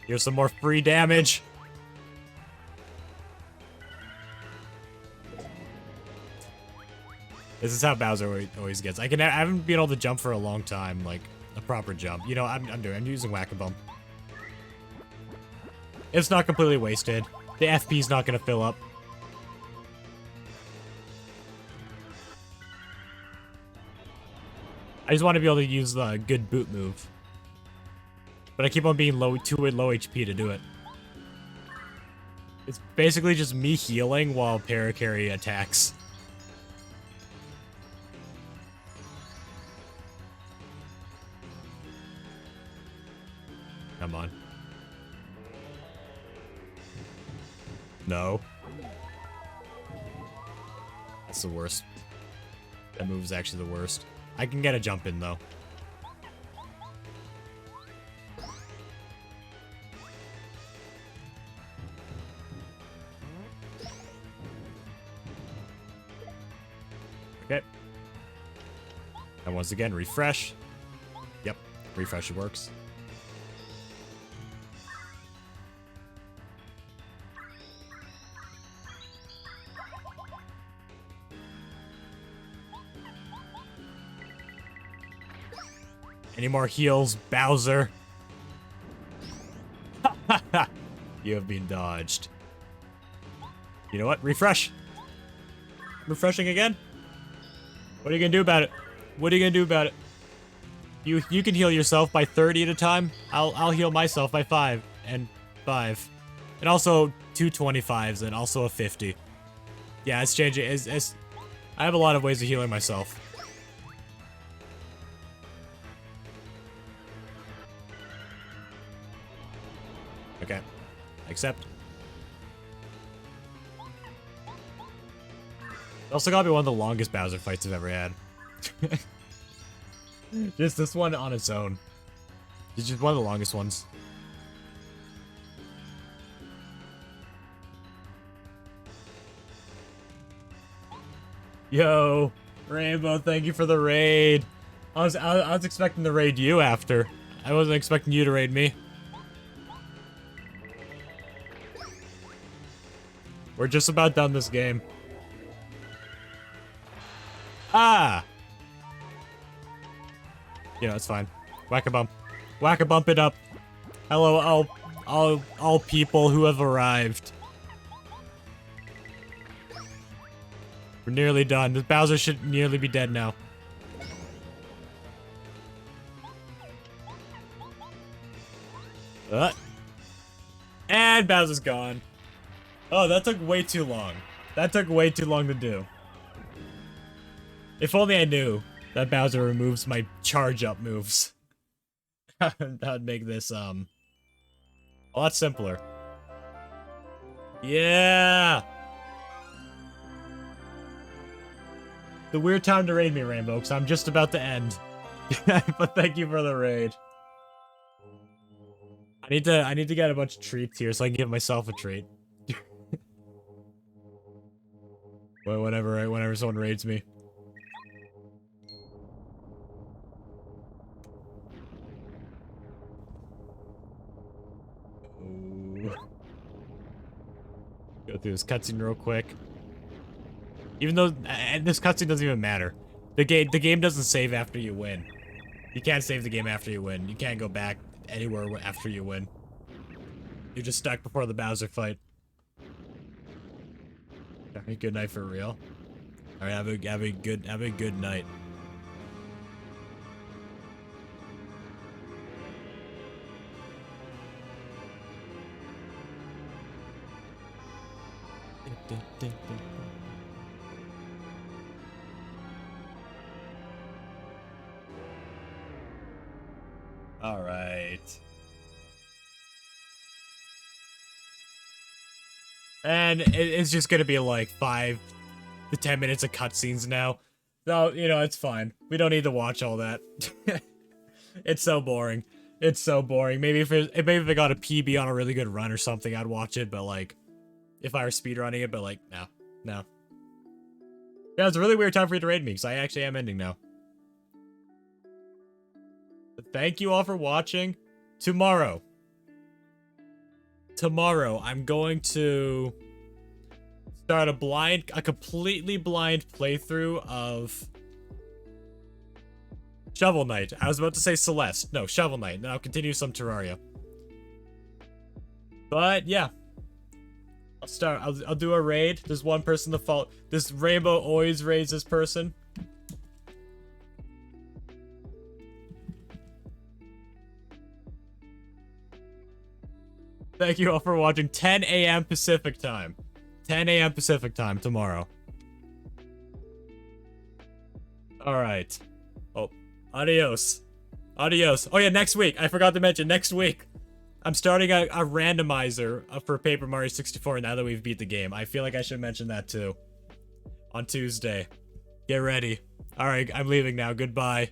Here's some more free damage. This is how Bowser always gets. I haven't been able to jump for a long time, like a proper jump. You know, I'm using Whack-a-Bump. It's not completely wasted. The FP's not gonna fill up. I just want to be able to use the good boot move. But I keep on being too low HP to do it. It's basically just me healing while Paracarry attacks. Come on. No. That's the worst. That move is actually the worst. I can get a jump in, though. Okay. And once again, refresh. Yep, refresh works. Any more heals, Bowser? You have been dodged. You know what? Refresh. Refreshing again? What are you gonna do about it? What are you gonna do about it? You can heal yourself by 30 at a time. I'll heal myself by 5 and 5. And also 2 25s and also a 50. Yeah, it's changing. I have a lot of ways of healing myself. Okay. Accept. It's also gotta be one of the longest Bowser fights I've ever had. Just this one on its own. It's just one of the longest ones. Yo, Rainbow, thank you for the raid. I was expecting to raid you after. I wasn't expecting you to raid me. We're just about done this game. Ah! You know, it's fine. Whack-a-bump. Whack-a-bump it up. Hello, all people who have arrived. We're nearly done. This Bowser should nearly be dead now. And Bowser's gone. Oh, that took way too long. That took way too long to do. If only I knew that Bowser removes my charge-up moves. That would make this, a lot simpler. Yeah! The weird time to raid me, Rainbow, because I'm just about to end. But thank you for the raid. I need to get a bunch of treats here so I can give myself a treat. Whenever someone raids me. Ooh. Go through this cutscene real quick. Even though this cutscene doesn't even matter. The game doesn't save after you win. You can't save the game after you win. You can't go back anywhere after you win. You're just stuck before the Bowser fight. Good night for real. All right, have a good night. All right. And it's just gonna be like 5 to 10 minutes of cutscenes now. So, you know, it's fine. We don't need to watch all that. It's so boring. It's so boring. Maybe if I got a PB on a really good run or something, I'd watch it, but like, if I were speedrunning it, but like, no. Yeah, it's a really weird time for you to raid me, because I actually am ending now. But thank you all for watching. Tomorrow, I'm going to start a completely blind playthrough of Shovel Knight. I was about to say Celeste. No, Shovel Knight. And I'll continue some Terraria. But yeah. I'll do a raid. There's one person to follow. This Rainbow always raids this person. Thank you all for watching. 10 a.m. Pacific time. 10 a.m. Pacific time tomorrow. Alright. Oh, adios. Adios. Oh yeah, next week. I forgot to mention, next week. I'm starting a randomizer for Paper Mario 64 now that we've beat the game. I feel like I should mention that too. On Tuesday. Get ready. Alright, I'm leaving now. Goodbye.